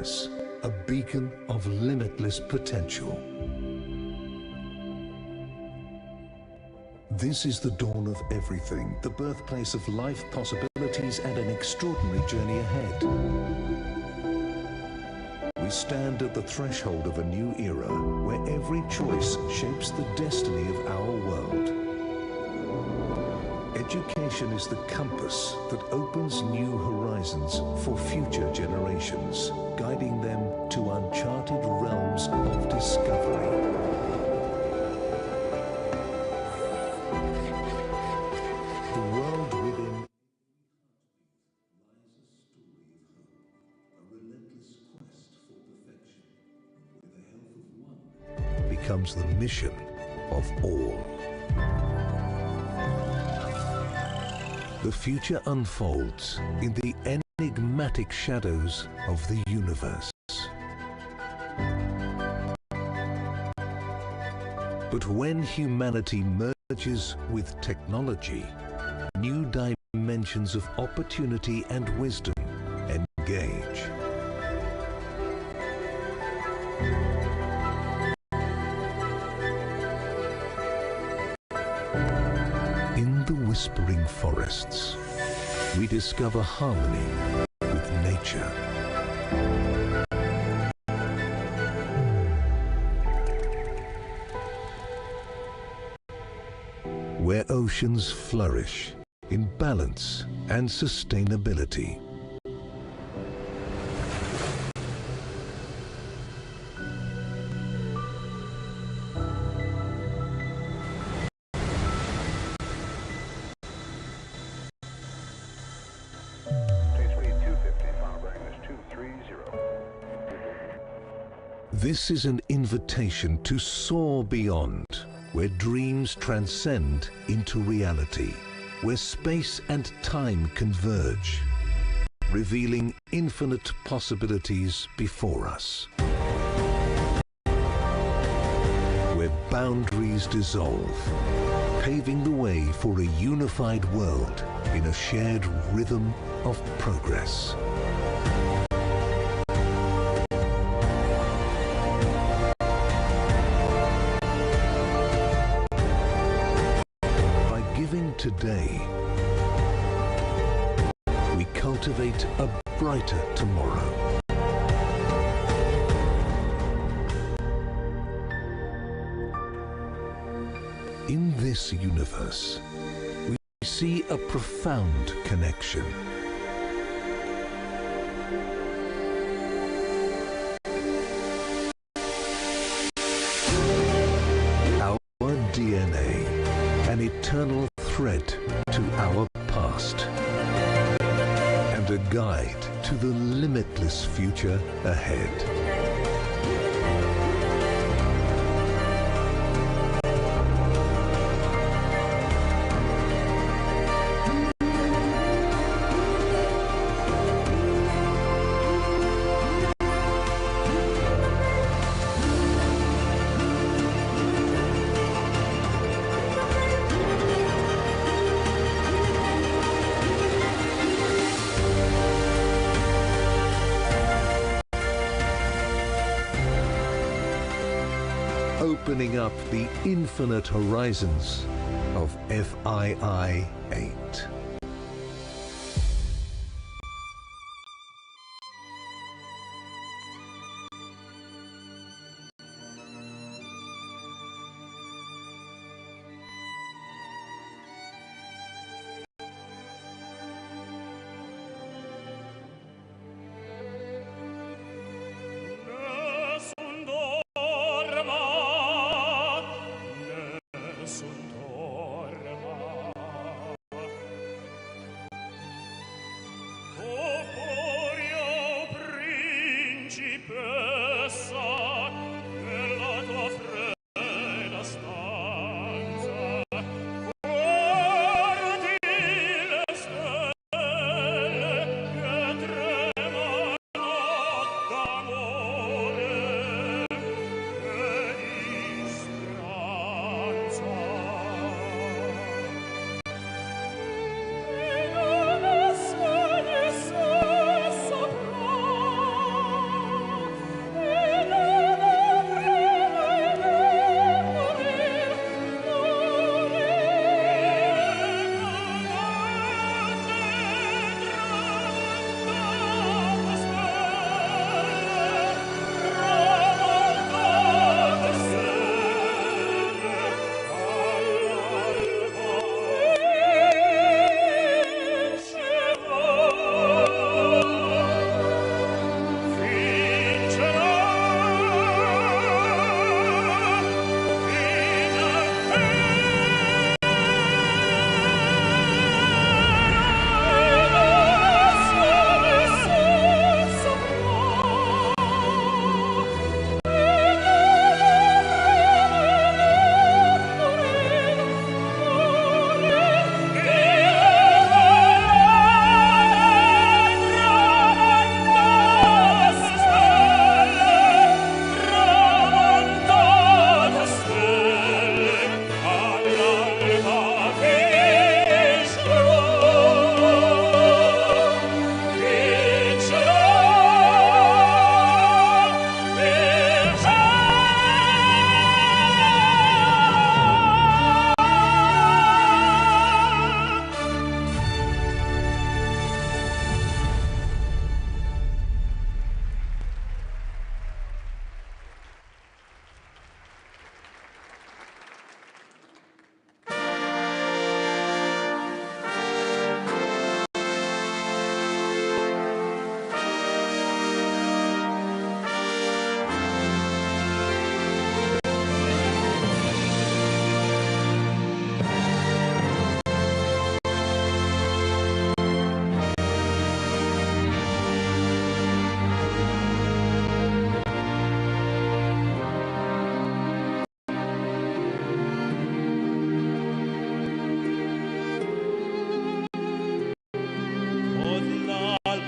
universe, a beacon of limitless potential. This is the dawn of everything, the birthplace of life possibilities and an extraordinary journey ahead. We stand at the threshold of a new era where every choice shapes the destiny of our world. Education is the compass that opens new horizons for future generations, guiding them to uncharted realms of discovery. Becomes the mission of all. The future unfolds in the enigmatic shadows of the universe. But when humanity merges with technology, new dimensions of opportunity and wisdom engage. In the whispering forests, we discover harmony with nature. Where oceans flourish in balance and sustainability. This is an invitation to soar beyond, where dreams transcend into reality, where space and time converge, revealing infinite possibilities before us. Where boundaries dissolve, paving the way for a unified world in a shared rhythm of progress. Today, we cultivate a brighter tomorrow. In this universe, we see a profound connection. Our DNA, an eternal thread to our past and a guide to the limitless future ahead. Opening up the infinite horizons of FII 8.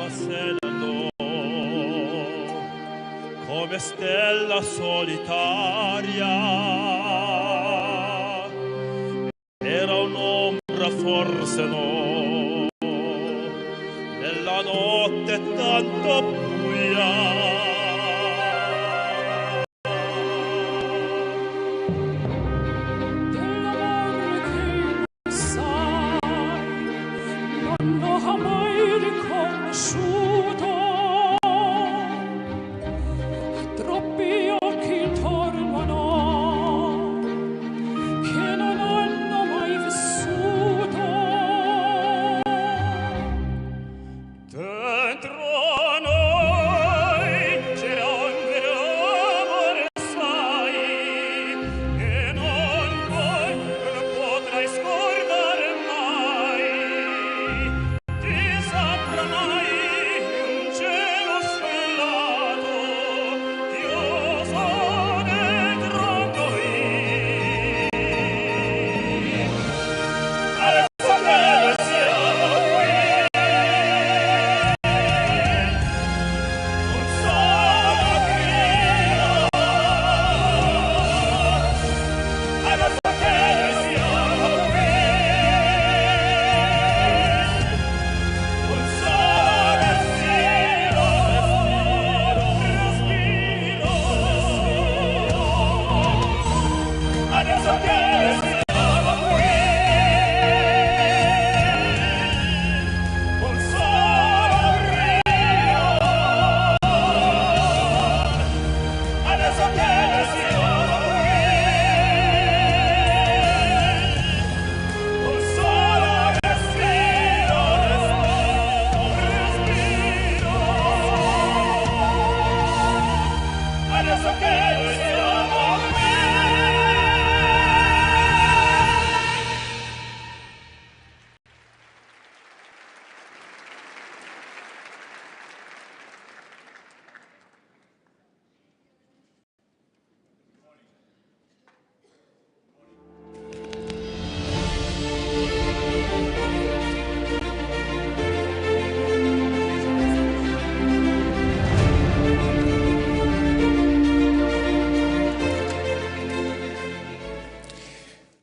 vacillando come stella solitaria. Era un'ombra forse no, nella notte tanto buia.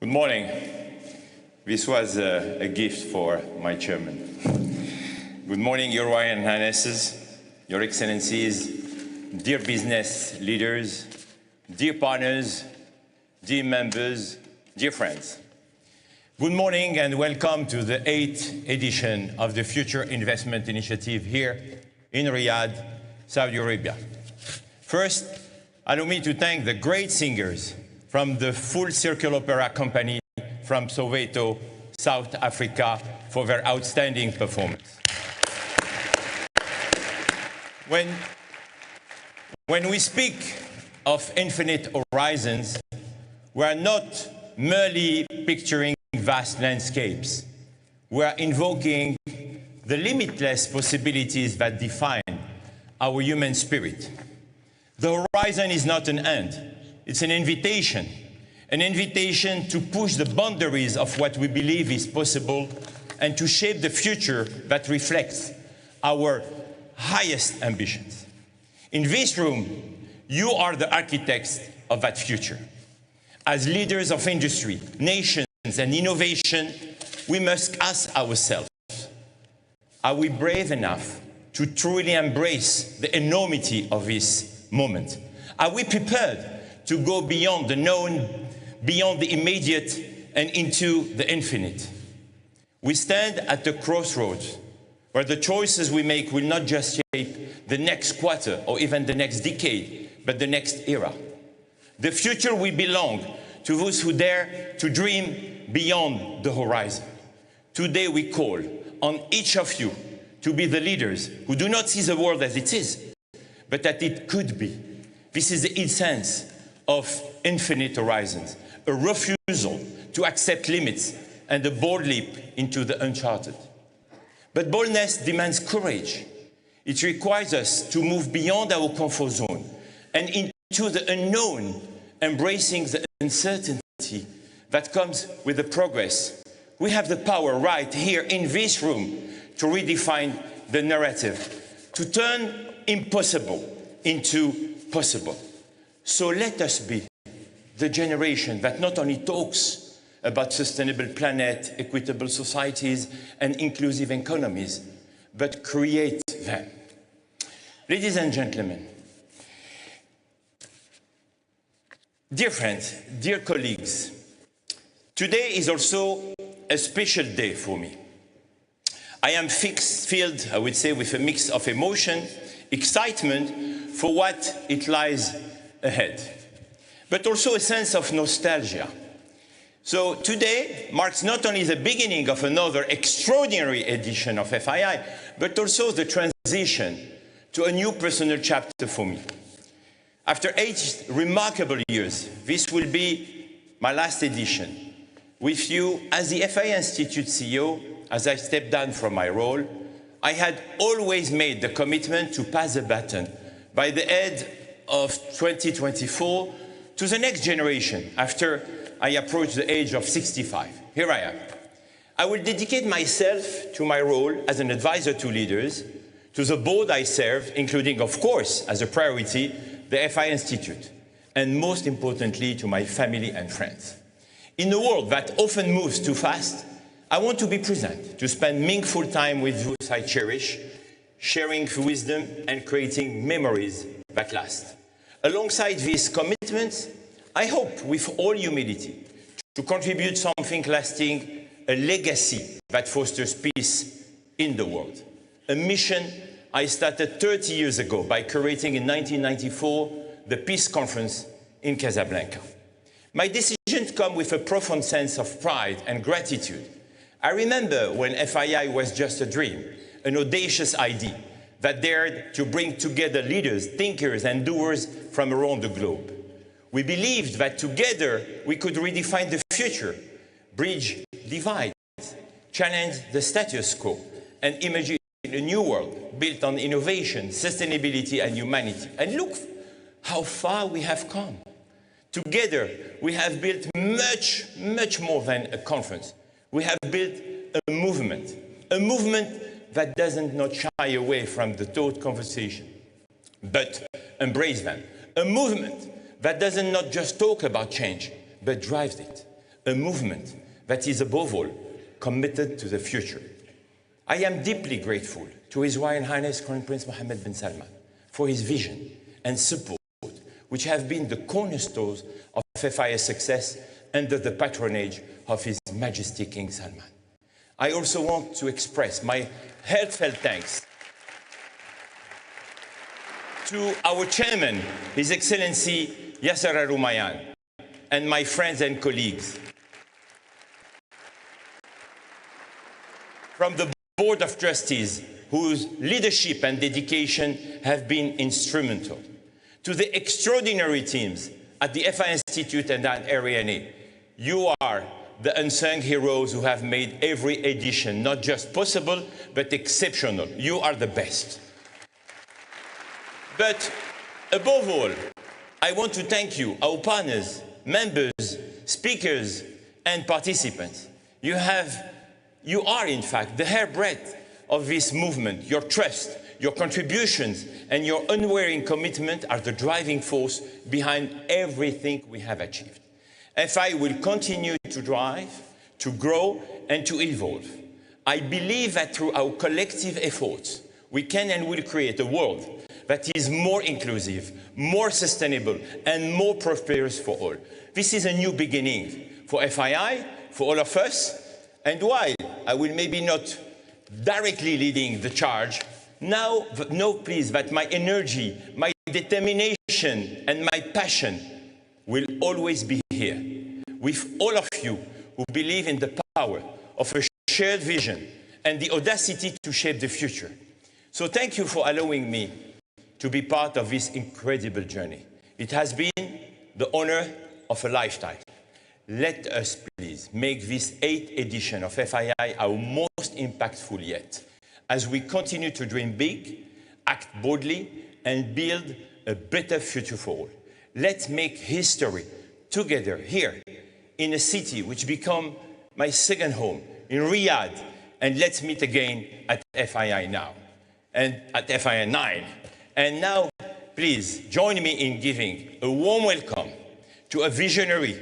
Good morning. This was a gift for my chairman. Good morning, Your Royal Highnesses, Your Excellencies, dear business leaders, dear partners, dear members, dear friends. Good morning and welcome to the 8th edition of the Future Investment Initiative here in Riyadh, Saudi Arabia. First, allow me to thank the great singers from the Full Circle Opera Company from Soweto, South Africa, for their outstanding performance. When we speak of infinite horizons, we are not merely picturing vast landscapes. We are invoking the limitless possibilities that define our human spirit. The horizon is not an end. It's an invitation to push the boundaries of what we believe is possible and to shape the future that reflects our highest ambitions. In this room, you are the architects of that future. As leaders of industry, nations, and innovation, we must ask ourselves, are we brave enough to truly embrace the enormity of this moment? Are we prepared to go beyond the known, beyond the immediate, and into the infinite? We stand at the crossroads where the choices we make will not just shape the next quarter or even the next decade, but the next era. The future will belong to those who dare to dream beyond the horizon. Today we call on each of you to be the leaders who do not see the world as it is, but that it could be. This is the essence of infinite horizons, a refusal to accept limits and a bold leap into the uncharted. But boldness demands courage. It requires us to move beyond our comfort zone and into the unknown, embracing the uncertainty that comes with the progress. We have the power right here in this room to redefine the narrative to turn impossible into possible. So let us be the generation that not only talks about sustainable planet, equitable societies, and inclusive economies, but create them. Ladies and gentlemen, dear friends, dear colleagues, today is also a special day for me. I am filled, I would say, with a mix of emotion, excitement for what it lies ahead, but also a sense of nostalgia. So today marks not only the beginning of another extraordinary edition of FII, but also the transition to a new personal chapter for me. After 8 remarkable years, this will be my last edition with you as the FII Institute CEO. As I stepped down from my role, I had always made the commitment to pass the baton by the end of 2024 to the next generation after I approach the age of 65. Here I am. I will dedicate myself to my role as an advisor to leaders, to the board I serve, including, of course, as a priority, the FI Institute, and most importantly, to my family and friends. In a world that often moves too fast, I want to be present, to spend meaningful time with those I cherish, sharing wisdom and creating memories that last. Alongside these commitments, I hope, with all humility, to contribute something lasting, a legacy that fosters peace in the world. A mission I started 30 years ago by curating in 1994 the Peace Conference in Casablanca. My decisions come with a profound sense of pride and gratitude. I remember when FII was just a dream, an audacious idea that dared to bring together leaders, thinkers, and doers from around the globe. We believed that together we could redefine the future, bridge divides, challenge the status quo, and imagine a new world built on innovation, sustainability, and humanity. And look how far we have come. Together, we have built much, much more than a conference. We have built a movement that doesn't not shy away from the thought conversation, but embrace them. A movement that doesn't not just talk about change, but drives it. A movement that is above all committed to the future. I am deeply grateful to His Royal Highness Crown Prince Mohammed bin Salman for his vision and support, which have been the cornerstones of FII's success under the patronage of His Majesty King Salman. I also want to express my heartfelt thanks to our chairman, His Excellency Yasir Al-Rumayyan, and my friends and colleagues from the Board of Trustees, whose leadership and dedication have been instrumental, to the extraordinary teams at the FI Institute and at RNA. You are the unsung heroes who have made every edition not just possible, but exceptional. You are the best. But above all, I want to thank you, our partners, members, speakers, and participants. You are, in fact, the hairbreadth of this movement. Your trust, your contributions, and your unwavering commitment are the driving force behind everything we have achieved. FI will continue to drive, to grow, and to evolve. I believe that through our collective efforts, we can and will create a world that is more inclusive, more sustainable, and more prosperous for all. This is a new beginning for FII, for all of us, and while I will maybe not directly leading the charge, now know please that my energy, my determination, and my passion will always be here, with all of you who believe in the power of a shared vision and the audacity to shape the future. So thank you for allowing me to be part of this incredible journey. It has been the honor of a lifetime. Let us please make this 8th edition of FII our most impactful yet, as we continue to dream big, act boldly, and build a better future for all. Let's make history together here in a city which become my second home, in Riyadh, and let's meet again at FII now. and at FIN9. And now, please join me in giving a warm welcome to a visionary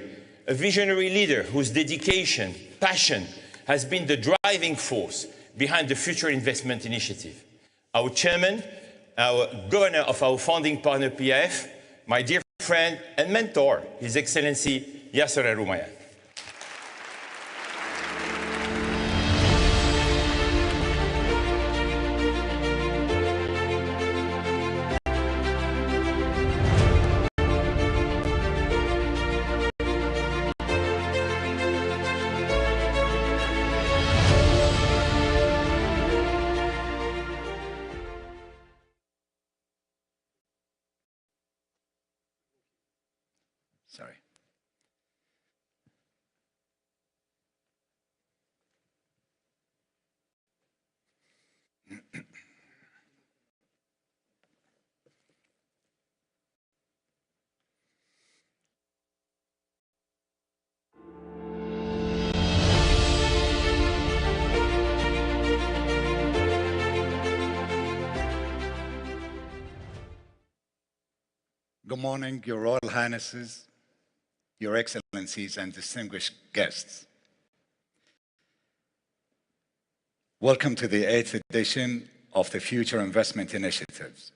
leader whose dedication, passion has been the driving force behind the Future Investment Initiative. Our chairman, our governor of our founding partner PIF, my dear friend and mentor, His Excellency Yasir Al-Rumayyan. Sorry. Good morning, Your Royal Highnesses, Your Excellencies, and distinguished guests. Welcome to the 8th edition of the Future Investment Initiative.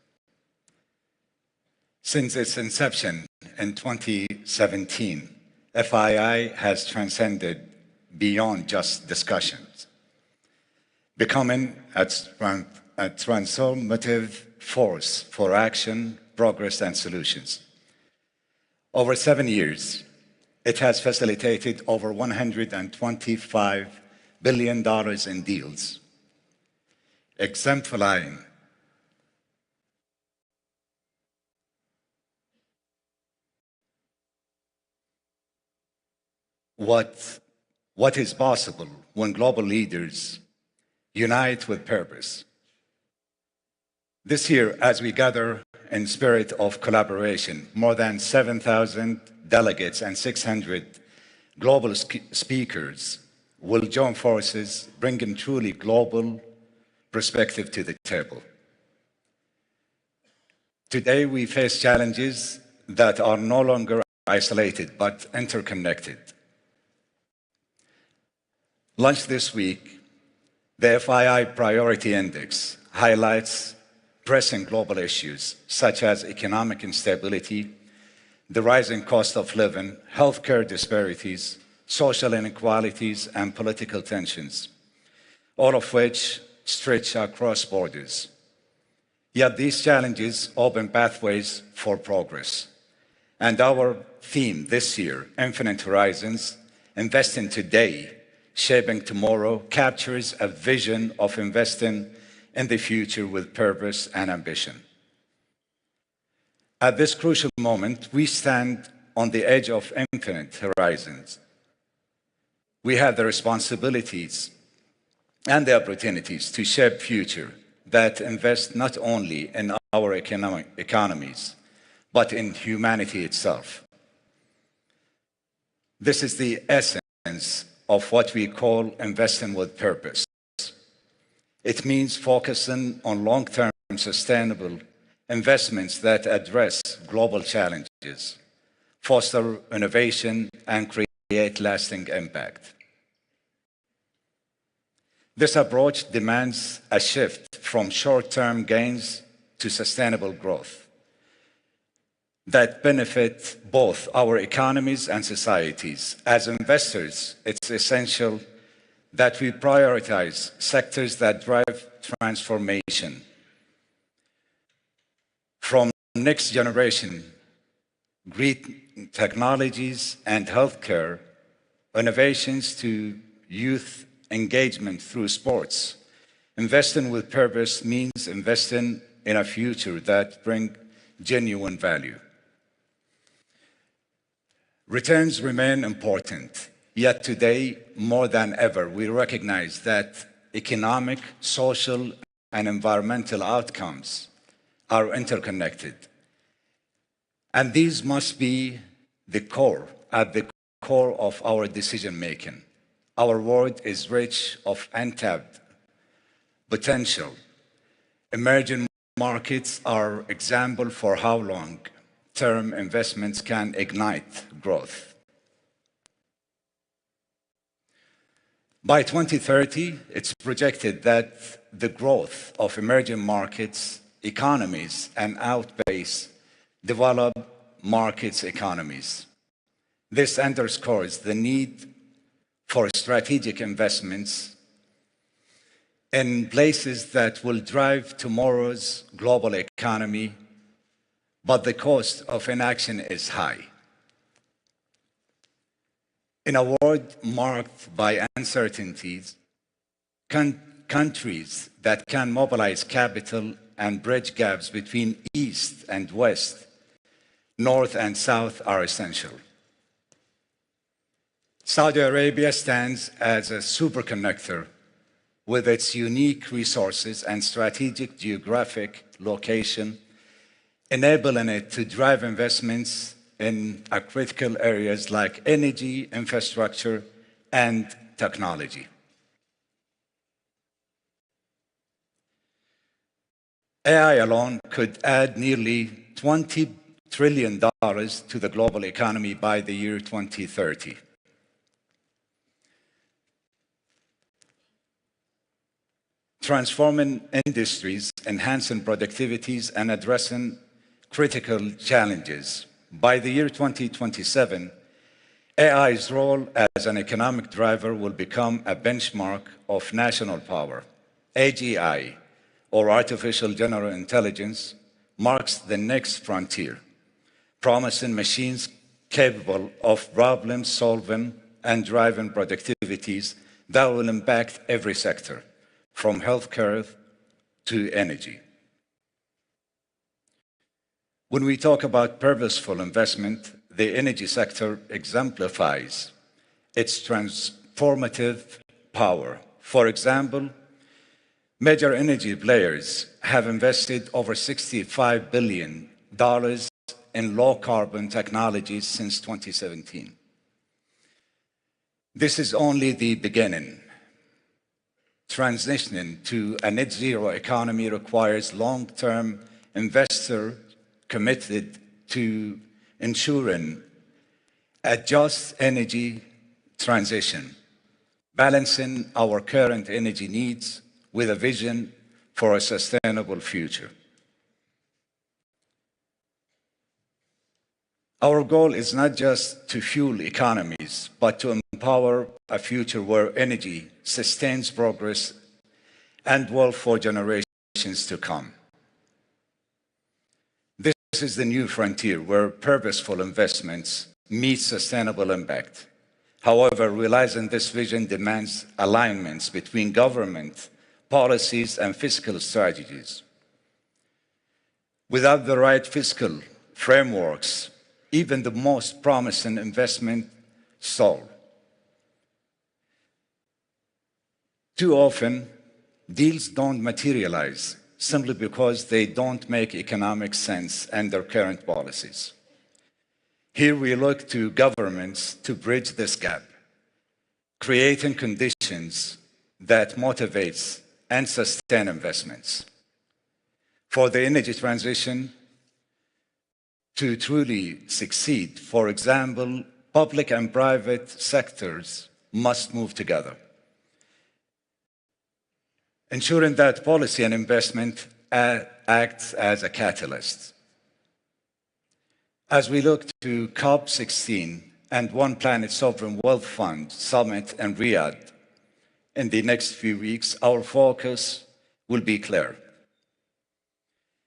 Since its inception in 2017, FII has transcended beyond just discussions, becoming a transformative force for action, progress, and solutions. Over 7 years, it has facilitated over $125 billion in deals, exemplifying what is possible when global leaders unite with purpose. This year, as we gather in spirit of collaboration, more than 7,000 delegates and 600 global speakers will join forces, bringing truly global perspective to the table. Today, we face challenges that are no longer isolated, but interconnected. Launched this week, the FII Priority Index highlights pressing global issues such as economic instability, the rising cost of living, healthcare disparities, social inequalities, and political tensions, all of which stretch across borders. Yet these challenges open pathways for progress. And our theme this year, Infinite Horizons, Investing Today, Shaping Tomorrow, captures a vision of investing in the future with purpose and ambition. At this crucial moment, we stand on the edge of infinite horizons. We have the responsibilities and the opportunities to shape future that invest not only in our economies, but in humanity itself. This is the essence of what we call investing with purpose. It means focusing on long-term sustainable investments that address global challenges, foster innovation, and create lasting impact. This approach demands a shift from short-term gains to sustainable growth that benefit both our economies and societies. As investors, it's essential that we prioritize sectors that drive transformation, from next generation green technologies and healthcare innovations to youth engagement through sports. Investing with purpose means investing in a future that brings genuine value. Returns remain important. Yet today, more than ever, we recognize that economic, social, and environmental outcomes are interconnected. And these must be at the core of our decision-making. Our world is rich of untapped potential, Emerging markets are example for how long-term investments can ignite growth. By 2030, it's projected that the growth of emerging markets economies and outpace developed markets economies. This underscores the need for strategic investments in places that will drive tomorrow's global economy, but the cost of inaction is high. In a world marked by uncertainties, countries that can mobilize capital and bridge gaps between East and West, North and South are essential. Saudi Arabia stands as a superconductor with its unique resources and strategic geographic location, enabling it to drive investments in critical areas like energy, infrastructure, and technology. AI alone could add nearly $20 trillion to the global economy by the year 2030. Transforming industries, enhancing productivities, and addressing critical challenges. By the year 2027, AI's role as an economic driver will become a benchmark of national power. AGI, or artificial general intelligence, marks the next frontier, promising machines capable of problem solving and driving productivities that will impact every sector, from healthcare to energy. When we talk about purposeful investment, the energy sector exemplifies its transformative power. For example, major energy players have invested over $65 billion in low-carbon technologies since 2017. This is only the beginning. Transitioning to a net zero economy requires long-term investors committed to ensuring a just energy transition, balancing our current energy needs with a vision for a sustainable future. Our goal is not just to fuel economies, but to empower a future where energy sustains progress and wealth for generations to come. This is the new frontier where purposeful investments meet sustainable impact. However, realizing this vision demands alignments between government policies and fiscal strategies. Without the right fiscal frameworks, even the most promising investment stall. Too often, deals don't materialize simply because they don't make economic sense under current policies. Here we look to governments to bridge this gap, creating conditions that motivates and sustain investments. For the energy transition to truly succeed, for example, public and private sectors must move together, ensuring that policy and investment acts as a catalyst. As we look to COP16 and One Planet Sovereign Wealth Fund Summit in Riyadh in the next few weeks, our focus will be clear.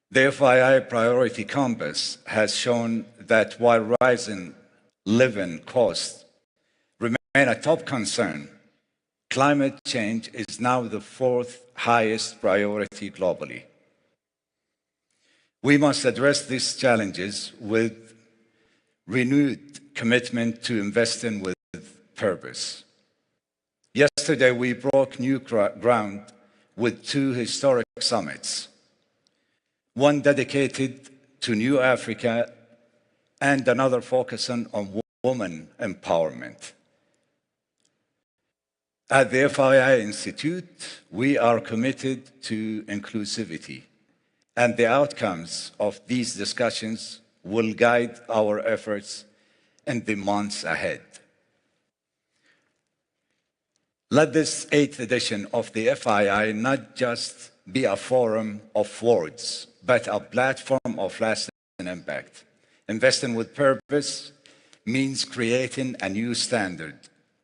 The FII Priority Compass has shown that while rising living costs remain a top concern, climate change is now the fourth highest priority globally. We must address these challenges with renewed commitment to investing with purpose. Yesterday, we broke new ground with two historic summits, one dedicated to New Africa and another focusing on women empowerment. At the FII Institute, we are committed to inclusivity, and the outcomes of these discussions will guide our efforts in the months ahead. Let this 8th edition of the FII not just be a forum of words, but a platform of lasting impact. Investing with purpose means creating a new standard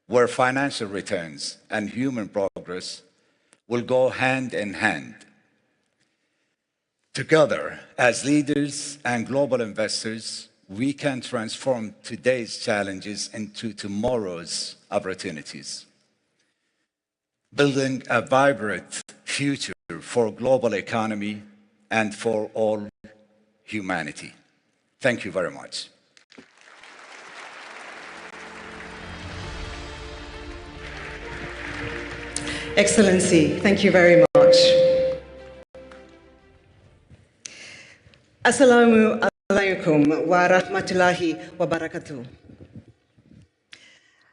where financial returns and human progress will go hand in hand. Together, as leaders and global investors, we can transform today's challenges into tomorrow's opportunities, building a vibrant future for global economy and for all humanity. Thank you very much. Excellency, thank you very much. Assalamu alaikum wa rahmatullahi wa barakatuh.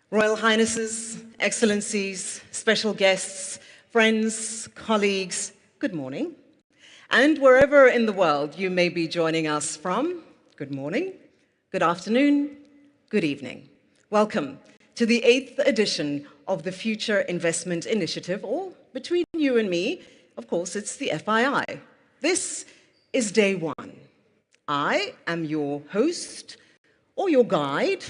Royal Highnesses, Excellencies, special guests, friends, colleagues, good morning. And wherever in the world you may be joining us from, good morning, good afternoon, good evening. Welcome to the 8th edition of the Future Investment Initiative, or between you and me, of course, it's the FII. This is day one. I am your host or your guide,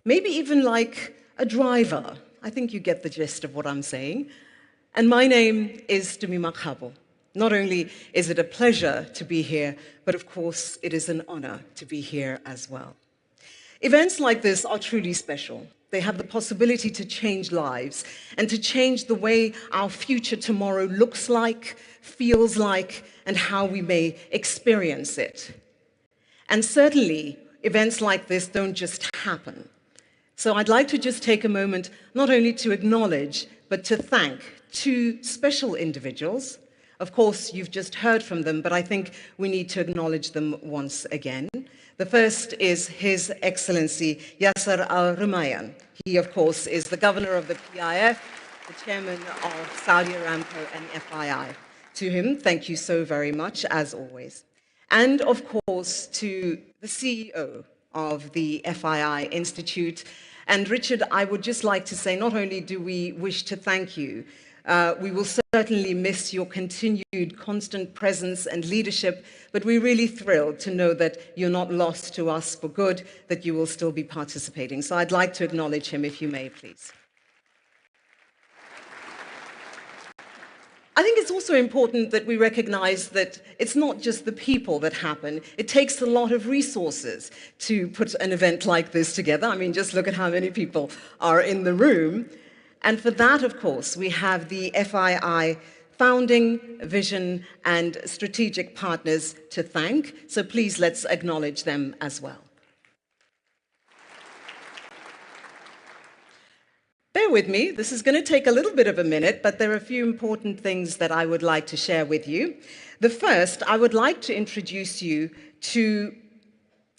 maybe even like a driver. I think you get the gist of what I'm saying. And my name is Dumi Makhabo. Not only is it a pleasure to be here, but of course it is an honor to be here as well. Events like this are truly special. They have the possibility to change lives and to change the way our future tomorrow looks like, feels like, and how we may experience it. And certainly, events like this don't just happen. So I'd like to just take a moment not only to acknowledge, but to thank two special individuals. Of course, you've just heard from them, but I think we need to acknowledge them once again. The first is His Excellency Yasir Al-Rumayyan. He, of course, is the governor of the PIF, the chairman of Saudi Aramco and FII. To him, thank you so very much, as always. And, of course, to the CEO of the FII Institute. And Richard, I would just like to say, not only do we wish to thank you, we will certainly miss your continued constant presence and leadership, but we're really thrilled to know that you're not lost to us for good, that you will still be participating. So I'd like to acknowledge him, if you may, please. I think it's also important that we recognize that it's not just the people that happen. It takes a lot of resources to put an event like this together. I mean, just look at how many people are in the room. And for that, of course, we have the FII founding, vision, and strategic partners to thank. So please, let's acknowledge them as well. Bear with me, this is going to take a little bit of a minute, but there are a few important things that I would like to share with you. The first, I would like to introduce you to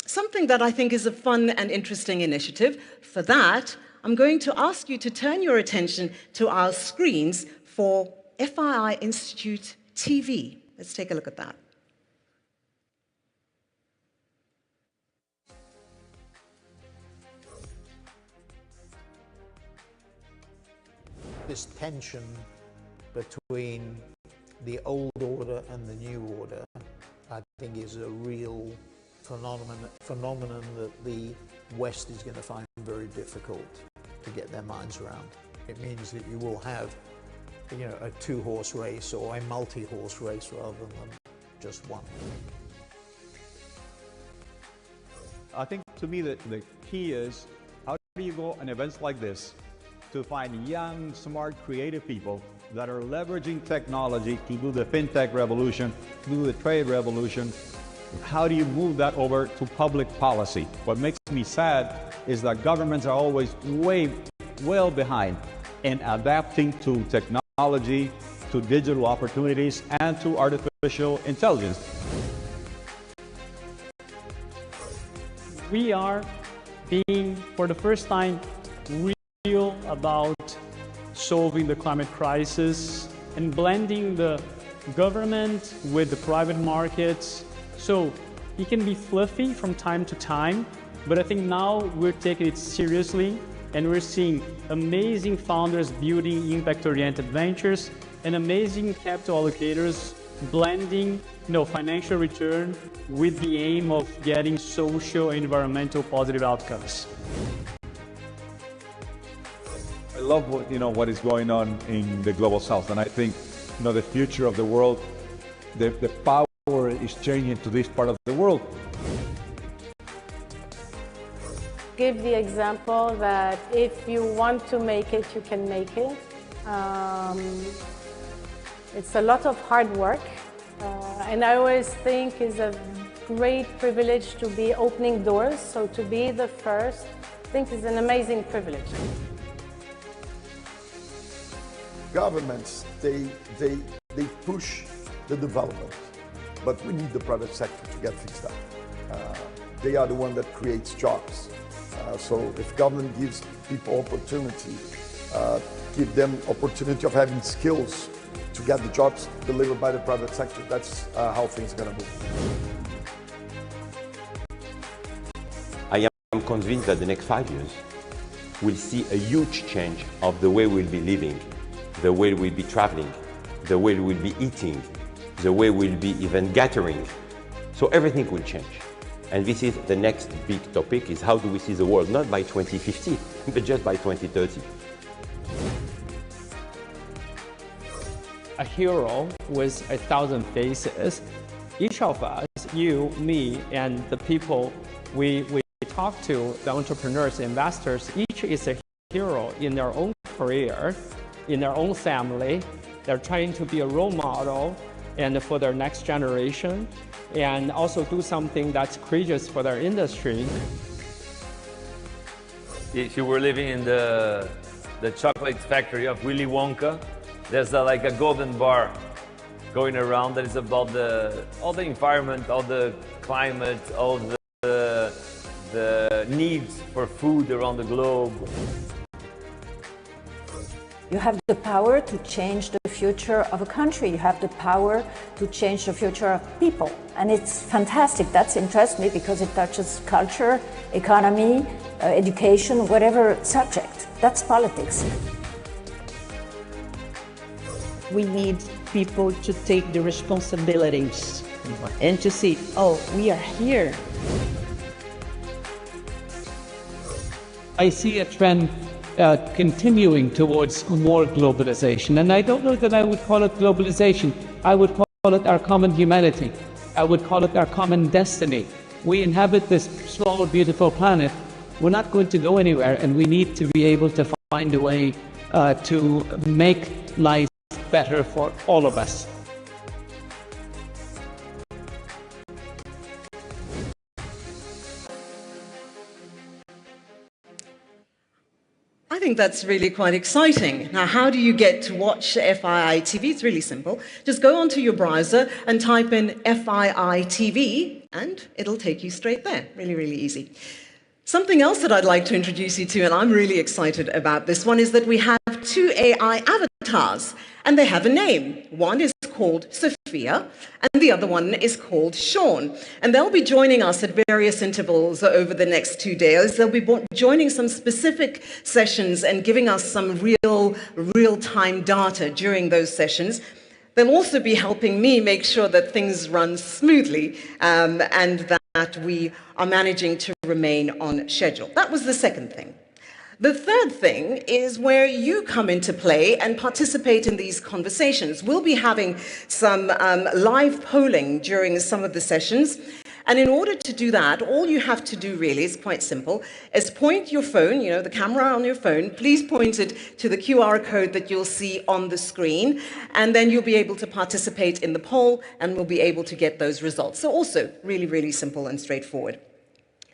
something that I think is a fun and interesting initiative. For that, I'm going to ask you to turn your attention to our screens for FII Institute TV. Let's take a look at that. This tension between the old order and the new order, I think, is a real phenomenon that the West is going to find very difficult to get their minds around. It means that you will have, you know, a two-horse race or a multi-horse race rather than just one. I think to me the key is, how do you go on events like this to find young, smart, creative people that are leveraging technology to do the fintech revolution, to do the trade revolution? How do you move that over to public policy? What makes me sad is that governments are always well behind in adapting to technology, to digital opportunities, and to artificial intelligence. We are being, for the first time, real about solving the climate crisis and blending the government with the private markets. So it can be fluffy from time to time, but I think now we're taking it seriously and we're seeing amazing founders building impact-oriented ventures and amazing capital allocators blending financial return with the aim of getting social and environmental positive outcomes. I love what is going on in the global south, and I think the future of the world, the power is changing to this part of the world. Give the example that if you want to make it, you can make it. It's a lot of hard work, and I always think it's a great privilege to be opening doors. So to be the first, I think is an amazing privilege. Governments, they push the development, but we need the private sector to get things done. They are the one that creates jobs. So if government gives people opportunity, give them opportunity of having skills to get the jobs delivered by the private sector, that's how things are going to move. I am convinced that the next 5 years we'll see a huge change of the way we'll be living, the way we'll be traveling, the way we'll be eating, the way we'll be even gathering. So everything will change. And this is the next big topic, is how do we see the world, not by 2050, but just by 2030. A hero with 1,000 faces. Each of us, you, me, and the people we talk to, the entrepreneurs, investors, each is a hero in their own career, in their own family. They're trying to be a role model and for their next generation, and also do something that's courageous for their industry. If you were living in the chocolate factory of Willy Wonka, there's like a golden bar going around that is about all the environment, all the climate, all the needs for food around the globe. You have the power to change the future of a country. You have the power to change the future of people. And it's fantastic. That interests me because it touches culture, economy, education, whatever subject. That's politics. We need people to take the responsibilities and to see, oh, we are here. I see a trend continuing towards more globalization. And I don't know that I would call it globalization. I would call it our common humanity. I would call it our common destiny. We inhabit this small, beautiful planet. We're not going to go anywhere, and we need to be able to find a way to make life better for all of us. I think that's really quite exciting. Now, how do you get to watch FII TV? It's really simple. Just go onto your browser and type in FII TV, and it'll take you straight there. Really, really easy. Something else that I'd like to introduce you to, and I'm really excited about this one, is that we have 2 AI avatars, and they have a name. One is called Sophia, and the other one is called Sean. And they'll be joining us at various intervals over the next 2 days. They'll be joining some specific sessions and giving us some real-time data during those sessions. They'll also be helping me make sure that things run smoothly and that we are managing to remain on schedule. That was the second thing. The third thing is where you come into play and participate in these conversations. We'll be having some live polling during some of the sessions. And in order to do that, all you have to do really is quite simple, is point your phone, the camera on your phone, please point it to the QR code that you'll see on the screen, and then you'll be able to participate in the poll and we'll be able to get those results. So also really, really simple and straightforward.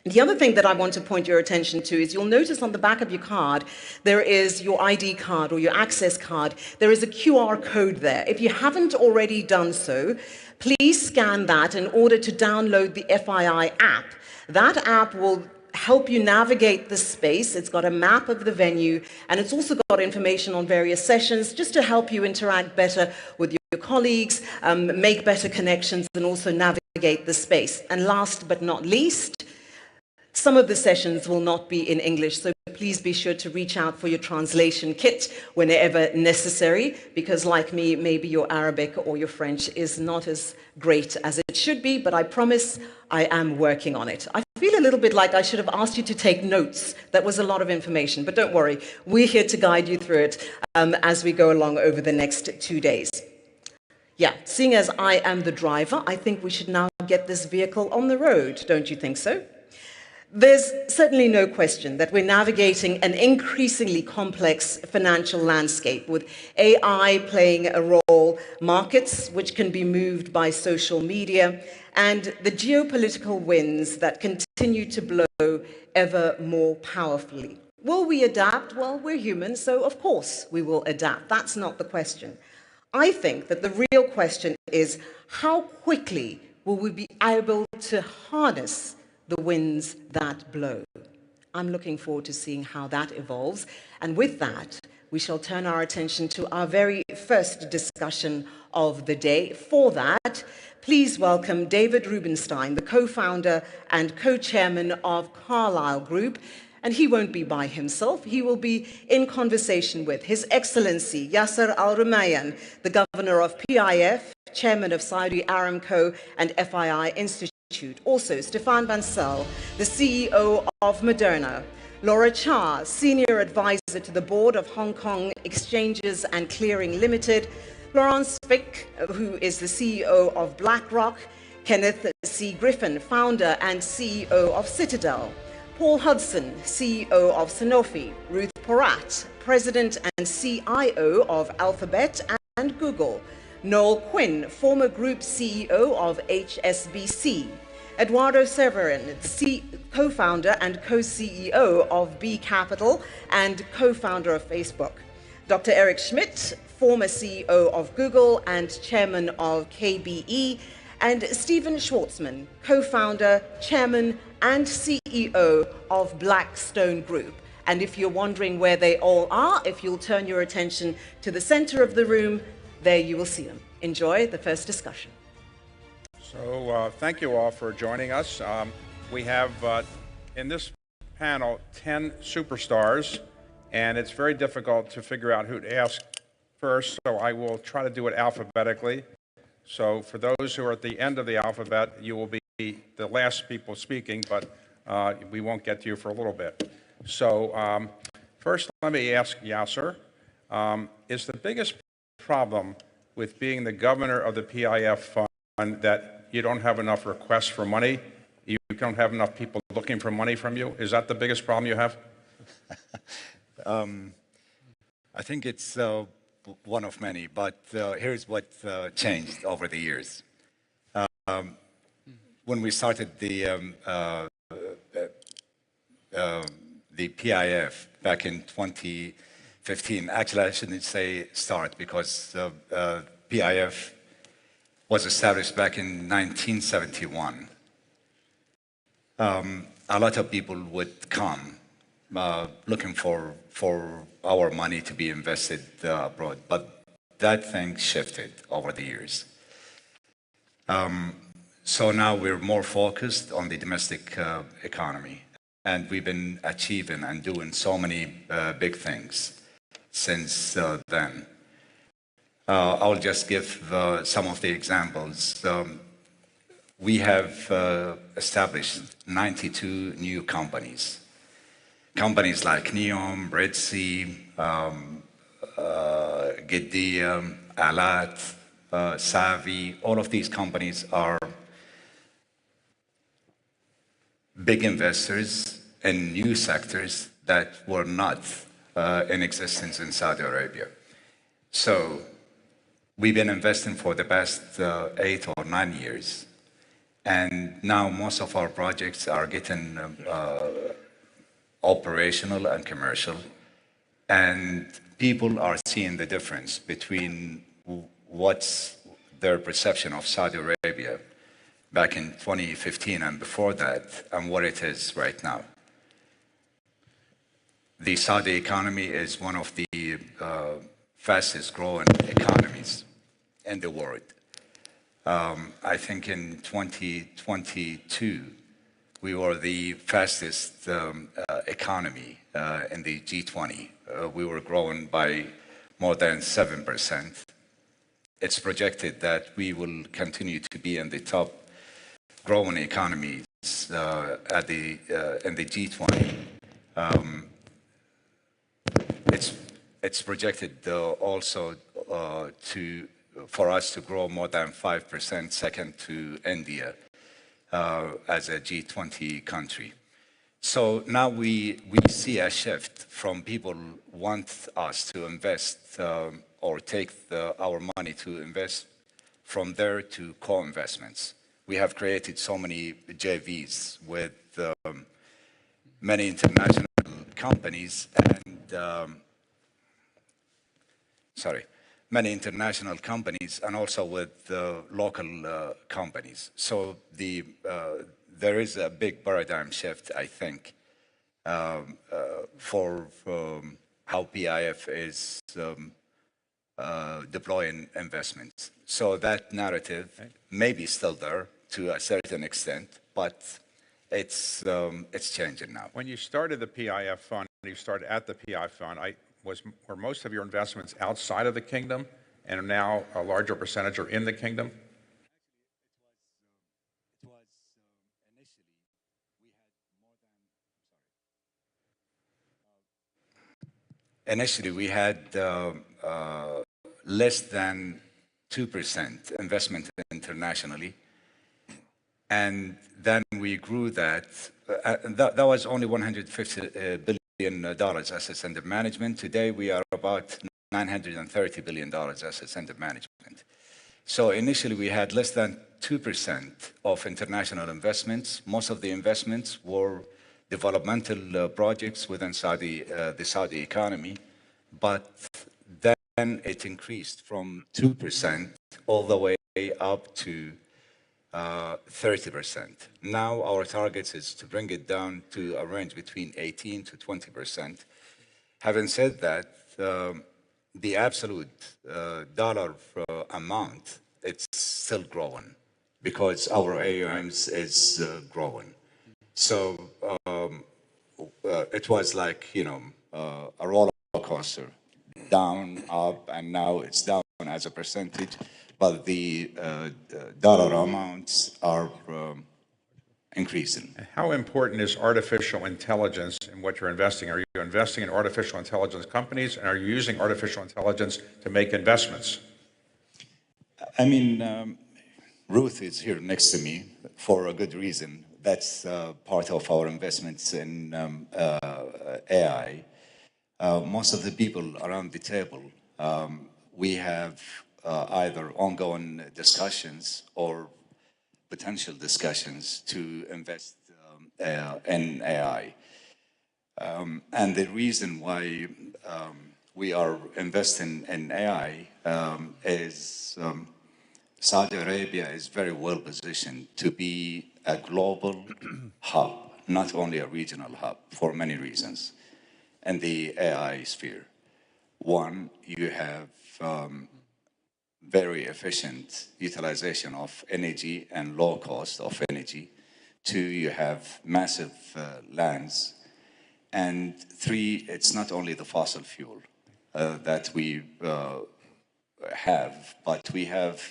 The other thing that I want to point your attention to is you'll notice on the back of your card, there is your ID card or your access card. There is a QR code there. If you haven't already done so, please scan that in order to download the FII app. That app will help you navigate the space. It's got a map of the venue, and it's also got information on various sessions just to help you interact better with your colleagues, make better connections, and also navigate the space. And last but not least, some of the sessions will not be in English, so please be sure to reach out for your translation kit whenever necessary, because like me, maybe your Arabic or your French is not as great as it should be, but I promise I am working on it. I feel a little bit like I should have asked you to take notes. That was a lot of information, but don't worry, we're here to guide you through it as we go along over the next 2 days. Yeah, seeing as I am the driver, I think we should now get this vehicle on the road, don't you think so? There's certainly no question that we're navigating an increasingly complex financial landscape with AI playing a role, markets which can be moved by social media, and the geopolitical winds that continue to blow ever more powerfully. Will we adapt? Well, we're human, so of course we will adapt. That's not the question. I think that the real question is how quickly will we be able to harness the winds that blow. I'm looking forward to seeing how that evolves. And with that, we shall turn our attention to our very first discussion of the day. For that, please welcome David Rubenstein, the co-founder and co-chairman of Carlyle Group. And he won't be by himself. He will be in conversation with His Excellency Yasir Al-Rumayyan, the governor of PIF, chairman of Saudi Aramco and FII Institute. Also, Stefan Bancel, the CEO of Moderna, Laura Cha, senior advisor to the board of Hong Kong Exchanges and Clearing Limited, Laurence Fick, who is the CEO of BlackRock, Kenneth C. Griffin, founder and CEO of Citadel, Paul Hudson, CEO of Sanofi, Ruth Porat, president and CIO of Alphabet and Google, Noel Quinn, former group CEO of HSBC, Eduardo Severin, co-founder and co-CEO of B Capital and co-founder of Facebook, Dr. Eric Schmidt, former CEO of Google and chairman of KBE, and Stephen Schwartzman, co-founder, chairman, and CEO of Blackstone Group. And if you're wondering where they all are, if you'll turn your attention to the center of the room, there you will see them. Enjoy the first discussion. So thank you all for joining us. We have in this panel 10 superstars, and it's very difficult to figure out who to ask first, so I will try to do it alphabetically. So for those who are at the end of the alphabet, you will be the last people speaking, but we won't get to you for a little bit. So first, let me ask Yasir, is the biggest problem with being the governor of the PIF fund that you don't have enough requests for money? You don't have enough people looking for money from you? Is that the biggest problem you have? I think it's one of many, but here's what changed over the years. When we started the PIF back in 2015, actually I shouldn't say start, because PIF was established back in 1971. A lot of people would come looking for our money to be invested abroad, but that thing shifted over the years. So now we're more focused on the domestic economy, and we've been achieving and doing so many big things since then. I'll just give some of the examples. We have established 92 new companies. Companies like Neom, Red Sea, Giddia, Alat, Savi, all of these companies are big investors in new sectors that were not in existence in Saudi Arabia. So we've been investing for the past 8 or 9 years. And now most of our projects are getting operational and commercial. And people are seeing the difference between what's their perception of Saudi Arabia back in 2015 and before that, and what it is right now. The Saudi economy is one of the fastest growing economies in the world. I think in 2022, we were the fastest economy in the G20. We were growing by more than 7%. It's projected that we will continue to be in the top growing economies in the G20. It's projected also for us to grow more than 5%, second to India as a G20 country. So now we see a shift from people want us to invest or take our money to invest from there to co-investments. We have created so many JVs with many international companies and and also with local companies. So there is a big paradigm shift, I think, for how PIF is deploying investments. So that narrative may be still there to a certain extent, but it's changing now. When you started the PIF fund, you started at the PIF fund, were most of your investments outside of the kingdom, and now a larger percentage are in the kingdom? Initially, we had less than 2% investment internationally, and then we grew that. That was only $150 billion assets under management. Today, we are about $930 billion assets under management. So initially, we had less than 2% of international investments. Most of the investments were developmental projects within the Saudi economy, but then it increased from 2% all the way up to 30%. Now our target is to bring it down to a range between 18 to 20%. Having said that, the absolute dollar amount, it's still growing because our AUMs is growing. So it was like, a roller coaster, down, up, and now it's down as a percentage, but the dollar amounts are increasing. How important is artificial intelligence in what you're investing? Are you investing in artificial intelligence companies, and are you using artificial intelligence to make investments? I mean, Ruth is here next to me for a good reason. That's part of our investments in AI. Most of the people around the table, we have either ongoing discussions or potential discussions to invest in AI. And the reason why we are investing in AI is Saudi Arabia is very well positioned to be a global hub, not only a regional hub, for many reasons, in the AI sphere. One, you have very efficient utilization of energy and low cost of energy. Two, you have massive lands. And three, it's not only the fossil fuel that we have, but we have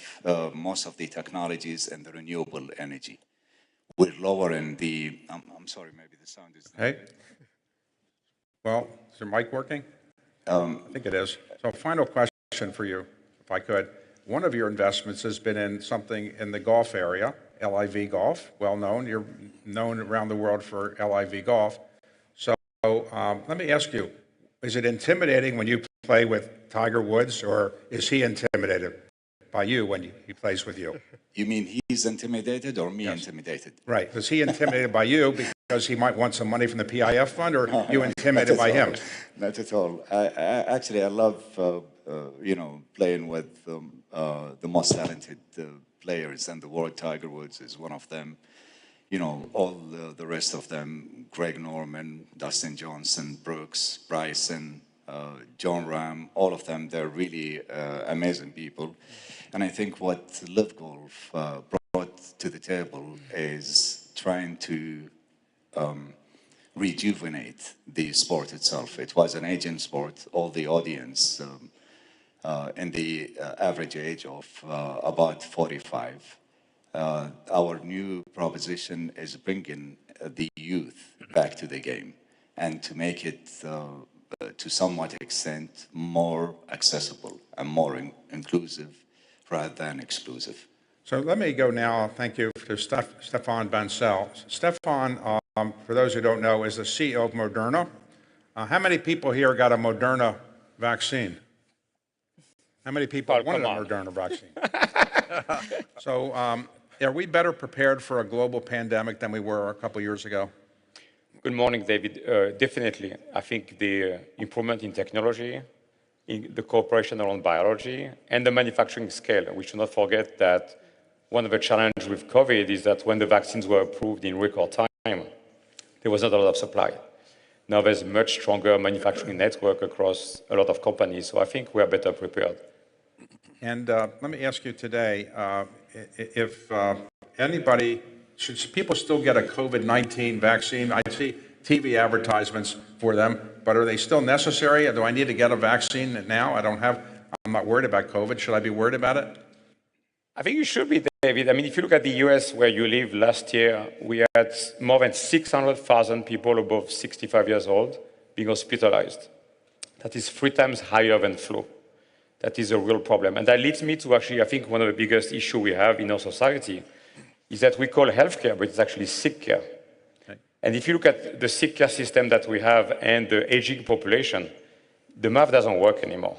most of the technologies and the renewable energy. We're lowering the, I'm sorry, maybe the sound is... Hey. Well, is your mic working? I think it is. So final question for you, if I could. One of your investments has been in something in the golf area, LIV Golf, well known. You're known around the world for LIV Golf. So let me ask you, is it intimidating when you play with Tiger Woods, or is he intimidated by you when he plays with you? You mean he's intimidated or me intimidated? Right. Is he intimidated by you because he might want some money from the PIF fund, or you intimidated by him? Not at all. Actually, I love, playing with the most talented players in the world. Tiger Woods is one of them. All the rest of them, Greg Norman, Dustin Johnson, Brooks, Bryson, John Ram, all of them, they're really amazing people. And I think what Live Golf brought to the table is trying to rejuvenate the sport itself. It was an aging sport. All the audience in the average age of about 45. Our new proposition is bringing the youth back to the game and to make it to somewhat extent more accessible and more inclusive rather than exclusive. So let me go now, thank you, to Stefan Bancel. Stefan, for those who don't know, is the CEO of Moderna. How many people here got a Moderna vaccine? How many people wanted a Moderna vaccine? So are we better prepared for a global pandemic than we were a couple years ago? Good morning, David. Definitely. I think the improvement in technology, in the cooperation around biology, and the manufacturing scale. We should not forget that one of the challenges with COVID is that when the vaccines were approved in record time, there was not a lot of supply. Now there's a much stronger manufacturing network across a lot of companies, so I think we are better prepared. And let me ask you today, if anybody, should people still get a COVID-19 vaccine? I see TV advertisements for them, but are they still necessary? Do I need to get a vaccine now? I'm not worried about COVID. Should I be worried about it? I think you should be, David. I mean, if you look at the US where you live, last year, we had more than 600,000 people above 65 years old being hospitalized. That is 3 times higher than flu. That is a real problem. And that leads me to actually, I think, one of the biggest issues we have in our society is that we call healthcare, but it's actually sick care. Okay. And if you look at the sick care system that we have and the aging population, the math doesn't work anymore.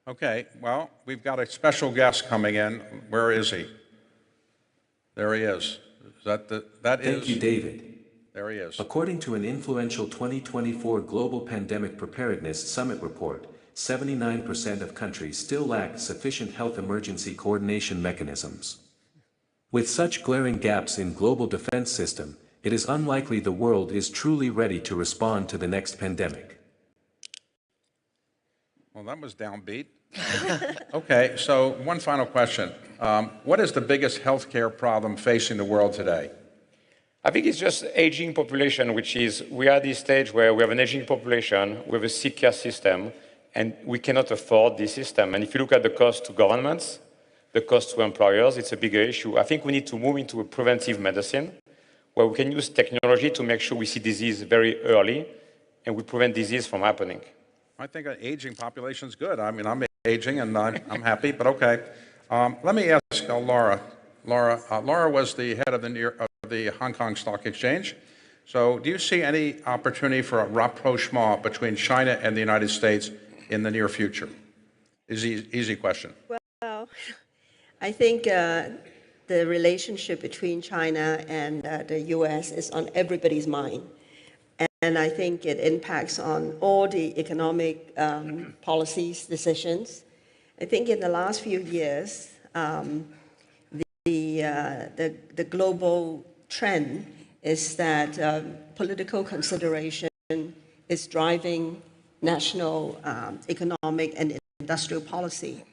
Okay, well, we've got a special guest coming in. Where is he? There he is. Thank you, David. There he is. According to an influential 2024 Global Pandemic Preparedness Summit report, 79% of countries still lack sufficient health emergency coordination mechanisms. With such glaring gaps in global defense system, it is unlikely the world is truly ready to respond to the next pandemic. Well, that was downbeat. Okay, so one final question. What is the biggest healthcare problem facing the world today? I think it's just aging population, which is we are at this stage where we have an aging population, we have a sick care system, and we cannot afford this system. And if you look at the cost to governments, the cost to employers, it's a bigger issue. I think we need to move into a preventive medicine where we can use technology to make sure we see disease very early and we prevent disease from happening. I think an aging population is good. I mean, I'm aging and I'm happy, but okay. Let me ask Laura. Laura was the head of the Hong Kong Stock Exchange. So do you see any opportunity for a rapprochement between China and the United States in the near future? Easy question. Well, I think the relationship between China and the US is on everybody's mind. And I think it impacts on all the economic policies, decisions. I think in the last few years, the global trend is that political consideration is driving national economic and industrial policy.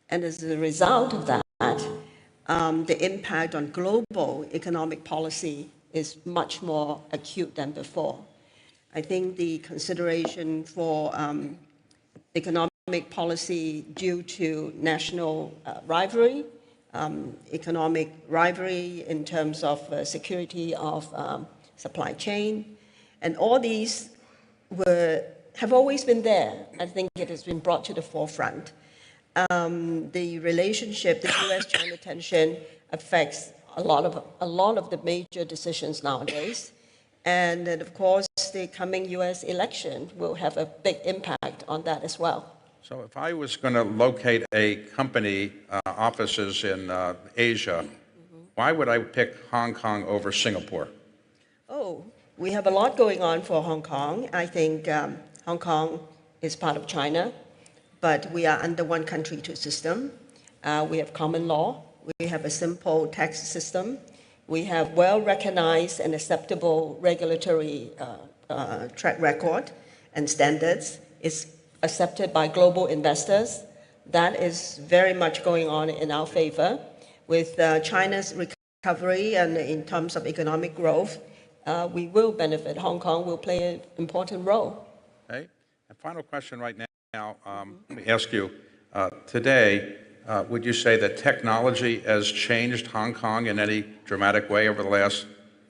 And as a result of that, the impact on global economic policy is much more acute than before. I think the consideration for economic policy due to national rivalry, economic rivalry in terms of security of supply chain, and all these have always been there. I think it has been brought to the forefront. The relationship, the US-China tension affects a lot of the major decisions nowadays. And then, of course, the coming US election will have a big impact on that as well. So if I was going to locate a company offices in Asia, why would I pick Hong Kong over Singapore? Oh, we have a lot going on for Hong Kong. I think Hong Kong is part of China, but we are under one country, two system. We have common law. We have a simple tax system. We have well-recognized and acceptable regulatory track record and standards. It's accepted by global investors. that is very much going on in our favor. With China's recovery and in terms of economic growth, we will benefit. Hong Kong will play an important role. Okay. And final question right now. Let me ask you, today, would you say that technology has changed Hong Kong in any dramatic way over the last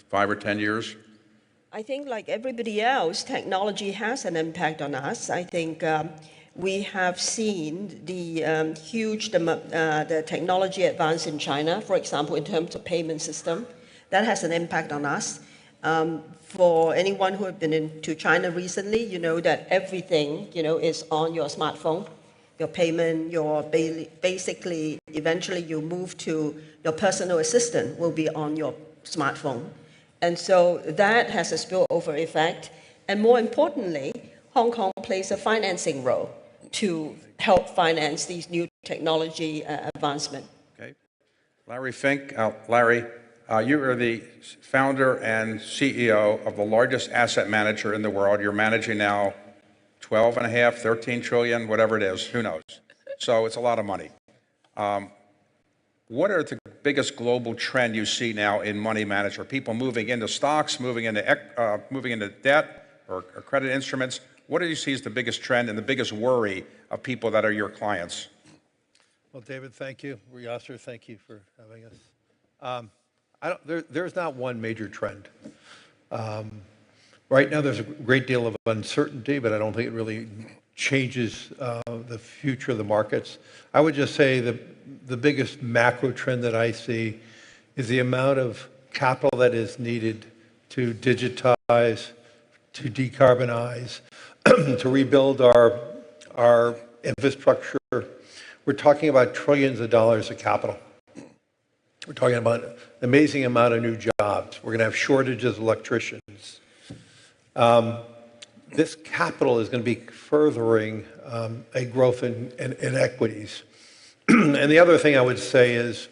5 or 10 years? I think like everybody else, technology has an impact on us. I think we have seen the huge the technology advance in China, for example, in terms of payment system. That has an impact on us. For anyone who have been into China recently, you know that everything, is on your smartphone. Your payment, basically, eventually you move to your personal assistant will be on your smartphone. And so that has a spillover effect. And more importantly, Hong Kong plays a financing role to help finance these new technology advancement. Okay. Larry Fink. Larry, you are the founder and CEO of the largest asset manager in the world. You're managing now 12.5, 13 trillion, whatever it is, who knows? So it's a lot of money. What are the biggest global trend you see now in money management? People moving into stocks, moving into debt or credit instruments. What do you see as the biggest trend and the biggest worry of people that are your clients? Well, David, thank you. Yasir, thank you for having us. There's not one major trend. Right now, there's a great deal of uncertainty, but I don't think it really changes the future of the markets. I would just say the biggest macro trend that I see is the amount of capital that is needed to digitize, to decarbonize, to rebuild our infrastructure. We're talking about trillions of dollars of capital. We're talking about an amazing amount of new jobs. We're going to have shortages of electricians. This capital is going to be furthering a growth in equities. And the other thing I would say is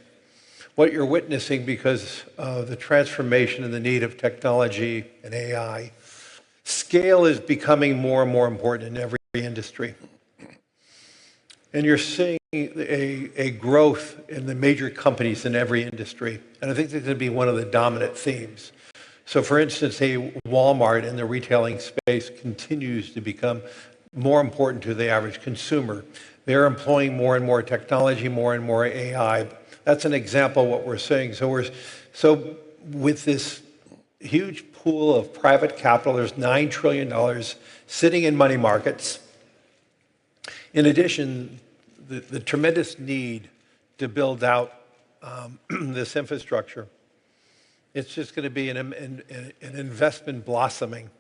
what you're witnessing because of the transformation and the need of technology and AI, scale is becoming more and more important in every industry. And you're seeing a growth in the major companies in every industry. And I think that's going to be one of the dominant themes. So for instance, Walmart in the retailing space continues to become more important to the average consumer. They're employing more and more technology, more and more AI. That's an example of what we're seeing. So with this huge pool of private capital, there's $9 trillion sitting in money markets. In addition, the tremendous need to build out this infrastructure, it's just going to be an investment blossoming.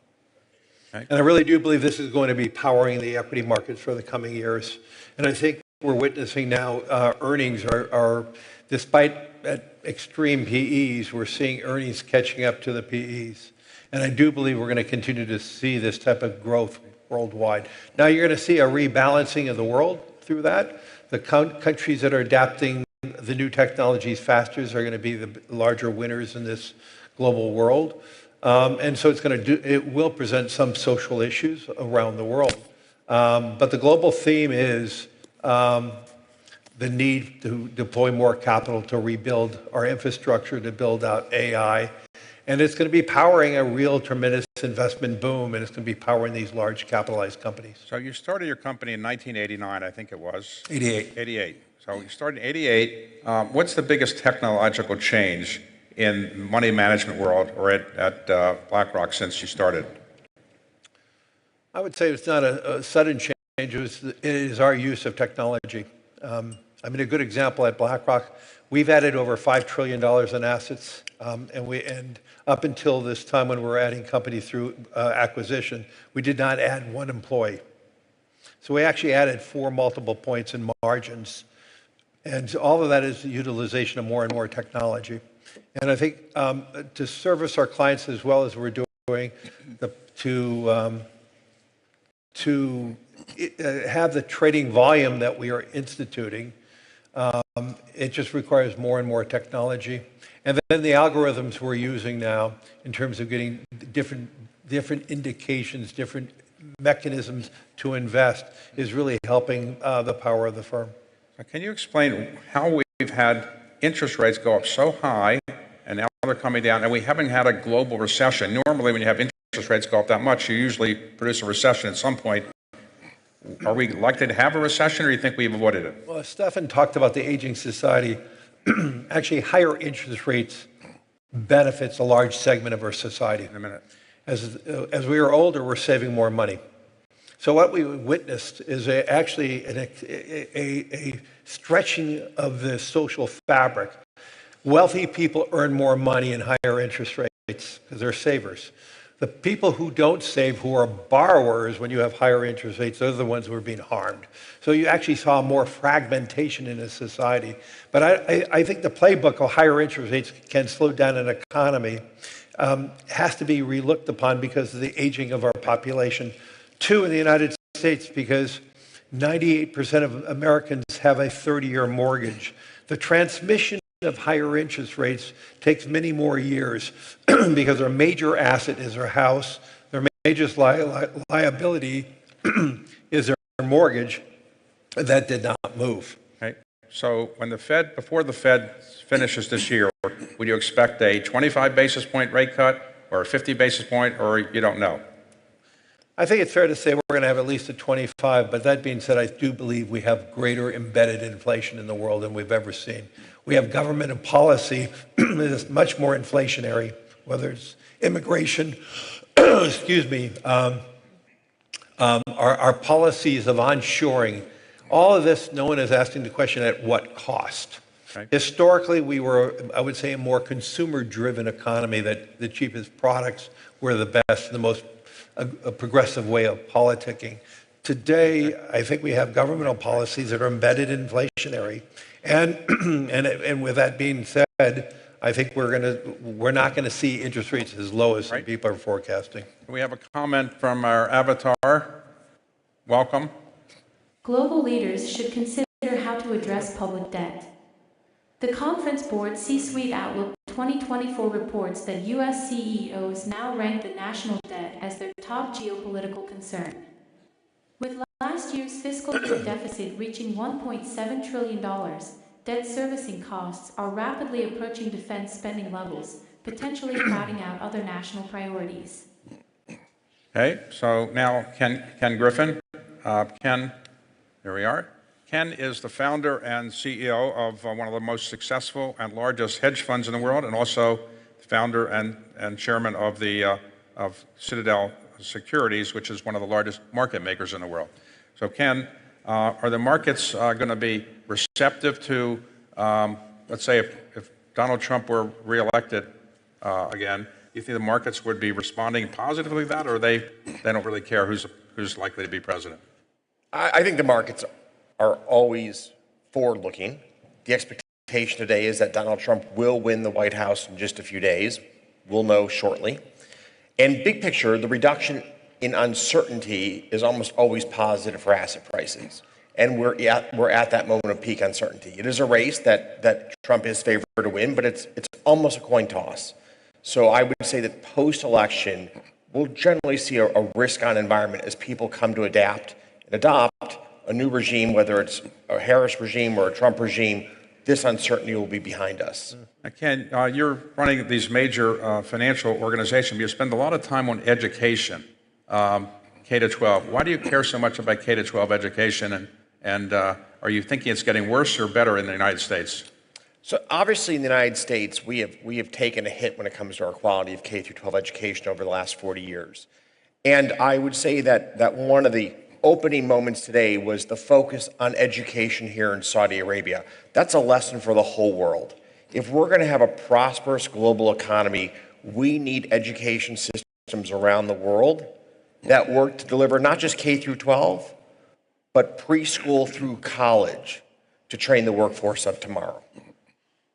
Right. And I really do believe this is going to be powering the equity markets for the coming years. And I think we're witnessing now earnings are despite at extreme PEs, we're seeing earnings catching up to the PEs. And I do believe we're going to continue to see this type of growth worldwide. Now you're going to see a rebalancing of the world through that. The countries that are adapting the new technologies faster are going to be the larger winners in this global world. And so it will present some social issues around the world. But the global theme is the need to deploy more capital to rebuild our infrastructure, to build out AI. And it's going to be powering a real tremendous investment boom, and it's going to be powering these large capitalized companies. So you started your company in 1989, I think it was. 88. 88. So you started in 88. What's the biggest technological change in money management world or at BlackRock since you started? I would say it's not a sudden change. It is our use of technology. I mean, a good example at BlackRock, we've added over $5 trillion in assets, and up until this time when we were adding companies through acquisition, we did not add one employee. So we actually added 4 multiple points in margins, and all of that is the utilization of more and more technology. And I think to service our clients as well as we're doing, to have the trading volume that we are instituting, it just requires more and more technology. And then the algorithms we're using now in terms of getting different indications, different mechanisms to invest is really helping the power of the firm. Can you explain how we've had interest rates go up so high and now they're coming down, and we haven't had a global recession? Normally, when you have interest rates go up that much, you usually produce a recession at some point. Are we likely to have a recession, or do you think we've avoided it? Well, Stefan talked about the aging society. Actually, higher interest rates benefits a large segment of our society. In a minute. As we are older, we're saving more money. So what we witnessed is actually a stretching of the social fabric. Wealthy people earn more money in higher interest rates because they're savers. The people who don't save, who are borrowers, when you have higher interest rates, those are the ones who are being harmed. So you actually saw more fragmentation in a society. But I think the playbook of higher interest rates can slow down an economy has to be relooked upon because of the aging of our population. Two, in the United States, because 98% of Americans have a 30-year mortgage. The transmission of higher interest rates takes many more years because their major asset is their house, their major liability is their mortgage. That did not move. Okay. So when before the Fed finishes this year, would you expect a 25 basis point rate cut or a 50 basis point, or you don't know? I think it's fair to say we're going to have at least a 25, but that being said, I do believe we have greater embedded inflation in the world than we've ever seen. We have government and policy that is much more inflationary, whether it's immigration, excuse me, our policies of onshoring. All of this, no one is asking the question at what cost. Right. Historically, we were, I would say, a more consumer-driven economy, that the cheapest products were the best, the most a progressive way of politicking. Today, I think we have governmental policies that are embedded inflationary. And with that being said, I think we're not going to see interest rates as low as some people are forecasting. We have a comment from our avatar. Welcome. Global leaders should consider how to address public debt. The Conference Board C-Suite Outlook 2024 reports that U.S. CEOs now rank the national debt as their top geopolitical concern. With last year's fiscal year deficit reaching $1.7 trillion, debt servicing costs are rapidly approaching defense spending levels, potentially crowding out other national priorities. Okay, so now Ken Griffin. Ken, here we are. Ken is the founder and CEO of one of the most successful and largest hedge funds in the world, and also the founder and chairman of Citadel Securities, which is one of the largest market makers in the world. So Ken, are the markets going to be receptive to, let's say if Donald Trump were reelected again, do you think the markets would be responding positively to that, or they don't really care who's likely to be president? I think the markets are always forward-looking. The expectation today is that Donald Trump will win the White House in just a few days. We'll know shortly. And big picture, the reduction in uncertainty is almost always positive for asset prices. And we're at that moment of peak uncertainty. It is a race that Trump is favored to win, but it's almost a coin toss. So I would say that post-election, we'll generally see a risk-on environment as people come to adapt and adopt a new regime, whether it's a Harris regime or a Trump regime. This uncertainty will be behind us. Ken, you're running these major financial organizations. You spend a lot of time on education, K-12. Why do you care so much about K-12 education, and are you thinking it's getting worse or better in the United States? So obviously in the United States, we have taken a hit when it comes to our quality of K-12 education over the last 40 years. And I would say that one of the opening moments today was the focus on education here in Saudi Arabia. That's a lesson for the whole world. If we're going to have a prosperous global economy, we need education systems around the world that work to deliver not just K through 12, but preschool through college to train the workforce of tomorrow.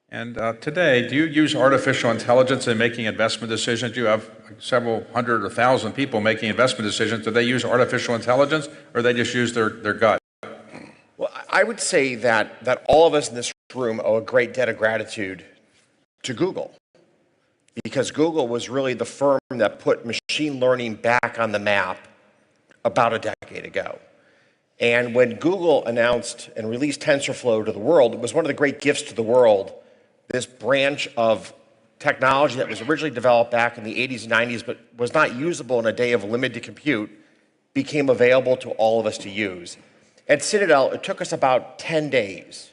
And today, do you use artificial intelligence in making investment decisions? You have several hundred or thousand people making investment decisions. Do they use artificial intelligence, or they just use their gut? Well, I would say that all of us in this room owe a great debt of gratitude to Google, because Google was really the firm that put machine learning back on the map about a decade ago. And when Google announced and released TensorFlow to the world, it was one of the great gifts to the world. This branch of technology that was originally developed back in the 80s and 90s but was not usable in a day of limited compute became available to all of us to use. At Citadel, it took us about 10 days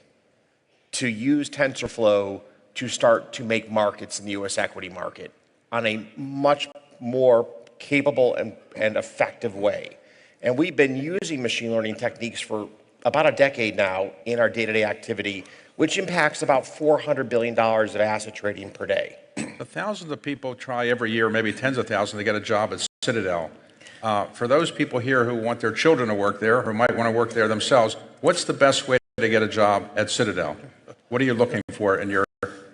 to use TensorFlow to start to make markets in the US equity market on a much more capable and effective way. And we've been using machine learning techniques for about a decade now in our day-to-day activity, which impacts about $400 billion of asset trading per day. Thousands of people try every year, maybe tens of thousands, to get a job at Citadel. For those people here who want their children to work there, who might want to work there themselves, what's the best way to get a job at Citadel? What are you looking for in your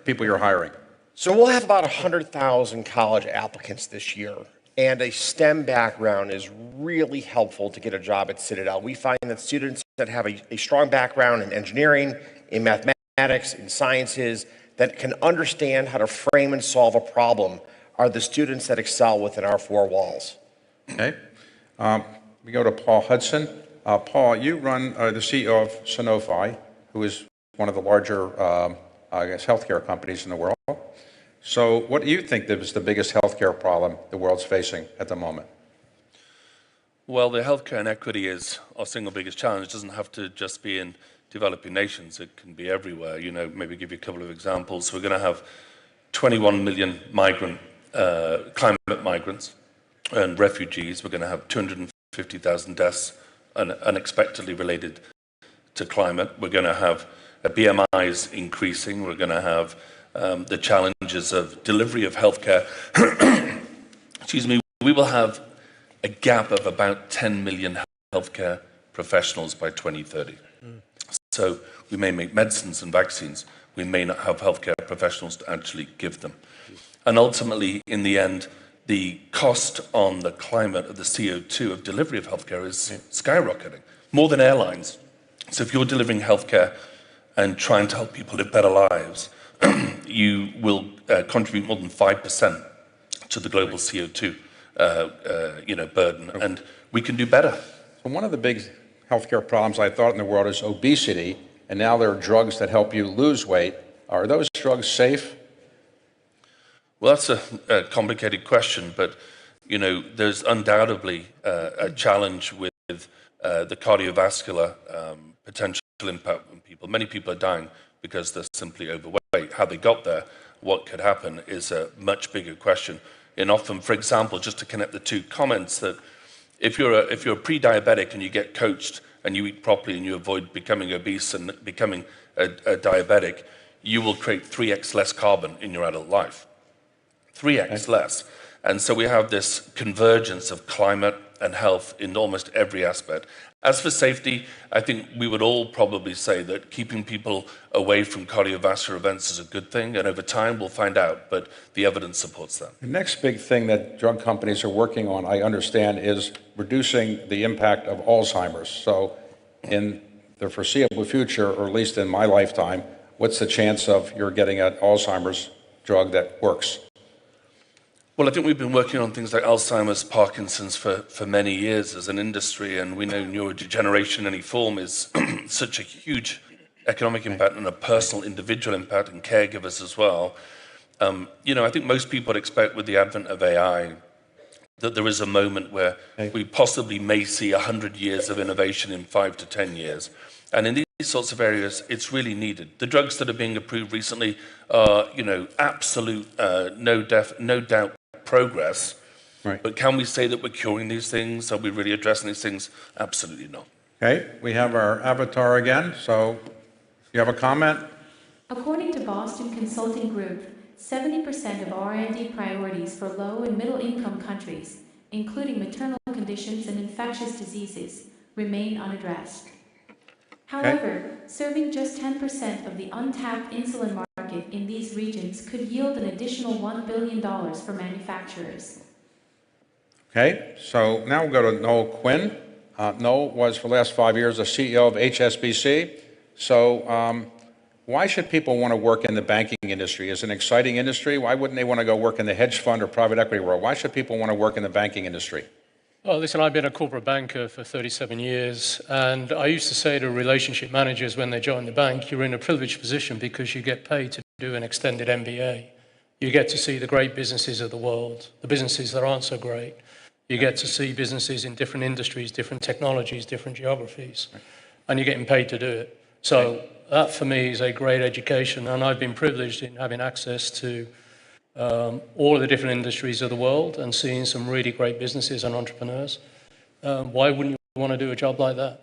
people you're hiring? So we'll have about 100,000 college applicants this year, and a STEM background is really helpful to get a job at Citadel. We find that students that have a strong background in engineering, in mathematics, in sciences, that can understand how to frame and solve a problem are the students that excel within our four walls. Okay. We go to Paul Hudson. Paul, you run the CEO of Sanofi, who is one of the larger, I guess, healthcare companies in the world. So what do you think is the biggest healthcare problem the world's facing at the moment? Well, the healthcare inequity is our single biggest challenge. It doesn't have to just be in developing nations. It can be everywhere. You know, maybe give you a couple of examples. We're going to have 21 million climate migrants and refugees. We're going to have 250,000 deaths unexpectedly related to climate. We're going to have BMIs increasing. We're going to have the challenges of delivery of healthcare. Excuse me. We will have a gap of about 10 million healthcare professionals by 2030. So we may make medicines and vaccines. We may not have healthcare professionals to actually give them. And ultimately, in the end, the cost on the climate of the CO2 of delivery of healthcare is skyrocketing, more than airlines. So if you're delivering healthcare and trying to help people live better lives, you will contribute more than 5% to the global CO2 burden, and we can do better. So one of the big healthcare problems I thought in the world is obesity, and now there are drugs that help you lose weight. Are those drugs safe? Well, that's a complicated question, but you know, there's undoubtedly a challenge with the cardiovascular potential impact on people. Many people are dying because they're simply overweight. How they got there, what could happen, is a much bigger question. And often, for example, just to connect the two comments, that if you're a pre-diabetic and you get coached and you eat properly and you avoid becoming obese and becoming a diabetic, you will create 3x less carbon in your adult life. 3x less. And so we have this convergence of climate and health in almost every aspect. As for safety, I think we would all probably say that keeping people away from cardiovascular events is a good thing, and over time we'll find out, but the evidence supports that. The next big thing that drug companies are working on, I understand, is reducing the impact of Alzheimer's. So in the foreseeable future, or at least in my lifetime, what's the chance of you're getting an Alzheimer's drug that works? Well, I think we've been working on things like Alzheimer's, Parkinson's for many years as an industry, and we know neurodegeneration in any form is such a huge economic impact and a personal, individual impact, and caregivers as well. You know, I think most people would expect with the advent of AI that there is a moment where we possibly may see 100 years of innovation in 5 to 10 years. And in these sorts of areas, it's really needed. The drugs that are being approved recently are, you know, absolute, no doubt progress. Right. But can we say that we're curing these things? Are we really addressing these things? Absolutely not. Okay, we have our avatar again. So you have a comment? According to Boston Consulting Group, 70% of R&D priorities for low and middle income countries, including maternal conditions and infectious diseases, remain unaddressed. However, serving just 10% of the untapped insulin market in these regions could yield an additional $1 billion for manufacturers. Okay, so now we'll go to Noel Quinn. Noel was for the last 5 years the CEO of HSBC. So why should people want to work in the banking industry? It's an exciting industry. Why wouldn't they want to go work in the hedge fund or private equity world? Why should people want to work in the banking industry? Well, listen, I've been a corporate banker for 37 years, and I used to say to relationship managers when they join the bank, you're in a privileged position because you get paid to do an extended MBA. You get to see the great businesses of the world, the businesses that aren't so great. You get to see businesses in different industries, different technologies, different geographies, and you're getting paid to do it. So that, for me, is a great education, and I've been privileged in having access to all of the different industries of the world and seeing some really great businesses and entrepreneurs. Why wouldn't you want to do a job like that?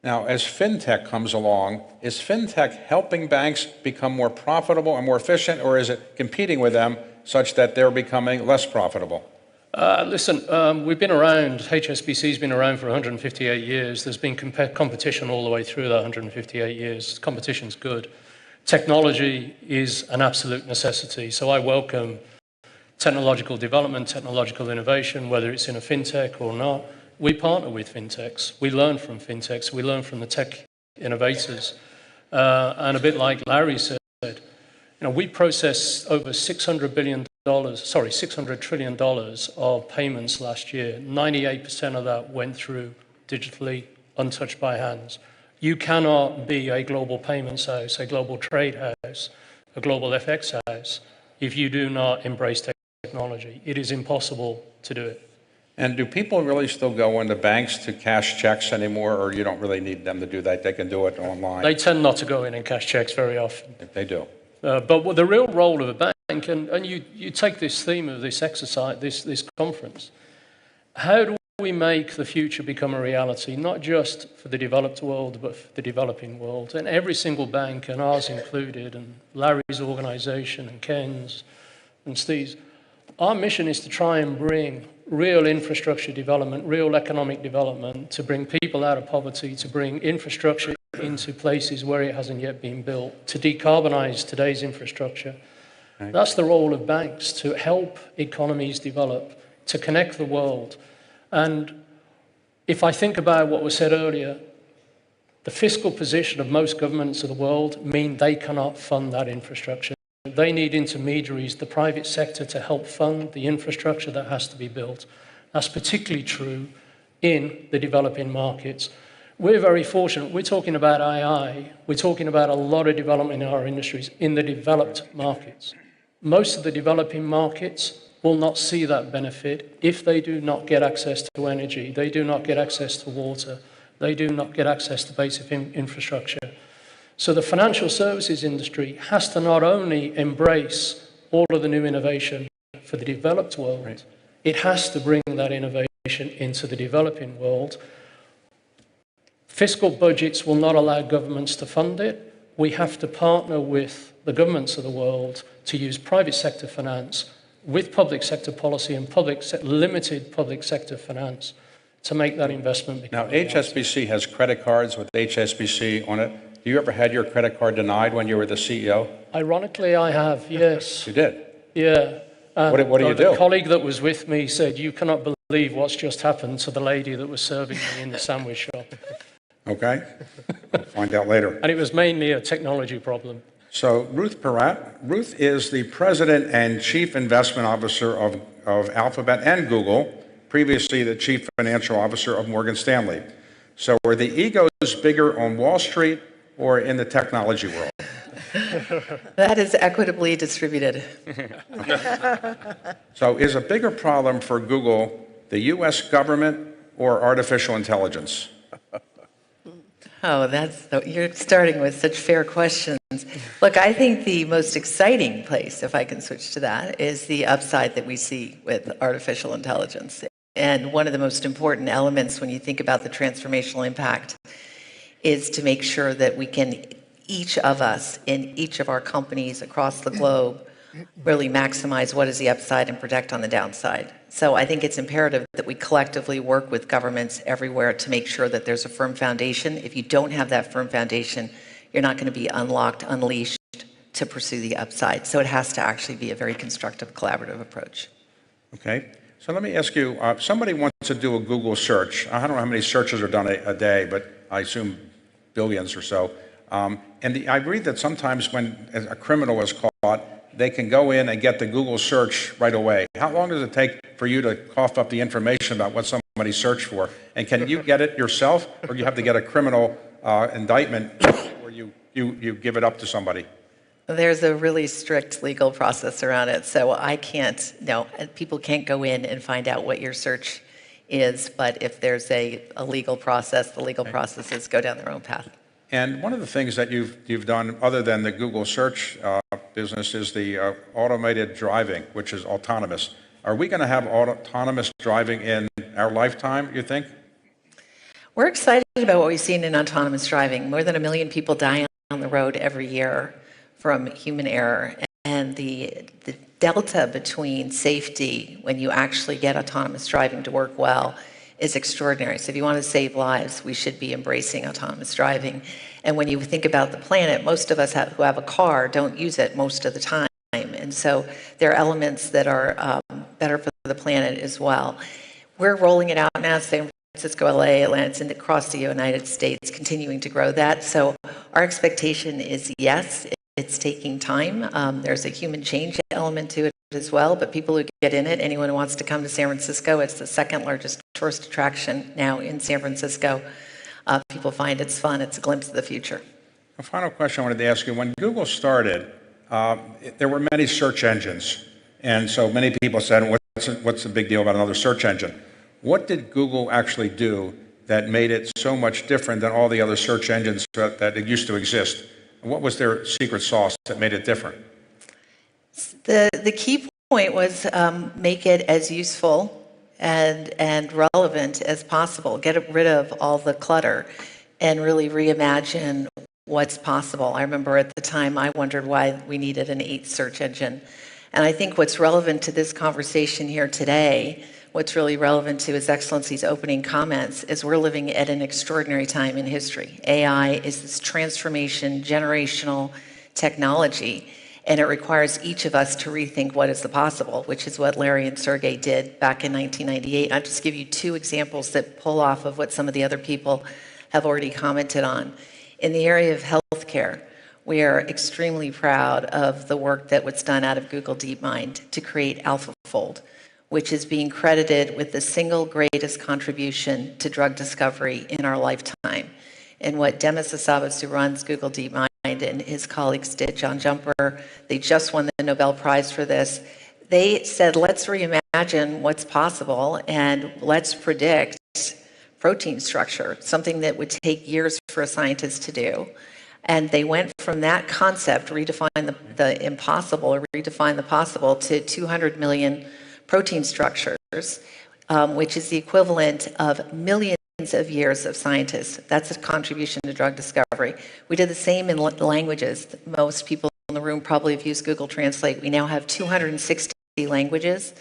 Now, as fintech comes along, is fintech helping banks become more profitable and more efficient, or is it competing with them such that they're becoming less profitable? Listen, we've been around, HSBC's been around for 158 years. There's been competition all the way through that 158 years. Competition's good. Technology is an absolute necessity. So I welcome technological development, technological innovation, whether it's in a fintech or not. We partner with fintechs. We learn from fintechs. We learn from the tech innovators. And a bit like Larry said, we processed over $600 trillion of payments last year. 98% of that went through digitally, untouched by hands. You cannot be a global payments house, a global trade house, a global FX house if you do not embrace technology. It is impossible to do it. And do people really still go into banks to cash checks anymore, or you don't really need them to do that? They can do it online? They tend not to go in and cash checks very often. They do. But the real role of a bank, and you take this theme of this exercise, this conference, how do we make the future become a reality, not just for the developed world, but for the developing world? And every single bank, and ours included, and Larry's organization, and Ken's, and Steve's, our mission is to try and bring real infrastructure development, real economic development, to bring people out of poverty, to bring infrastructure into places where it hasn't yet been built, to decarbonize today's infrastructure. Right. That's the role of banks, to help economies develop, to connect the world. And if I think about what was said earlier, the fiscal position of most governments of the world mean they cannot fund that infrastructure. They need intermediaries, the private sector, to help fund the infrastructure that has to be built. That's particularly true in the developing markets. We're very fortunate. We're talking about AI. We're talking about a lot of development in our industries in the developed markets. Most of the developing markets will not see that benefit if they do not get access to energy, they do not get access to water, they do not get access to basic infrastructure. So the financial services industry has to not only embrace all of the new innovation for the developed world, right, it has to bring that innovation into the developing world. Fiscal budgets will not allow governments to fund it. We have to partner with the governments of the world to use private sector finance with public sector policy and limited public sector finance to make that investment. Now, HSBC has credit cards with HSBC on it. You ever had your credit card denied when you were the CEO? Ironically, I have, yes. You did? Yeah. What do you do? The colleague that was with me said, "You cannot believe what's just happened to the lady that was serving me in the sandwich shop." Okay. We'll find out later. And it was mainly a technology problem. So Ruth Porat. Ruth is the President and Chief Investment Officer of Alphabet and Google, previously the Chief Financial Officer of Morgan Stanley. So are the egos bigger on Wall Street or in the technology world? That is equitably distributed. So is a bigger problem for Google the U.S. government or artificial intelligence? Oh, you're starting with such fair questions. Look, I think the most exciting place, if I can switch to that, is the upside that we see with artificial intelligence. And one of the most important elements when you think about the transformational impact is to make sure that we can, each of us in each of our companies across the globe, really maximize what is the upside and protect on the downside. So I think it's imperative that we collectively work with governments everywhere to make sure that there's a firm foundation. If you don't have that firm foundation, you're not going to be unlocked, unleashed to pursue the upside. So it has to actually be a very constructive, collaborative approach. Okay. So let me ask you, somebody wants to do a Google search. I don't know how many searches are done a day, but I assume billions or so. And I read that sometimes when a criminal is caught, they can go in and get the Google search right away. How long does it take for you to cough up the information about what someone somebody searched for? And can you get it yourself, or do you have to get a criminal indictment where you give it up to somebody? There's a really strict legal process around it, so I can't, no, people can't go in and find out what your search is, but if there's a legal process, the legal processes go down their own path. And one of the things that you've done, other than the Google search business, is the automated driving, which is autonomous. Are we going to have autonomous driving in our lifetime, you think? We're excited about what we've seen in autonomous driving. More than 1 million people die on the road every year from human error. And the delta between safety when you actually get autonomous driving to work well is extraordinary. So if you want to save lives, we should be embracing autonomous driving. And when you think about the planet, most of us who have a car don't use it most of the time. And so there are elements that are better for the planet as well. We're rolling it out now, San Francisco, LA, Atlanta, and across the United States, continuing to grow that. So our expectation is yes, it's taking time. There's a human change element to it as well, but people who get in it, anyone who wants to come to San Francisco, it's the second largest tourist attraction now in San Francisco. People find it's fun, it's a glimpse of the future. A final question I wanted to ask you. When Google started, there were many search engines, and so many people said, what's the big deal about another search engine? What did Google actually do that made it so much different than all the other search engines that used to exist? What was their secret sauce that made it different? The key point was make it as useful and relevant as possible. Get rid of all the clutter and really reimagine what's possible. I remember at the time I wondered why we needed an 8th search engine. And I think what's relevant to this conversation here today, what's really relevant to His Excellency's opening comments, is we're living at an extraordinary time in history. AI is this transformation, generational technology, and it requires each of us to rethink what is the possible, which is what Larry and Sergey did back in 1998. I'll just give you 2 examples that pull off of what some of the other people have already commented on. In the area of healthcare, we are extremely proud of the work that was done out of Google DeepMind to create AlphaFold, which is being credited with the single greatest contribution to drug discovery in our lifetime. And what Demis Hassabis, who runs Google DeepMind, and his colleagues did, John Jumper, they just won the Nobel Prize for this. They said, let's reimagine what's possible and let's predict protein structure, something that would take years for a scientist to do. And they went from that concept, redefine the impossible or redefine the possible, to 200 million protein structures, which is the equivalent of millions of years of scientists. That's a contribution to drug discovery. We did the same in languages. Most people in the room probably have used Google Translate. We now have 260 languages.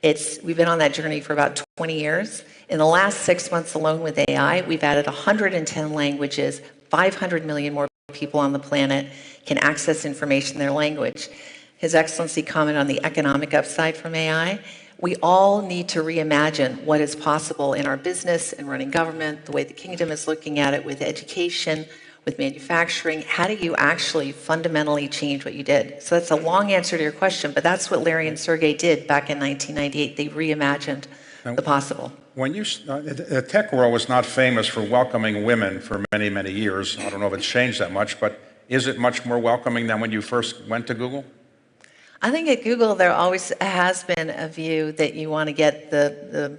We've been on that journey for about 20 years. In the last 6 months alone with AI, we've added 110 languages. 500 million more people on the planet can access information in their language. His Excellency commented on the economic upside from AI. We all need to reimagine what is possible in our business and running government, the way the kingdom is looking at it with education, with manufacturing. How do you actually fundamentally change what you did? So that's a long answer to your question, but that's what Larry and Sergey did back in 1998. They reimagined the possible. When the tech world was not famous for welcoming women for many, many years. I don't know if it's changed that much, but is it much more welcoming than when you first went to Google? I think at Google, there always has been a view that you want to get the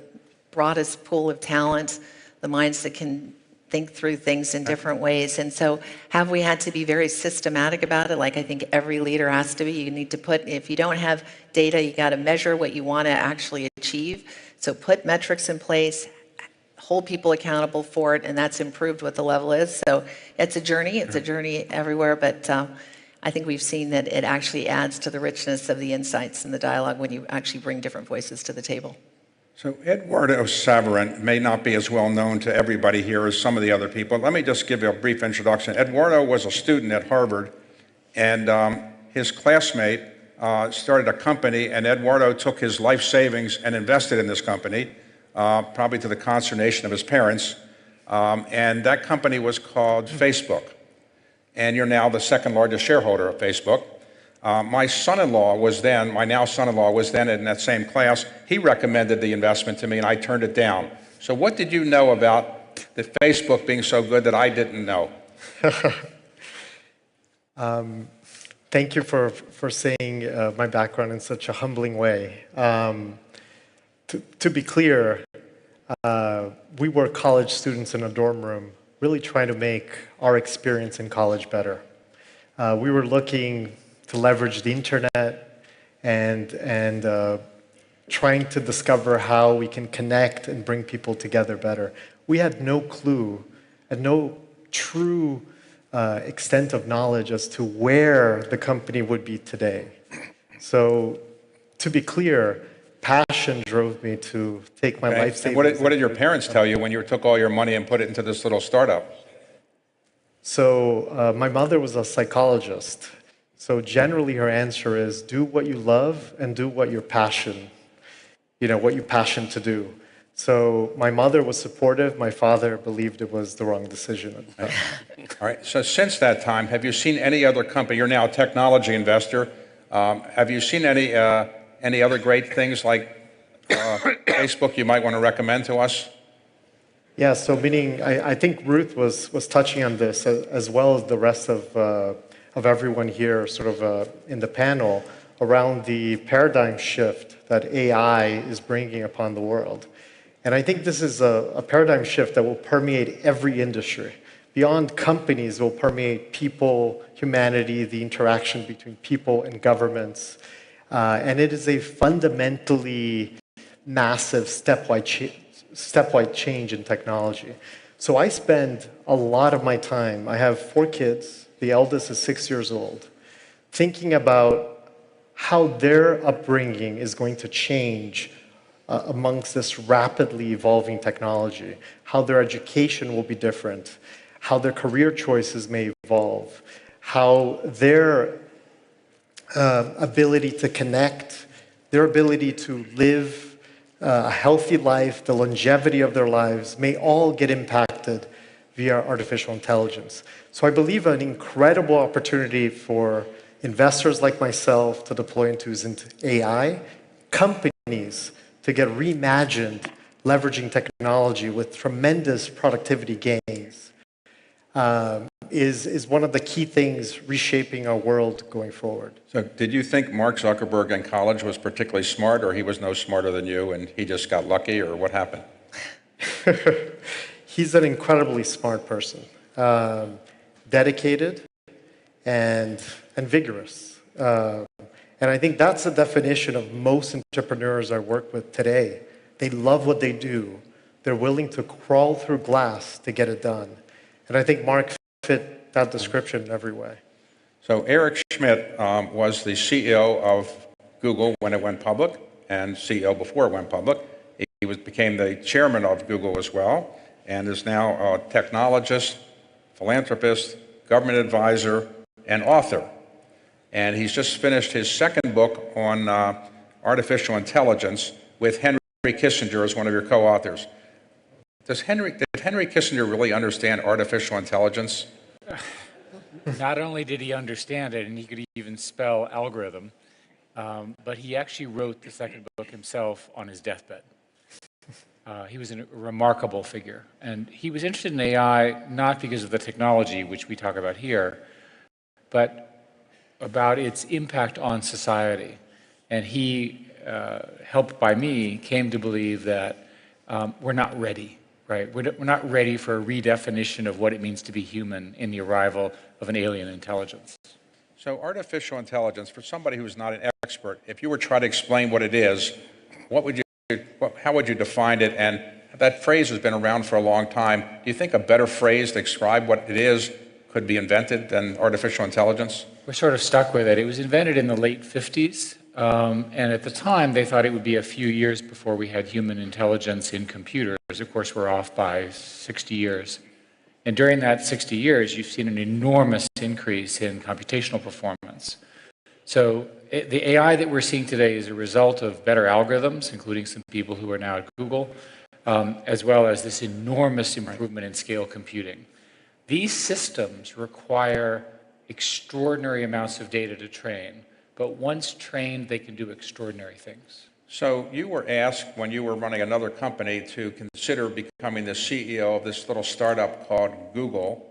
broadest pool of talent, the minds that can think through things in different ways. And so have we had to be very systematic about it? Like I think every leader has to be. You need to put, if you don't have data, you got to measure what you want to actually achieve. So put metrics in place, hold people accountable for it, and that's improved what the level is. So it's a journey. It's a journey everywhere, but I think we've seen that it actually adds to the richness of the insights and the dialogue when you actually bring different voices to the table. So Eduardo Saverin may not be as well known to everybody here as some of the other people. Let me just give you a brief introduction. Eduardo was a student at Harvard, and his classmate started a company, and Eduardo took his life savings and invested in this company, probably to the consternation of his parents. And that company was called Facebook. And you're now the second largest shareholder of Facebook. My son-in-law was then, my now son-in-law was then in that same class. He recommended the investment to me, and I turned it down. So what did you know about the Facebook being so good that I didn't know? Thank you for saying my background in such a humbling way. To be clear, we were college students in a dorm room, really trying to make our experience in college better. We were looking to leverage the internet and trying to discover how we can connect and bring people together better. We had no clue and no true extent of knowledge as to where the company would be today. So, to be clear, passion drove me to take my life savings. What did your parents tell you when you took all your money and put it into this little startup? So, my mother was a psychologist. So generally her answer is do what you love and do what you're passionate to do. So my mother was supportive. My father believed it was the wrong decision. All right. So since that time, have you seen any other company? You're now a technology investor. Have you seen any other great things like Facebook you might want to recommend to us? Yeah. So meaning, I think Ruth was touching on this as well as the rest of everyone here, sort of in the panel, around the paradigm shift that AI is bringing upon the world. And I think this is a paradigm shift that will permeate every industry. Beyond companies, it will permeate people, humanity, the interaction between people and governments. And it is a fundamentally massive stepwise change in technology. So I spend a lot of my time, I have 4 kids, the eldest is 6 years old, thinking about how their upbringing is going to change amongst this rapidly evolving technology, how their education will be different, how their career choices may evolve, how their ability to connect, their ability to live a healthy life, the longevity of their lives may all get impacted via artificial intelligence. So I believe an incredible opportunity for investors like myself to deploy into AI, companies to get reimagined, leveraging technology with tremendous productivity gains, is one of the key things reshaping our world going forward. So did you think Mark Zuckerberg in college was particularly smart, or he was no smarter than you and he just got lucky, or what happened? He's an incredibly smart person, dedicated and vigorous. And I think that's the definition of most entrepreneurs I work with today. They love what they do. They're willing to crawl through glass to get it done. And I think Mark fit that description in every way. So Eric Schmidt was the CEO of Google when it went public, and CEO before it went public. He became the chairman of Google as well, and is now a technologist, philanthropist, government advisor, and author. And he's just finished his second book on artificial intelligence with Henry Kissinger as one of your co-authors. Did Henry Kissinger really understand artificial intelligence? Not only did he understand it, and he could even spell algorithm, but he actually wrote the second book himself on his deathbed. He was a remarkable figure. And he was interested in AI not because of the technology, which we talk about here, but about its impact on society. And he, helped by me, came to believe that we're not ready, right? We're not ready for a redefinition of what it means to be human in the arrival of an alien intelligence. So artificial intelligence, for somebody who's not an expert, if you were trying to explain what it is, how would you define it? And that phrase has been around for a long time. Do you think a better phrase to describe what it is could be invented than artificial intelligence? We're sort of stuck with it. It was invented in the late 50s, and at the time they thought it would be a few years before we had human intelligence in computers. Of course, we're off by 60 years. And during that 60 years, you've seen an enormous increase in computational performance. So the AI that we're seeing today is a result of better algorithms, including some people who are now at Google, as well as this enormous improvement in scale computing. These systems require extraordinary amounts of data to train, but once trained, they can do extraordinary things. So you were asked when you were running another company to consider becoming the CEO of this little startup called Google,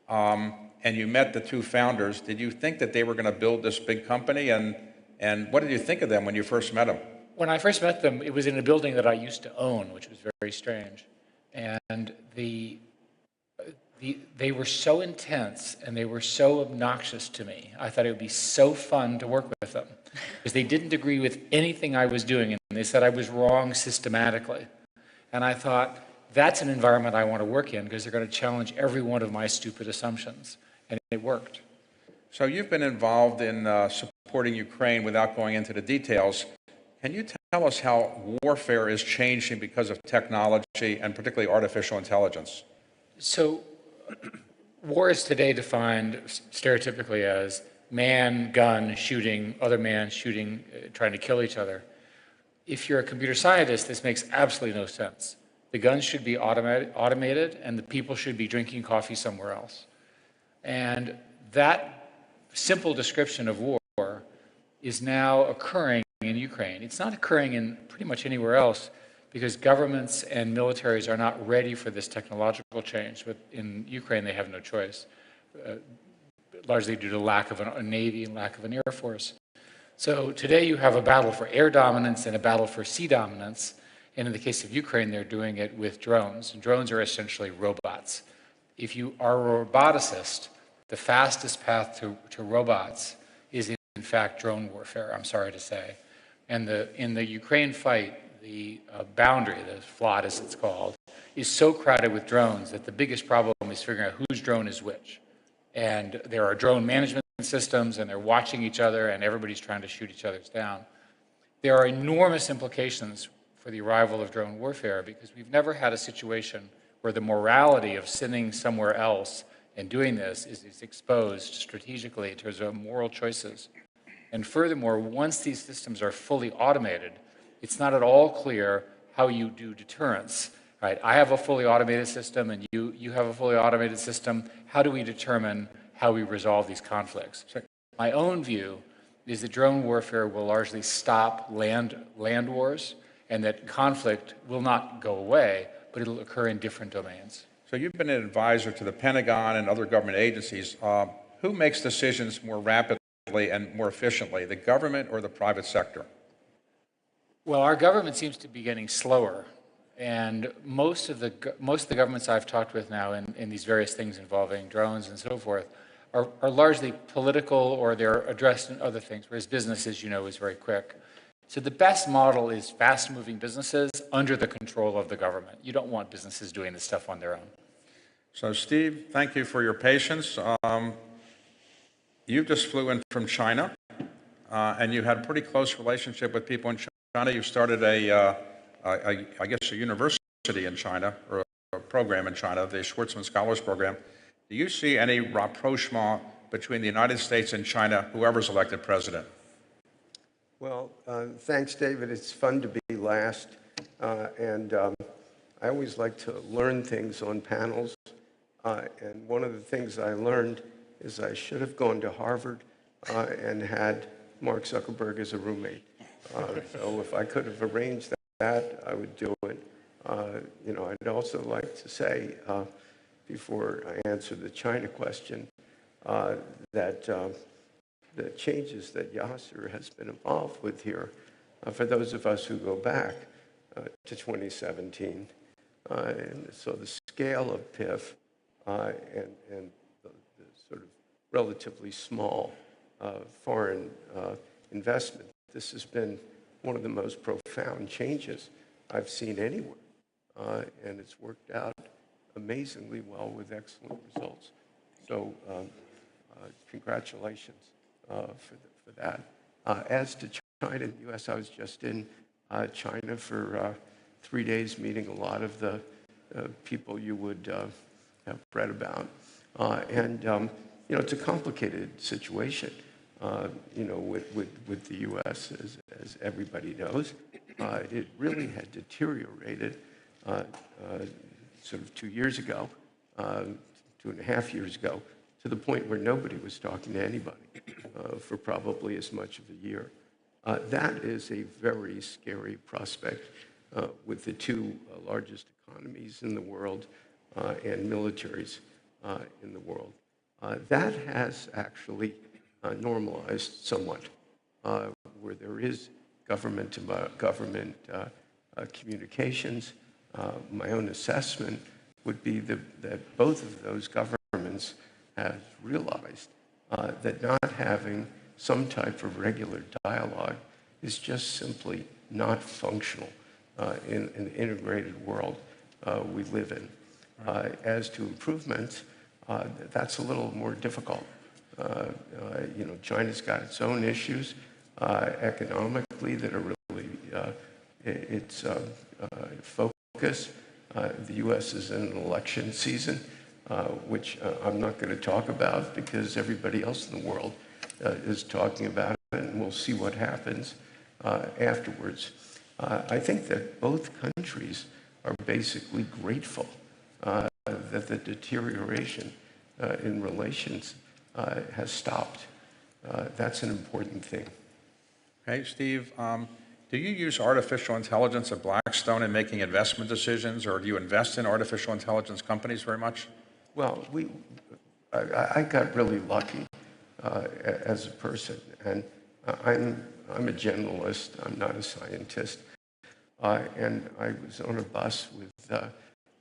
and you met the two founders. Did you think that they were going to build this big company, and what did you think of them when you first met them? When I first met them, it was in a building that I used to own, which was very strange. And they were so intense and they were so obnoxious to me. I thought it would be so fun to work with them because they didn't agree with anything I was doing, and they said I was wrong systematically. And I thought, that's an environment I want to work in because they're going to challenge every one of my stupid assumptions. And it worked. So you've been involved in supporting Ukraine without going into the details. Can you tell us how warfare is changing because of technology and particularly artificial intelligence? So war is today defined stereotypically as man, gun, shooting, other man shooting, trying to kill each other. If you're a computer scientist, this makes absolutely no sense. The guns should be automated and the people should be drinking coffee somewhere else. And that simple description of war is now occurring in Ukraine. It's not occurring in pretty much anywhere else because governments and militaries are not ready for this technological change. But in Ukraine, they have no choice, largely due to lack of a navy and lack of an air force. So today you have a battle for air dominance and a battle for sea dominance. And in the case of Ukraine, they're doing it with drones. And drones are essentially robots. If you are a roboticist, the fastest path to robots is in fact drone warfare, I'm sorry to say. And in the Ukraine fight, the boundary, the FLOT as it's called, is so crowded with drones that the biggest problem is figuring out whose drone is which. And there are drone management systems, and they're watching each other, and everybody's trying to shoot each other's down. There are enormous implications for the arrival of drone warfare because we've never had a situation where the morality of sitting somewhere else and doing this is exposed strategically in terms of moral choices. And furthermore, once these systems are fully automated, it's not at all clear how you do deterrence. Right? I have a fully automated system, and you have a fully automated system. How do we determine how we resolve these conflicts? My own view is that drone warfare will largely stop land wars, and that conflict will not go away, but it'll occur in different domains. So you've been an advisor to the Pentagon and other government agencies. Who makes decisions more rapidly and more efficiently, the government or the private sector? Well, our government seems to be getting slower. And most of the governments I've talked with now in these various things involving drones and so forth are largely political, or they're addressed in other things, whereas business, as you know, is very quick. So the best model is fast-moving businesses under the control of the government. You don't want businesses doing this stuff on their own. So Steve, thank you for your patience. You just flew in from China, and you had a pretty close relationship with people in China. You started I guess a university in China, or a program in China, the Schwarzman Scholars Program. Do you see any rapprochement between the United States and China, whoever's elected president? Well, thanks, David. It's fun to be last. And I always like to learn things on panels. And one of the things I learned is I should have gone to Harvard and had Mark Zuckerberg as a roommate. So if I could have arranged that, I would do it. You know, I'd also like to say, before I answer the China question, that the changes that Yasir has been involved with here, for those of us who go back to 2017, and so the scale of PIF and the sort of relatively small foreign investment, this has been one of the most profound changes I've seen anywhere. And it's worked out amazingly well with excellent results. So congratulations for that. As to China and the US, I was just in China for 3 days meeting a lot of the people you would have read about. And you know, it's a complicated situation. You know, with the U.S., as everybody knows, it really had deteriorated sort of 2 years ago, 2.5 years ago, to the point where nobody was talking to anybody for probably as much of a year. That is a very scary prospect with the two largest economies in the world and militaries in the world. That has actually normalized somewhat, where there is government to government communications. My own assessment would be that both of those governments have realized that not having some type of regular dialogue is just simply not functional in an integrated world we live in. As to improvements, that's a little more difficult. China's got its own issues economically that are really its focus. The U.S. is in an election season, which I'm not going to talk about because everybody else in the world is talking about it, and we'll see what happens afterwards. I think that both countries are basically grateful that the deterioration in relations has stopped. That's an important thing. Hey, Steve, do you use artificial intelligence at Blackstone in making investment decisions, or do you invest in artificial intelligence companies very much? Well, I got really lucky as a person, and I'm a generalist. I'm not a scientist. And I was on a bus with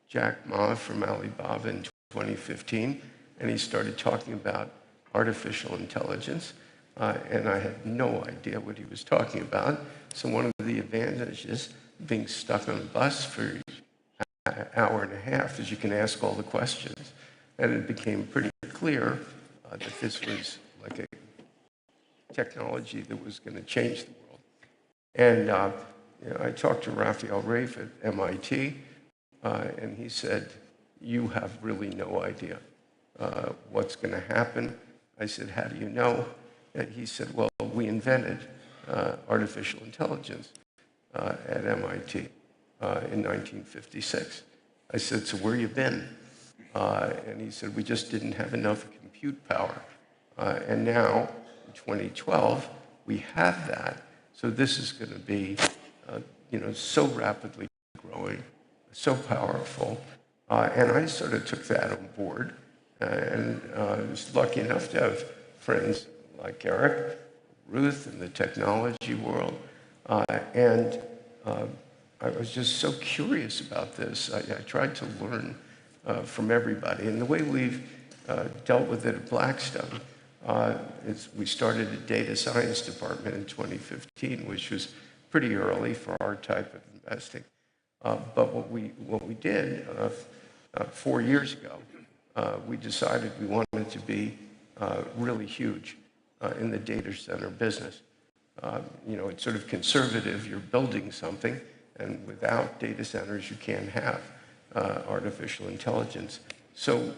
Jack Ma from Alibaba in 2015, and he started talking about artificial intelligence, and I had no idea what he was talking about. So one of the advantages of being stuck on a bus for an hour and a half is you can ask all the questions, and it became pretty clear that this was like a technology that was going to change the world. And I talked to Raphael Rafe at MIT, and he said, "You have really no idea what's going to happen." I said, "How do you know?" And he said, "Well, we invented artificial intelligence at MIT in 1956. I said, "So where you been?" And he said, "We just didn't have enough compute power. And now, in 2012, we have that. So this is going to be, so rapidly growing, so powerful." And I sort of took that on board. And I was lucky enough to have friends like Eric, Ruth in the technology world. And I was just so curious about this. I tried to learn from everybody. And the way we've dealt with it at Blackstone is we started a data science department in 2015, which was pretty early for our type of investing. But what we did 4 years ago, we decided we wanted to be really huge in the data center business. It's sort of conservative. You're building something, and without data centers, you can't have artificial intelligence. So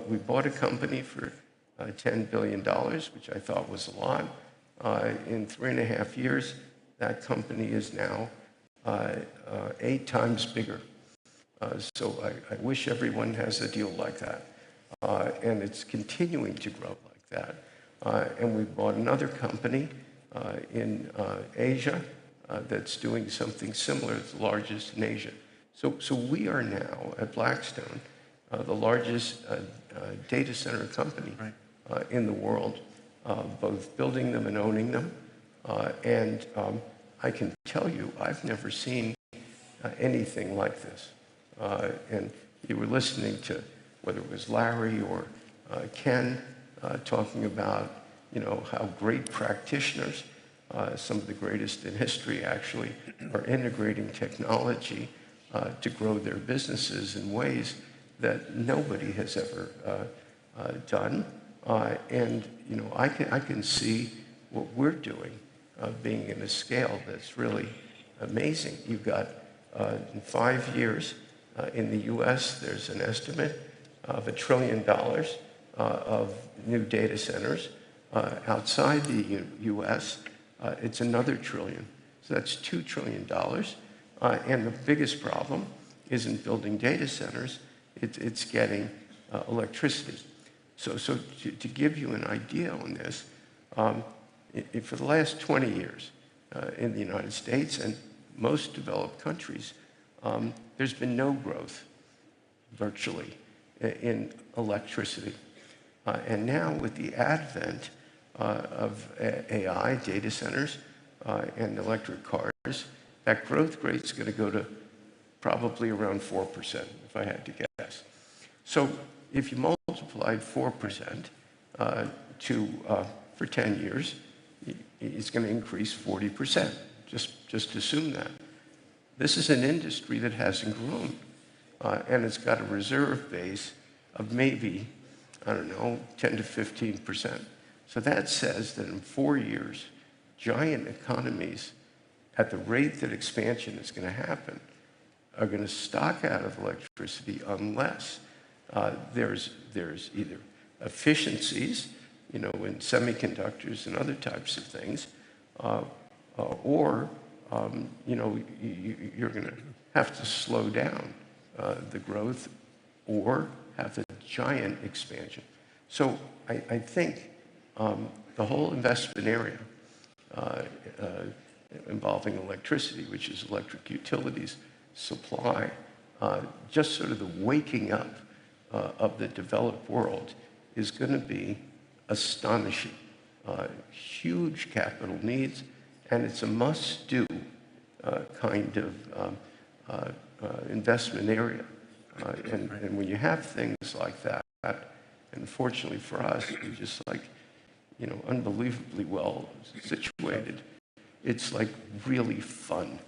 we bought a company for $10 billion, which I thought was a lot. In 3.5 years, that company is now 8 times bigger. So I wish everyone has a deal like that. And it's continuing to grow like that. And we bought another company in Asia that's doing something similar. It's the largest in Asia. So we are now, at Blackstone, the largest data center company in the world, both building them and owning them. And I can tell you, I've never seen anything like this. And you were listening to whether it was Larry or Ken talking about, how great practitioners, some of the greatest in history actually, are integrating technology to grow their businesses in ways that nobody has ever done. And I can see what we're doing being in a scale that's really amazing. You've got in 5 years in the U.S. there's an estimate of $1 trillion of new data centers. Outside the U.S., it's another trillion. So that's $2 trillion. And the biggest problem isn't building data centers, it's getting electricity. So to give you an idea on this, for the last 20 years, in the United States and most developed countries, there's been no growth, virtually, in electricity. And now with the advent of AI, data centers, and electric cars, that growth rate is going to go to probably around 4%, if I had to guess. So if you multiplied 4% for 10 years, it's going to increase 40%. Just assume that. This is an industry that hasn't grown, and it's got a reserve base of maybe, I don't know, 10 to 15%. So that says that in 4 years, giant economies, at the rate that expansion is going to happen, are going to stock out of electricity unless there's either efficiencies, in semiconductors and other types of things, or you're going to have to slow down the growth or have a giant expansion. So I think the whole investment area involving electricity, which is electric utilities, supply, just sort of the waking up of the developed world is going to be astonishing. Huge capital needs, and it's a must-do kind of investment area. And when you have things like that, unfortunately for us, we're just unbelievably well situated. It's really fun.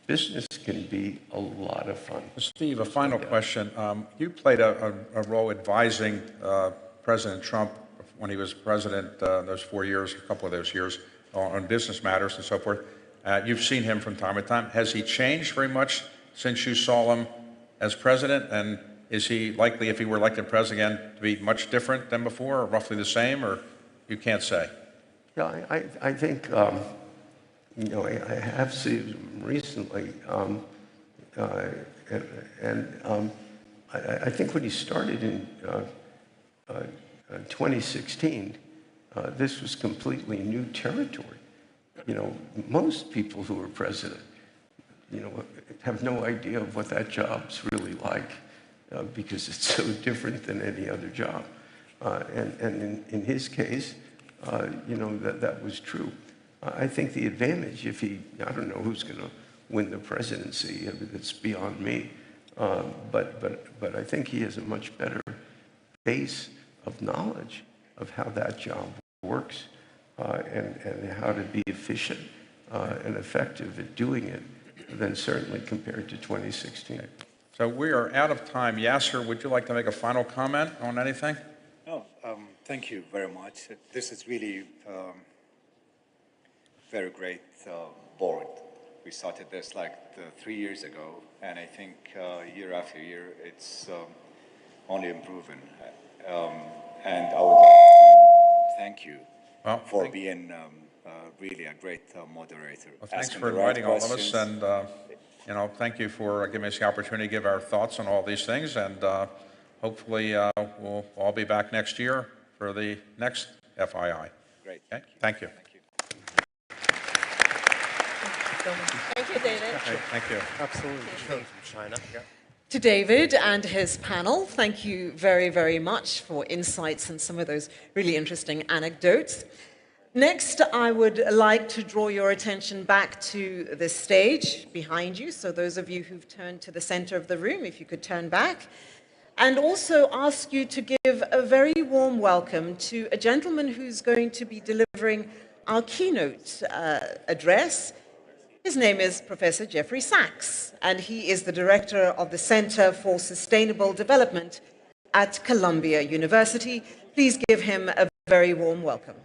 Business can be a lot of fun. Steve, a final question. You played a role advising President Trump when he was president those 4 years, a couple of those years, on business matters and so forth. You've seen him from time to time. Has he changed very much since you saw him as president? And is he likely, if he were elected president again, to be much different than before, or roughly the same, or you can't say? Yeah, I think, I have seen him recently, and I think when he started in 2016, this was completely new territory. Most people who are president, have no idea of what that job's really like, because it's so different than any other job. And in his case, that was true. I think the advantage, I don't know who's going to win the presidency, it's beyond me, but I think he has a much better base of knowledge of how that job works, and how to be efficient and effective at doing it than certainly compared to 2016. So we are out of time. Yasir, would you like to make a final comment on anything? No, thank you very much. This is really very great board. We started this 3 years ago, and I think year after year it's only improving. And I would like to thank you for being really a great moderator. Well, thanks for inviting all of us, and thank you for giving us the opportunity to give our thoughts on all these things, and hopefully we'll all be back next year for the next FII. Great. Okay? Thank you. Thank you, David. Thank you. Absolutely. China. Yeah. To David and his panel, thank you very, very much for insights and some of those really interesting anecdotes. Next, I would like to draw your attention back to the stage behind you. So those of you who've turned to the center of the room, if you could turn back. And also ask you to give a very warm welcome to a gentleman who's going to be delivering our keynote address. His name is Professor Jeffrey Sachs, and he is the director of the Center for Sustainable Development at Columbia University. Please give him a very warm welcome.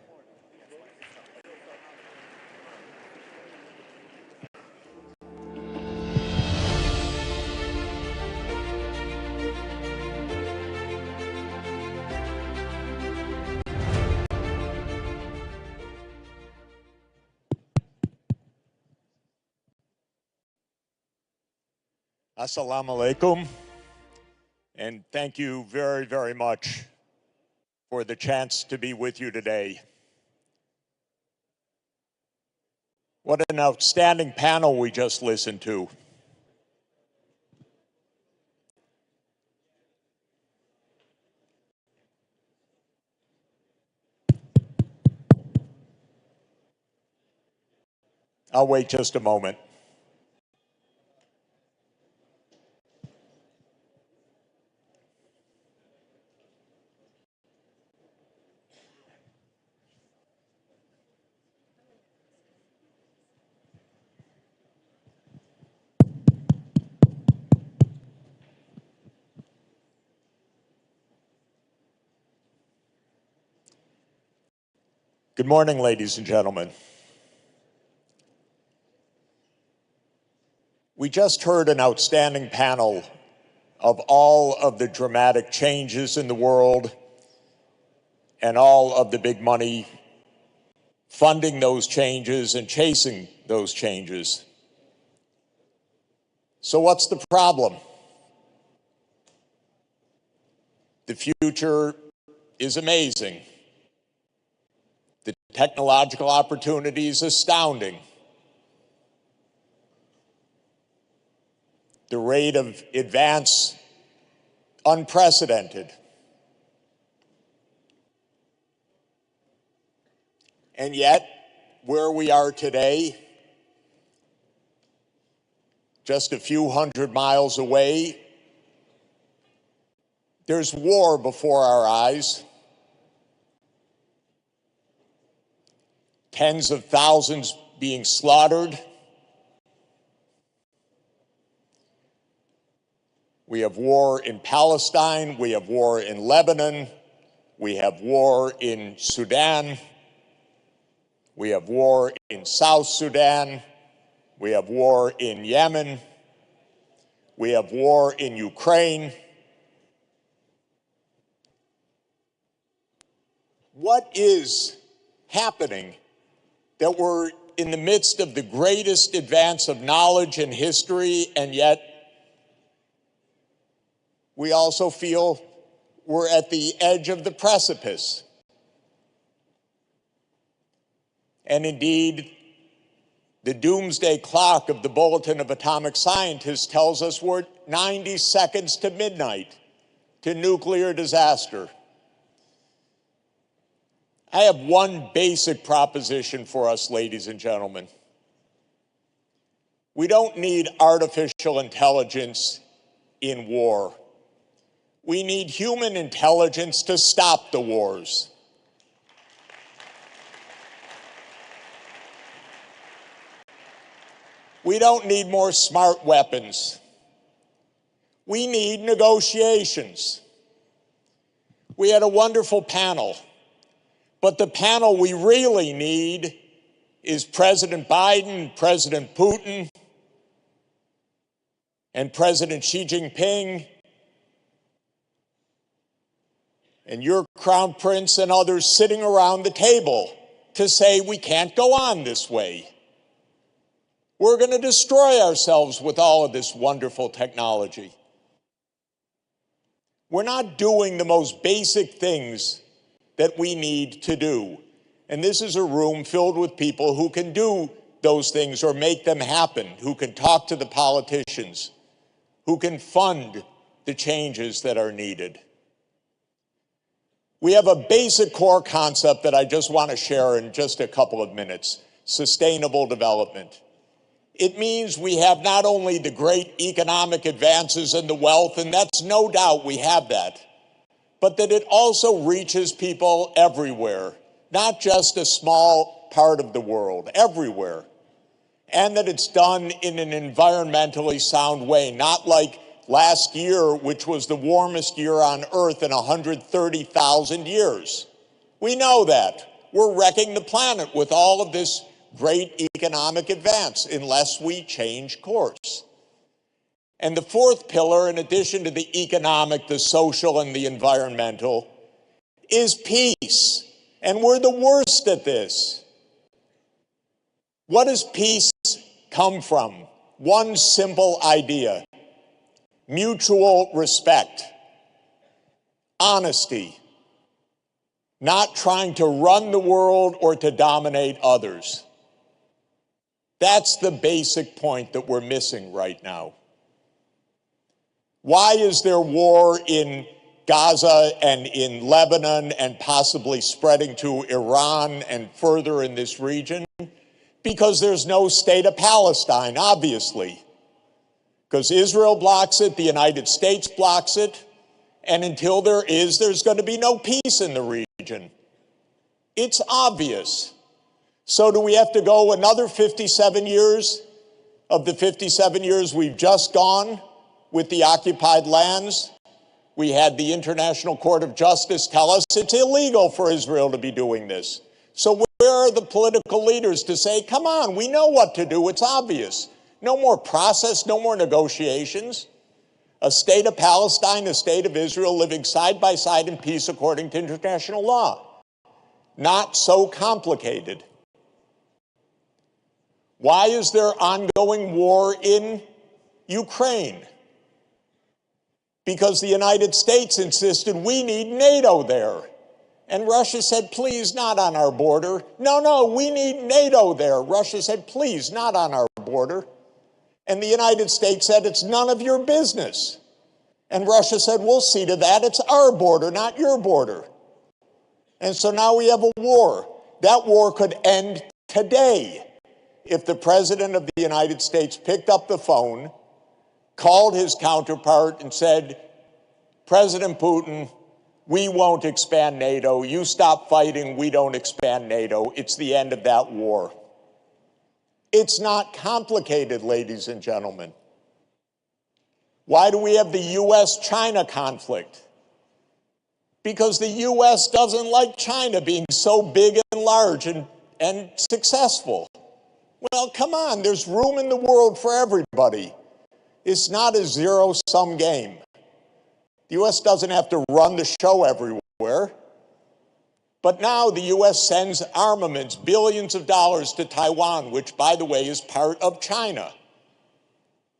Assalamu alaikum, and thank you very, very much for the chance to be with you today. What an outstanding panel we just listened to. I'll wait just a moment. Good morning, ladies and gentlemen. We just heard an outstanding panel of all of the dramatic changes in the world and all of the big money funding those changes and chasing those changes. So what's the problem? The future is amazing. The technological opportunity is astounding. The rate of advance, unprecedented. And yet, where we are today, just a few hundred miles away, there's war before our eyes. Tens of thousands being slaughtered. We have war in Palestine, we have war in Lebanon, we have war in Sudan, we have war in South Sudan, we have war in Yemen, we have war in Ukraine. What is happening that we're in the midst of the greatest advance of knowledge in history, and yet we also feel we're at the edge of the precipice? And indeed, the doomsday clock of the Bulletin of Atomic Scientists tells us we're 90 seconds to midnight to nuclear disaster. I have one basic proposition for us, ladies and gentlemen. We don't need artificial intelligence in war. We need human intelligence to stop the wars. We don't need more smart weapons. We need negotiations. We had a wonderful panel, but the panel we really need is President Biden, President Putin, and President Xi Jinping, and your crown prince and others sitting around the table to say we can't go on this way. We're going to destroy ourselves with all of this wonderful technology. We're not doing the most basic things that we need to do. And this is a room filled with people who can do those things or make them happen, who can talk to the politicians, who can fund the changes that are needed. We have a basic core concept that I just want to share in just a couple of minutes: sustainable development. It means we have not only the great economic advances and the wealth, and that's no doubt we have that, but that it also reaches people everywhere, not just a small part of the world, everywhere. And that it's done in an environmentally sound way, not like last year, which was the warmest year on Earth in 130,000 years. We know that. We're wrecking the planet with all of this great economic advance unless we change course. And the fourth pillar, in addition to the economic, the social, and the environmental, is peace. And we're the worst at this. What does peace come from? One simple idea: mutual respect, honesty, not trying to run the world or to dominate others. That's the basic point that we're missing right now. Why is there war in Gaza and in Lebanon and possibly spreading to Iran and further in this region? Because there's no state of Palestine, obviously. Because Israel blocks it, the United States blocks it, and until there is, there's going to be no peace in the region. It's obvious. So do we have to go another 57 years of the 57 years we've just gone with the occupied lands? We had the International Court of Justice tell us it's illegal for Israel to be doing this. So where are the political leaders to say, come on, we know what to do, it's obvious. No more process, no more negotiations. A state of Palestine, a state of Israel living side by side in peace according to international law. Not so complicated. Why is there ongoing war in Ukraine? Because the United States insisted we need NATO there. And Russia said, please, not on our border. No, we need NATO there. Russia said, please, not on our border. And the United States said, it's none of your business. And Russia said, we'll see to that. It's our border, not your border. And so now we have a war. That war could end today if the President of the United States picked up the phone, called his counterpart and said, President Putin, we won't expand NATO. You stop fighting, we don't expand NATO. It's the end of that war. It's not complicated, ladies and gentlemen. Why do we have the US-China conflict? Because the US doesn't like China being so big and large and successful. Well, come on, there's room in the world for everybody. It's not a zero-sum game. The U.S. doesn't have to run the show everywhere. But now the U.S. sends armaments, billions of dollars to Taiwan, which, by the way, is part of China.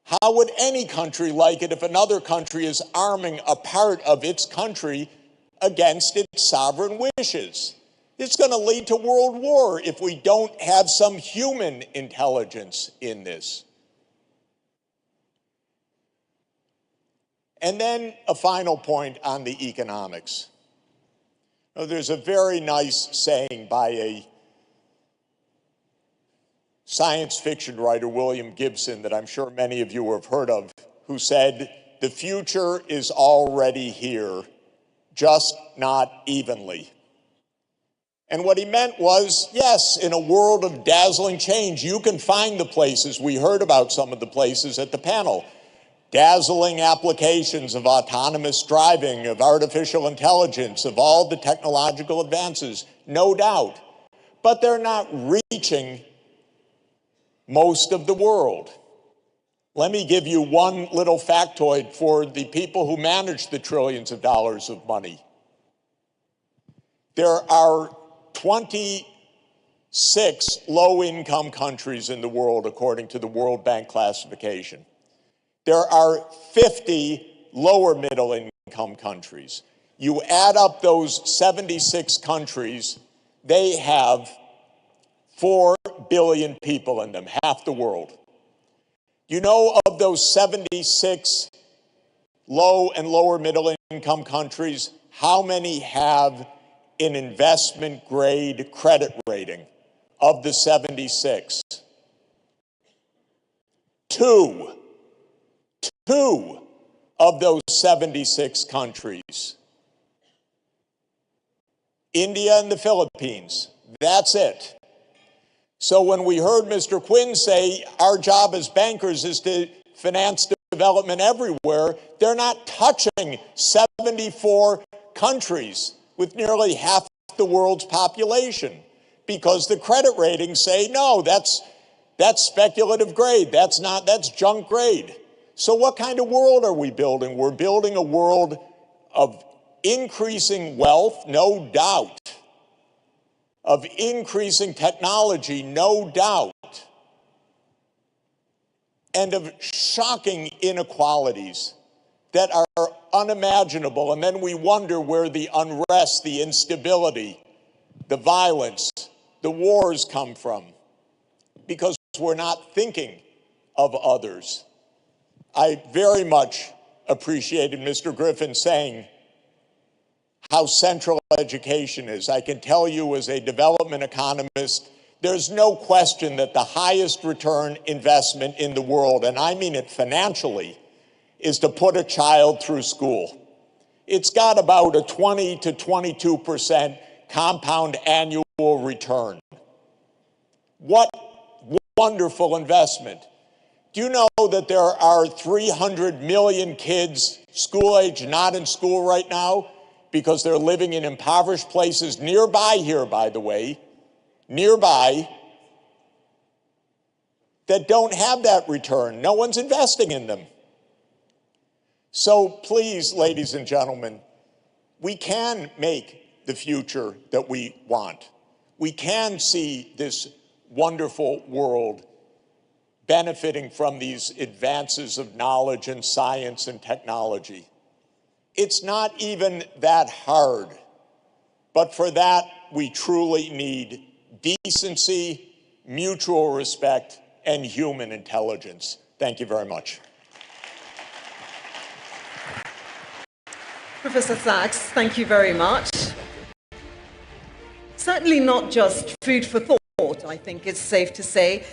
How would any country like it if another country is arming a part of its country against its sovereign wishes? It's going to lead to world war if we don't have some human intelligence in this. And then a final point on the economics. Now, there's a very nice saying by a science fiction writer, William Gibson, that I'm sure many of you have heard of, who said, the future is already here, just not evenly. And what he meant was, yes, in a world of dazzling change, you can find the places. We heard about some of the places at the panel. Dazzling applications of autonomous driving, of artificial intelligence, of all the technological advances, no doubt. But they're not reaching most of the world. Let me give you one little factoid for the people who manage the trillions of dollars of money. There are 26 low-income countries in the world, according to the World Bank classification. There are 50 lower middle-income countries. You add up those 76 countries, they have 4 billion people in them, half the world. You know, of those 76 low and lower middle-income countries, how many have an investment-grade credit rating of the 76? 2 of those 76 countries. India and the Philippines, that's it. So when we heard Mr. Quinn say our job as bankers is to finance development everywhere, they're not touching 74 countries with nearly half the world's population because the credit ratings say, no, that's speculative grade, that's junk grade. So what kind of world are we building? We're building a world of increasing wealth, no doubt, of increasing technology, no doubt, and of shocking inequalities that are unimaginable. And then we wonder where the unrest, the instability, the violence, the wars come from. Because we're not thinking of others. I very much appreciated Mr. Griffin saying how central education is. I can tell you as a development economist, there's no question that the highest return investment in the world, and I mean it financially, is to put a child through school. It's got about a 20 to 22% compound annual return. What wonderful investment. Do you know that there are 300 million kids school age not in school right now because they're living in impoverished places nearby here, by the way, nearby, that don't have that return. No one's investing in them. So please, ladies and gentlemen, we can make the future that we want. We can see this wonderful world benefiting from these advances of knowledge and science and technology. It's not even that hard, but for that, we truly need decency, mutual respect, and human intelligence. Thank you very much. Professor Sachs, thank you very much. Certainly not just food for thought, I think it's safe to say,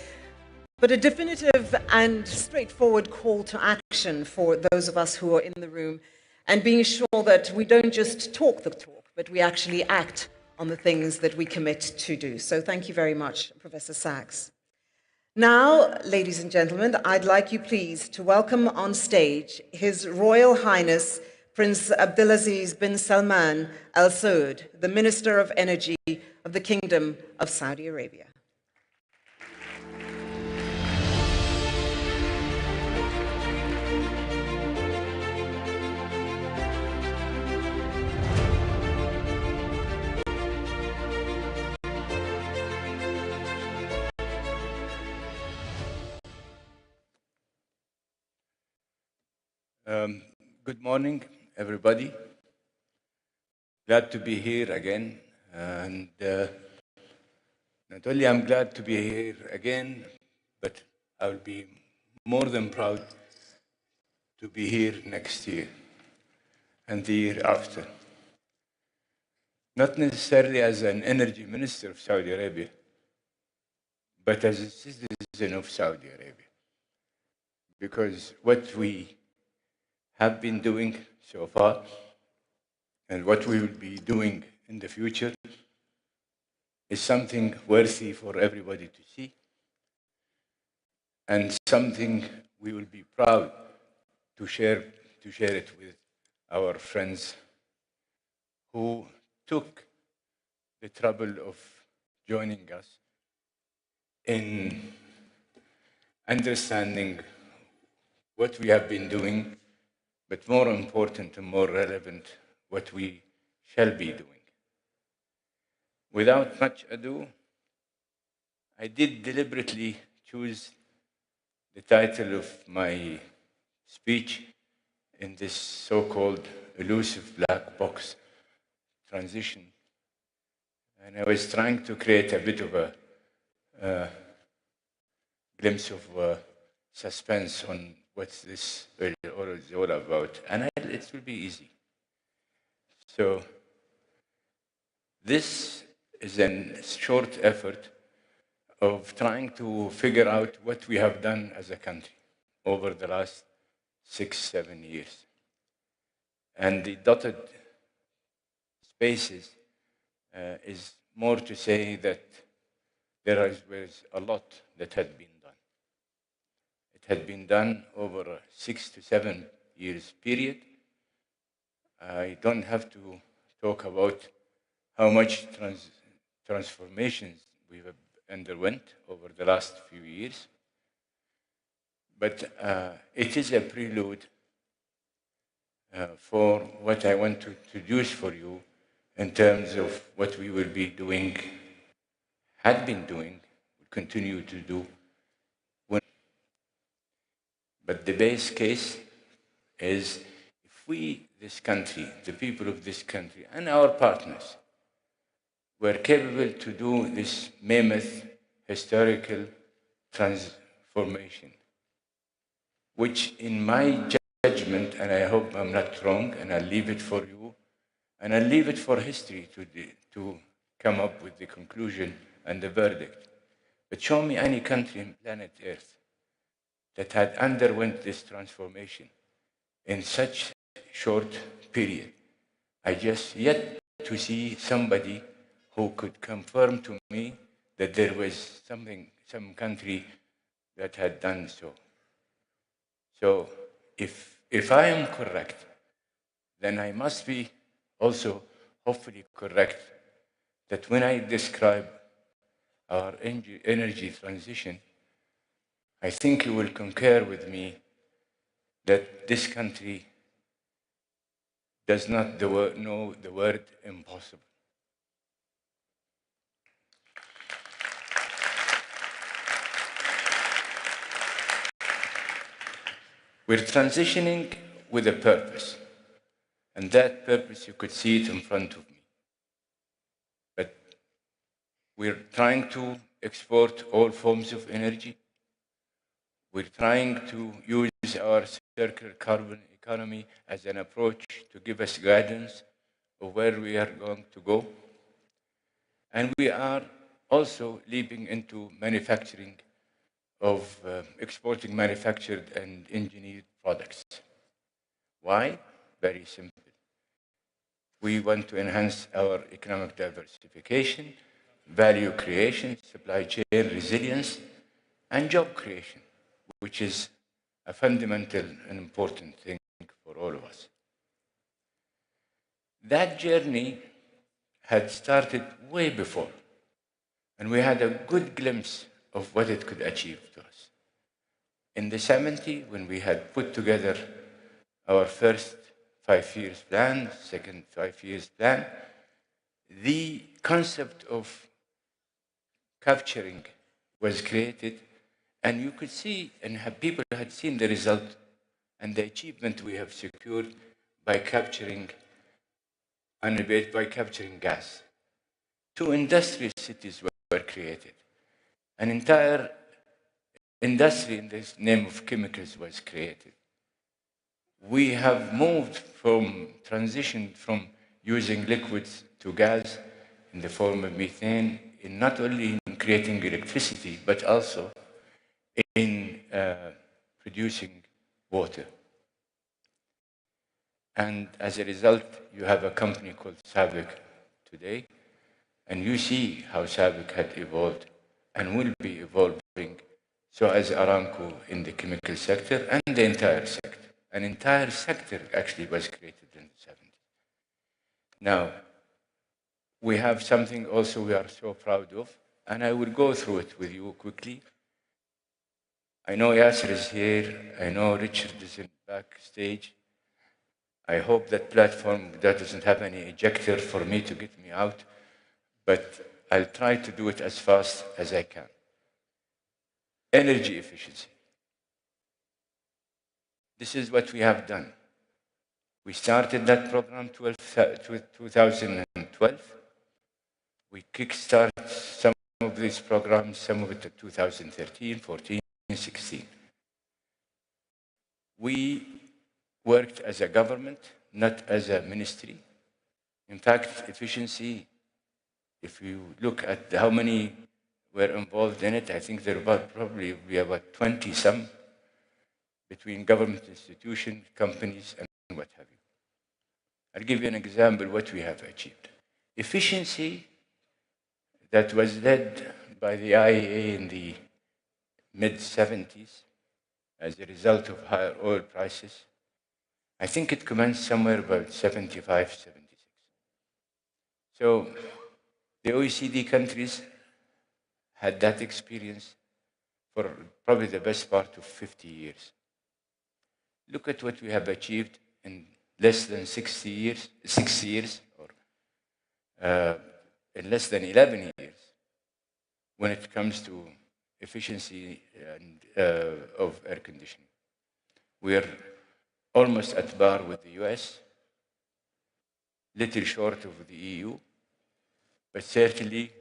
but a definitive and straightforward call to action for those of us who are in the room, and being sure that we don't just talk the talk, but we actually act on the things that we commit to do. So thank you very much, Professor Sachs. Now, ladies and gentlemen, I'd like you please to welcome on stage His Royal Highness Prince Abdulaziz bin Salman Al Saud, the Minister of Energy of the Kingdom of Saudi Arabia. Good morning, everybody. Glad to be here again. And not only I'm glad to be here again, but I'll be more than proud to be here next year and the year after. Not necessarily as an energy minister of Saudi Arabia, but as a citizen of Saudi Arabia. Because what we have been doing so far and what we will be doing in the future is something worthy for everybody to see and something we will be proud to share it with our friends who took the trouble of joining us in understanding what we have been doing, but more important and more relevant, what we shall be doing. Without much ado, I did deliberately choose the title of my speech in this so-called elusive black box transition. And I was trying to create a bit of a glimpse of suspense on what this is all about. And it will be easy. So this is a short effort of trying to figure out what we have done as a country over the last 6-7 years. And the dotted spaces is more to say that there was a lot that had been done. It had been done over a 6 to 7 years period. I don't have to talk about how much transformations we have underwent over the last few years, but it is a prelude for what I want to introduce for you in terms of what we will be doing, had been doing, will continue to do. But the base case is if we, this country, the people of this country, and our partners, were capable to do this mammoth, historical, transformation, which in my judgment, and I hope I'm not wrong, and I'll leave it for you, and I'll leave it for history to come up with the conclusion and the verdict. But show me any country on planet Earth that had underwent this transformation in such short period. I just yet to see somebody who could confirm to me that there was some country that had done so. So if I am correct, then I must be also hopefully correct that when I describe our energy transition, I think you will concur with me that this country does not know the word impossible. We're transitioning with a purpose, and that purpose, you could see it in front of me. But we're trying to export all forms of energy. We're trying to use our circular carbon economy as an approach to give us guidance of where we are going to go. And we are also leaping into manufacturing of exporting manufactured and engineered products. Why? Very simple. We want to enhance our economic diversification, value creation, supply chain resilience, and job creation, which is a fundamental and important thing for all of us. That journey had started way before, and we had a good glimpse of what it could achieve to us. In the 70s, when we had put together our first 5 years plan, second 5 years plan, the concept of capturing was created, and you could see, and people had seen the result and the achievement we have secured by capturing gas. 2 industrial cities were created. An entire industry in the name of chemicals was created. We have moved from transition from using liquids to gas in the form of methane, in not only in creating electricity, but also in producing water. And as a result, you have a company called SABIC today, and you see how SABIC had evolved and will be evolving, so as Aramco in the chemical sector and the entire sector. An entire sector actually was created in the 70s. Now, we have something also we are so proud of, and I will go through it with you quickly. I know Yasir is here, I know Richard is in backstage. I hope that platform that doesn't have any ejector for me to get me out, but I'll try to do it as fast as I can. Energy efficiency. This is what we have done. We started that program 2012. We kickstart some of these programs, some of it in 2013, 14, 16. We worked as a government, not as a ministry. In fact, efficiency, if you look at how many were involved in it, I think there were probably about 20-some between government institutions, companies, and what have you. I'll give you an example of what we have achieved. Efficiency that was led by the IEA in the mid-70s as a result of higher oil prices, I think it commenced somewhere about 75, 76. So the OECD countries had that experience for probably the best part of 50 years. Look at what we have achieved in less than 6 years, or in less than 11 years, when it comes to efficiency and, of air conditioning. We are almost at par with the US, little short of the EU, but certainly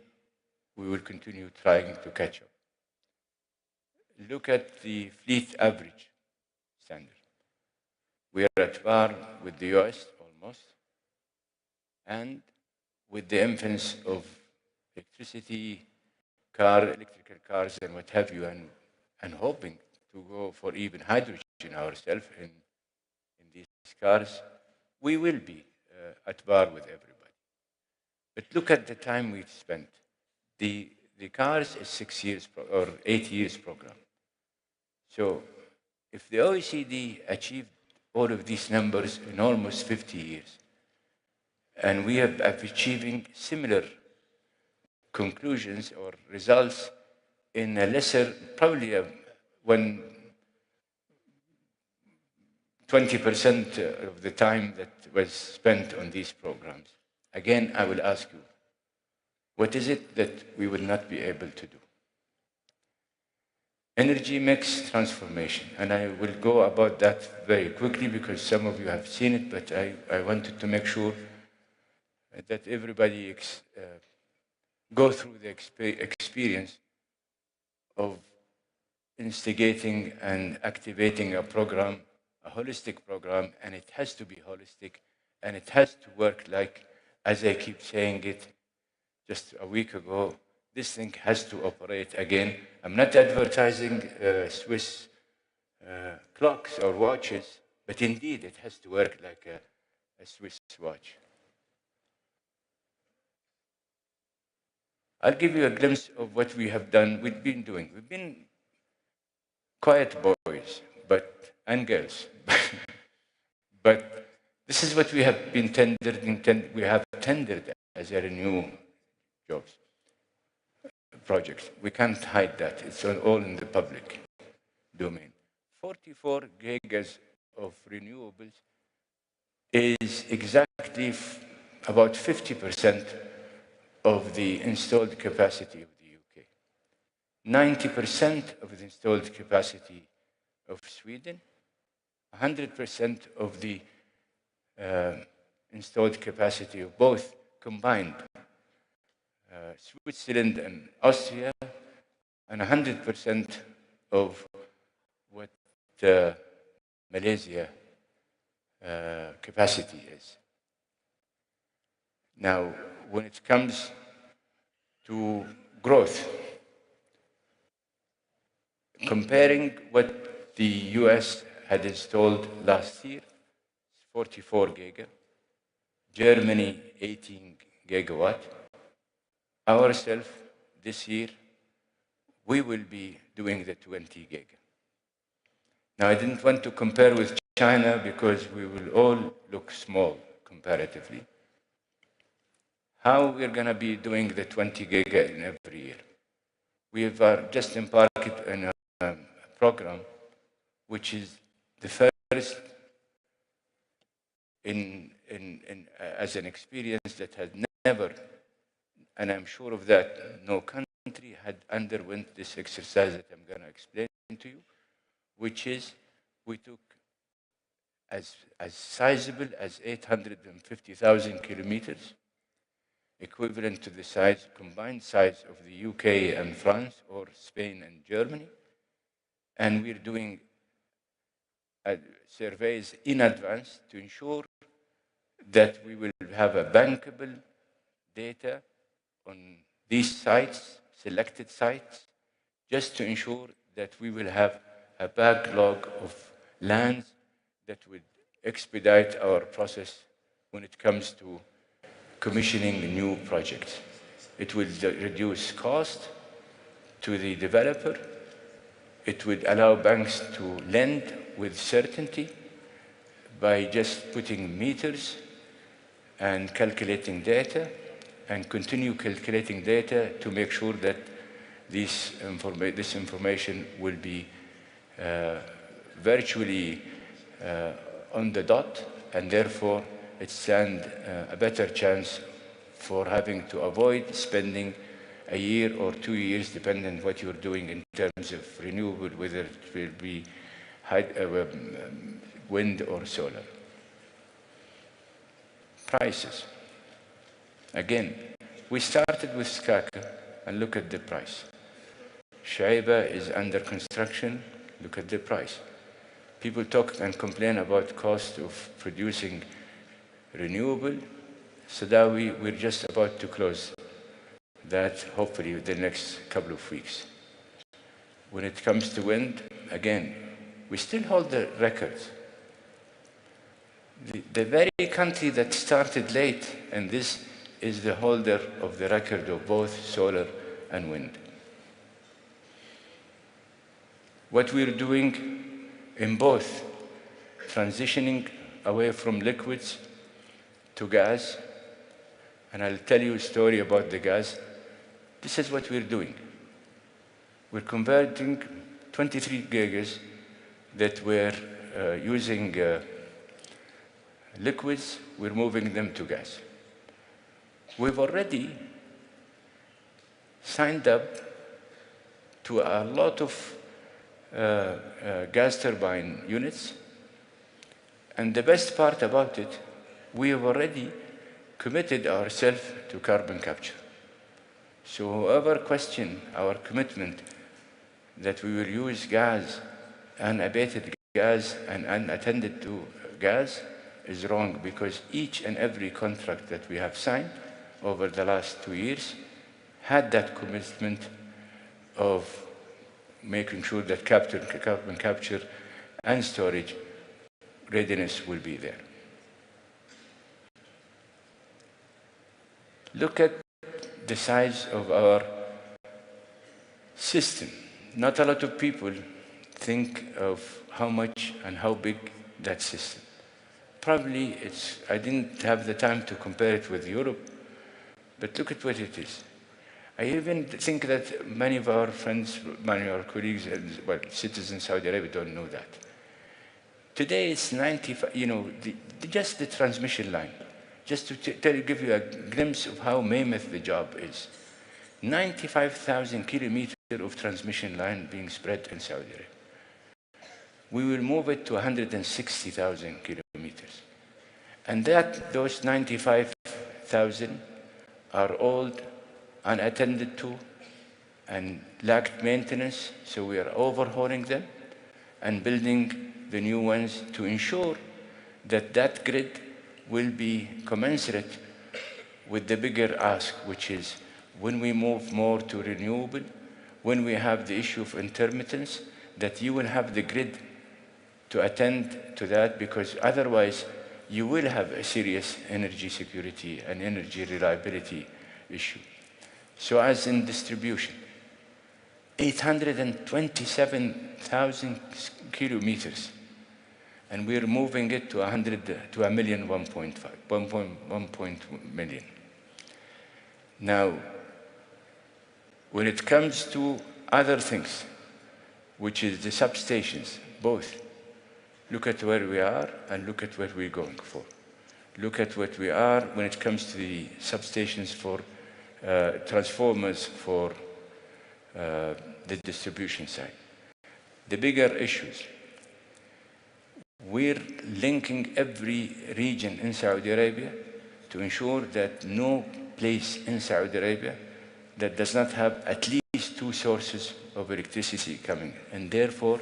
we will continue trying to catch up. look at the fleet average standard. We are at par with the US almost, and with the influence of electricity, electrical cars and what have you, and hoping to go for even hydrogen ourselves in these cars, we will be at par with everybody. But look at the time we've spent. The cars is 6 years or 8 years program. So if the OECD achieved all of these numbers in almost 50 years, and we have achieving similar conclusions or results in a lesser, probably when 20% of the time that was spent on these programs. Again, I will ask you, what is it that we will not be able to do? Energy mix transformation, and I will go about that very quickly because some of you have seen it, but I wanted to make sure that everybody go through the experience of instigating and activating a program, a holistic program, and it has to be holistic, and it has to work like, as I keep saying it, just a week ago, this thing has to operate again. I'm not advertising Swiss clocks or watches, but indeed it has to work like a Swiss watch. I'll give you a glimpse of what we have done, we've been doing. We've been quiet boys and girls, but this is what we have been we have tendered as a renew jobs projects. We can't hide that. It's all in the public domain. 44 gigas of renewables is exactly about 50% of the installed capacity of the UK. 90% of the installed capacity of Sweden, 100% of the installed capacity of both combined, Switzerland and Austria, and 100% of what Malaysia capacity is. Now, when it comes to growth, comparing what the US had installed last year, 44 giga, Germany 18 gigawatt, ourselves this year, we will be doing the 20 giga. Now, I didn't want to compare with China because we will all look small comparatively. How we're going to be doing the 20 giga in every year? We have just embarked on a program which is the first as an experience that has never, and I'm sure of that, no country had underwent this exercise that I'm going to explain to you, which is we took as sizable as 850,000 kilometers, equivalent to the size, combined size of the UK and France, or Spain and Germany. And we're doing surveys in advance to ensure that we will have a bankable data on these sites, selected sites, just to ensure that we will have a backlog of lands that would expedite our process when it comes to commissioning new projects. It will reduce cost to the developer. It would allow banks to lend with certainty by just putting meters and calculating data, and continue calculating data to make sure that this information will be virtually on the dot, and therefore it stands a better chance for having to avoid spending a year or 2 years, depending on what you're doing in terms of renewable, whether it will be wind or solar. Prices. Again, we started with Skaka, and look at the price. Shuaibah is under construction. Look at the price. People talk and complain about cost of producing renewable. Sadawi, we're just about to close that, hopefully within the next couple of weeks. When it comes to wind, again, we still hold the records. The very country that started late, and this is the holder of the record of both solar and wind. What we're doing in both, transitioning away from liquids to gas, and I'll tell you a story about the gas. This is what we're doing. We're converting 23 gigas that were using liquids, we're moving them to gas. We've already signed up to a lot of gas turbine units, and the best part about it, we have already committed ourselves to carbon capture. So whoever questions our commitment that we will use gas, unabated gas and unattended to gas, is wrong, because each and every contract that we have signed over the last 2 years had that commitment of making sure that carbon capture and storage readiness will be there. Look at the size of our system. Not a lot of people think of how much and how big that system. Probably I didn't have the time to compare it with Europe, but look at what it is. I even think that many of our friends, many of our colleagues, and well, citizens in Saudi Arabia don't know that. Today it's 95, just the transmission line. Just to give you a glimpse of how mammoth the job is. 95,000 kilometers of transmission line being spread in Saudi Arabia. We will move it to 160,000 kilometers. And those 95,000 are old, unattended to, and lacked maintenance, so we are overhauling them and building the new ones to ensure that that grid will be commensurate with the bigger ask, which is when we move more to renewable, when we have the issue of intermittence, that you will have the grid to attend to that, because otherwise you will have a serious energy security and energy reliability issue. So as in distribution, 827,000 kilometers, and we're moving it to 100 to a million, 1.1 million. Now, when it comes to other things, which is the substations, both, look at where we are and look at what we're going for. Look at what we are when it comes to the substations for transformers for the distribution side. The bigger issues. We're linking every region in Saudi Arabia to ensure that no place in Saudi Arabia that does not have at least 2 sources of electricity coming, and therefore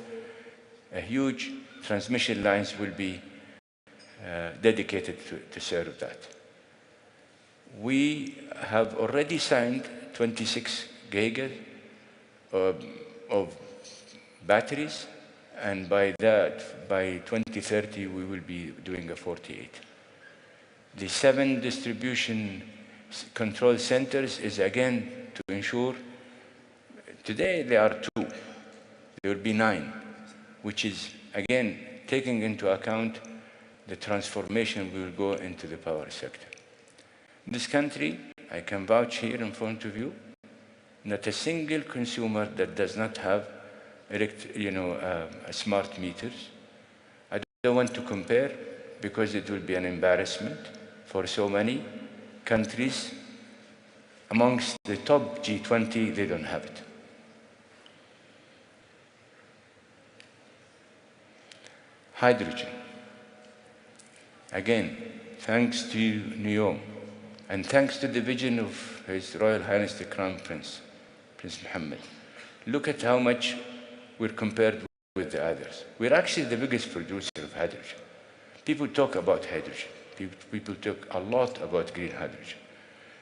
a huge transmission lines will be dedicated to serve that. We have already signed 26 gigas of batteries, and by 2030, we will be doing a 48. The 7 distribution control centers is again to ensure, today there are 2, there will be 9, which is again taking into account the transformation we will go into the power sector. In this country, I can vouch here in front of you, not a single consumer that does not have smart meters. I don't want to compare because it will be an embarrassment for so many countries. Amongst the top G20, they don't have it. Hydrogen. Again, thanks to NEOM, and thanks to the vision of His Royal Highness the Crown Prince, Prince Mohammed. Look at how much we're compared with the others. We're actually the biggest producer of hydrogen. People talk about hydrogen. People talk a lot about green hydrogen.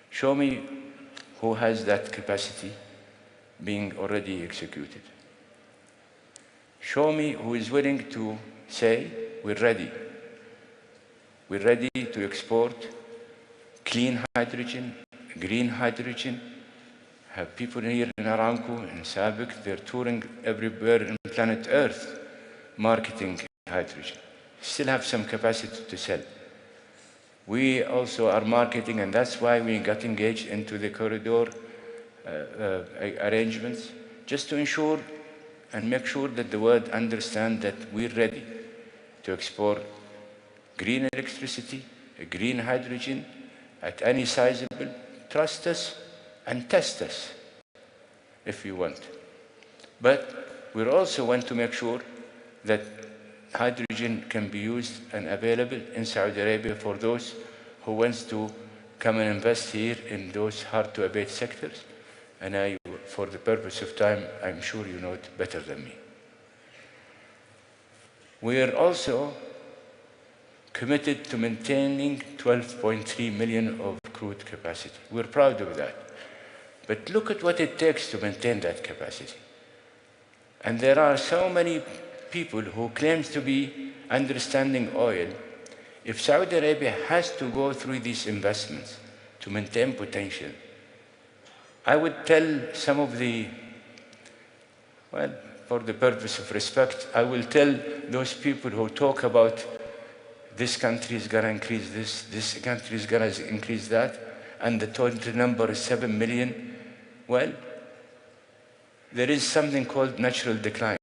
Show me who has that capacity being already executed. Show me who is willing to say, we're ready. We're ready to export clean hydrogen, green hydrogen. Have people here in Aramco, in Sabic, they're touring everywhere on planet Earth, marketing hydrogen. Still have some capacity to sell. We also are marketing, and that's why we got engaged into the corridor arrangements, just to ensure and make sure that the world understands that we're ready to export green electricity, green hydrogen at any sizable. Trust us and test us if you want. But we also want to make sure that hydrogen can be used and available in Saudi Arabia for those who wants to come and invest here in those hard-to-abate sectors. And for the purpose of time, I'm sure you know it better than me. We are also committed to maintaining 12.3 million of crude capacity. We're proud of that. But look at what it takes to maintain that capacity. And there are so many people who claim to be understanding oil. If Saudi Arabia has to go through these investments to maintain potential, I would tell some of the, well, for the purpose of respect, I will tell those people who talk about this country is going to increase this country is going to increase that, and the total number is 7 million. Well, there is something called natural declines.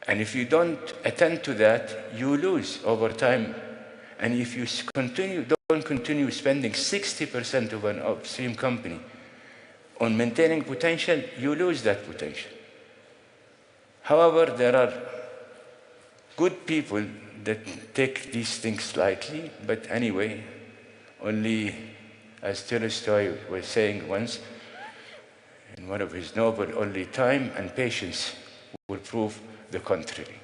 And if you don't attend to that, you lose over time. And if you don't continue spending 60% of an upstream company on maintaining potential, you lose that potential. However, there are good people that take these things lightly, but anyway, only, as Tolstoy was saying once, in one of his novels, only time and patience will prove the contrary.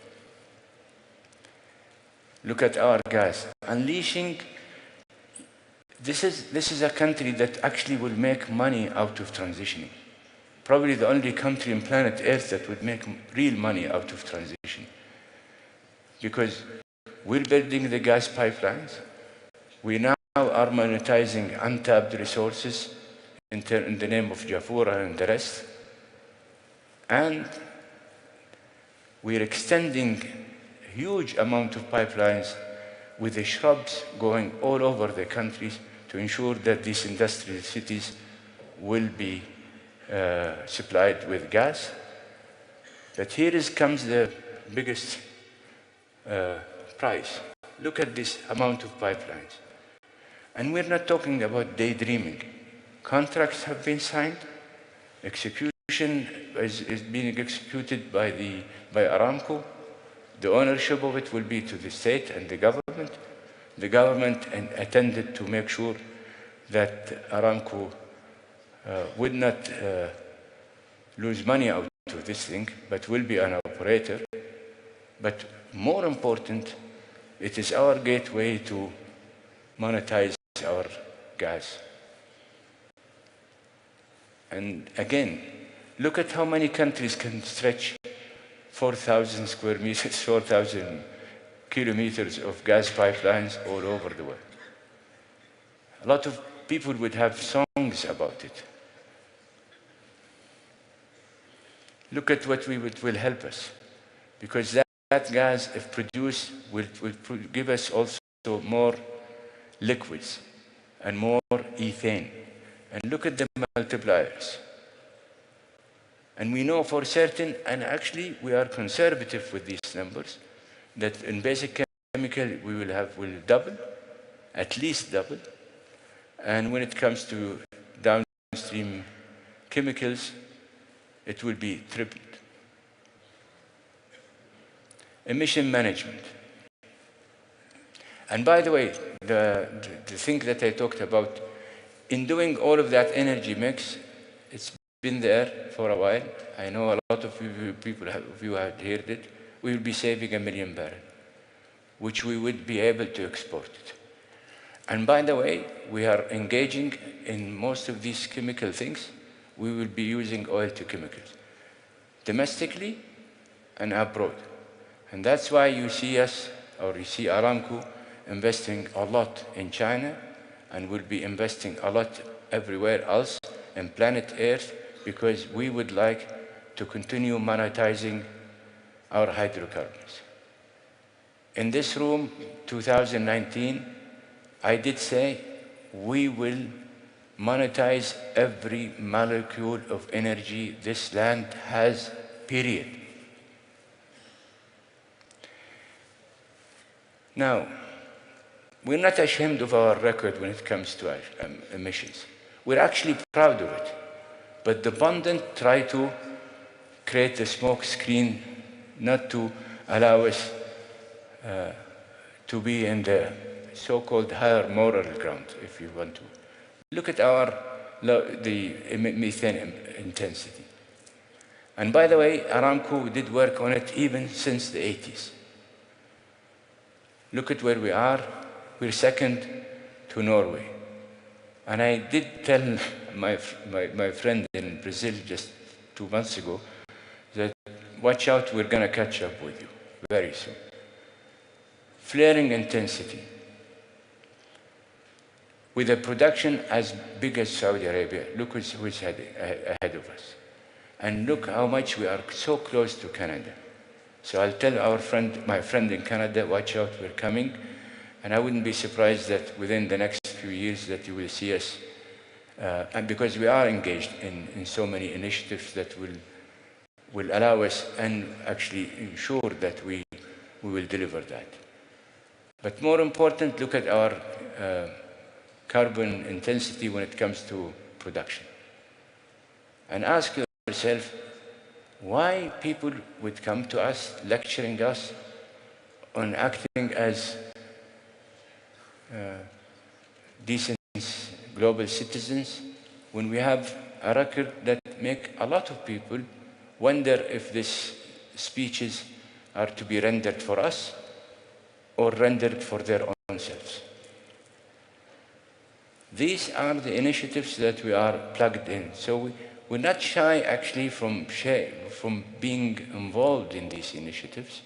Look at our gas. Unleashing, this is a country that actually will make money out of transitioning. Probably the only country on planet Earth that would make real money out of transition. Because we're building the gas pipelines. We now are monetizing untapped resources in the name of Jafurah and the rest. And we're extending a huge amount of pipelines with the shrubs going all over the countries to ensure that these industrial cities will be supplied with gas. But here comes the biggest price. Look at this amount of pipelines. And we're not talking about daydreaming. Contracts have been signed. Execution is being executed by Aramco. The ownership of it will be to the state and the government. The government intended to make sure that Aramco would not lose money out of this thing, but will be an operator. But more important, it is our gateway to monetize our gas. And again, look at how many countries can stretch 4,000 square meters, 4,000 kilometers of gas pipelines all over the world. A lot of people would have songs about it. Look at what will help us, because that gas, if produced, will give us also more liquids and more ethane. And look at the multipliers. And we know for certain, and actually we are conservative with these numbers, that in basic chemical will double, at least double. And when it comes to downstream chemicals, it will be tripled. Emission management. And by the way, the thing that I talked about, in doing all of that energy mix, it's been there for a while. I know a lot of you have heard it. We will be saving 1 million barrels, which we would be able to export it. And by the way, we are engaging in most of these chemical things. We will be using oil to chemicals, domestically and abroad. And that's why you see us, or you see Aramco, investing a lot in China, and will be investing a lot everywhere else in planet Earth, because we would like to continue monetizing our hydrocarbons. In this room, 2019, I did say we will monetize every molecule of energy this land has, period. Now, we're not ashamed of our record when it comes to emissions. We're actually proud of it. But the pundits try to create a smoke screen not to allow us to be in the so-called higher moral ground, if you want to. Look at the methane intensity. And by the way, Aramco did work on it even since the 80s. Look at where we are. We're second to Norway. And I did tell my friend in Brazil just 2 months ago that watch out, we're going to catch up with you very soon. Flaring intensity. With a production as big as Saudi Arabia, look who's ahead of us. And look how much we are so close to Canada. So I'll tell my friend in Canada, watch out, we're coming. And I wouldn't be surprised that within the next few years that you will see us, and because we are engaged in so many initiatives that will allow us and actually ensure that we will deliver that. But more important, look at our carbon intensity when it comes to production. And ask yourself why people would come to us, lecturing us on acting as decent global citizens, when we have a record that make a lot of people wonder if these speeches are to be rendered for us or rendered for their own selves. These are the initiatives that we are plugged in. So we're not shy actually from being involved in these initiatives,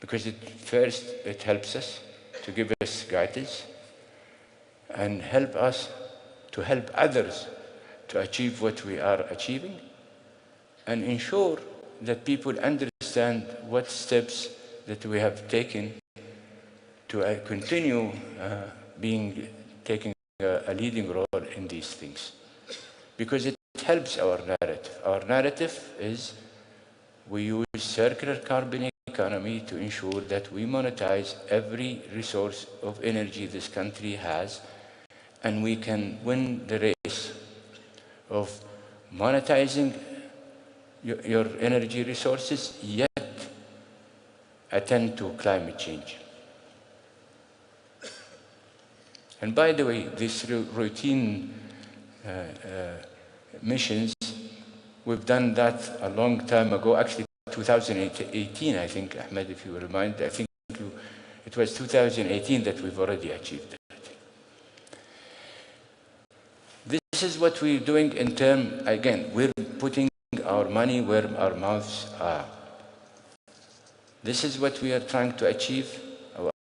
because first it helps us to give us guidance and help us to help others to achieve what we are achieving, and ensure that people understand what steps that we have taken to continue taking a leading role in these things. Because it helps our narrative. Our narrative is we use circular carbon economy to ensure that we monetize every resource of energy this country has, and we can win the race of monetizing your energy resources, yet attend to climate change. And by the way, these routine missions, we've done that a long time ago, actually 2018, I think, Ahmed, if you remind, I think it was 2018 that we've already achieved that. This is what we're doing in terms, again, we're putting our money where our mouths are. This is what we are trying to achieve,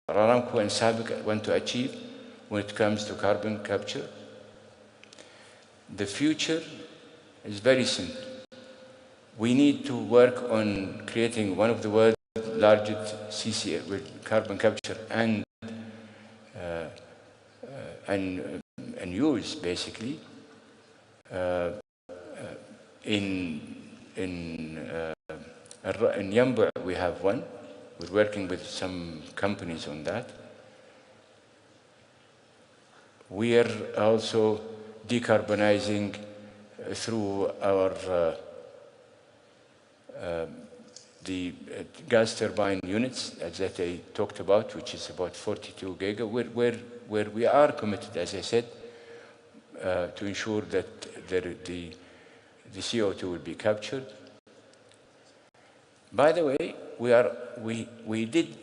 Aramco and SABIC want to achieve when it comes to carbon capture. The future is very simple. We need to work on creating one of the world's largest CCS with carbon capture and use, basically. In Yanbu, we have one. We're working with some companies on that. We are also decarbonizing through our the gas turbine units that I talked about, which is about 42 giga, where we are committed, as I said, to ensure that the the CO2 will be captured. By the way, we did,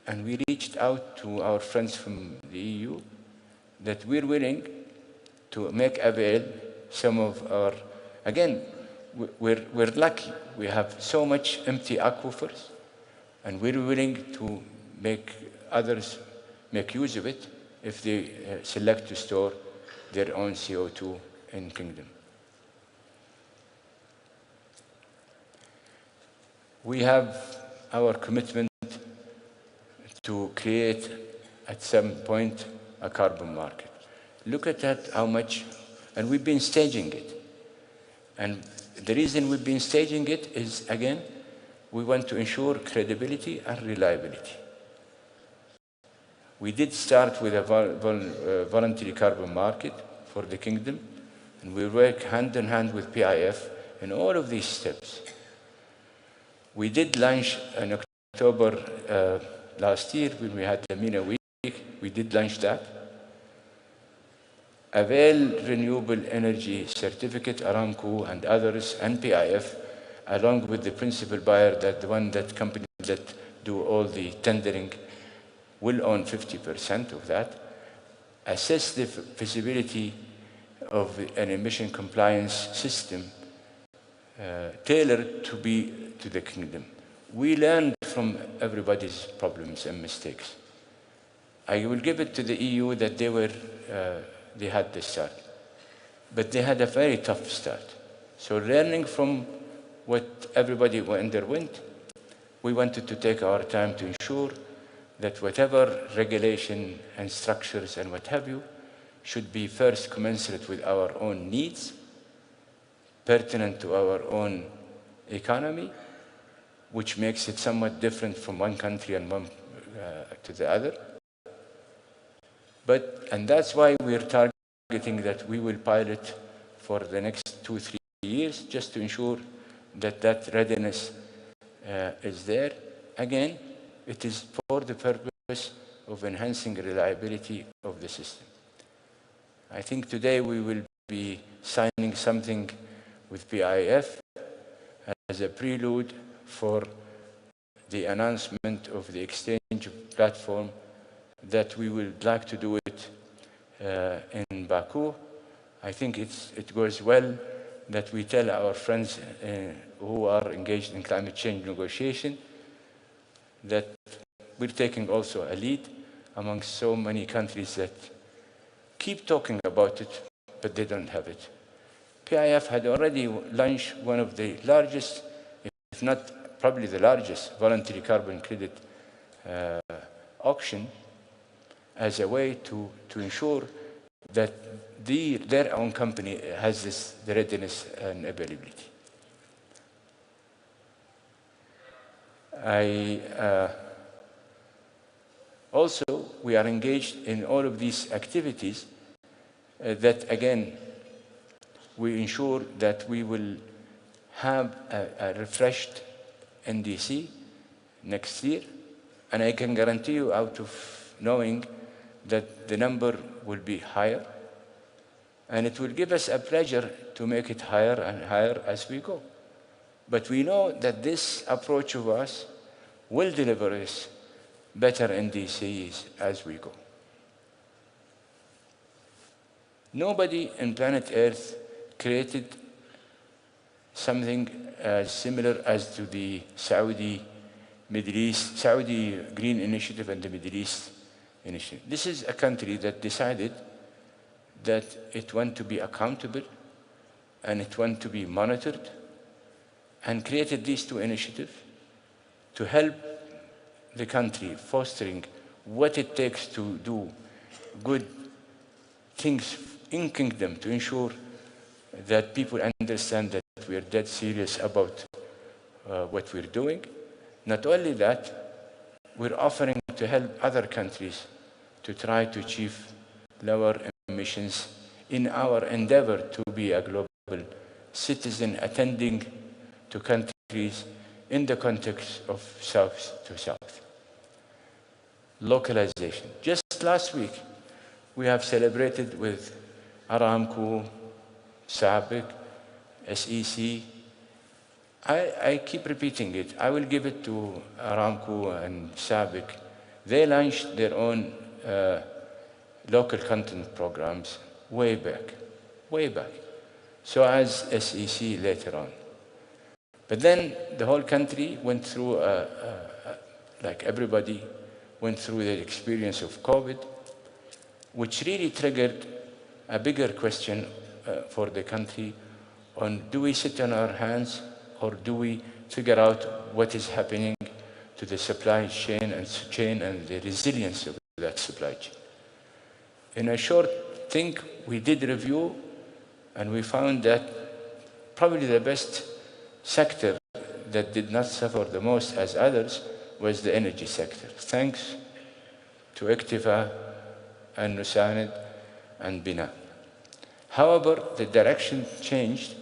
and we reached out to our friends from the EU that we're willing to make avail some of our, again, we're lucky. We have so much empty aquifers, and we're willing to make others make use of it if they select to store their own CO2 in Kingdom. We have our commitment to create at some point a carbon market. Look at that, how much, and we've been staging it. And the reason we've been staging it is, again, we want to ensure credibility and reliability. We did start with a voluntary carbon market for the Kingdom, and we work hand in hand with PIF in all of these steps. We did launch in October last year, when we had the MENA week, we did launch that. Avail renewable energy certificate, Aramco and others, and PIF, along with the principal buyer, that the one that company that do all the tendering will own 50% of that. Assess the feasibility of an emission compliance system tailored to the Kingdom. We learned from everybody's problems and mistakes. I will give it to the EU that they had the start, but they had a very tough start. So learning from what everybody underwent, we wanted to take our time to ensure that whatever regulation and structures and what have you should be first commensurate with our own needs, pertinent to our own economy, which makes it somewhat different from one country and one to the other. And that's why we're targeting that we will pilot for the next 2-3 years, just to ensure that that readiness is there. Again, it is for the purpose of enhancing reliability of the system. I think today we will be signing something with PIF as a prelude for the announcement of the exchange platform that we would like to do it in Baku. I think it goes well that we tell our friends who are engaged in climate change negotiation that we're taking also a lead among so many countries that keep talking about it, but they don't have it. PIF had already launched one of the largest, if not probably the largest, voluntary carbon credit auction as a way to ensure that their own company has the readiness and availability. Also, we are engaged in all of these activities that, again, we ensure that we will have a refreshed NDC next year. And I can guarantee you, out of knowing that the number will be higher, and it will give us a pleasure to make it higher and higher as we go. But we know that this approach of us will deliver us better NDCs as we go. Nobody on planet Earth created something as similar as to the Saudi Green Initiative and the Middle East Initiative. This is a country that decided that it wants to be accountable and it wants to be monitored, and created these two initiatives to help the country fostering what it takes to do good things in Kingdom to ensure that people understand that we are dead serious about what we're doing. Not only that, we're offering to help other countries to try to achieve lower emissions in our endeavor to be a global citizen attending to countries in the context of South to South. Localization. Just last week, we have celebrated with Aramco, SABIC, SEC. I keep repeating it. I will give it to Aramco and Sabic. They launched their own local content programs way back. So as SEC later on. But then the whole country went through, like everybody, went through the experience of COVID, which really triggered a bigger question for the country on, do we sit on our hands, or do we figure out what is happening to the supply chain and the resilience of that supply chain? In a short thing, we did review, and we found that probably the best sector that did not suffer the most as others was the energy sector, thanks to Iktifa and Nusanid and Bina. However, the direction changed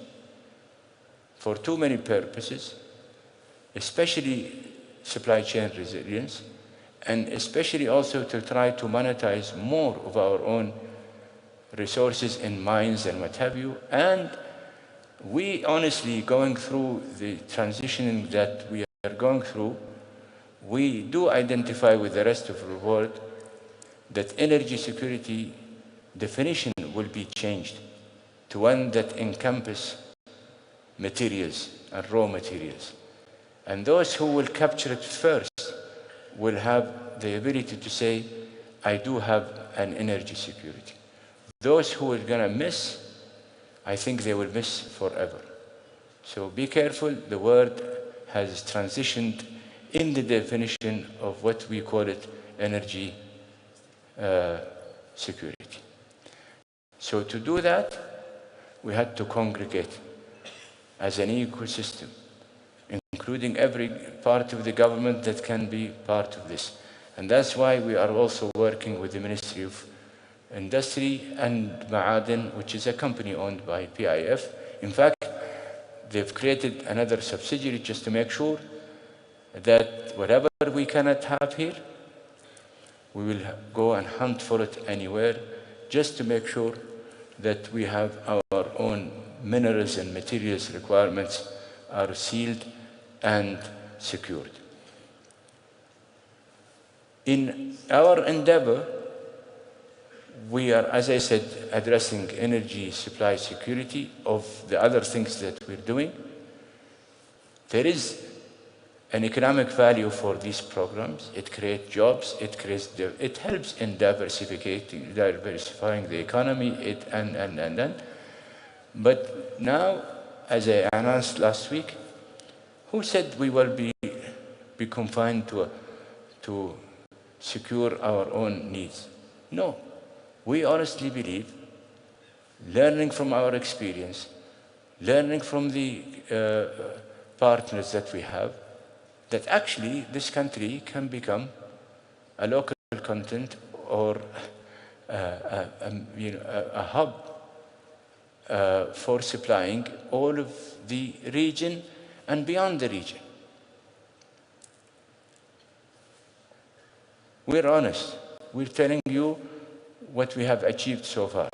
for too many purposes, especially supply chain resilience, and especially also to try to monetize more of our own resources in mines and what have you. And we honestly, going through the transitioning that we are going through, we do identify with the rest of the world that energy security definition will be changed to one that encompasses materials and raw materials. And those who will capture it first will have the ability to say, I do have an energy security. Those who are going to miss, I think they will miss forever. So be careful, the word has transitioned in the definition of what we call it energy security. So to do that, we had to congregate as an ecosystem, including every part of the government that can be part of this. And that's why we are also working with the Ministry of Industry and Ma'aden, which is a company owned by PIF. In fact, they've created another subsidiary just to make sure that whatever we cannot have here, we will go and hunt for it anywhere, just to make sure that we have our own minerals and materials requirements are sealed and secured. In our endeavor, we are, as I said, addressing energy supply security of the other things that we're doing. There is an economic value for these programs. It creates jobs, it helps in diversifying the economy, But now, as I announced last week, who said we will be confined to secure our own needs? No. We honestly believe, learning from our experience, learning from the partners that we have, that actually this country can become a local content or a hub for supplying all of the region and beyond the region. We're honest. We're telling you what we have achieved so far.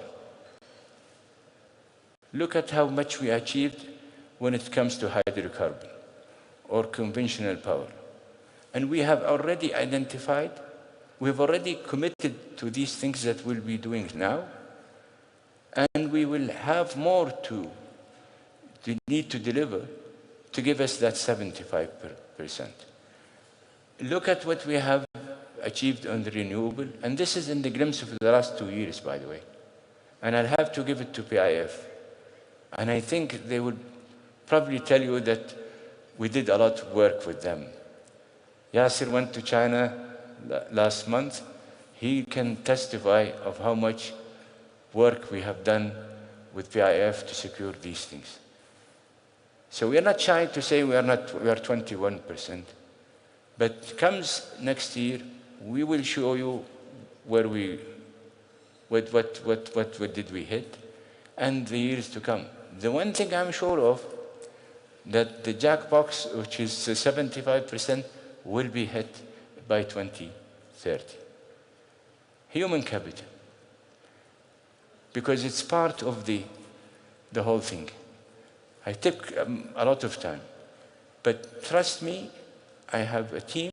Look at how much we achieved when it comes to hydrocarbon or conventional power. And we have already identified, we've already committed to these things that we'll be doing now, and we will have more to need to deliver to give us that 75%. Look at what we have achieved on the renewable, and this is in the glimpse of the last 2 years, by the way. And I'll have to give it to PIF. And I think they would probably tell you that we did a lot of work with them. Yasir went to China last month. He can testify of how much work we have done with PIF to secure these things. So we are not shy to say we are 21%. But comes next year, we will show you where what did we hit, and the years to come. The one thing I'm sure of, that the jackbox, which is 75%, will be hit by 2030. Human capital. Because it's part of the whole thing. I took a lot of time. But trust me, I have a team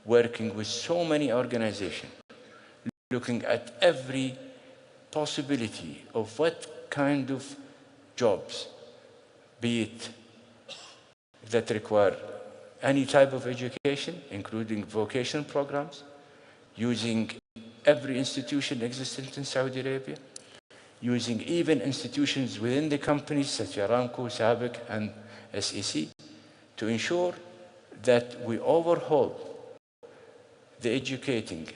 working with so many organizations, looking at every possibility of what kind of jobs, be it that require any type of education, including vocational programs, using every institution existent in Saudi Arabia, using even institutions within the companies such as Aramco, SABIC, and SEC, to ensure that we overhaul the education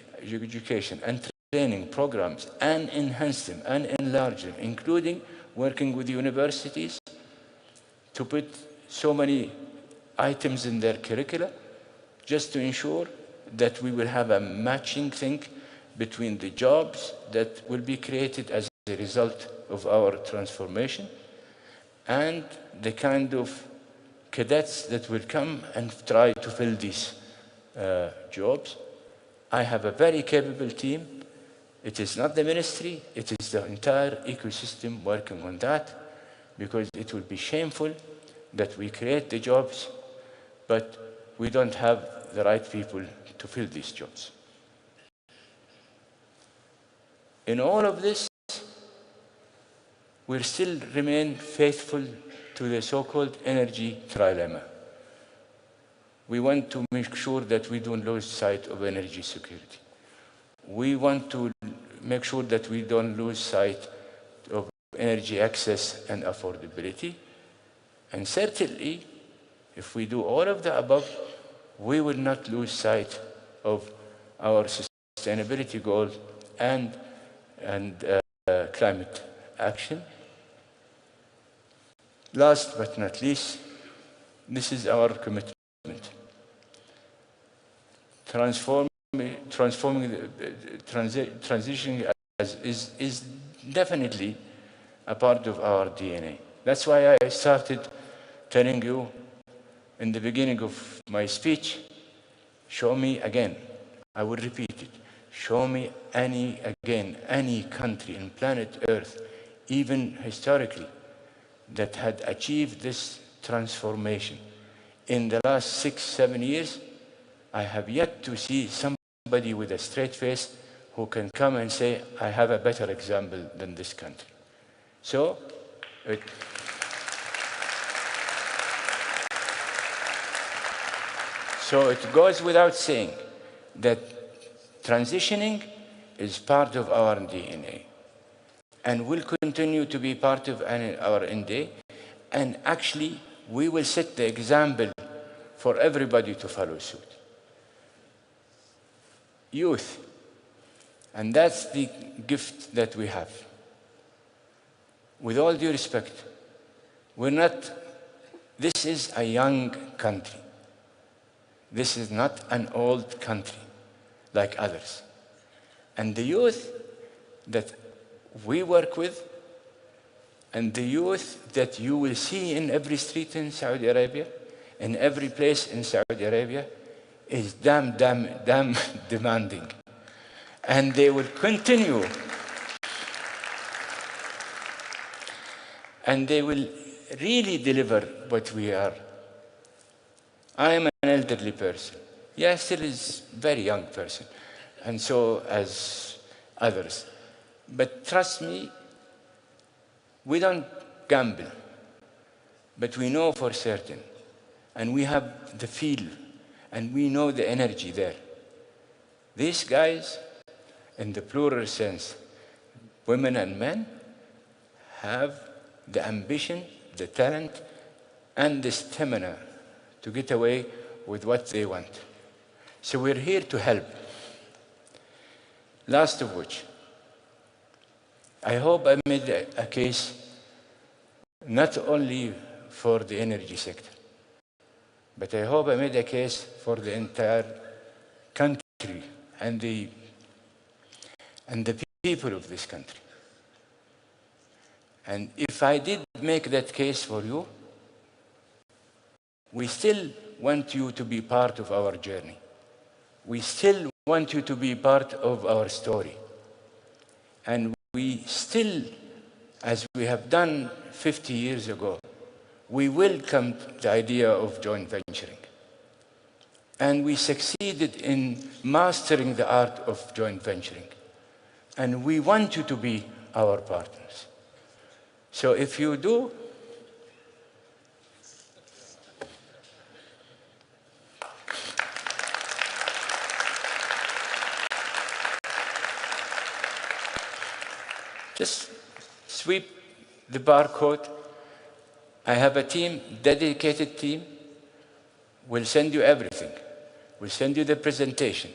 and training programs and enhance them and enlarge them, including working with universities to put so many items in their curricula, just to ensure that we will have a matching thing between the jobs that will be created as a result of our transformation and the kind of cadets that will come and try to fill these jobs. I have a very capable team. It is not the ministry, it is the entire ecosystem working on that, because it would be shameful that we create the jobs, but we don't have the right people to fill these jobs. In all of this, we still remain faithful to the so-called energy trilemma. We want to make sure that we don't lose sight of energy security. We want to make sure that we don't lose sight of energy access and affordability. And certainly, if we do all of the above, we will not lose sight of our sustainability goals and climate action. Last but not least, this is our commitment. Transitioning is definitely a part of our DNA. That's why I started telling you in the beginning of my speech, show me again, I will repeat it, show me any country in planet Earth, even historically, that had achieved this transformation. In the last 6-7 years, I have yet to see somebody with a straight face who can come and say, I have a better example than this country. So it goes without saying that transitioning is part of our DNA and will continue to be part of our DNA. And actually, we will set the example for everybody to follow suit. Youth, and that's the gift that we have. With all due respect, this is a young country. This is not an old country like others. And the youth that we work with and the youth that you will see in every street in Saudi Arabia, in every place in Saudi Arabia, is damn demanding. And they will continue. And they will really deliver what we are. I am an elderly person. Yasir is a very young person, and so as others. But trust me, we don't gamble, but we know for certain, and we have the feel, and we know the energy there. These guys, in the plural sense, women and men, have the ambition, the talent, and the stamina to get away with what they want. So we're here to help. Last of which, I hope I made a case not only for the energy sector, but I hope I made a case for the entire country and the people of this country. And if I did make that case for you, we still want you to be part of our journey. We still want you to be part of our story. And we still, as we have done 50 years ago, we welcomed the idea of joint venturing. And we succeeded in mastering the art of joint venturing. And we want you to be our partners. So if you do, just sweep the barcode. I have a team, dedicated team. We'll send you everything. We'll send you the presentation.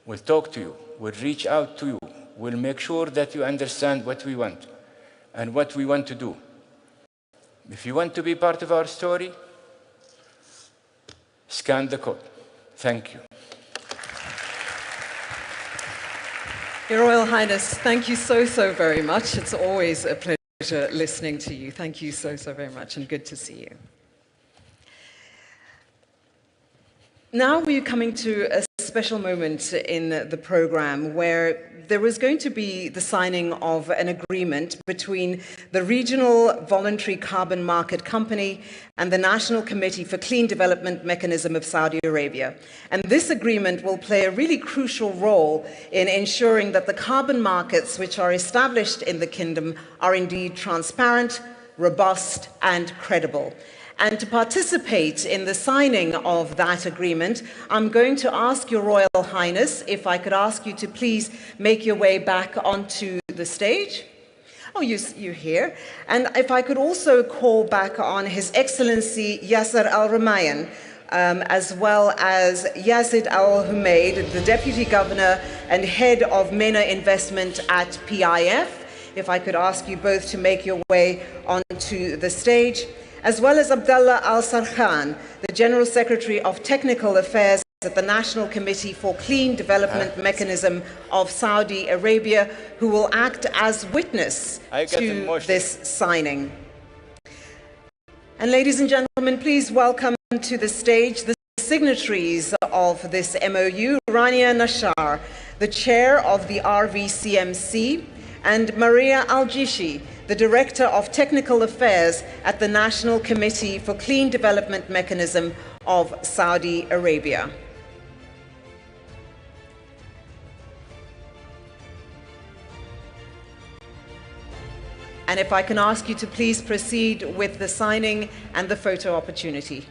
We'll talk to you. We'll reach out to you. We'll make sure that you understand what we want and what we want to do. If you want to be part of our story, scan the code. Thank you. Your Royal Highness, thank you so very much. It's always a pleasure listening to you. Thank you so very much, and good to see you. Now we're coming to a special moment in the program where there is going to be the signing of an agreement between the Regional Voluntary Carbon Market Company and the National Committee for Clean Development Mechanism of Saudi Arabia. And this agreement will play a really crucial role in ensuring that the carbon markets which are established in the kingdom are indeed transparent, robust, and credible. And to participate in the signing of that agreement, I'm going to ask Your Royal Highness if I could ask you to please make your way back onto the stage. Oh, you're here. And if I could also call back on His Excellency Yasir Al-Rumayyan, as well as Yasir Al-Rumayyan, the Deputy Governor and Head of MENA Investment at PIF. If I could ask you both to make your way onto the stage, as well as Abdullah Al-Sarkhan, the General Secretary of Technical Affairs at the National Committee for Clean Development Mechanism of Saudi Arabia, who will act as witness to this signing. And ladies and gentlemen, please welcome to the stage the signatories of this MOU, Rania Nashar, the Chair of the RVCMC, and Maria Al-Jishi, the Director of Technical Affairs at the National Committee for Clean Development Mechanism of Saudi Arabia. And if I can ask you to please proceed with the signing and the photo opportunity.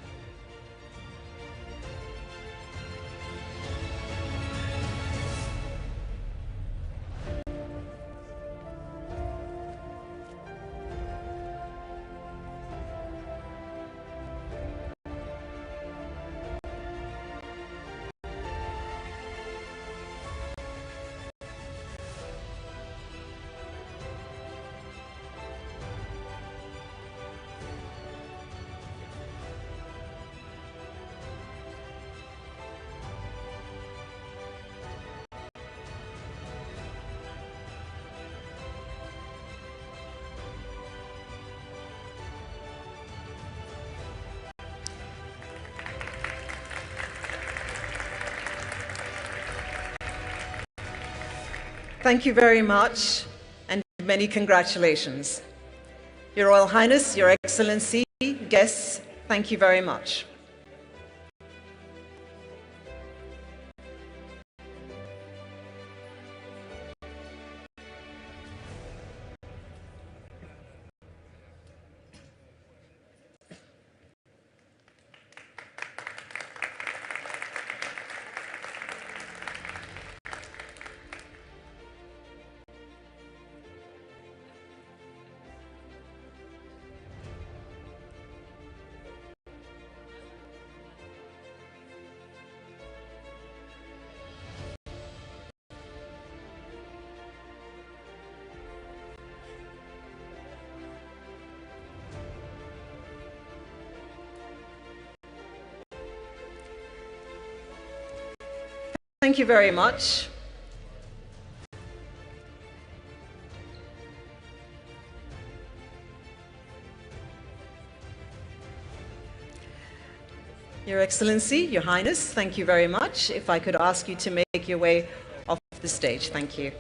Thank you very much, and many congratulations. Your Royal Highness, Your Excellency, guests, thank you very much. Thank you very much. Your Excellency, Your Highness, thank you very much. If I could ask you to make your way off the stage. Thank you.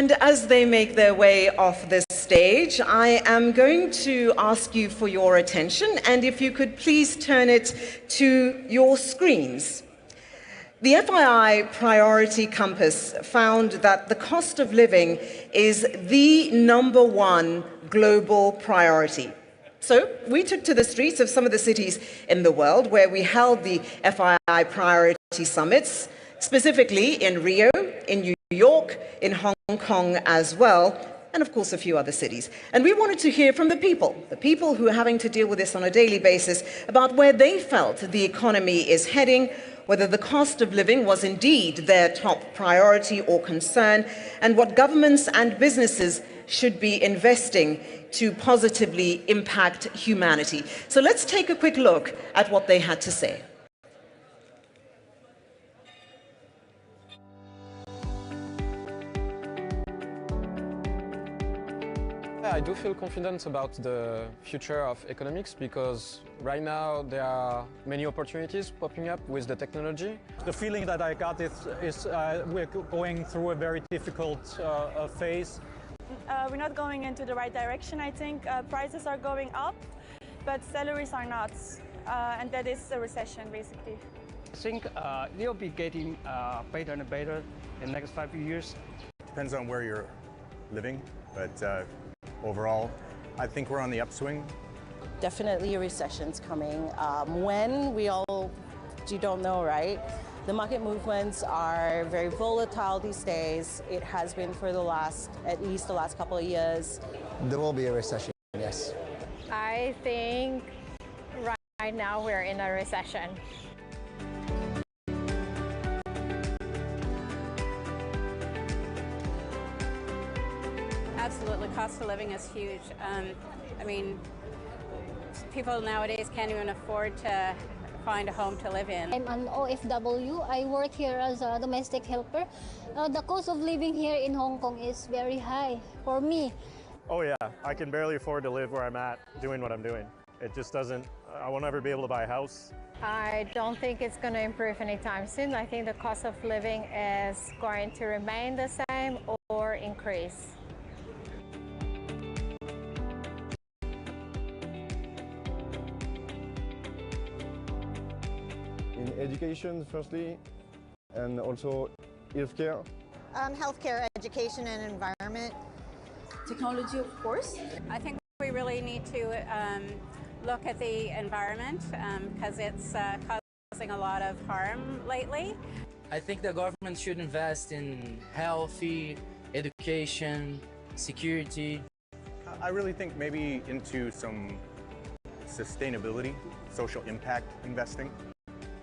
And as they make their way off this stage, I am going to ask you for your attention, and if you could please turn it to your screens. The FII Priority Compass found that the cost of living is the #1 global priority. So we took to the streets of some of the cities in the world where we held the FII Priority Summits, specifically in Rio, in New York, in Hong Kong as well, and of course a few other cities. And we wanted to hear from the people who are having to deal with this on a daily basis, about where they felt the economy is heading, whether the cost of living was indeed their top priority or concern, and what governments and businesses should be investing to positively impact humanity. So let's take a quick look at what they had to say. I do feel confident about the future of economics because right now there are many opportunities popping up with the technology. The feeling that I got is we're going through a very difficult phase. We're not going into the right direction, I think. Prices are going up, but salaries are not, and that is a recession, basically. I think they'll be getting better and better in the next 5 years. Depends on where you're living, but overall, I think we're on the upswing. Definitely a recession's coming. When, you don't know, right? The market movements are very volatile these days. It has been for at least the last couple of years. There will be a recession, yes. I think right now we're in a recession. Absolutely, cost of living is huge. I mean, people nowadays can't even afford to find a home to live in. I'm an OFW. I work here as a domestic helper. The cost of living here in Hong Kong is very high for me. Oh yeah, I can barely afford to live where I'm at, doing what I'm doing. It just doesn't, I will never be able to buy a house. I don't think it's going to improve anytime soon. I think the cost of living is going to remain the same or increase. In education, firstly, and also healthcare. Healthcare, education, and environment. Technology, of course. I think we really need to look at the environment because it's causing a lot of harm lately. I think the government should invest in healthy education, security. I really think maybe into some sustainability, social impact investing.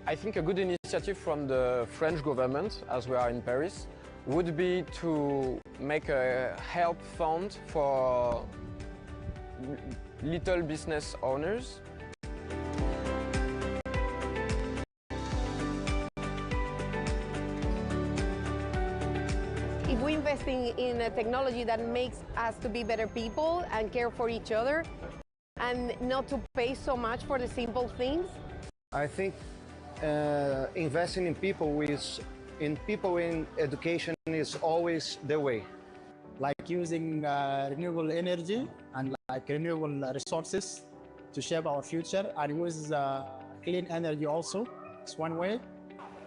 I think a good initiative from the French government, as we are in Paris, would be to make a help fund for little business owners. If we're investing in a technology that makes us to be better people and care for each other and not to pay so much for the simple things. I think investing in people in education is always the way. Like using renewable energy and like renewable resources to shape our future, and use clean energy also. It's one way.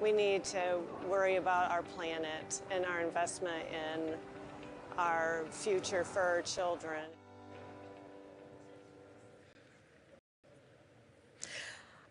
We need to worry about our planet and our investment in our future for our children.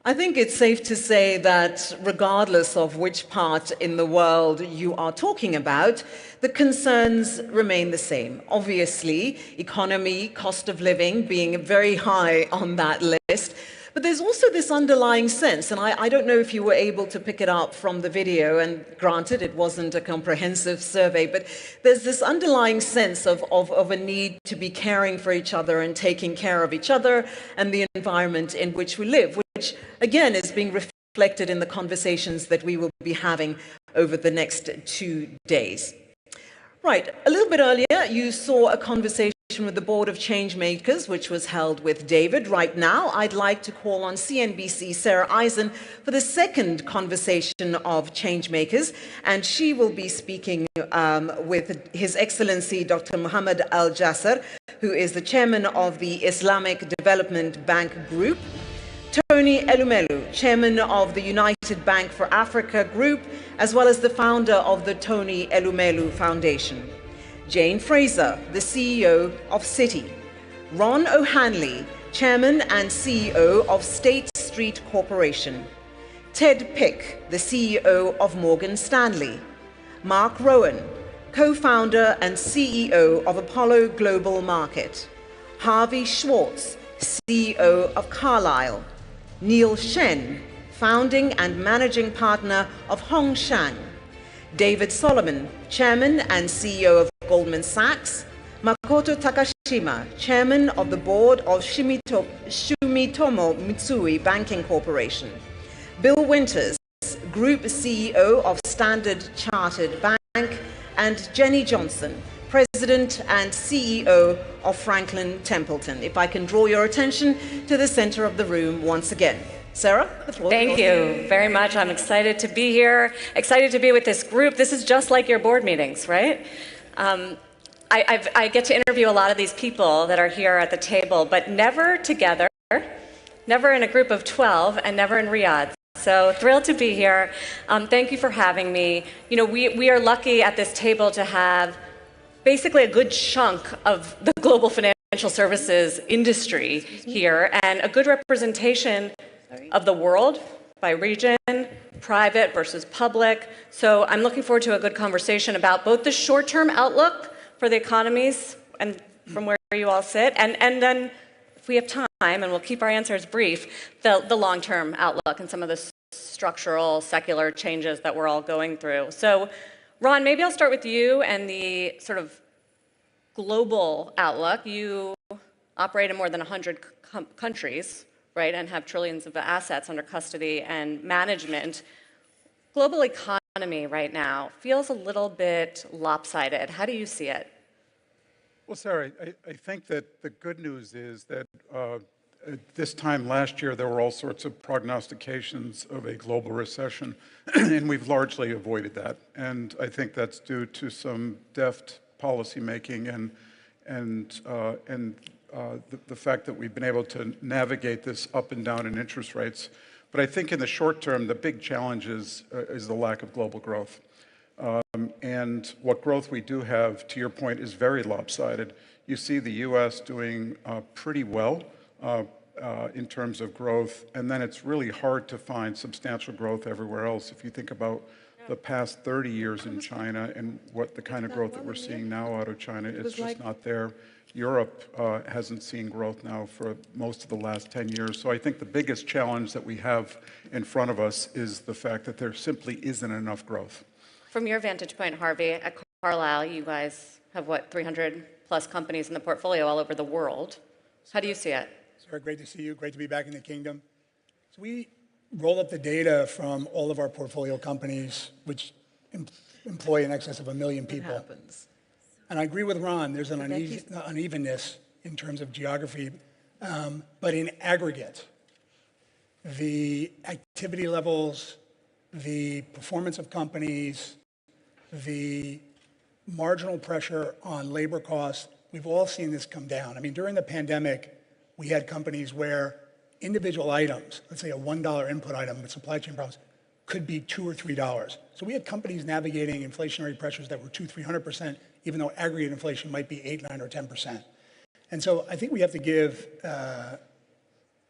I think it's safe to say that regardless of which part in the world you are talking about, the concerns remain the same. Obviously, economy, cost of living being very high on that list. But there's also this underlying sense, and I don't know if you were able to pick it up from the video, and granted, it wasn't a comprehensive survey, but there's this underlying sense of a need to be caring for each other and taking care of each other and the environment in which we live, which again is being reflected in the conversations that we will be having over the next 2 days. Right, a little bit earlier, you saw a conversation conversation with the Board of Changemakers, which was held with David. Right now, I'd like to call on CNBC's Sarah Eisen for the second conversation of Changemakers, and she will be speaking with His Excellency Dr. Mohammed Al-Jasser, who is the chairman of the Islamic Development Bank Group, Tony Elumelu, chairman of the United Bank for Africa Group, as well as the founder of the Tony Elumelu Foundation, Jane Fraser, the CEO of Citi, Ron O'Hanley, chairman and CEO of State Street Corporation, Ted Pick, the CEO of Morgan Stanley, Mark Rowan, co-founder and CEO of Apollo Global Market, Harvey Schwartz, CEO of Carlyle, Neil Shen, founding and managing partner of Hongshan, David Solomon, chairman and CEO of Goldman Sachs, Makoto Takashima, chairman of the board of Sumitomo Mitsui Banking Corporation, Bill Winters, group CEO of Standard Chartered Bank, and Jenny Johnson, President and CEO of Franklin Templeton. If I can draw your attention to the center of the room once again. Sarah, the floor is yours. Thank you very much. I'm excited to be here, excited to be with this group. This is just like your board meetings, right? I get to interview a lot of these people that are here at the table, but never together, never in a group of 12, and never in Riyadh. So thrilled to be here. Thank you for having me. You know, we are lucky at this table to have basically a good chunk of the global financial services industry here, and a good representation of the world by region, private versus public. So I'm looking forward to a good conversation about both the short-term outlook for the economies and from where you all sit, and then, if we have time, and we'll keep our answers brief, the long-term outlook and some of the structural, secular changes that we're all going through. So Ron, maybe I'll start with you and the sort of global outlook. You operate in more than 100 countries, right, and have trillions of assets under custody and management. Global economy right now feels a little bit lopsided. How do you see it? Well, Sarah, I think that the good news is that at this time last year, there were all sorts of prognostications of a global recession, and we've largely avoided that. And I think that's due to some deft policymaking and the fact that we've been able to navigate this up and down in interest rates. But I think in the short term, the big challenge is the lack of global growth. And what growth we do have, to your point, is very lopsided. You see the US doing pretty well in terms of growth, and then it's really hard to find substantial growth everywhere else. If you think about the past 30 years in China and what the kind of growth that we're seeing now out of China, it's just not there. Europe hasn't seen growth now for most of the last 10 years. So I think the biggest challenge that we have in front of us is the fact that there simply isn't enough growth. From your vantage point, Harvey, at Carlyle, you guys have, what, 300 plus companies in the portfolio all over the world. How do you see it? Sarah, great to see you. Great to be back in the kingdom. So we roll up the data from all of our portfolio companies, which employ in excess of 1 million people. What happens? And I agree with Ron, there's an unevenness in terms of geography, but in aggregate, the activity levels, the performance of companies, the marginal pressure on labor costs, we've all seen this come down. I mean, during the pandemic, we had companies where individual items, let's say a $1 input item with supply chain problems, could be $2 or $3. So we had companies navigating inflationary pressures that were 200-300%, even though aggregate inflation might be 8, 9, or 10%. And so I think we have to give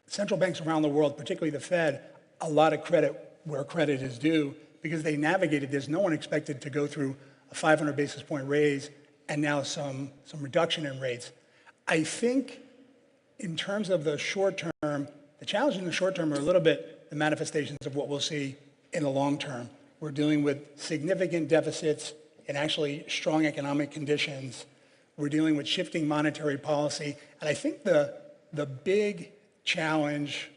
central banks around the world, particularly the Fed, a lot of credit where credit is due, because they navigated this. No one expected to go through a 500 basis point raise and now some reduction in rates. I think in terms of the short term, the challenges in the short term are a little bit the manifestations of what we'll see in the long term. We're dealing with significant deficits and actually strong economic conditions. We're dealing with shifting monetary policy. And I think the big challenge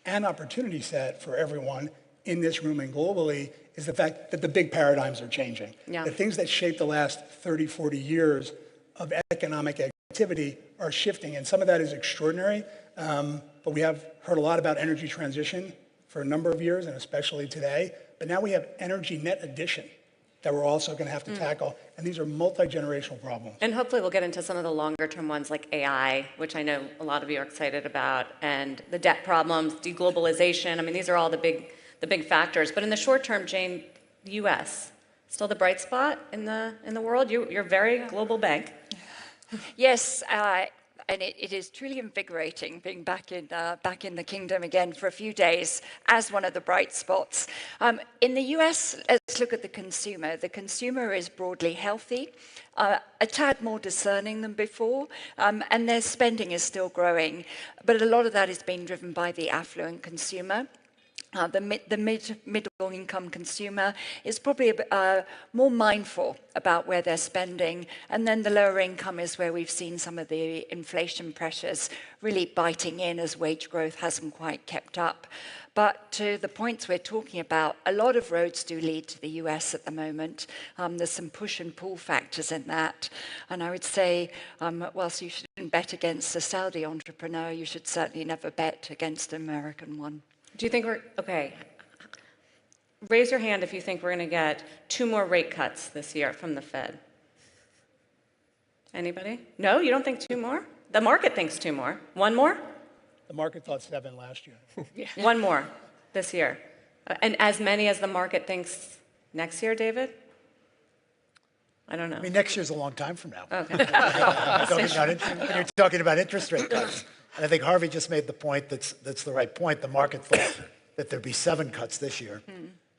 and opportunity set for everyone in this room and globally is the fact that the big paradigms are changing. Yeah. The things that shaped the last 30, 40 years of economic activity are shifting, and some of that is extraordinary. But we have heard a lot about energy transition for a number of years, and especially today. But now we have energy net addition that we're also going to have to tackle, and these are multi-generational problems. And hopefully we'll get into some of the longer term ones like AI, which I know a lot of you are excited about, and the debt problems, deglobalization. I mean, these are all the big factors. But in the short term, Jane, the U.S. still the bright spot in the world. You're a very global bank. Yes, and it is truly invigorating being back in the kingdom again for a few days as one of the bright spots. In the US, let's look at the consumer. The consumer is broadly healthy, a tad more discerning than before, and their spending is still growing. But a lot of that is being driven by the affluent consumer. The middle income consumer is probably more mindful about where they're spending, and then the lower income is where we've seen some of the inflation pressures really biting in as wage growth hasn't quite kept up. But to the points we're talking about, a lot of roads do lead to the US at the moment. There's some push and pull factors in that. And I would say, whilst you shouldn't bet against a Saudi entrepreneur, you should certainly never bet against an American one. Do you think okay, raise your hand if you think we're going to get 2 more rate cuts this year from the Fed. Anybody? No, you don't think 2 more? The market thinks 2 more. 1 more? The market thought 7 last year. 1 more this year. And as many as the market thinks next year, David? I don't know. I mean, next year's a long time from now. Okay. You're talking about interest rate cuts. And I think Harvey just made the point that's the right point. The market thought that there'd be 7 cuts this year.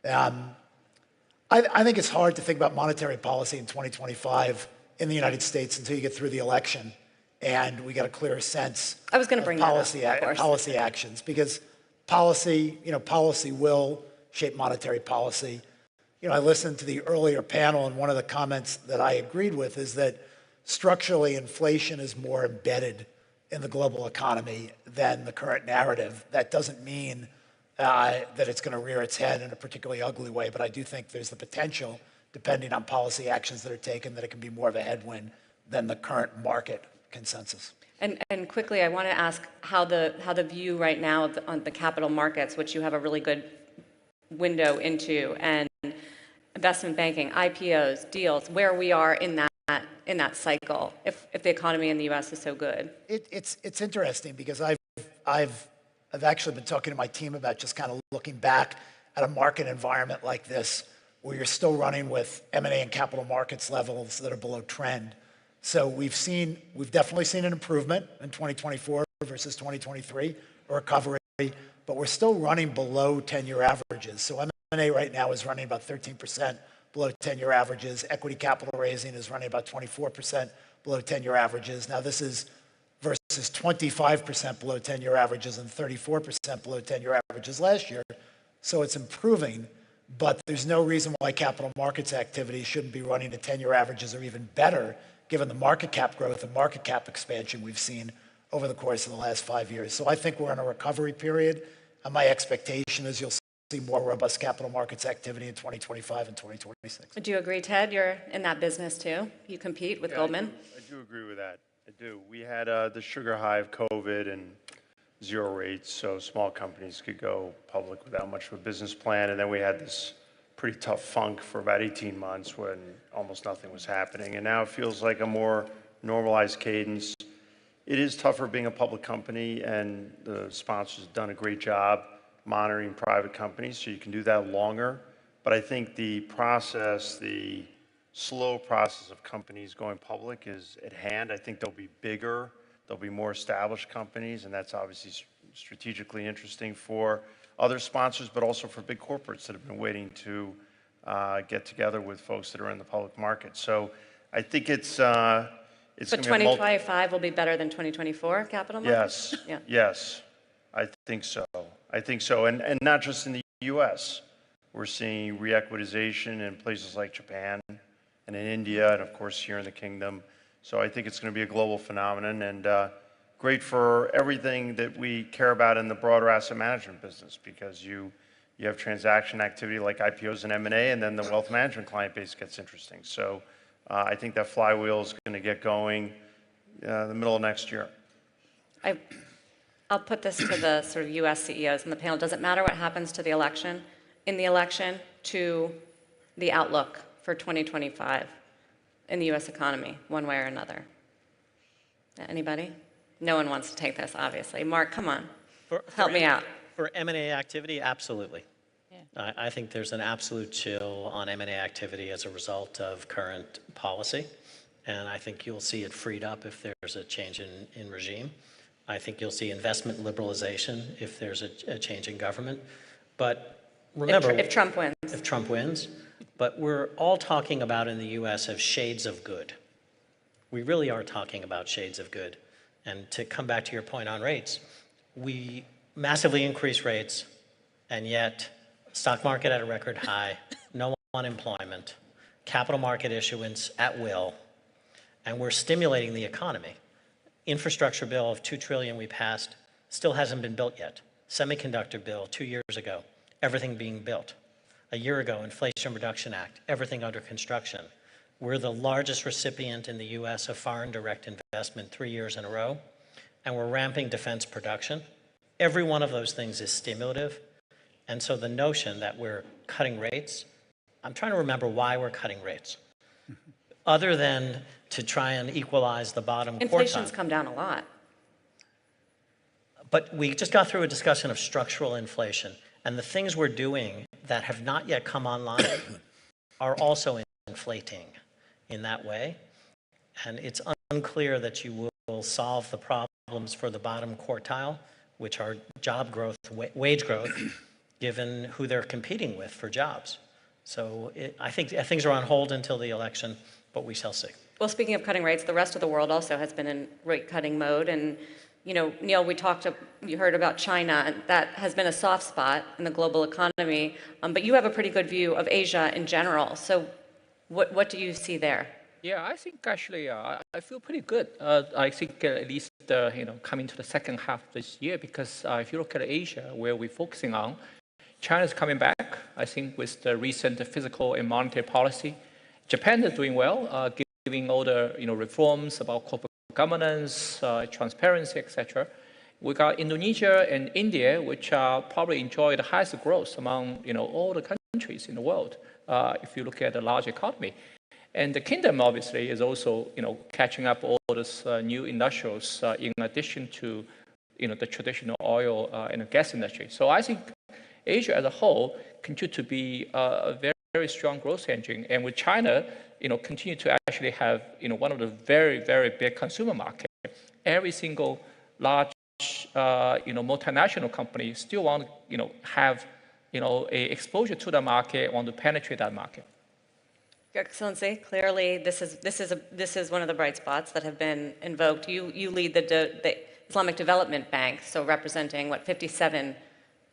I think it's hard to think about monetary policy in 2025 in the United States until you get through the election and we get a clearer sense I was going to bring policy actions, because policy will shape monetary policy. I listened to the earlier panel, and one of the comments that I agreed with is that structurally inflation is more embedded in the global economy than the current narrative. That doesn't mean that it's going to rear its head in a particularly ugly way, but I do think there's the potential, depending on policy actions that are taken, that it can be more of a headwind than the current market consensus. And quickly, I want to ask how the view right now on the capital markets, which you have a really good window into, and investment banking, IPOs, deals, where we are in that cycle, if the economy in the U.S. is so good. It's interesting, because I've actually been talking to my team about just kind of looking back at a market environment like this, where you're still running with M&A and capital markets levels that are below trend. So we've definitely seen an improvement in 2024 versus 2023, a recovery, but we're still running below 10-year averages. So M&A right now is running about 13% below 10-year averages. Equity capital raising is running about 24% below 10-year averages. Now this is versus 25% below 10-year averages and 34% below 10-year averages last year. So it's improving, but there's no reason why capital markets activity shouldn't be running at 10-year averages or even better, given the market cap growth and market cap expansion we've seen over the course of the last 5 years. So I think we're in a recovery period, and my expectation is you'll see more robust capital markets activity in 2025 and 2026. Do you agree, Ted? You're in that business too. You compete with Goldman. I do agree with that. I do. We had the sugar high of COVID and 0 rates, so small companies could go public without much of a business plan. And then we had this pretty tough funk for about 18 months when almost nothing was happening. And now it feels like a more normalized cadence. It is tougher being a public company, and the sponsors have done a great job monitoring private companies, so you can do that longer. But I think the process, the slow process of companies going public is at hand. I think they'll be bigger, there'll be more established companies, and that's obviously strategically interesting for other sponsors, but also for big corporates that have been waiting to get together with folks that are in the public market. So I think it's but 2025 will be better than 2024 capital markets? Yes, yes, I think so. I think so, and not just in the U.S. We're seeing re-equitization in places like Japan and in India, and of course here in the kingdom. So I think it's going to be a global phenomenon, and great for everything that we care about in the broader asset management business, because you have transaction activity like IPOs and M&A, and then the wealth management client base gets interesting. So I think that flywheel is going to get going the middle of next year. I'll put this to the sort of U.S. CEOs in the panel. Does it matter what happens to the election, in the election, to the outlook for 2025 in the U.S. economy, one way or another? Anybody? No one wants to take this, obviously. Mark, come on. Help me out. For M&A activity, absolutely. I think there's an absolute chill on M&A activity as a result of current policy. And I think you'll see it freed up if there's a change in regime. I think you'll see investment liberalization if there's a change in government. But remember, if Trump wins. If Trump wins. But we're all talking about in the US of shades of good. We really are talking about shades of good. And to come back to your point on rates, we massively increase rates, and yet stock market at a record high, no unemployment, capital market issuance at will, and we're stimulating the economy. Infrastructure bill of $2 trillion we passed still hasn't been built yet. Semiconductor bill 2 years ago, everything being built. A year ago, Inflation Reduction Act, everything under construction. We're the largest recipient in the US of foreign direct investment 3 years in a row, and we're ramping defense production. Every one of those things is stimulative. And so the notion that we're cutting rates, I'm trying to remember why we're cutting rates. Other than to try and equalize the bottom quartile. Inflation's come down a lot. But we just got through a discussion of structural inflation, and the things we're doing that have not yet come online are also inflating in that way. And it's unclear that you will solve the problems for the bottom quartile, which are job growth, wage growth, given who they're competing with for jobs. So I think things are on hold until the election, but we shall see. Well, speaking of cutting rates, the rest of the world also has been in rate cutting mode. And, you know, Neil, you heard about China, and that has been a soft spot in the global economy. But you have a pretty good view of Asia in general. So what do you see there? Yeah, I think actually I feel pretty good. I think at least, coming to the second half of this year, because if you look at Asia, where we're focusing on, China's coming back, I think, with the recent fiscal and monetary policy. Japan is doing well, giving all the reforms about corporate governance, transparency, etc. We got Indonesia and India, which probably enjoy the highest growth among all the countries in the world, if you look at the large economy. And the kingdom, obviously, is also catching up all this new industrials in addition to the traditional oil and gas industry. So I think Asia as a whole continue to be a very, very strong growth engine, and with China, continue to actually have one of the very, very big consumer market. Every single large, multinational company still want to have a exposure to the market, want to penetrate that market. Your Excellency, clearly this is one of the bright spots that have been invoked. You lead the Islamic Development Bank, so representing 57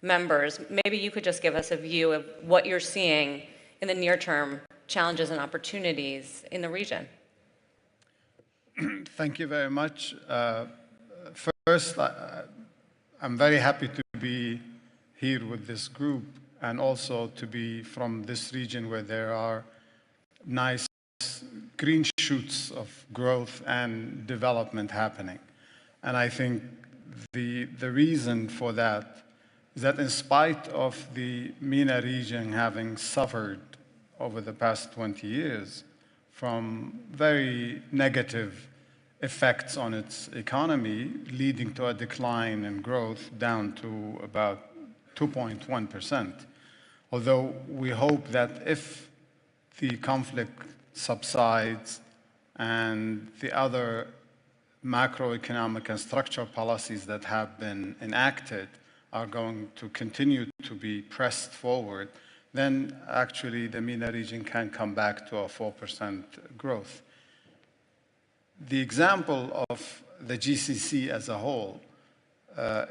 members. Maybe you could just give us a view of what you're seeing in the near term, challenges and opportunities in the region. Thank you very much. First, I'm very happy to be here with this group and also to be from this region where there are nice green shoots of growth and development happening. And I think the reason for that is that in spite of the MENA region having suffered over the past 20 years from very negative effects on its economy, leading to a decline in growth down to about 2.1%. Although we hope that if the conflict subsides and the other macroeconomic and structural policies that have been enacted are going to continue to be pressed forward, then actually the MENA region can come back to a 4% growth. The example of the GCC as a whole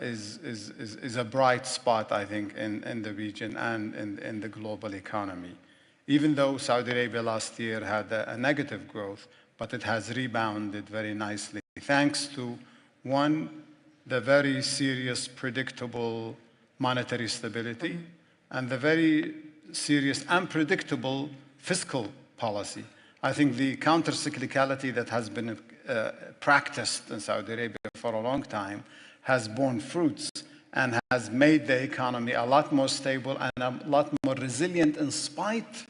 is a bright spot, I think, in the region and in the global economy. Even though Saudi Arabia last year had a negative growth, but it has rebounded very nicely, thanks to, one, the very serious, predictable monetary stability, and the very serious, unpredictable fiscal policy. I think the counter-cyclicality that has been practiced in Saudi Arabia for a long time has borne fruits and has made the economy a lot more stable and a lot more resilient in spite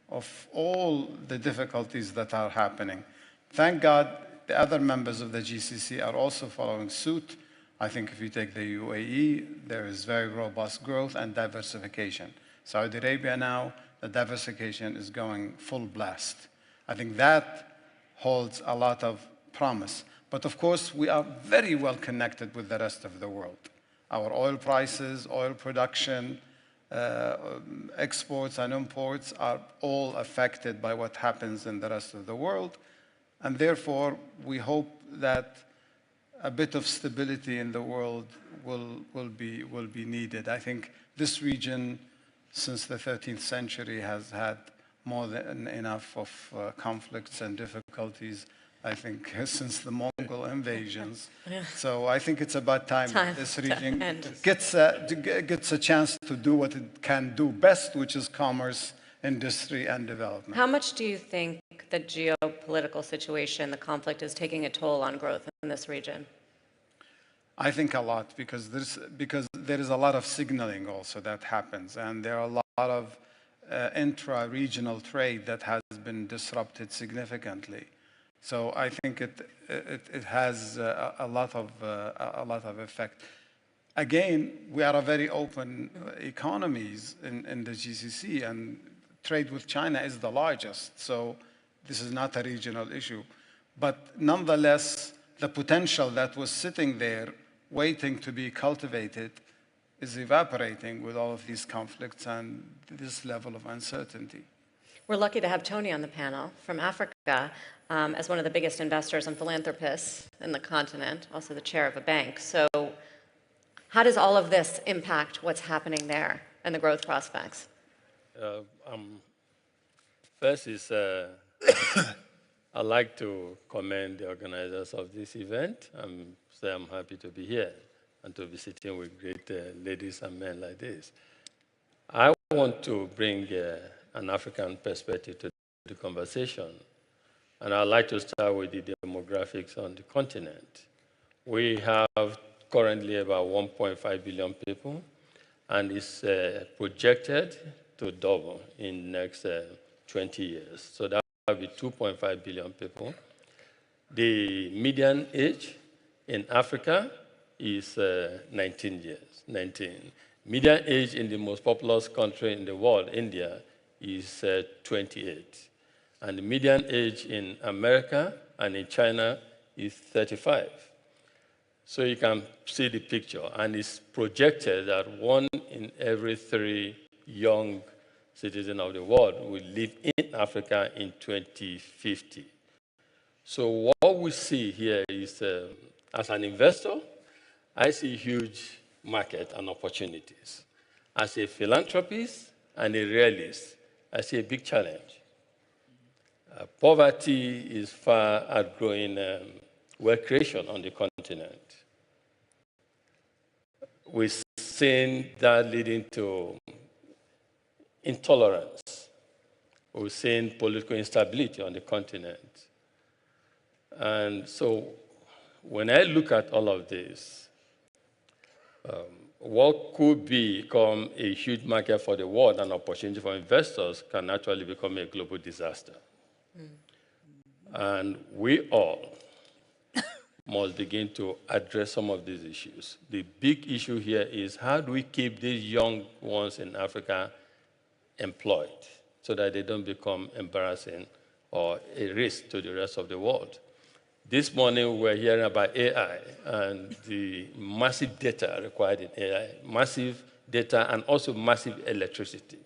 of all the difficulties that are happening. Thank God the other members of the GCC are also following suit. I think if you take the UAE, there is very robust growth and diversification. Saudi Arabia now, the diversification is going full blast. I think that holds a lot of promise. But of course, we are very well connected with the rest of the world. Our oil prices, oil production, exports and imports are all affected by what happens in the rest of the world. And therefore, we hope that a bit of stability in the world will be needed. I think this region, since the 13th century, has had more than enough of conflicts and difficulties, I think, since the Mongol invasions. Yeah. So I think it's about time this region gets a chance to do what it can do best, which is commerce, industry, and development. How much do you think the geopolitical situation, the conflict, is taking a toll on growth in this region? I think a lot, because there is a lot of signaling also that happens, and there are a lot of intra-regional trade that has been disrupted significantly. So I think it has a lot of effect. Again, we are a very open economies in the GCC, and trade with China is the largest. So this is not a regional issue. But nonetheless, the potential that was sitting there waiting to be cultivated is evaporating with all of these conflicts and this level of uncertainty. We're lucky to have Tony on the panel from Africa as one of the biggest investors and philanthropists in the continent, also the chair of a bank. So how does all of this impact what's happening there and the growth prospects? First is, I'd like to commend the organizers of this event. I'm happy to be here and to be sitting with great ladies and men like this. I want to bring an African perspective to the conversation. And I'd like to start with the demographics on the continent. We have currently about 1.5 billion people, and it's projected to double in the next 20 years. So that will be 2.5 billion people. The median age in Africa is 19 years, 19. Median age in the most populous country in the world, India, is 28. And the median age in America and in China is 35. So you can see the picture. And it's projected that 1 in every 3 young citizens of the world will live in Africa in 2050. So what we see here is, as an investor, I see huge market and opportunities. As a philanthropist and a realist, I see a big challenge. Poverty is far outgrowing wealth creation on the continent. We've seen that leading to intolerance. We've seen political instability on the continent. And so when I look at all of this, what could become a huge market for the world and opportunity for investors can actually become a global disaster. And we all must begin to address some of these issues. The big issue here is how do we keep these young ones in Africa employed so that they don't become embarrassing or a risk to the rest of the world. This morning, we're hearing about AI and the massive data required in AI, massive data and also massive electricity.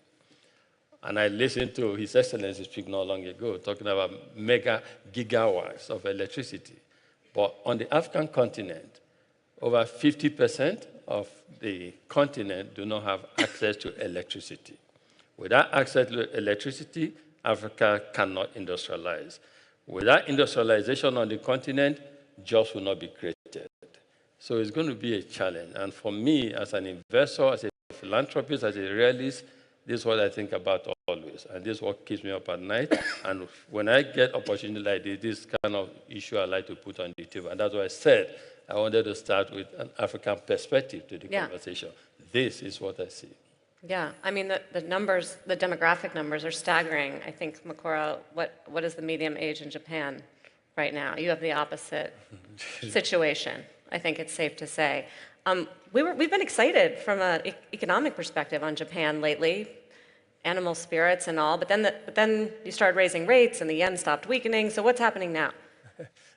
And I listened to His Excellency speak not long ago, talking about mega gigawatts of electricity. But on the African continent, over 50% of the continent do not have access to electricity. Without access to electricity, Africa cannot industrialize. Without industrialization on the continent, jobs will not be created. So it's going to be a challenge. And for me, as an investor, as a philanthropist, as a realist, this is what I think about always. always. And this is what keeps me up at night. And when I get opportunity like this kind of issue I like to put on the table. And that's why I said I wanted to start with an African perspective to the conversation. This is what I see. Yeah, I mean, the numbers, the demographic numbers are staggering. I think, Makura, what is the median age in Japan right now? You have the opposite situation, I think it's safe to say. We've been excited from an economic perspective on Japan lately, animal spirits and all, but then you started raising rates and the yen stopped weakening, so what's happening now?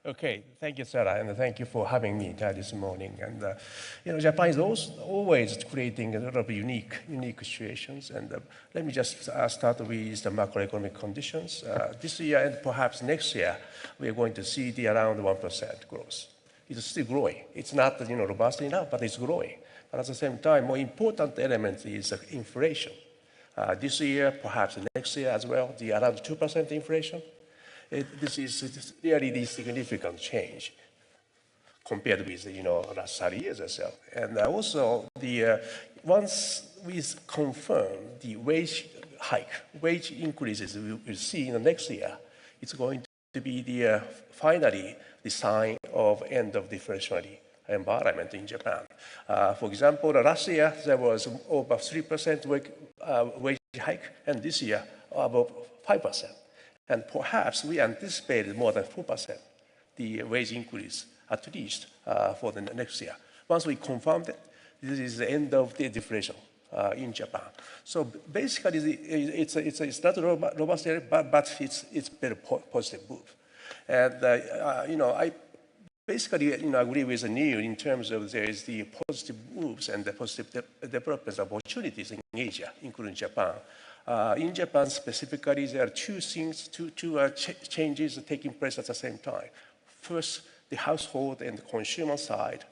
Okay, thank you, Sarah, and thank you for having me this morning. And you know, Japan is always creating a lot of unique situations. And let me just start with the macroeconomic conditions. This year and perhaps next year, we are going to see the around 1% growth. It's still growing. It's not robust enough, but it's growing. But at the same time, more important element is inflation. This year, perhaps next year as well, the around 2% inflation. This is really the significant change compared with last 30 years or so. And also, once we confirm the wage increases we will see in the next year, it's going to be finally the sign of end of deflationary environment in Japan. For example, last year there was over 3% wage hike, and this year about 5%. And perhaps we anticipated more than 4% the wage increase, at least for the next year. Once we confirmed it, this is the end of the deflation in Japan. So basically, it's not robust area, but it's very positive move. And I basically agree with Neil in terms of there is the positive moves and the positive development opportunities in Asia, including Japan. In Japan specifically, there are two changes taking place at the same time. First, the household and the consumer side,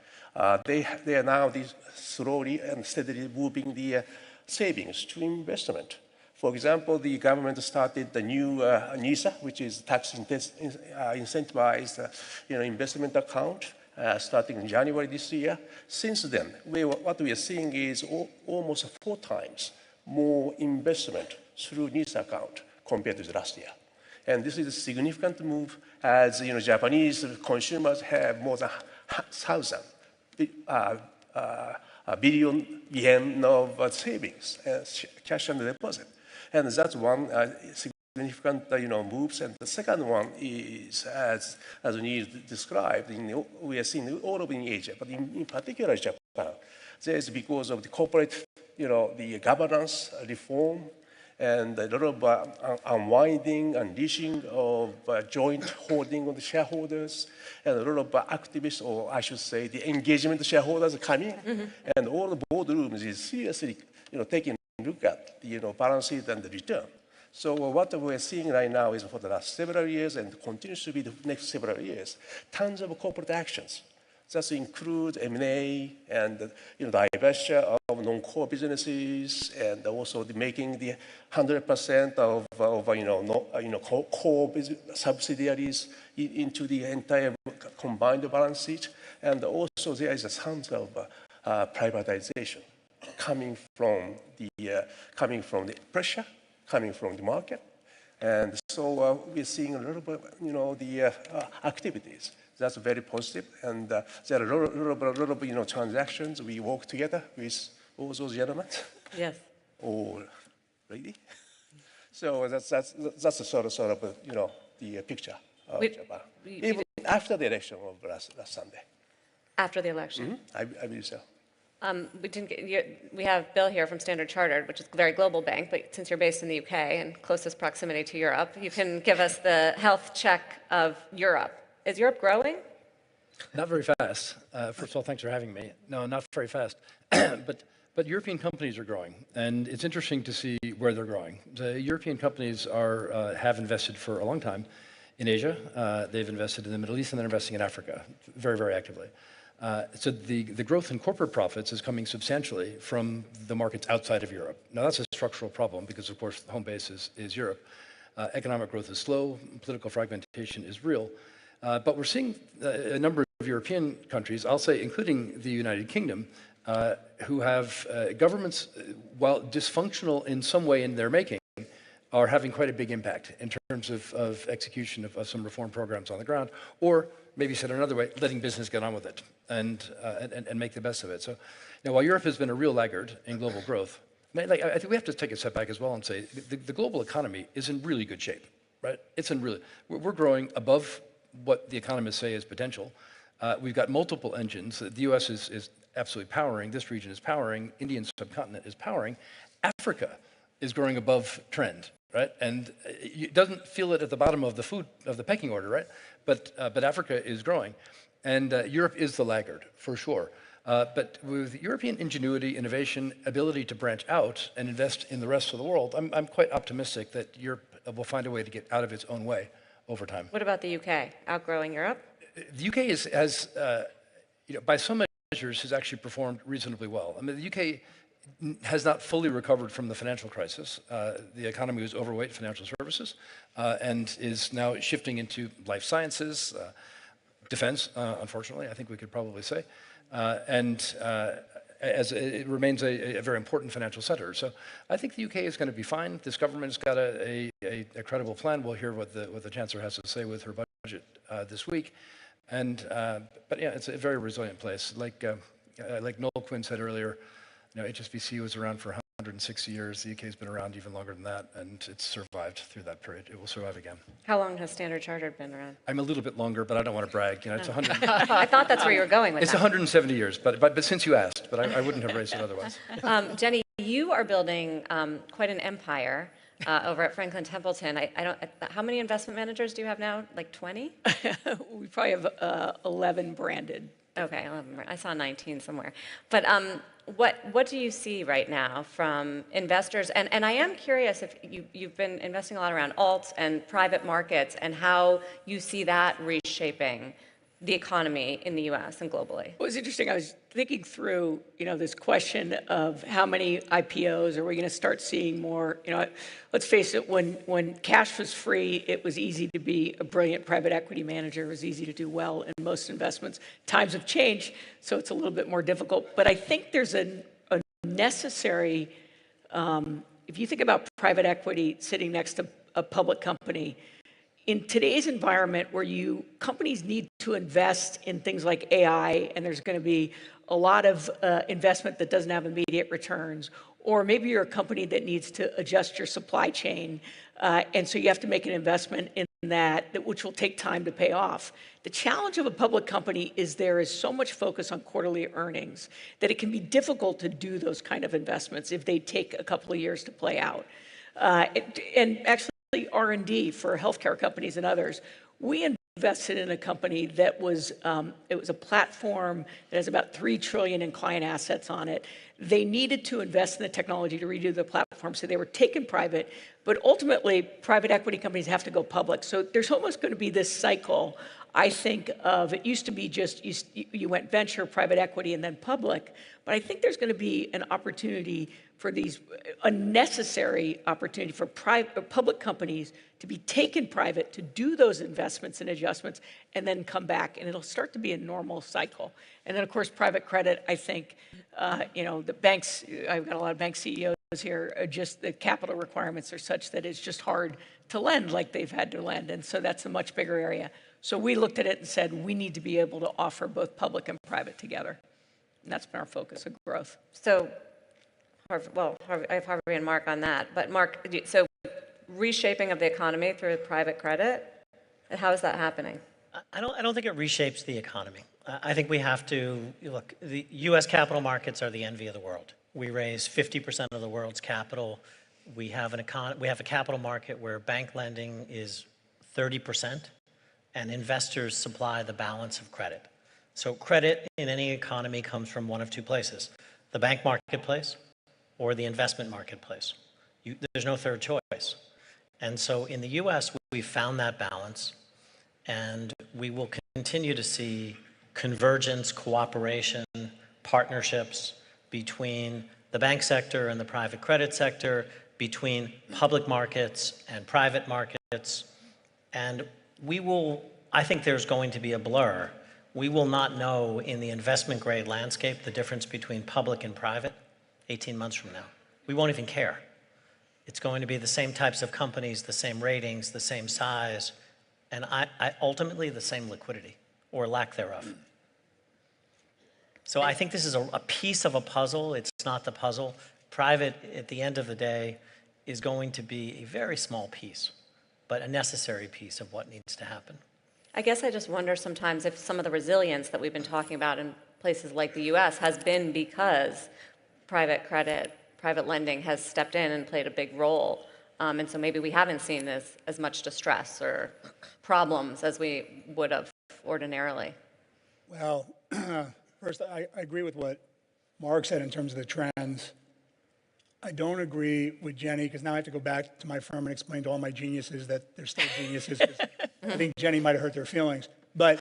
they are now slowly and steadily moving the savings to investment. For example, the government started the new NISA, which is tax incentivized investment account, starting in January this year. Since then, what we are seeing is almost 4 times more investment through NISA account compared to last year. And this is a significant move as Japanese consumers have more than 1,000 billion yen of savings, cash and deposit. And that's one significant moves. And the second one is, as Neil described, we are seeing all over in Asia, but in particular Japan. There is because of the corporate the governance reform and a lot of unwinding, unleashing of joint holding of the shareholders, and a lot of activists, or I should say, the engagement shareholders coming, and all the boardrooms is seriously, taking a look at the balance sheet and the return. So what we're seeing right now is for the last several years and continues to be the next several years, tons of corporate actions. That include M&A and divestiture of non-core businesses, and also making the 100% of core subsidiaries into the entire combined balance sheet, and also there is a sense of privatization coming from the pressure, coming from the market, and so we're seeing a little bit the activities. That's very positive, and there are a lot of transactions. We work together with all those gentlemen. Yes. Or lady. So that's a sort of the picture of Japan. Even after the election of last Sunday. After the election. I believe so. We have Bill here from Standard Chartered, which is a very global bank, but since you're based in the UK and closest proximity to Europe, you can give us the health check of Europe. Is Europe growing? Not very fast. First of all, thanks for having me. No, not very fast. But European companies are growing, and it's interesting to see where they're growing. The European companies have invested for a long time in Asia. They've invested in the Middle East, and they're investing in Africa very, very actively. So the growth in corporate profits is coming substantially from the markets outside of Europe. Now, that's a structural problem because, of course, the home base is Europe. Economic growth is slow. Political fragmentation is real. But we're seeing a number of European countries, I'll say including the United Kingdom, who have governments, while dysfunctional in some way in their making, are having quite a big impact in terms of execution of some reform programs on the ground, or maybe said another way, letting business get on with it and make the best of it. So now, while Europe has been a real laggard in global growth, I think we have to take a step back as well and say the global economy is in really good shape, right? We're growing above what the economists say is potential. We've got multiple engines. The US is absolutely powering. This region is powering. Indian subcontinent is powering. Africa is growing above trend, right? And it doesn't feel it at the bottom of the pecking order, right? But Africa is growing, and Europe is the laggard for sure. But with European ingenuity, innovation, ability to branch out and invest in the rest of the world, I'm quite optimistic that Europe will find a way to get out of its own way over time. What about the UK? Outgrowing Europe? The UK has by some measures, has actually performed reasonably well. I mean, the UK has not fully recovered from the financial crisis. The economy was overweight financial services and is now shifting into life sciences, defense, unfortunately, I think we could probably say. As it remains a very important financial center. So I think the UK is going to be fine. This government's got a credible plan. We'll hear what the Chancellor has to say with her budget this week. But yeah, it's a very resilient place. Like Noel Quinn said earlier, HSBC was around for 160 years. The UK's been around even longer than that, and it's survived through that period. It will survive again. How long has Standard Chartered been around? I'm a little bit longer, but I don't want to brag. It's 100. I thought that's where you were going with It's that. 170 years, but since you asked, but I wouldn't have raised it otherwise. Jenny, you are building quite an empire over at Franklin Templeton. How many investment managers do you have now? Like 20? We probably have 11 branded. Okay, 11. I saw 19 somewhere. But what do you see right now from investors? And I am curious if you've been investing a lot around alts and private markets and how you see that reshaping the economy in the US and globally. Well, it's interesting. I was thinking through, this question of how many IPOs are we going to start seeing more? Let's face it, when cash was free, it was easy to be a brilliant private equity manager. It was easy to do well in most investments. Times have changed, so it's a little bit more difficult. But I think there's a necessary, if you think about private equity sitting next to a public company, in today's environment where companies need to invest in things like AI, and there's going to be a lot of investment that doesn't have immediate returns, or maybe you're a company that needs to adjust your supply chain, and so you have to make an investment in that which will take time to pay off. The challenge of a public company is there is so much focus on quarterly earnings that it can be difficult to do those kind of investments if they take a couple of years to play out. And actually, R&D for healthcare companies and others. We invested in a company that was, it was a platform that has about $3 trillion in client assets on it. They needed to invest in the technology to redo the platform, so they were taken private. But ultimately, private equity companies have to go public. So there's almost going to be this cycle, I think, of it used to be just you went venture, private equity, and then public. But I think there's going to be an opportunity for a necessary opportunity for public companies to be taken private, to do those investments and adjustments, and then come back. And it'll start to be a normal cycle. And then, of course, private credit, I think, the banks, I've got a lot of bank CEOs here, just the capital requirements are such that it's just hard to lend like they've had to lend. And so that's a much bigger area. So we looked at it and said, we need to be able to offer both public and private together. And that's been our focus of growth. So, I have Harvey and Mark on that. But Mark, so reshaping of the economy through private credit, how is that happening? I don't think it reshapes the economy. I think we have to, look, the US capital markets are the envy of the world. We raise 50% of the world's capital. We have a capital market where bank lending is 30%, and investors supply the balance of credit. So credit in any economy comes from one of two places: the bank marketplace or the investment marketplace. There's no third choice. And so in the US, we found that balance, and we will continue to see convergence, cooperation, partnerships between the bank sector and the private credit sector, between public markets and private markets. And I think there's going to be a blur. We will not know in the investment grade landscape the difference between public and private 18 months from now. We won't even care. It's going to be the same types of companies, the same ratings, the same size, and ultimately the same liquidity or lack thereof. So I think this is a piece of a puzzle. It's not the puzzle. Private, at the end of the day, is going to be a very small piece, but a necessary piece of what needs to happen. I guess I just wonder sometimes if some of the resilience that we've been talking about in places like the US has been because private credit, private lending has stepped in and played a big role. And so maybe we haven't seen as much distress or problems as we would have ordinarily. Well, first, I agree with what Mark said in terms of the trends. I don't agree with Jenny, because now I have to go back to my firm and explain to all my geniuses that they're still geniuses. I think Jenny might have hurt their feelings. But,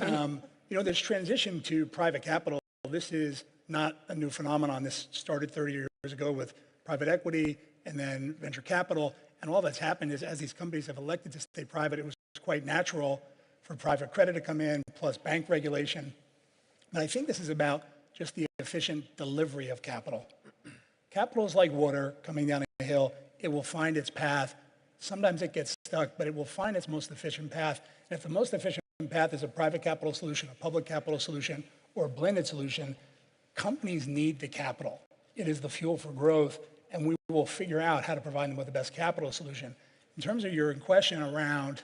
you know, this transition to private capital, this is not a new phenomenon. This started 30 years ago with private equity and then venture capital. And all that's happened is as these companies have elected to stay private, it was quite natural for private credit to come in, plus bank regulation. But I think this is about just the efficient delivery of capital. Capital is like water coming down a hill. It will find its path. Sometimes it gets stuck, but it will find its most efficient path. And if the most efficient path is a private capital solution, a public capital solution, or a blended solution, companies need the capital. It is the fuel for growth, and we will figure out how to provide them with the best capital solution. In terms of your question around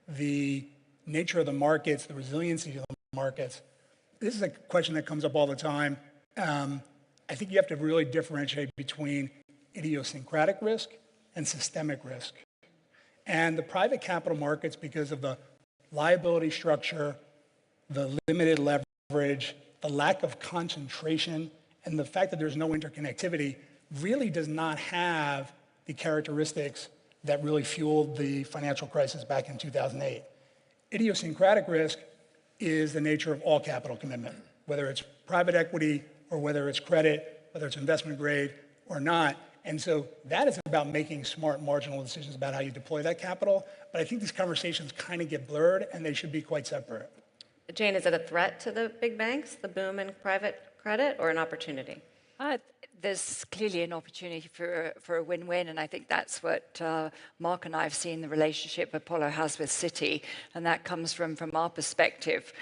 the nature of the markets, the resiliency of the markets, this is a question that comes up all the time. I think you have to really differentiate between idiosyncratic risk and systemic risk. And the private capital markets, because of the liability structure, the limited leverage, the lack of concentration, and the fact that there's no interconnectivity, really does not have the characteristics that really fueled the financial crisis back in 2008. Idiosyncratic risk is the nature of all capital commitment, whether it's private equity or whether it's credit, whether it's investment grade or not. And so that is about making smart marginal decisions about how you deploy that capital. But I think these conversations kind of get blurred, and they should be quite separate. Jane, is it a threat to the big banks, the boom in private credit, or an opportunity? There's clearly an opportunity for a win-win, and I think that's what Mark and I have seen the relationship Apollo has with Citi, and that comes from our perspective.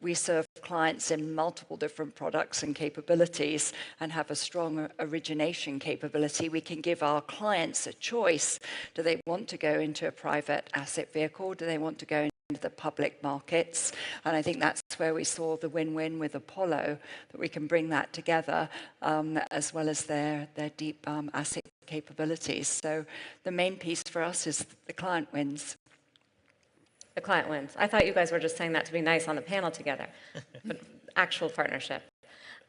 We serve clients in multiple different products and capabilities and have a strong origination capability. We can give our clients a choice. Do they want to go into a private asset vehicle? Do they want to go into the public markets? And I think that's where we saw the win-win with Apollo, that we can bring that together as well as their deep asset capabilities. So the main piece for us is the client wins. The client wins. I thought you guys were just saying that to be nice on the panel together, but actual partnership.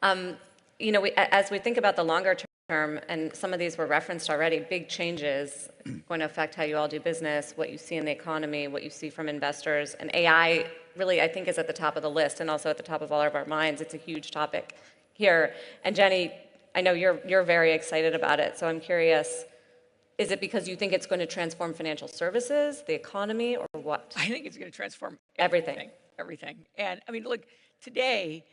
You know, as we think about the longer term, and some of these were referenced already, big changes going to affect how you all do business, what you see in the economy, what you see from investors, and AI really, I think, is at the top of the list and also at the top of all of our minds. It's a huge topic here. And Jenny, I know you're very excited about it, so I'm curious, is it because you think it's going to transform financial services, the economy, or what? I think it's going to transform everything. Everything. And I mean, look, today,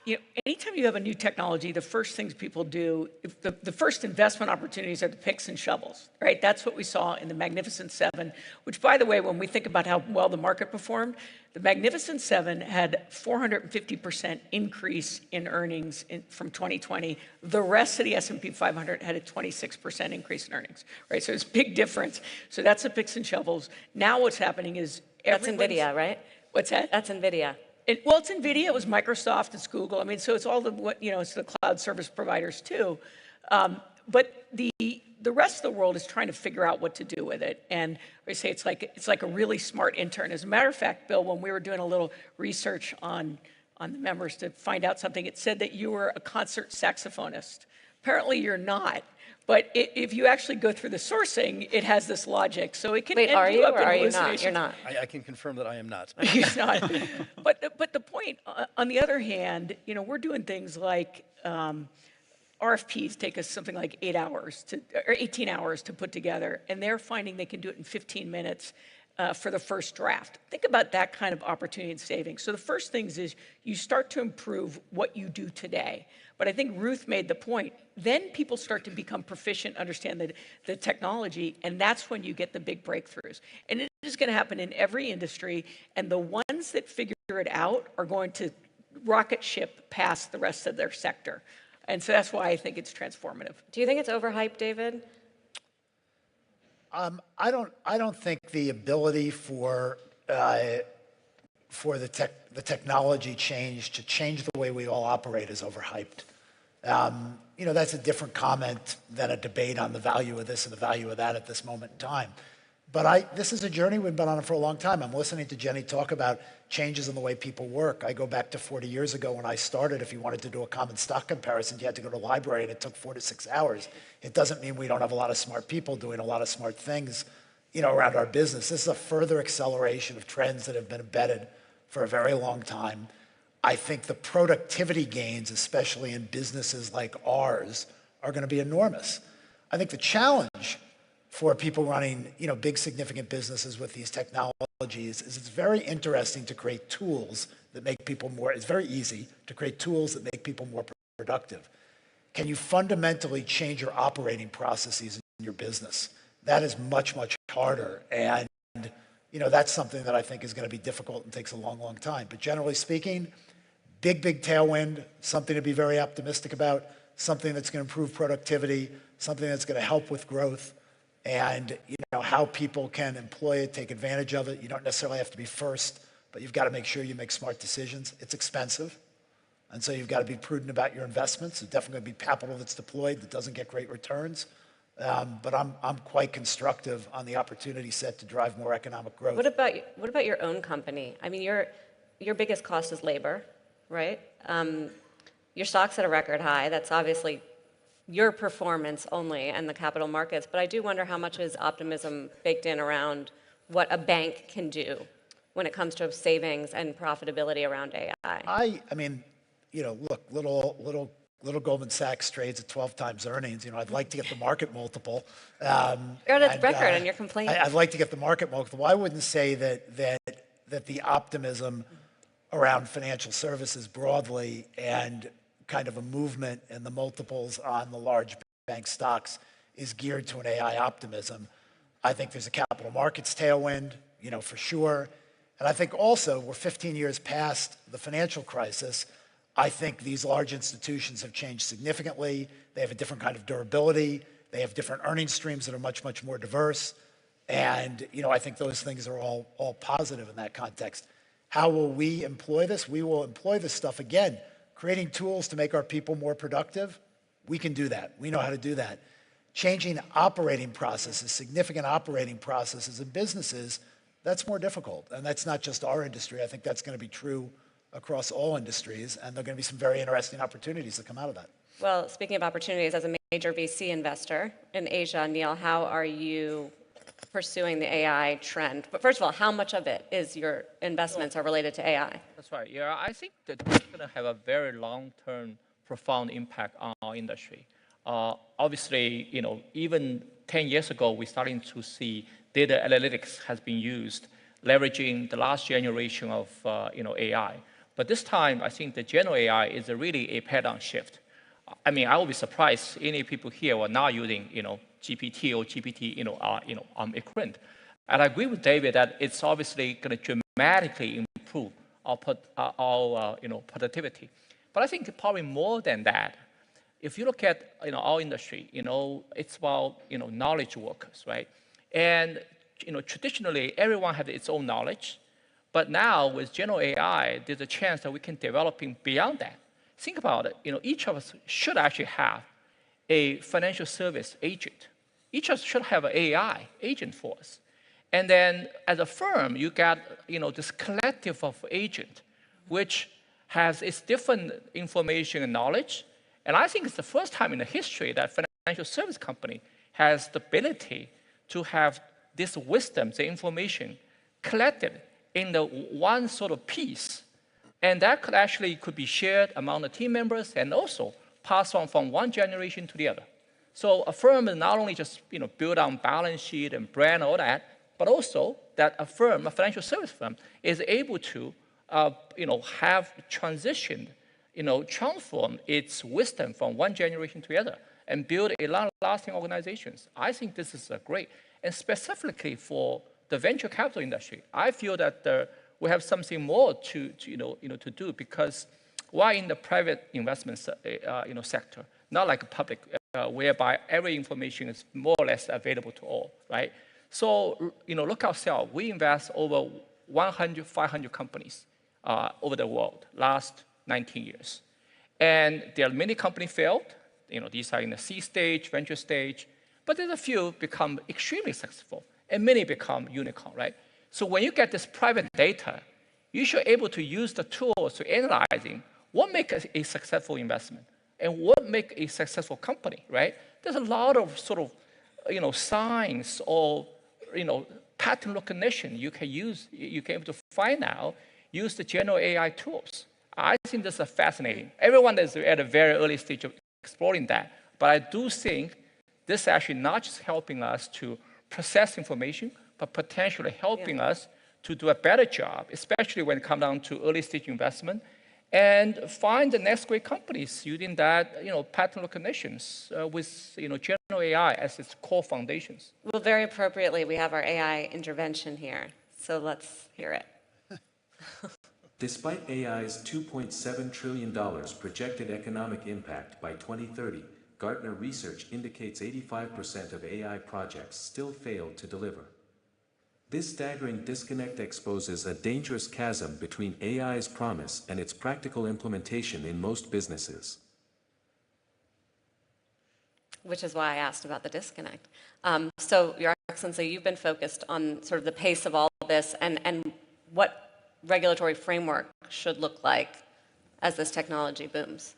you know, anytime you have a new technology, the first things people do, the first investment opportunities are the picks and shovels, right? That's what we saw in the Magnificent Seven, which, by the way, when we think about how well the market performed, the Magnificent Seven had 450% increase in earnings from 2020. The rest of the S&P 500 had a 26% increase in earnings, right? So it's a big difference. So that's the picks and shovels. Now what's happening is that's NVIDIA, right? What's that? That's NVIDIA. Well, it's NVIDIA, it was Microsoft, it's Google. I mean, so it's all the, you know, it's the cloud service providers too. But the rest of the world is trying to figure out what to do with it. And I say it's like a really smart intern. As a matter of fact, Bill, when we were doing a little research on the members to find out something, it said that you were a concert saxophonist. Apparently you're not. But if you actually go through the sourcing, it has this logic. So it can Wait, end are you you up or in are you not? You're not. I can confirm that I am not. He's not. But the point, on the other hand, you know, we're doing things like RFPs take us something like 8 hours or 18 hours to put together, and they're finding they can do it in 15 minutes for the first draft. Think about that kind of opportunity and savings. So the first things is you start to improve what you do today. But I think Ruth made the point. Then people start to become proficient, understand the technology, and that's when you get the big breakthroughs. And it is going to happen in every industry, and the ones that figure it out are going to rocket ship past the rest of their sector. And so that's why I think it's transformative. Do you think it's overhyped, David? I don't think the ability for the technology change to change the way we all operate is overhyped. You know, that's a different comment than a debate on the value of this and the value of that at this moment in time. But this is a journey we've been on for a long time. I'm listening to Jenny talk about changes in the way people work. I go back to 40 years ago when I started. If you wanted to do a common stock comparison, you had to go to the library, and it took 4 to 6 hours. It doesn't mean we don't have a lot of smart people doing a lot of smart things, you know, around our business. This is a further acceleration of trends that have been embedded for a very long time. I think the productivity gains, especially in businesses like ours, are going to be enormous. I think the challenge for people running, you know, big significant businesses with these technologies is it's very interesting to create tools that make people more, it's very easy to create tools that make people more productive. Can you fundamentally change your operating processes in your business? That is much, much harder. And, you know, that's something that I think is going to be difficult and takes a long, long time. But generally speaking, big, big tailwind, something to be very optimistic about, something that's going to improve productivity, something that's going to help with growth. And, you know, how people can employ it, take advantage of it. You don't necessarily have to be first, but you've got to make sure you make smart decisions. It's expensive. And so you've got to be prudent about your investments. There's definitely going to be capital that's deployed that doesn't get great returns. But I'm quite constructive on the opportunity set to drive more economic growth. What about your own company? I mean, your biggest cost is labor, right? Your stock's at a record high. That's obviously your performance only and the capital markets. But I do wonder how much is optimism baked in around what a bank can do when it comes to savings and profitability around AI. I mean, you know, look, little Goldman Sachs trades at 12 times earnings. You know, I'd like to get the market multiple. You're at a record and you're complaining. I'd like to get the market multiple. I wouldn't say that the optimism around financial services broadly and kind of a movement in the multiples on the large bank stocks is geared to an AI optimism. I think there's a capital markets tailwind, you know, for sure. And I think also we're 15 years past the financial crisis. I think these large institutions have changed significantly. They have a different kind of durability. They have different earning streams that are much, much more diverse. And, you know, I think those things are all positive in that context. How will we employ this? We will employ this stuff again. Creating tools to make our people more productive, we can do that. We know how to do that. Changing operating processes, significant operating processes in businesses, that's more difficult. And that's not just our industry. I think that's going to be true across all industries. And there are going to be some very interesting opportunities that come out of that. Well, speaking of opportunities, as a major VC investor in Asia, Neil, how are you pursuing the AI trend? But first of all, how much of it is your investments are related to AI? That's right. Yeah, I think that it's going to have a very long-term, profound impact on our industry. Obviously, you know, even 10 years ago, we're starting to see data analytics has been used, leveraging the last generation of you know, AI. But this time, I think the general AI is really a paradigm shift. I mean, I would be surprised any people here are now using, you know, GPT or GPT, you know, equivalent. And I agree with David that it's obviously going to dramatically improve our you know, productivity. But I think probably more than that, if you look at, you know, our industry, you know, it's about, you know, knowledge workers, right? And, you know, traditionally, everyone had its own knowledge. But now with general AI, there's a chance that we can develop beyond that. Think about it. You know, each of us should actually have a financial service agent. Each of us should have an AI agent for us. And then as a firm, you got, you know, this collective of agent, which has its different information and knowledge. And I think it's the first time in the history that financial service company has the ability to have this wisdom, the information collected in the one sort of piece. And that could be shared among the team members and also passed on from one generation to the other. So a firm is not only just, you know, build on balance sheet and brand, all that, but also that a firm, a financial service firm, is able to, you know, have transitioned transform its wisdom from one generation to the other and build a long-lasting organizations. I think this is great. And specifically for the venture capital industry, I feel that we have something more to do, because while in the private investment sector, not like public, whereby every information is more or less available to all, right? So, look ourselves, we invest over 100, 500 companies over the world, last 19 years. And there are many companies failed. These are in the seed stage, venture stage, but there's a few become extremely successful, and many become unicorn, right? So when you get this private data, you should be able to use the tools to analyzing what makes a successful investment and what makes a successful company, right? There's a lot of sort of, signs or, pattern recognition you can use, you can able to find out, use the general AI tools. I think this is fascinating. Everyone is at a very early stage of exploring that, but I do think this is actually not just helping us to process information, but potentially helping us to do a better job, especially when it comes down to early stage investment, and find the next great companies using that, pattern recognitions with, general AI as its core foundations. Well, very appropriately, we have our AI intervention here, so let's hear it. Despite AI's $2.7 trillion projected economic impact by 2030, Gartner research indicates 85% of AI projects still fail to deliver. This staggering disconnect exposes a dangerous chasm between AI's promise and its practical implementation in most businesses. Which is why I asked about the disconnect. So, Your Excellency, you've been focused on sort of the pace of all of this and what regulatory framework should look like as this technology booms.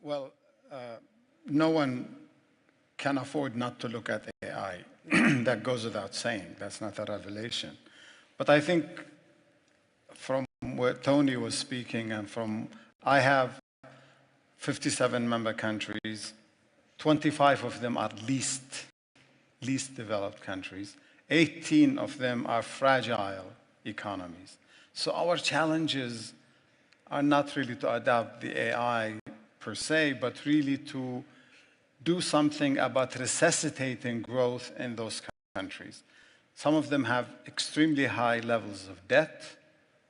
Well, no one can afford not to look at AI. That goes without saying. That's not a revelation. But I think from where Tony was speaking and from, I have 57 member countries, 25 of them are least developed countries, 18 of them are fragile economies. So our challenges are not really to adopt the AI per se, but really to do something about resuscitating growth in those countries. Some of them have extremely high levels of debt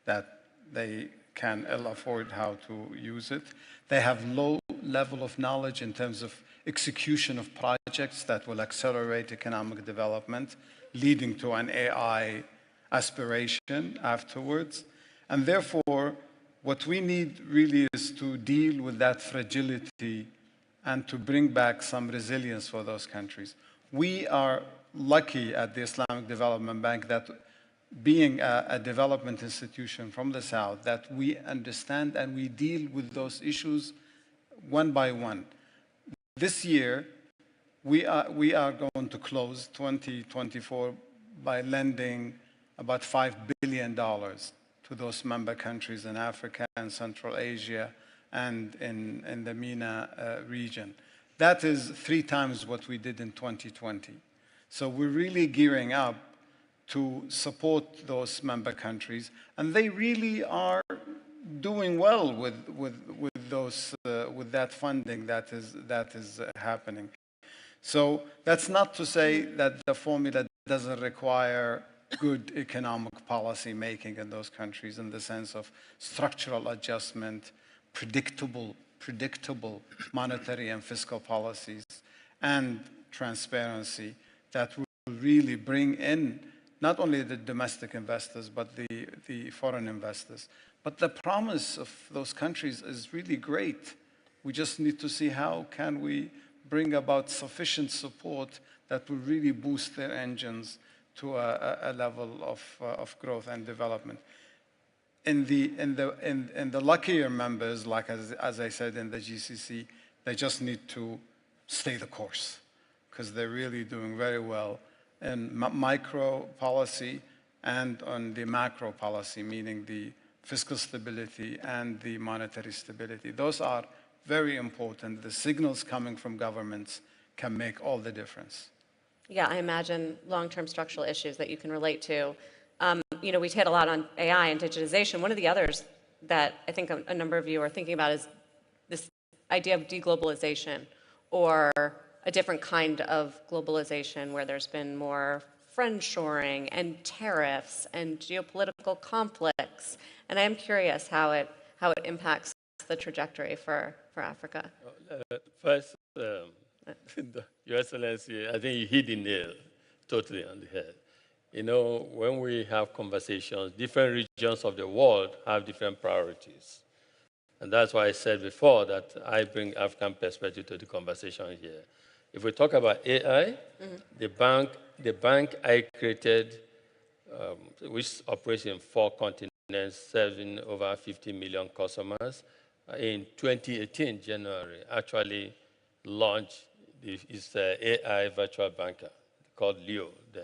that they can ill afford how to use it. They have low level of knowledge in terms of execution of projects that will accelerate economic development, leading to an AI aspiration afterwards. And therefore, what we need really is to deal with that fragility and to bring back some resilience for those countries. We are lucky at the Islamic Development Bank that being a development institution from the South, that we understand and we deal with those issues one by one. This year, we are going to close 2024 by lending about $5 billion to those member countries in Africa and Central Asia and in the MENA region. That is 3 times what we did in 2020. So we're really gearing up to support those member countries, and they really are doing well with that funding that is happening. So that's not to say that the formula doesn't require good economic policy making in those countries in the sense of structural adjustment, predictable monetary and fiscal policies, and transparency that will really bring in not only the domestic investors, but the foreign investors. But the promise of those countries is really great. We just need to see how can we bring about sufficient support that will really boost their engines to a level of growth and development. In the luckier members, like as I said in the GCC, they just need to stay the course because they're really doing very well in micro policy and on the macro policy, meaning the fiscal stability and the monetary stability. Those are very important. The signals coming from governments can make all the difference. Yeah, I imagine long-term structural issues that you can relate to. We hit a lot on AI and digitization. One of the others that I think a number of you are thinking about is this idea of deglobalization, or a different kind of globalization where there's been more friendshoring and tariffs and geopolitical conflicts. And I am curious how it impacts the trajectory for Africa. First, Your Excellency, I think you hit the nail totally on the head. You know, when we have conversations, different regions of the world have different priorities. And that's why I said before that I bring African perspective to the conversation here. If we talk about AI, the bank I created, which operates in 4 continents, serving over 50 million customers, in 2018, January, actually launched its AI virtual banker called Leo then.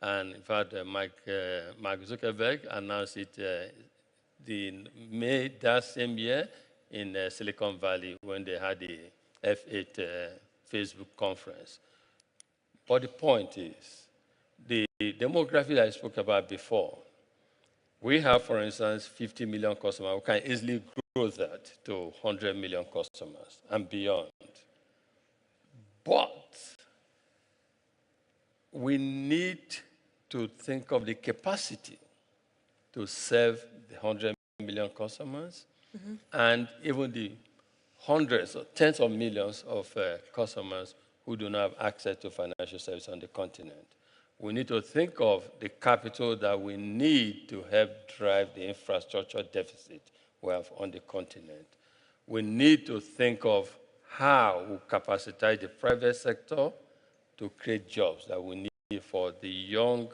And in fact, Mark Zuckerberg announced it in May that same year in Silicon Valley when they had the F8 Facebook conference. But the point is, the demography that I spoke about before, we have, for instance, 50 million customers. We can easily grow that to 100 million customers and beyond. But we need to think of the capacity to serve the 100 million customers and even the hundreds or tens of millions of customers who do not have access to financial services on the continent. We need to think of the capital that we need to help drive the infrastructure deficit we have on the continent. We need to think of how we capacitize the private sector to create jobs that we need for the young.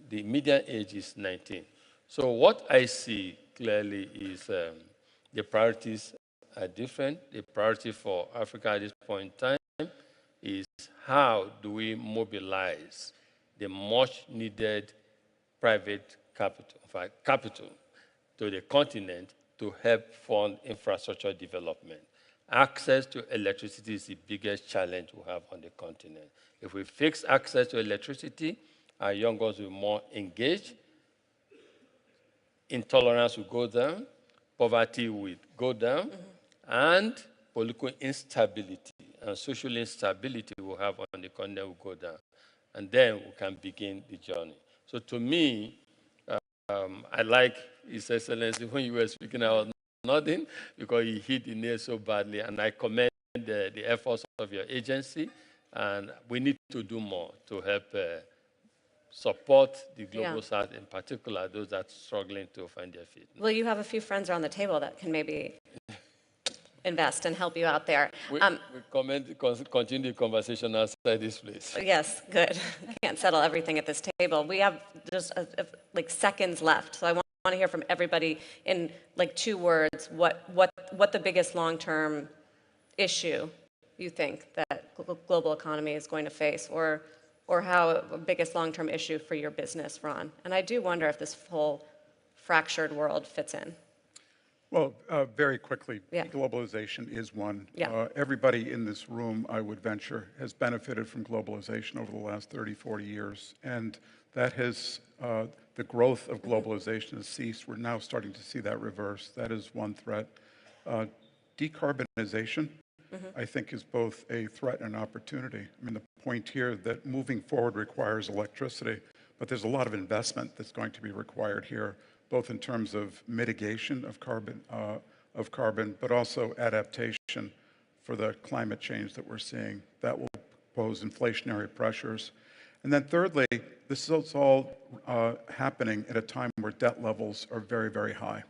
The median age is 19. So what I see clearly is the priorities are different. The priority for Africa at this point in time is how do we mobilize the much needed private capital, in fact, capital to the continent to help fund infrastructure development. Access to electricity is the biggest challenge we have on the continent. If we fix access to electricity, our young girls will be more engaged, intolerance will go down, poverty will go down, and political instability and social instability we have on the continent will go down. And then we can begin the journey. So to me, I like His Excellency, when you were speaking, I was nodding because he hit the nail so badly, and I commend the efforts of your agency, and we need to do more to help support the Global South, in particular, those that are struggling to find their feet. Well, you have a few friends around the table that can maybe invest and help you out there. We continue the conversation outside this place. Yes, good. Can't settle everything at this table. We have just like seconds left, so I want to hear from everybody in like 2 words what the biggest long-term issue you think that global economy is going to face, or how a biggest long-term issue for your business, Ron. And I do wonder if this whole fractured world fits in. Well, very quickly, globalization is one. Everybody in this room, I would venture, has benefited from globalization over the last 30, 40 years. And that has, the growth of globalization has ceased. We're now starting to see that reverse. That is one threat. Decarbonization, I think, is both a threat and an opportunity. I mean, the point here that moving forward requires electricity, but there's a lot of investment that's going to be required here, both in terms of mitigation of carbon, but also adaptation for the climate change that we're seeing. That will pose inflationary pressures. And then thirdly, this is all happening at a time where debt levels are very, very high.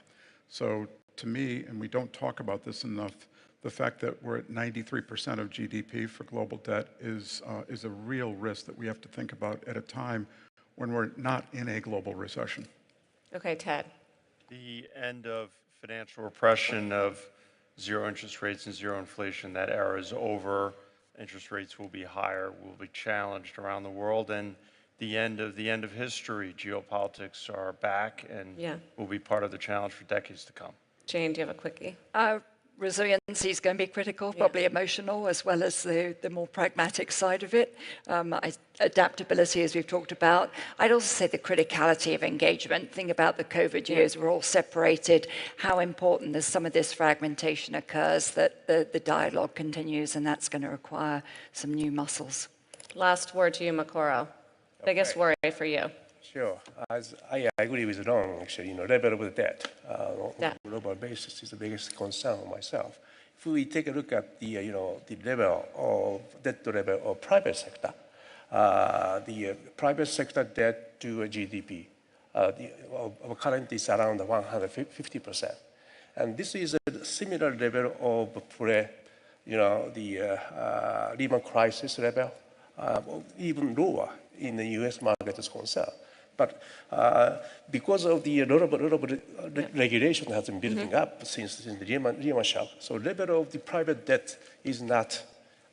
So to me, and we don't talk about this enough, the fact that we're at 93% of GDP for global debt is a real risk that we have to think about at a time when we're not in a global recession. Okay, Ted. The end of financial repression of zero interest rates and zero inflation, that era is over. Interest rates will be higher, will be challenged around the world, and the end of history. Geopolitics are back and will be part of the challenge for decades to come. Jane, do you have a quickie? Resiliency is going to be critical, probably emotional as well as the more pragmatic side of it. Adaptability, as we've talked about. I'd also say the criticality of engagement. Think about the COVID years, we're all separated. How important as some of this fragmentation occurs that the dialogue continues, and that's going to require some new muscles. Last word to you, Makoro. Biggest worry for you. Sure. As I agree with Ron, actually, level of the debt on a global basis is the biggest concern of myself. If we take a look at the, the level of debt level of private sector, the private sector debt to GDP currently is around 150%. And this is a similar level of the Lehman crisis level, even lower in the US market is concerned. But because of the lot of regulation has been building up since the Lehman shock, so level of the private debt is not,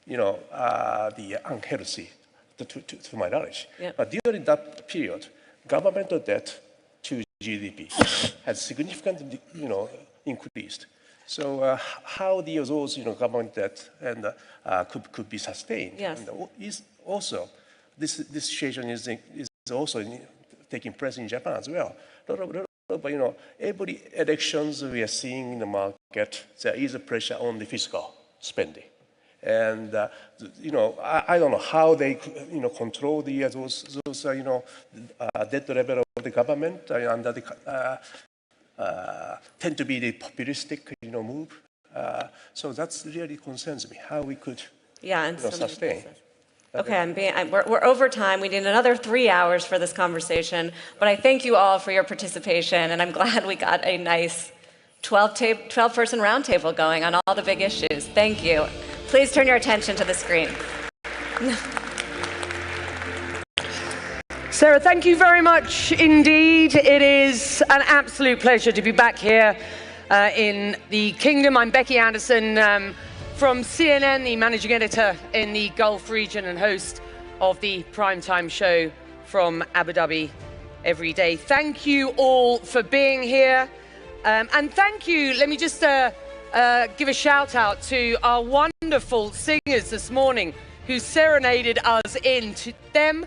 the unhealthy, to my knowledge. Yeah. But during that period, governmental debt to GDP has significantly, increased. So how those, government debt and could be sustained? Yes. And is also this situation is also taking place in Japan as well. But every elections we are seeing in the market, there is a pressure on the fiscal spending, and I don't know how they control those debt level of the government under the tend to be the populistic move. So that's really concerns me how we could sustain. Okay, we're over time. We need another 3 hours for this conversation, but I thank you all for your participation, and I'm glad we got a nice 12-person roundtable going on all the big issues. Thank you. Please turn your attention to the screen. Sarah, thank you very much indeed. It is an absolute pleasure to be back here in the Kingdom. I'm Becky Anderson from CNN, the managing editor in the Gulf region and host of the primetime show from Abu Dhabi every day. Thank you all for being here. And thank you, let me just give a shout out to our wonderful singers this morning who serenaded us in. To them,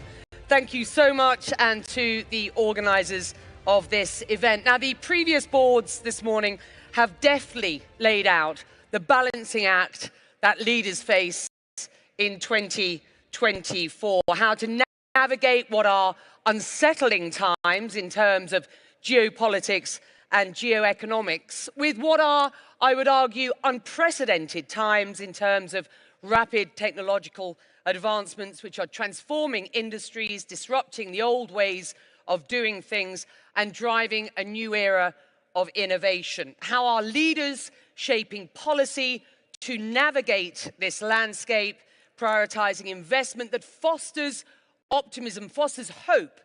thank you so much, and to the organizers of this event. Now, the previous boards this morning have deftly laid out the balancing act that leaders face in 2024, how to navigate what are unsettling times in terms of geopolitics and geoeconomics, with what are, I would argue, unprecedented times in terms of rapid technological advancements which are transforming industries, disrupting the old ways of doing things, and driving a new era of innovation. How are leaders shaping policy to navigate this landscape, prioritizing investment that fosters optimism, fosters hope,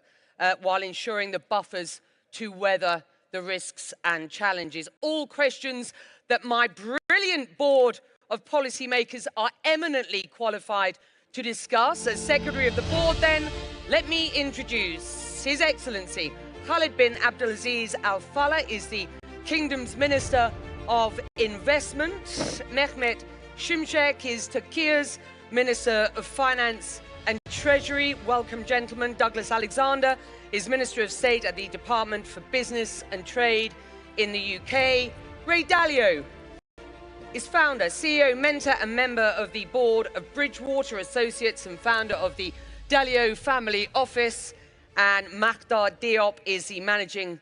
while ensuring the buffers to weather the risks and challenges. All questions that my brilliant board of policymakers are eminently qualified to discuss. As Secretary of the Board, then, let me introduce His Excellency Khalid bin Abdulaziz Al Faleh is the Kingdom's Minister of Investment. Mehmet Şimşek is Turkey's Minister of Finance and Treasury. Welcome, gentlemen. Douglas Alexander is Minister of State at the Department for Business and Trade in the UK. Ray Dalio is founder, CEO, mentor and member of the board of Bridgewater Associates and founder of the Dalio Family Office. And Makhdar Diop is the managing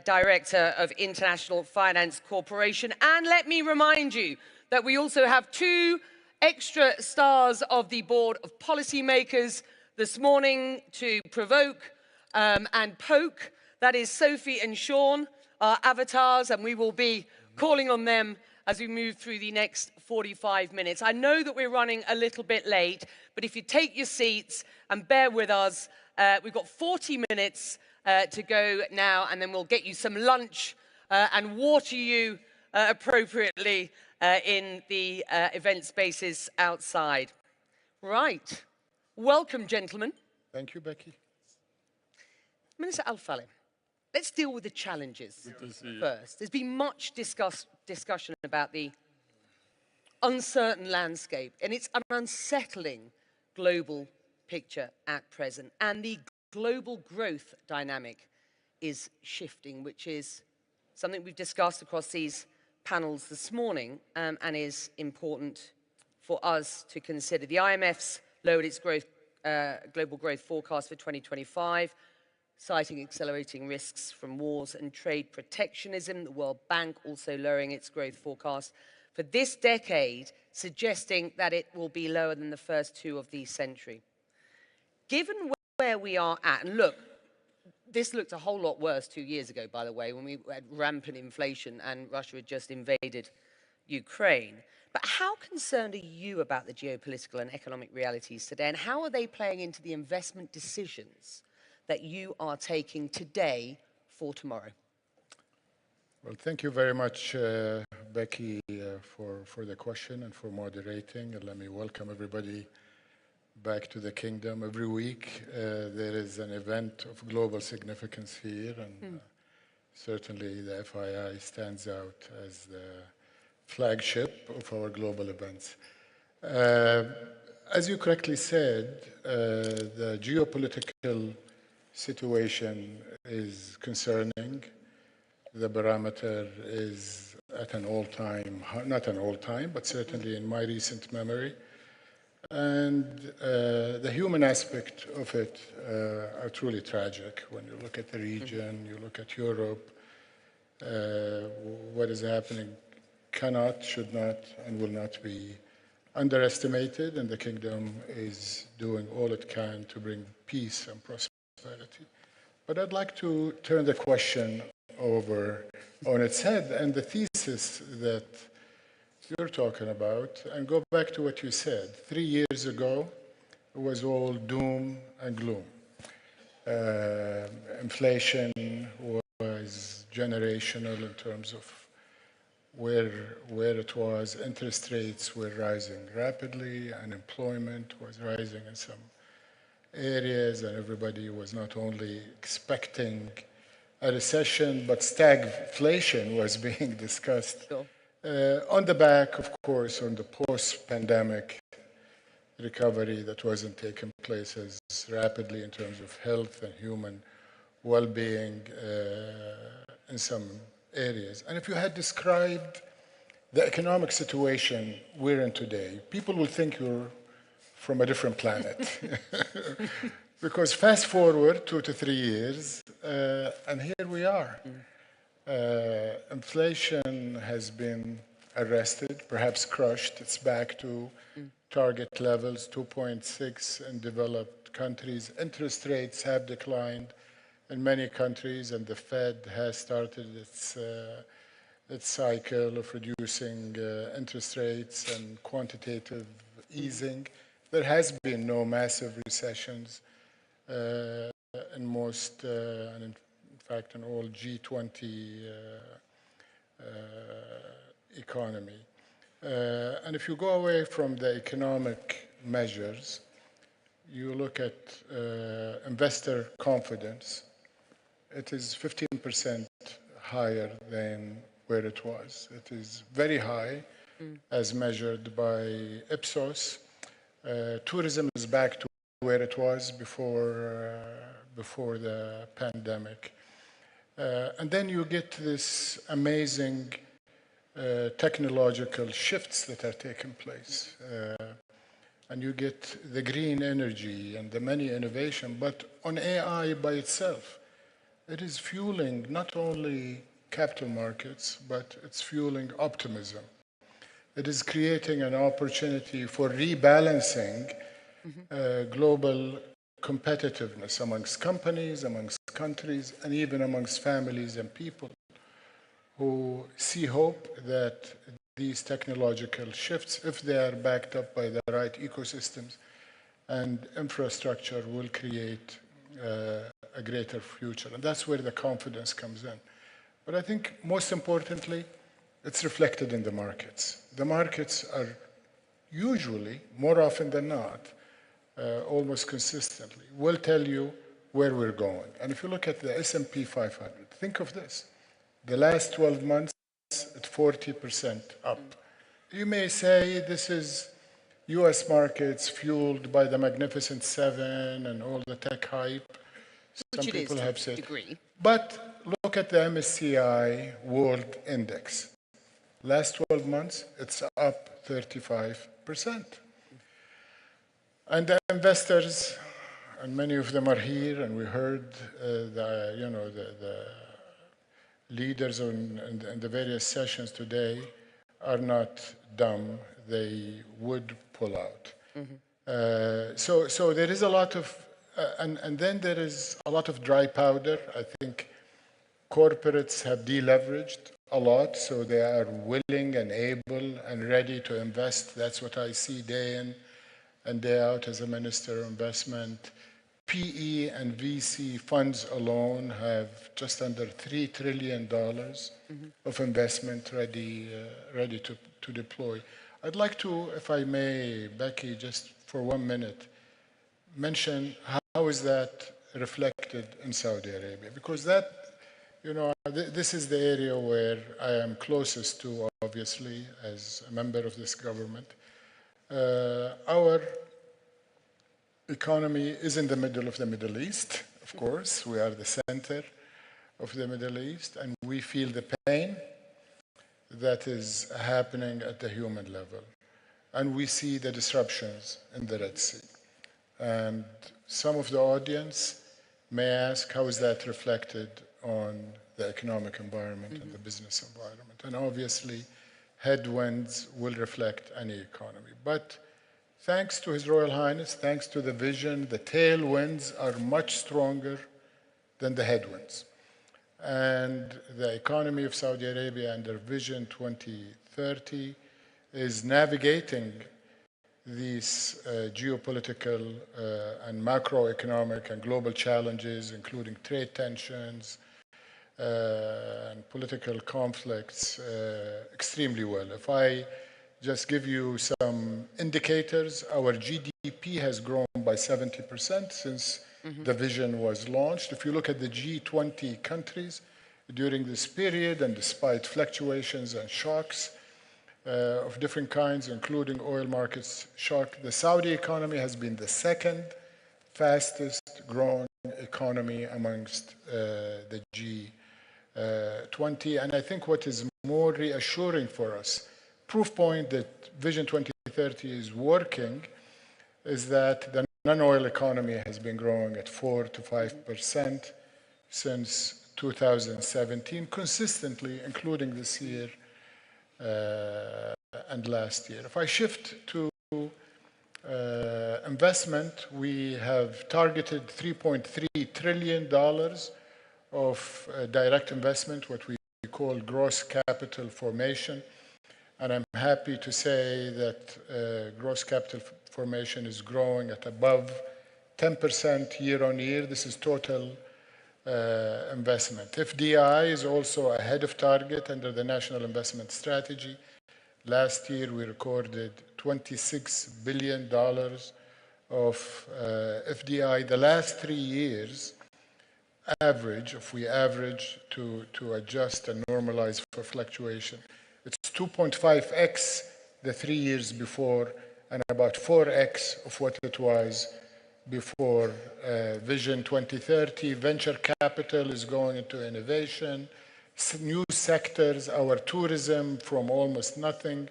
director of International Finance Corporation. And let me remind you that we also have two extra stars of the board of policymakers this morning to provoke and poke. That is Sophie and Sean, our avatars, and we will be calling on them as we move through the next 45 minutes. I know that we're running a little bit late, but if you take your seats and bear with us, we've got 40 minutes to go now, and then we'll get you some lunch and water you appropriately in the event spaces outside. Right. Welcome, gentlemen. Thank you, Becky. Minister Al Faleh, let's deal with the challenges first. There's been much discussion about the uncertain landscape, and it's an unsettling global picture at present. And the global growth dynamic is shifting, which is something we've discussed across these panels this morning, and is important for us to consider. The IMF's lowered its global growth forecast for 2025, citing accelerating risks from wars and trade protectionism. The World Bank also lowering its growth forecast for this decade, suggesting that it will be lower than the first two of the century. Given where we are at, and look, this looked a whole lot worse 2 years ago, by the way, when we had rampant inflation and Russia had just invaded Ukraine. But how concerned are you about the geopolitical and economic realities today, and how are they playing into the investment decisions that you are taking today for tomorrow? Well, thank you very much, Becky, for the question and for moderating. And let me welcome everybody back to the kingdom. Every week there is an event of global significance here, and certainly the FII stands out as the flagship of our global events. As you correctly said, the geopolitical situation is concerning. The barometer is at an all-time, not an all-time, but certainly in my recent memory. And the human aspect of it are truly tragic. When you look at the region, you look at Europe, what is happening cannot, should not, and will not be underestimated, and the kingdom is doing all it can to bring peace and prosperity. But I'd like to turn the question over on its head and the thesis that you're talking about, and go back to what you said. 3 years ago, it was all doom and gloom. Inflation was generational in terms of where it was. Interest rates were rising rapidly, unemployment was rising in some areas, and everybody was not only expecting a recession, but stagflation was being discussed. Sure. On the back, of course, on the post-pandemic recovery that wasn't taking place as rapidly in terms of health and human well-being in some areas. And if you had described the economic situation we're in today, people will think you're from a different planet. Because fast forward 2 to 3 years, and here we are. Inflation has been arrested, perhaps crushed. It's back to target levels, 2.6 in developed countries. Interest rates have declined in many countries, and the Fed has started its cycle of reducing interest rates and quantitative easing. There has been no massive recessions in most, and in fact, in all G20 economy. And if you go away from the economic measures, you look at investor confidence, it is 15% higher than where it was. It is very high as measured by Ipsos. Tourism is back to where it was before the pandemic. And then you get this amazing technological shifts that are taking place. And you get the green energy and the many innovation, but on AI by itself, it is fueling not only capital markets, but it's fueling optimism. It is creating an opportunity for rebalancing global competitiveness amongst companies, amongst countries, and even amongst families and people who see hope that these technological shifts, if they are backed up by the right ecosystems and infrastructure, will create a greater future. And that's where the confidence comes in. But I think most importantly, it's reflected in the markets. The markets are usually, more often than not, almost consistently, will tell you where we're going. And if you look at the S&P 500, think of this. The last 12 months, at 40% up. you may say this is US markets fueled by the Magnificent Seven and all the tech hype. Some people have said. Degree. But look at the MSCI World Index. Last 12 months, it's up 35%. And the investors, and many of them are here, and we heard the leaders in the various sessions today are not dumb. They would pull out. So there is a lot of, and then there is a lot of dry powder. I think corporates have deleveraged a lot, so they are willing and able and ready to invest. That's what I see day in and day out as a Minister of Investment. PE and VC funds alone have just under $3 trillion of investment ready to deploy. I'd like to, if I may, Becky, just for 1 minute, mention how is that reflected in Saudi Arabia, because that, this is the area where I am closest to, obviously, as a member of this government. Our economy is in the middle of the Middle East, of course. We are the center of the Middle East, and we feel the pain that is happening at the human level. And we see the disruptions in the Red Sea. And some of the audience may ask, how is that reflected on the economic environment and the business environment? And obviously, headwinds will reflect any economy. But thanks to His Royal Highness, thanks to the vision, the tailwinds are much stronger than the headwinds. And the economy of Saudi Arabia under Vision 2030 is navigating these geopolitical and macroeconomic and global challenges, including trade tensions and political conflicts, extremely well. If I just give you some indicators, our GDP has grown by 70% since the vision was launched. If you look at the G20 countries during this period, and despite fluctuations and shocks of different kinds, including oil markets shock, the Saudi economy has been the second fastest growing economy amongst the G20. And I think what is more reassuring for us, proof point that Vision 2030 is working, is that the non-oil economy has been growing at 4 to 5% since 2017, consistently, including this year and last year. If I shift to investment, we have targeted $3.3 trillion of direct investment, what we call gross capital formation. And I'm happy to say that gross capital formation is growing at above 10% year on year. This is total investment. FDI is also ahead of target under the National Investment Strategy. Last year, we recorded $26 billion of FDI. The last 3 years, average, if we average to adjust and normalize for fluctuation, it's 2.5x the 3 years before, and about 4x of what it was before Vision 2030. Venture capital is going into innovation. New sectors, our tourism from almost nothing.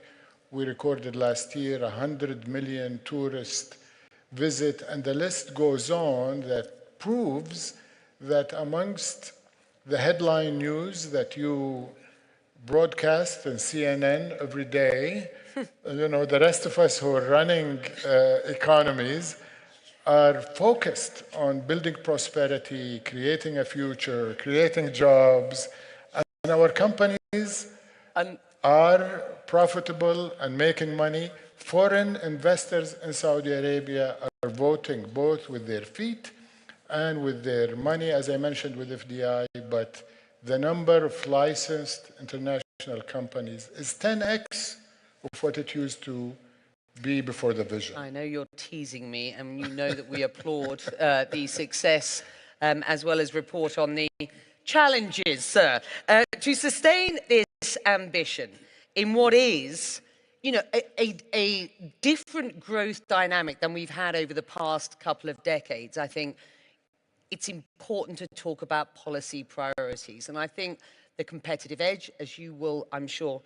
We recorded last year 100 million tourist visit, and the list goes on that proves that amongst the headline news that you broadcast in CNN every day, the rest of us who are running economies are focused on building prosperity, creating a future, creating jobs, and our companies are profitable and making money. Foreign investors in Saudi Arabia are voting both with their feet and with their money, as I mentioned with FDI, but the number of licensed international companies is 10x of what it used to be before the vision. I know you're teasing me, and you know that we applaud the success as well as report on the challenges, sir. To sustain this ambition in what is you know, a different growth dynamic than we've had over the past couple of decades. I think it's important to talk about policy priorities. And I think the competitive edge, as you will, I'm sure,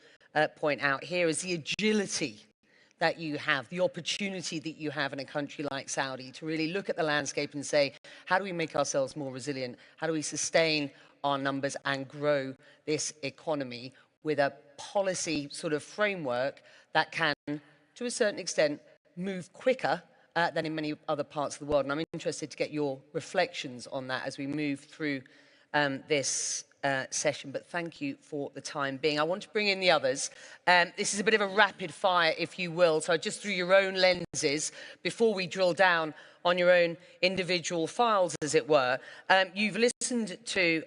point out here, is the agility that you have, the opportunity that you have in a country like Saudi to really look at the landscape and say, how do we make ourselves more resilient? How do we sustain our numbers and grow this economy with a policy sort of framework that can, to a certain extent, move quicker than in many other parts of the world? And I'm interested to get your reflections on that as we move through this session, but thank you for the time being. I want to bring in the others. This is a bit of a rapid fire, if you will, so just through your own lenses, before we drill down on your own individual files, as it were. You've listened to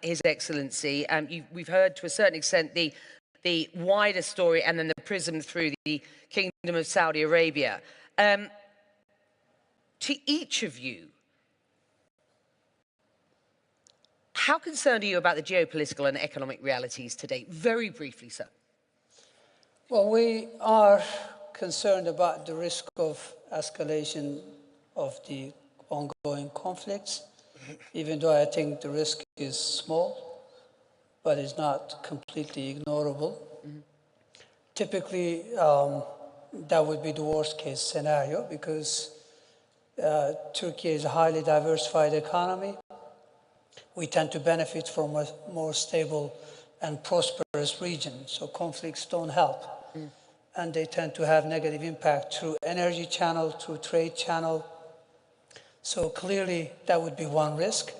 His Excellency. We've heard, to a certain extent, the wider story and then the prism through the Kingdom of Saudi Arabia. To each of you, how concerned are you about the geopolitical and economic realities today? Very briefly, sir. Well, we are concerned about the risk of escalation of the ongoing conflicts, even though I think the risk is small, but it's not completely ignorable. Typically, that would be the worst case scenario because Turkey is a highly diversified economy. We tend to benefit from a more stable and prosperous region, so conflicts don't help. And they tend to have negative impact through energy channel, through trade channel. So clearly that would be one risk.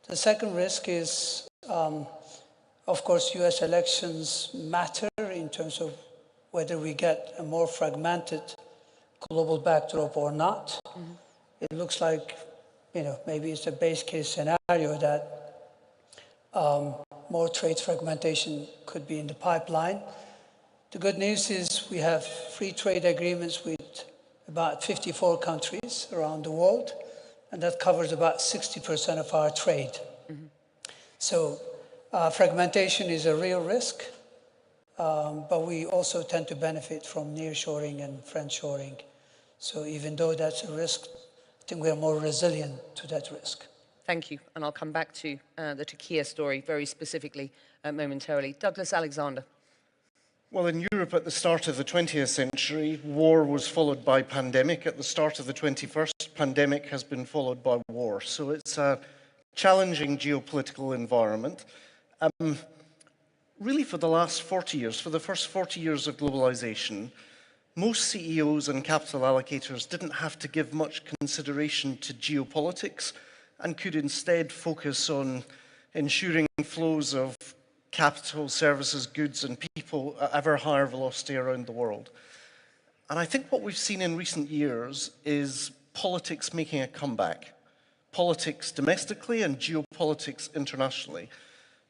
The second risk is, of course, US elections matter in terms of whether we get a more fragmented global backdrop or not. It looks like, you know, maybe it's a base case scenario that more trade fragmentation could be in the pipeline. The good news is we have free trade agreements with about 54 countries around the world, and that covers about 60% of our trade. So fragmentation is a real risk, but we also tend to benefit from nearshoring and friendshoring. So even though that's a risk, I think we are more resilient to that risk. Thank you. And I'll come back to the Turkey story very specifically momentarily. Douglas Alexander. Well, in Europe at the start of the 20th century, war was followed by pandemic. At the start of the 21st, pandemic has been followed by war. So it's a challenging geopolitical environment. Really for the last 40 years, for the first 40 years of globalization, most CEOs and capital allocators didn't have to give much consideration to geopolitics and could instead focus on ensuring flows of capital, services, goods, and people at ever higher velocity around the world. And I think what we've seen in recent years is politics making a comeback. Politics domestically and geopolitics internationally.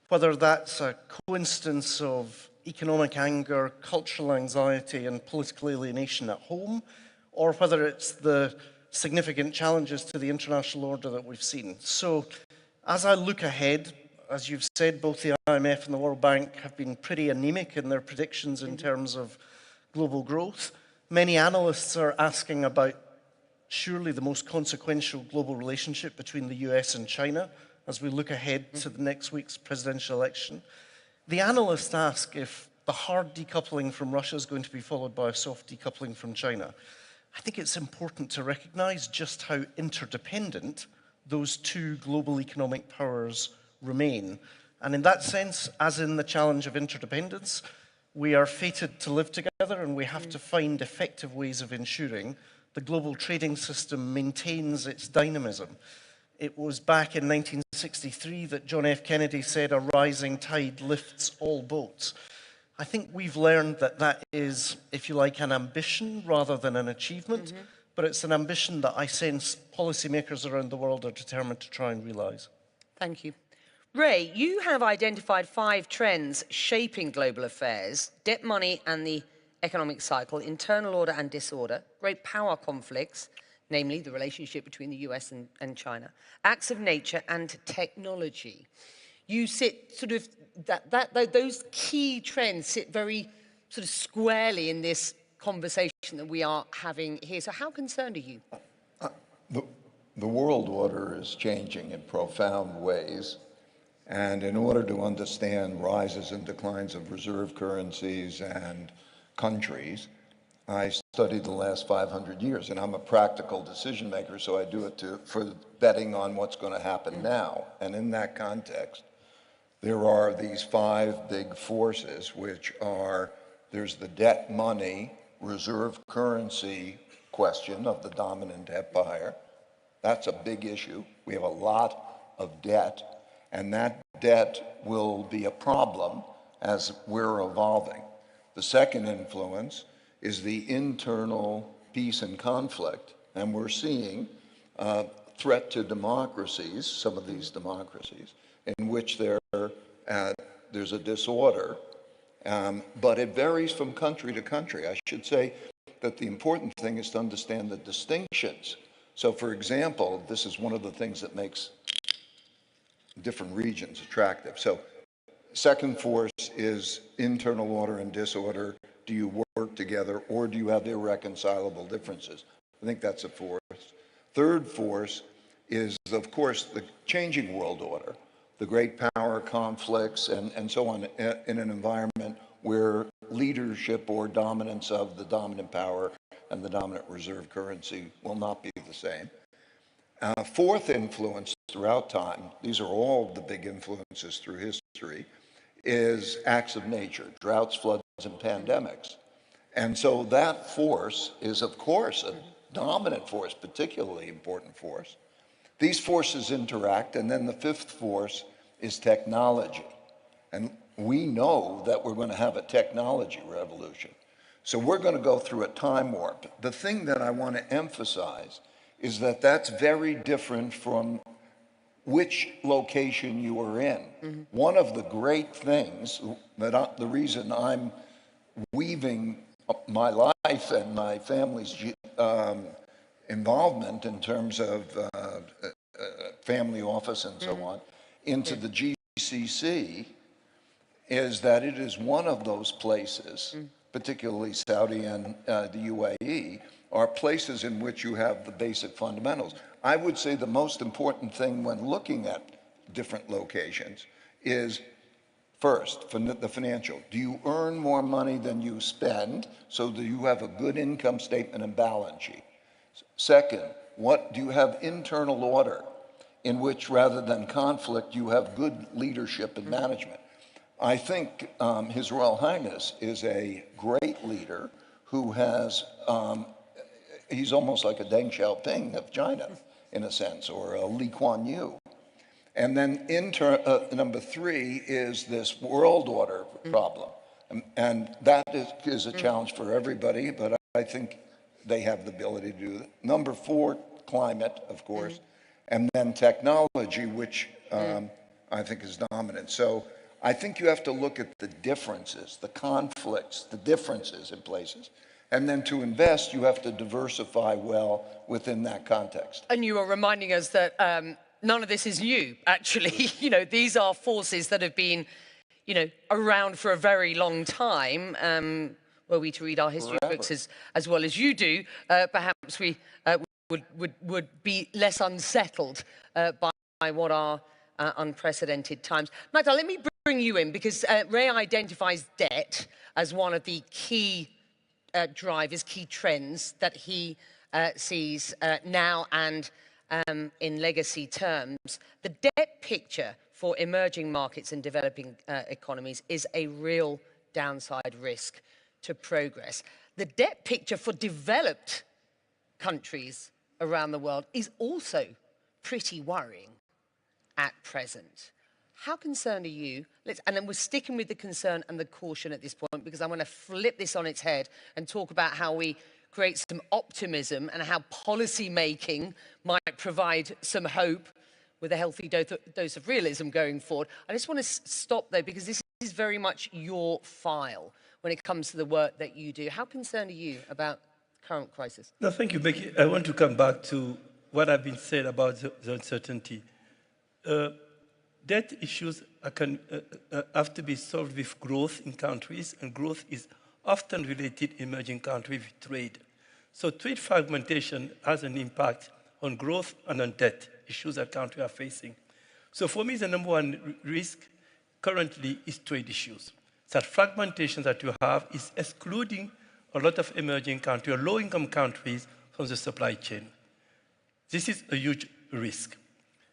Whether that's a coincidence of economic anger, cultural anxiety, and political alienation at home, or whether it's the significant challenges to the international order that we've seen. So, as I look ahead, as you've said, both the IMF and the World Bank have been pretty anemic in their predictions in terms of global growth. Many analysts are asking about surely the most consequential global relationship between the US and China as we look ahead to the next week's presidential election. The analysts ask if the hard decoupling from Russia is going to be followed by a soft decoupling from China. I think it's important to recognize just how interdependent those two global economic powers remain. And in that sense, as in the challenge of interdependence, we are fated to live together and we have to find effective ways of ensuring the global trading system maintains its dynamism. It was back in 1963 that John F. Kennedy said, "A rising tide lifts all boats." I think we've learned that that is, if you like, an ambition rather than an achievement, but it's an ambition that I sense policymakers around the world are determined to try and realize. Thank you. Ray, you have identified 5 trends shaping global affairs: debt money and the economic cycle, internal order and disorder, great power conflicts, namely the relationship between the US and China, acts of nature and technology. You sit sort of, those key trends sit very sort of squarely in this conversation that we are having here. So how concerned are you? The world order is changing in profound ways. And in order to understand rises and declines of reserve currencies and countries, I studied the last 500 years, and I'm a practical decision maker, so I do it for betting on what's going to happen now. And in that context, there are these 5 big forces, which are, there's the debt money, reserve currency question of the dominant empire. That's a big issue. We have a lot of debt, and that debt will be a problem as we're evolving. The second influence is the internal peace and conflict, and we're seeing threat to democracies, some of these democracies, in which there's a disorder, but it varies from country to country. I should say that the important thing is to understand the distinctions. So for example, this is one of the things that makes different regions attractive. So second force is internal order and disorder. Do you work together, or do you have irreconcilable differences? I think that's a force. Third force is, of course, the changing world order, the great power conflicts and so on in an environment where leadership or dominance of the dominant power and the dominant reserve currency will not be the same. Fourth influence throughout time, these are all the big influences through history, is acts of nature, droughts, floods, and pandemics. And so that force is, of course, a dominant force, particularly important force. These forces interact, and then the fifth force is technology. And we know that we're going to have a technology revolution. So we're going to go through a time warp. The thing that I want to emphasize is that that's very different from which location you are in. Mm-hmm. One of the great things, that the reason I'm weaving my life and my family's involvement in terms of family office and so on into the GCC is that it is one of those places, particularly Saudi and the UAE, are places in which you have the basic fundamentals. I would say the most important thing when looking at different locations is, first, the financial. Do you earn more money than you spend? So do you have a good income statement and balance sheet? Second, do you have internal order in which, rather than conflict, you have good leadership and management? I think His Royal Highness is a great leader who has, he's almost like a Deng Xiaoping of China, in a sense, or a Lee Kuan Yew. And then number three is this world order problem. And that is a challenge for everybody, but I think they have the ability to do that. Number four, climate, of course, and then technology, which I think is dominant. So I think you have to look at the differences, the conflicts, the differences in places. And then to invest, you have to diversify well within that context. And you are reminding us that none of this is new, actually. You know, these are forces that have been, you know, around for a very long time. Were we to read our history books as well as you do, perhaps we would be less unsettled by what are unprecedented times. Magda, let me bring you in, because Ray identifies debt as one of the key drivers, key trends that he sees now and in legacy terms. The debt picture for emerging markets and developing economies is a real downside risk to progress. The debt picture for developed countries around the world is also pretty worrying at present. How concerned are you? And then we're sticking with the concern and the caution at this point, because I want to flip this on its head and talk about how we create some optimism and how policy making might provide some hope with a healthy dose of realism going forward. I just want to stop there, because this is very much your file when it comes to the work that you do. How concerned are you about the current crisis? No, thank you, Becky. I want to come back to what has been said about the uncertainty. Debt issues have to be solved with growth in countries, and growth is often related emerging countries with trade. So trade fragmentation has an impact on growth and on debt, issues that countries are facing. So for me, the number one risk currently is trade issues. That fragmentation that you have is excluding a lot of emerging countries or low-income countries from the supply chain. This is a huge risk.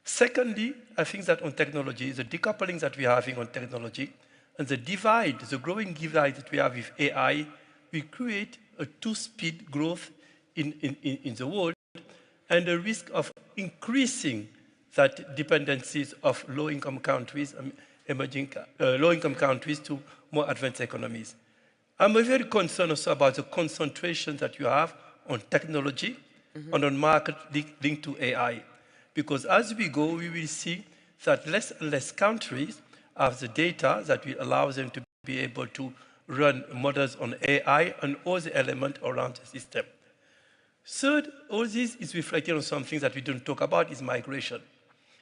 Secondly, I think that on technology, the decoupling that we are having on technology and the divide, the growing divide that we have with AI, will create a two-speed growth in the world and a risk of increasing that dependencies of low-income countries, low-income countries to more advanced economies. I'm very concerned also about the concentration that you have on technology and on market linked to AI. Because as we go, we will see that less and less countries have the data that will allow them to be able to run models on AI and all the elements around the system. Third, all this is reflected on something that we don't talk about, is migration.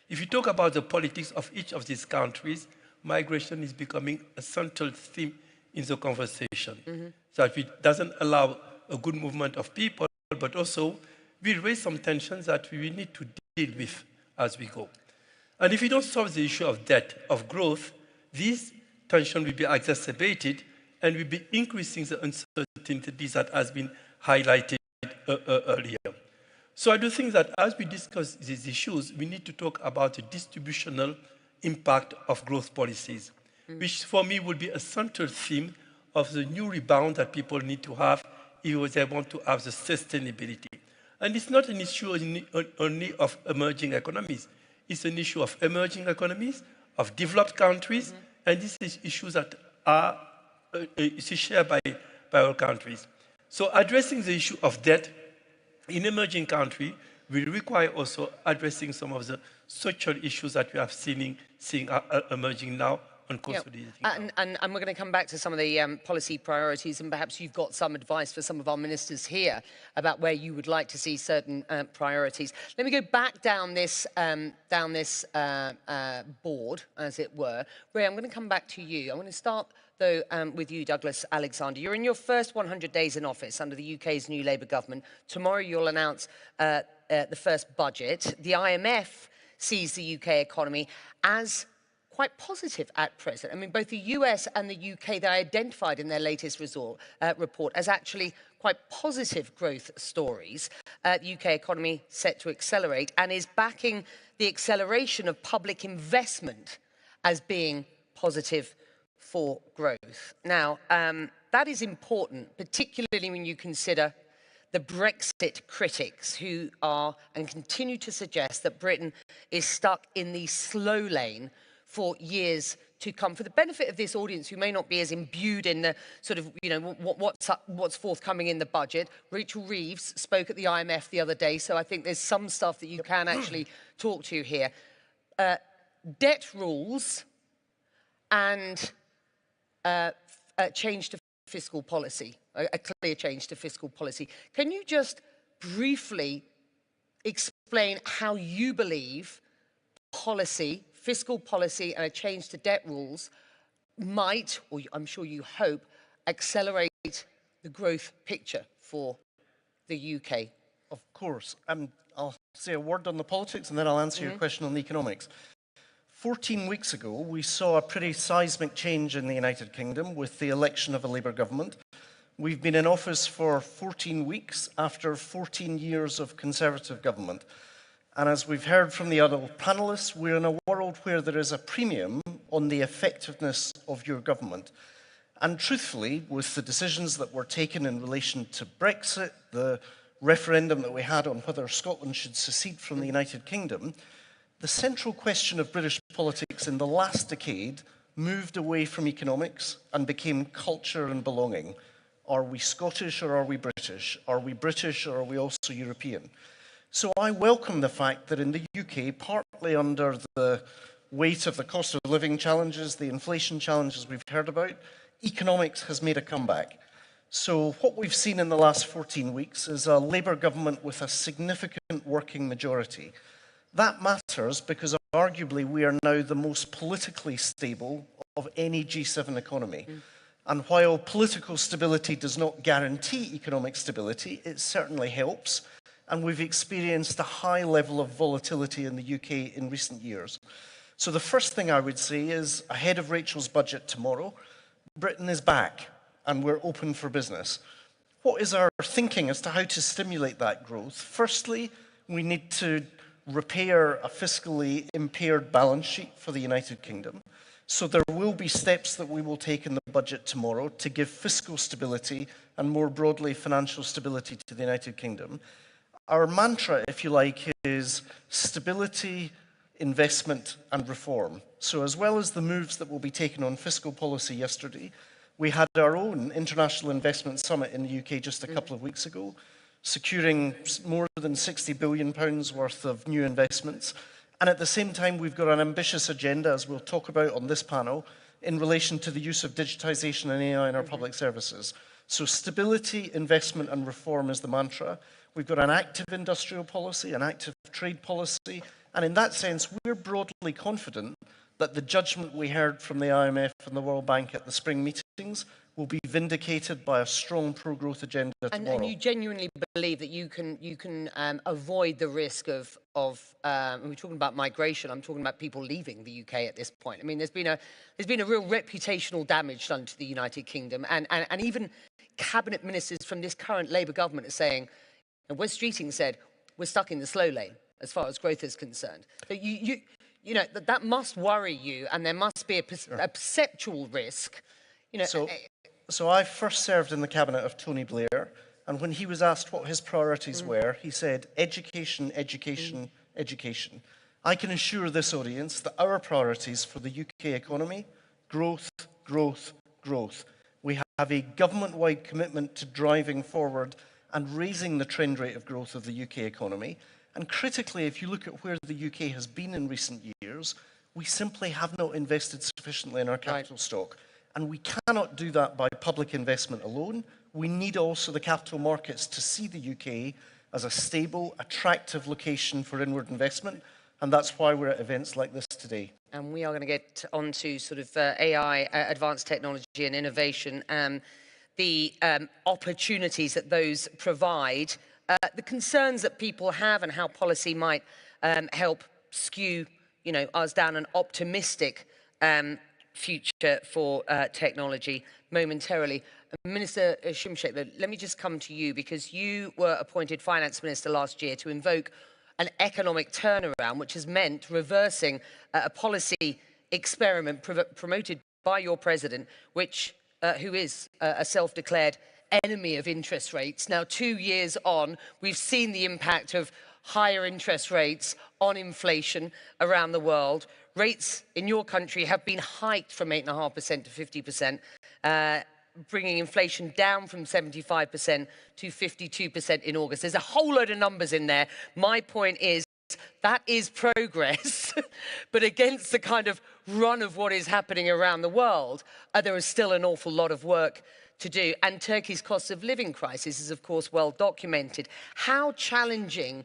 If you talk about the politics of each of these countries, migration is becoming a central theme in the conversation. So it doesn't allow a good movement of people, but also will raise some tensions that we will need to deal with as we go. And if we don't solve the issue of debt, of growth, this tension will be exacerbated and will be increasing the uncertainties that has been highlighted earlier. So I do think that as we discuss these issues, we need to talk about the distributional impact of growth policies, which for me would be a central theme of the new rebound that people need to have if they want to have the sustainability. And it's not an issue only of emerging economies. It's an issue of emerging economies, of developed countries, and these are issues that are shared by all countries. So addressing the issue of debt in emerging countries will require also addressing some of the social issues that we have seeing emerging now on consolidating. And we're going to come back to some of the policy priorities, and perhaps you've got some advice for some of our ministers here about where you would like to see certain priorities. Let me go back down this board, as it were. Ray, I'm going to come back to you. I want to start, though, with you, Douglas Alexander. You're in your first 100 days in office under the UK's new Labour government. Tomorrow you'll announce the first budget. The IMF sees the UK economy as quite positive at present. I mean, both the US and the UK, they identified in their latest report as actually quite positive growth stories. The UK economy set to accelerate and is backing the acceleration of public investment as being positive for growth. Now, that is important, particularly when you consider the Brexit critics who are and continue to suggest that Britain is stuck in the slow lane for years to come. For the benefit of this audience who may not be as imbued in the sort of, what's forthcoming in the budget, Rachel Reeves spoke at the IMF the other day, so I think there's some stuff that you can actually talk to here. Debt rules and change to fiscal policy, a clear change to fiscal policy. Can you just briefly explain how you believe policy, fiscal policy and a change to debt rules might, or I'm sure you hope, accelerate the growth picture for the UK? Of course. I'll say a word on the politics and then I'll answer your question on the economics. 14 weeks ago, we saw a pretty seismic change in the United Kingdom with the election of a Labour government. We've been in office for 14 weeks after 14 years of Conservative government. And as we've heard from the other panelists, we're in a world where there is a premium on the effectiveness of your government. And truthfully, with the decisions that were taken in relation to Brexit, the referendum that we had on whether Scotland should secede from the United Kingdom, the central question of British politics in the last decade moved away from economics and became culture and belonging. Are we Scottish or are we British? Are we British or are we also European? So I welcome the fact that in the UK, partly under the weight of the cost of living challenges, the inflation challenges we've heard about, economics has made a comeback. So what we've seen in the last 14 weeks is a Labour government with a significant working majority. That matters because arguably we are now the most politically stable of any G7 economy. And while political stability does not guarantee economic stability, it certainly helps. And we've experienced a high level of volatility in the UK in recent years. So the first thing I would say is, ahead of Rachel's budget tomorrow, Britain is back and we're open for business. What is our thinking as to how to stimulate that growth? Firstly, we need to repair a fiscally impaired balance sheet for the United Kingdom. So there will be steps that we will take in the budget tomorrow to give fiscal stability and more broadly financial stability to the United Kingdom. Our mantra, if you like, is stability, investment and reform. So as well as the moves that will be taken on fiscal policy yesterday, we had our own International Investment Summit in the UK just a couple of weeks ago, securing more than £60 billion worth of new investments. And at the same time, we've got an ambitious agenda, as we'll talk about on this panel, in relation to the use of digitization and AI in our public services. So stability, investment and reform is the mantra. We've got an active industrial policy, an active trade policy, and in that sense, we're broadly confident that the judgment we heard from the IMF and the World Bank at the spring meetings will be vindicated by a strong pro-growth agenda tomorrow. And you genuinely believe that you can avoid the risk of we're talking about migration, I'm talking about people leaving the UK at this point. I mean, there's been a real reputational damage done to the United Kingdom, and even cabinet ministers from this current Labour government are saying, and Wes Streeting said, we're stuck in the slow lane as far as growth is concerned. So you know, that must worry you, and there must be a perceptual risk. You know, So I first served in the cabinet of Tony Blair, and when he was asked what his priorities were, he said, education, education, education. I can assure this audience that our priorities for the UK economy, growth, growth, growth. We have a government-wide commitment to driving forward and raising the trend rate of growth of the UK economy. And critically, if you look at where the UK has been in recent years, we simply have not invested sufficiently in our capital stock. And we cannot do that by public investment alone. We need also the capital markets to see the UK as a stable, attractive location for inward investment. And that's why we're at events like this today. And we are going to get onto sort of AI, advanced technology and innovation, the opportunities that those provide, the concerns that people have and how policy might help skew, you know, us down an optimistic future for technology momentarily. Minister Shumshet, let me just come to you, because you were appointed finance minister last year to invoke an economic turnaround, which has meant reversing a policy experiment promoted by your president, which who is a self-declared enemy of interest rates. Now, 2 years on, we've seen the impact of higher interest rates on inflation around the world. Rates in your country have been hiked from 8.5% to 50%, bringing inflation down from 75% to 52% in August. There's a whole load of numbers in there. My point is, that is progress, but against the kind of run of what is happening around the world, there is still an awful lot of work to do. And Turkey's cost of living crisis is, of course, well documented. How challenging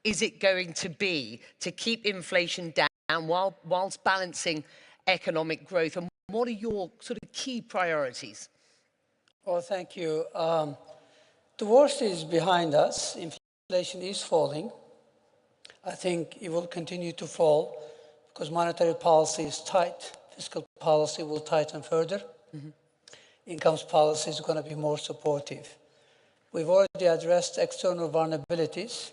is it going to be to keep inflation down whilst balancing economic growth? And what are your sort of key priorities? Well, thank you. The worst is behind us. Inflation is falling. I think it will continue to fall because monetary policy is tight. Fiscal policy will tighten further. Incomes policy is going to be more supportive. We've already addressed external vulnerabilities.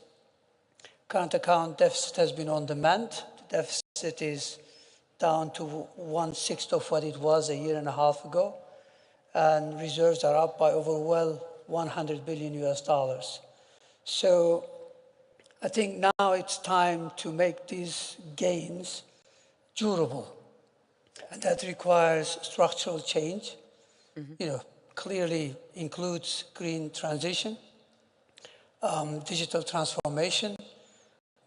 Current account deficit has been on demand. The deficit is down to 1/6 of what it was a year and a half ago. And reserves are up by over $100 billion. So I think now it's time to make these gains durable. And that requires structural change. You know, clearly includes green transition, digital transformation.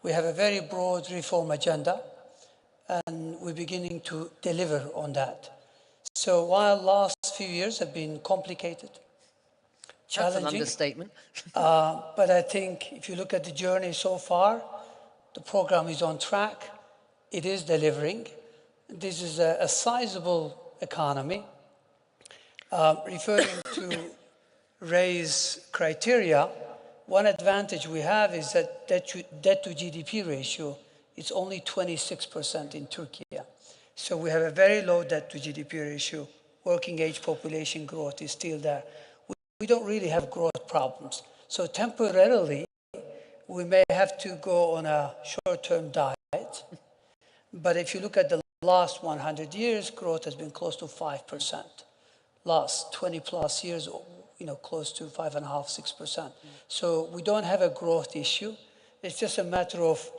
We have a very broad reform agenda, and we're beginning to deliver on that. So while last few years have been complicated, challenging. That's an understatement. But I think if you look at the journey so far, the program is on track. It is delivering. This is a sizable economy. Referring to raise criteria, one advantage we have is that debt to GDP ratio is only 26% in Turkey. So we have a very low debt to GDP ratio. Working age population growth is still there. We don't really have growth problems. So temporarily, we may have to go on a short-term diet. But if you look at the last 100 years, growth has been close to 5%. Last 20 plus years, close to 5.5%, 6%. So we don't have a growth issue. It's just a matter of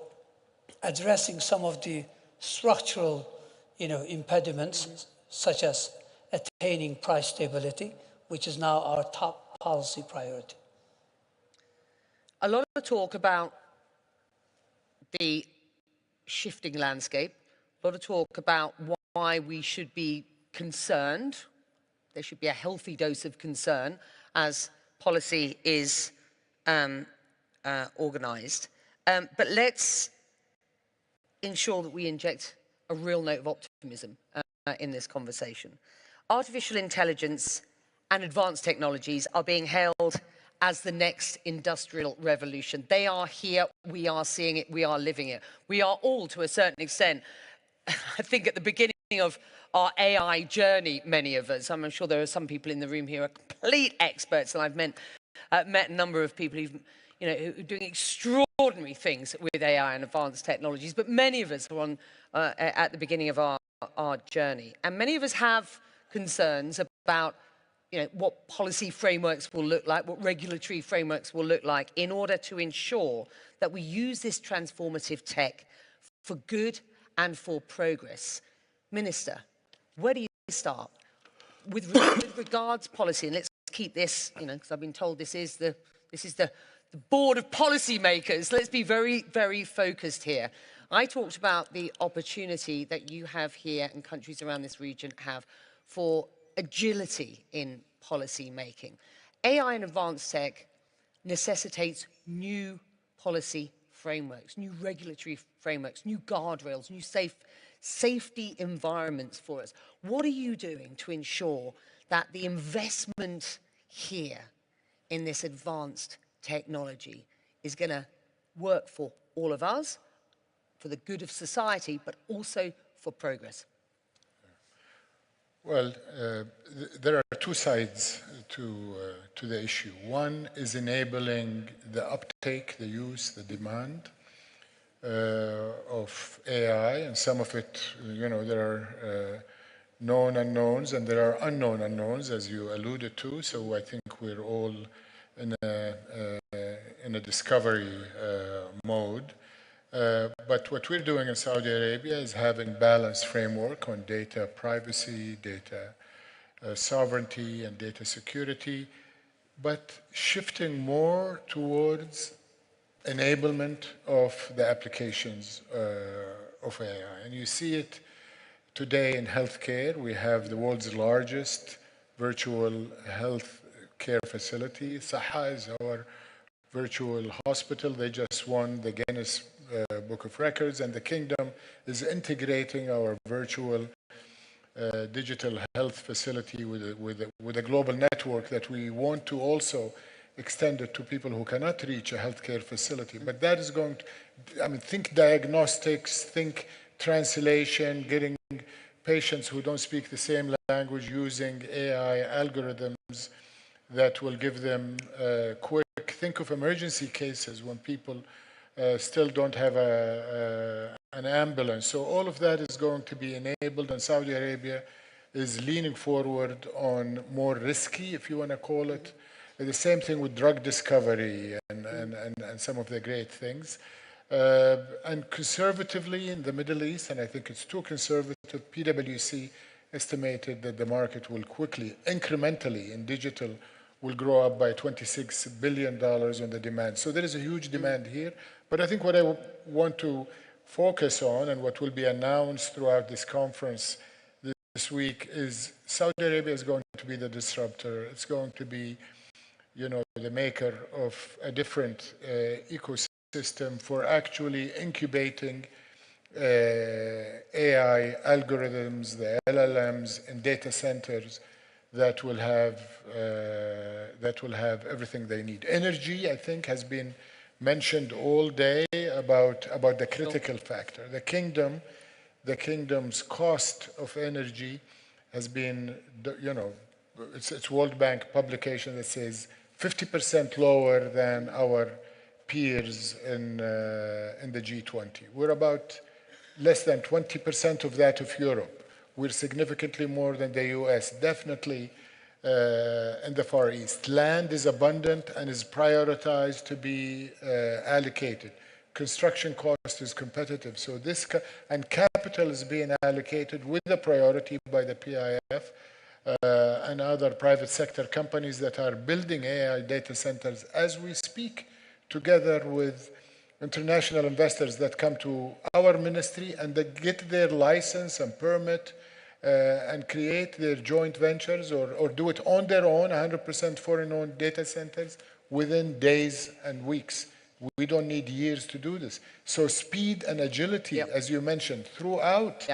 addressing some of the structural, impediments, such as attaining price stability, which is now our top policy priority. A lot of talk about the shifting landscape, a lot of talk about why we should be concerned. There should be a healthy dose of concern as policy is organized. But let's ensure that we inject a real note of optimism in this conversation. Artificial intelligence and advanced technologies are being hailed as the next industrial revolution. They are here, we are seeing it, we are living it. We are all, to a certain extent, I think at the beginning of our AI journey, many of us. I'm sure there are some people in the room here who are complete experts, and I've met a number of people who are doing extraordinary things with AI and advanced technologies, but many of us are at the beginning of our journey. And many of us have concerns about what policy frameworks will look like, what regulatory frameworks will look like in order to ensure that we use this transformative tech for good and for progress. Minister, where do you start? With regards policy, and let's keep this, because I've been told this is the board of policymakers. Let's be very, very focused here. I talked about the opportunity that you have here and countries around this region have for agility in policy making. AI and advanced tech necessitates new policy frameworks, new regulatory frameworks, new guardrails, new safety environments for us. What are you doing to ensure that the investment here in this advanced technology is going to work for all of us, for the good of society, but also for progress? Well, there are two sides to the issue. One is enabling the uptake, the use, the demand of AI, and some of it, there are known unknowns and there are unknown unknowns, as you alluded to. So I think we're all in a discovery mode. But what we're doing in Saudi Arabia is having balanced framework on data privacy, data sovereignty, and data security, but shifting more towards enablement of the applications of AI. And you see it today in healthcare. We have the world's largest virtual health care facility. Saha is our virtual hospital. They just won the Guinness Book of Records, and the Kingdom is integrating our virtual digital health facility with a global network that we want to also extend it to people who cannot reach a healthcare facility. But that is going to, think diagnostics, think translation, getting patients who don't speak the same language using AI algorithms that will give them quick, think of emergency cases when people still don't have an ambulance. So all of that is going to be enabled, and Saudi Arabia is leaning forward on more risky, if you want to call it. The same thing with drug discovery and some of the great things. And conservatively in the Middle East, and I think it's too conservative, PwC estimated that the market will quickly, incrementally in digital, will grow up by $26 billion on the demand. So there is a huge demand here. But I think what I want to focus on and what will be announced throughout this conference this week is Saudi Arabia is going to be the disruptor. It's going to be, the maker of a different ecosystem for actually incubating AI algorithms, the LLMs in data centers that will have everything they need. Energy, I think, has been mentioned all day about the critical factor. The kingdom's cost of energy has been, it's World Bank publication that says 50% lower than our peers in the G20. We're about less than 20% of that of Europe. We're significantly more than the US, definitely in the Far East. Land is abundant and is prioritized to be allocated. Construction cost is competitive. So and capital is being allocated with the priority by the PIF and other private sector companies that are building AI data centers as we speak, together with international investors that come to our ministry and that get their license and permit and create their joint ventures or do it on their own, 100% foreign-owned data centers within days and weeks. We don't need years to do this. So speed and agility, as you mentioned, throughout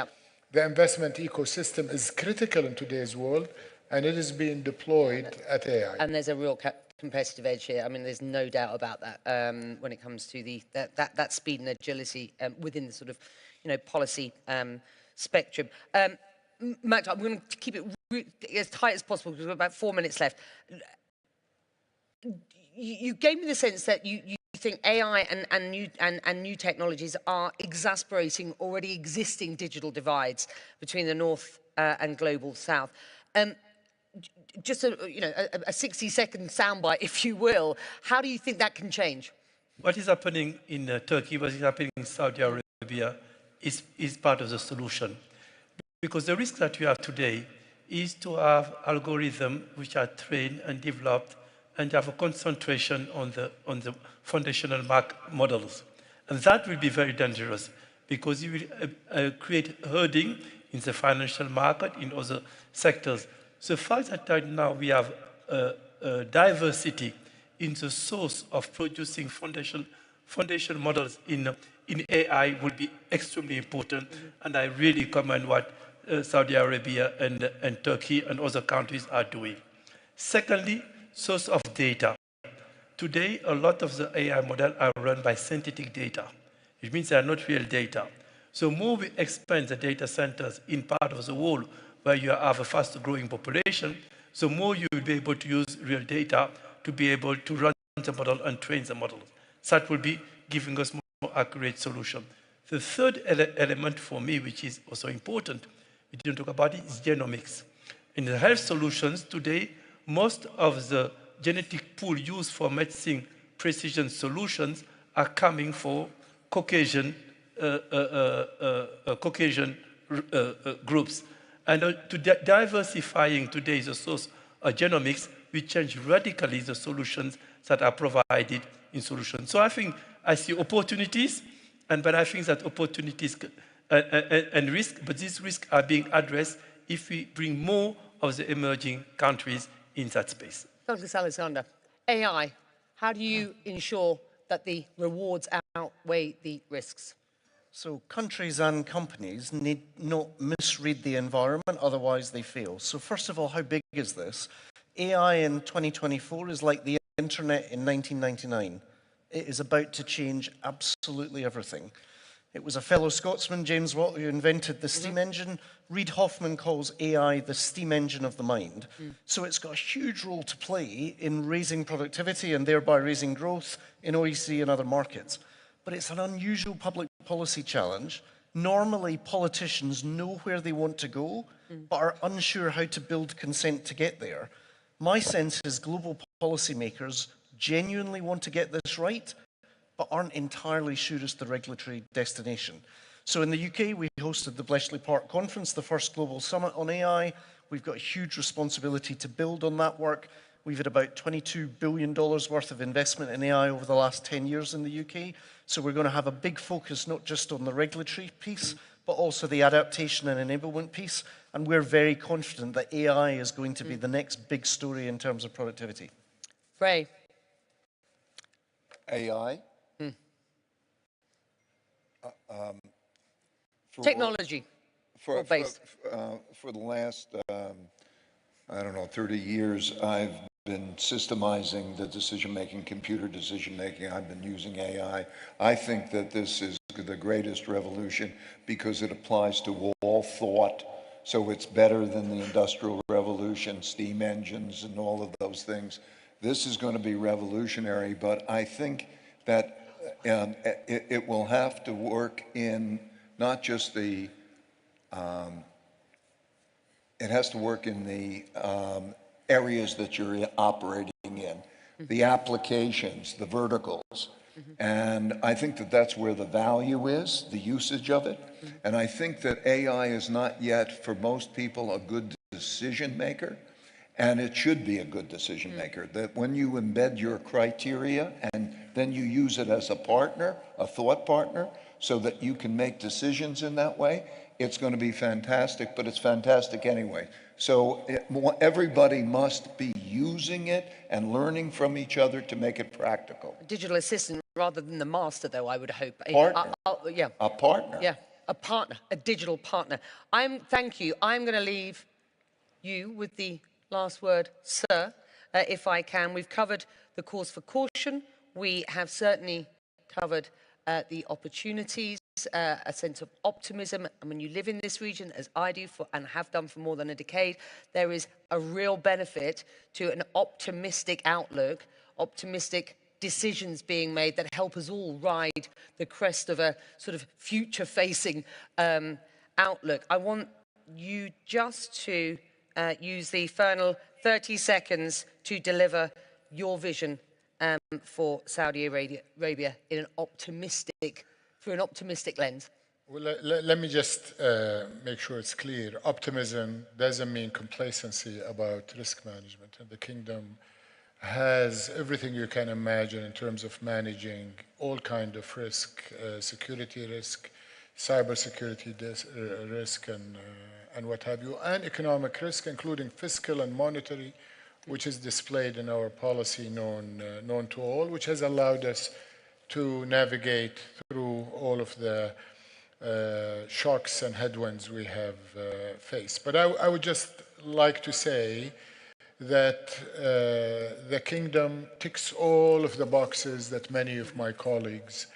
the investment ecosystem is critical in today's world, and it is being deployed at AI. And there's a real competitive edge here. I mean, there's no doubt about that when it comes to that speed and agility within the sort of, policy spectrum. Matt, I'm going to keep it as tight as possible because we've got about 4 minutes left. You gave me the sense that you think AI and new technologies are exacerbating already existing digital divides between the North and global South. Just a 60-second soundbite, if you will. How do you think that can change? What is happening in Turkey, what is happening in Saudi Arabia is part of the solution. Because the risk that we have today is to have algorithms which are trained and developed and have a concentration on the foundational models. And that will be very dangerous because you will create herding in the financial market, in other sectors. So the fact that right now we have diversity in the source of producing foundation models in AI will be extremely important. And I really commend what Saudi Arabia and Turkey and other countries are doing. Secondly, source of data. Today, a lot of the AI models are run by synthetic data. It means they are not real data. So more we expand the data centers in part of the world where you have a fast growing population, so more you will be able to use real data to be able to run the model and train the model. So that will be giving us more accurate solution. The third element for me, which is also important, we didn't talk about it, is genomics. In the health solutions today, most of the genetic pool used for medicine precision solutions are coming for Caucasian groups. And diversifying today the source of genomics, we change radically the solutions that are provided in solutions. So I think I see opportunities, but I think that opportunities and risk, but these risks are being addressed if we bring more of the emerging countries in that space. Douglas Alexander, AI, how do you ensure that the rewards outweigh the risks? So countries and companies need not misread the environment, otherwise they fail. So first of all, how big is this? AI in 2024 is like the internet in 1999. It is about to change absolutely everything. It was a fellow Scotsman, James Watt, who invented the steam engine. Reid Hoffman calls AI the steam engine of the mind. So it's got a huge role to play in raising productivity and thereby raising growth in OECD and other markets. But it's an unusual public policy challenge. Normally, politicians know where they want to go, but are unsure how to build consent to get there. My sense is global policymakers genuinely want to get this right, but aren't entirely sure as the regulatory destination. So in the UK, we hosted the Bletchley Park Conference, the first global summit on AI. We've got a huge responsibility to build on that work. We've had about $22 billion worth of investment in AI over the last 10 years in the UK. So we're going to have a big focus not just on the regulatory piece, but also the adaptation and enablement piece. And we're very confident that AI is going to be the next big story in terms of productivity. Ray. AI? Technology. For the last I don't know, 30 years, I've been systemizing the decision-making, computer decision-making. I've been using AI. I think that this is the greatest revolution because it applies to all thought. So it's better than the Industrial Revolution, steam engines and all of those things. This is going to be revolutionary, but I think that it will have to work in not just the, it has to work in the areas that you're operating in, the applications, the verticals. And I think that that's where the value is, the usage of it. And I think that AI is not yet, for most people, a good decision maker. And it should be a good decision maker. That when you embed your criteria and then you use it as a partner, a thought partner, so that you can make decisions in that way, it's going to be fantastic, but it's fantastic anyway. So everybody must be using it and learning from each other to make it practical. Digital assistant rather than the master, though, I would hope. Partner. Yeah. A partner. Yeah, a partner, a digital partner. Thank you. I'm going to leave you with the last word, sir, if I can. We've covered the cause for caution. We have certainly covered the opportunities, a sense of optimism. And when you live in this region, as I do and have done for more than a decade, there is a real benefit to an optimistic outlook, optimistic decisions being made that help us all ride the crest of a sort of future-facing outlook. I want you just to use the final 30 seconds to deliver your vision for Saudi Arabia in an optimistic, through an optimistic lens. Well, let me just make sure it's clear. Optimism doesn't mean complacency about risk management. And the kingdom has everything you can imagine in terms of managing all kinds of risk, security risk, cybersecurity risk, and what have you, and economic risk, including fiscal and monetary, which is displayed in our policy known to all, which has allowed us to navigate through all of the shocks and headwinds we have faced. But I would just like to say that the kingdom ticks all of the boxes that many of my colleagues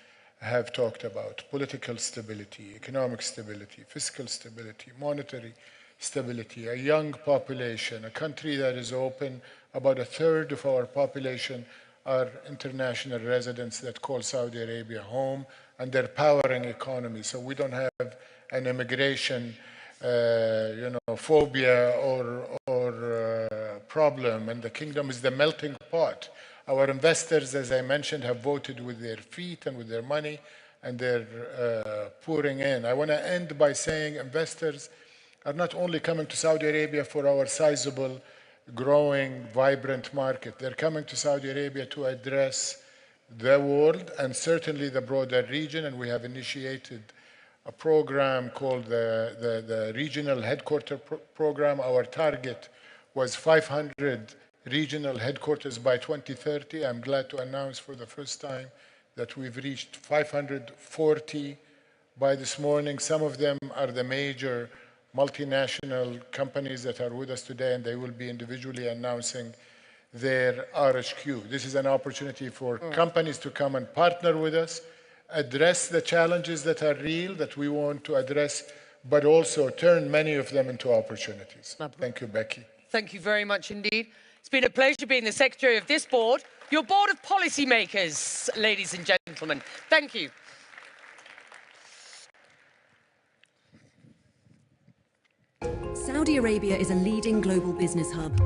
have talked about: political stability, economic stability, fiscal stability, monetary stability, a young population, a country that is open. About a third of our population are international residents that call Saudi Arabia home, and they're powering economy. So we don't have an immigration phobia or problem, and the kingdom is the melting pot. Our investors, as I mentioned, have voted with their feet and with their money, and they're pouring in. I want to end by saying investors are not only coming to Saudi Arabia for our sizable, growing, vibrant market. They're coming to Saudi Arabia to address the world and certainly the broader region, and we have initiated a program called the Regional Headquarter Program. Our target was 500 regional headquarters by 2030. I'm glad to announce for the first time that we've reached 540 by this morning. Some of them are the major multinational companies that are with us today, and they will be individually announcing their RHQ. This is an opportunity for companies to come and partner with us, address the challenges that are real, that we want to address, but also turn many of them into opportunities. Thank you, Becky. Thank you very much indeed. It's been a pleasure being the secretary of this board, your board of policymakers, ladies and gentlemen. Thank you. Saudi Arabia is a leading global business hub,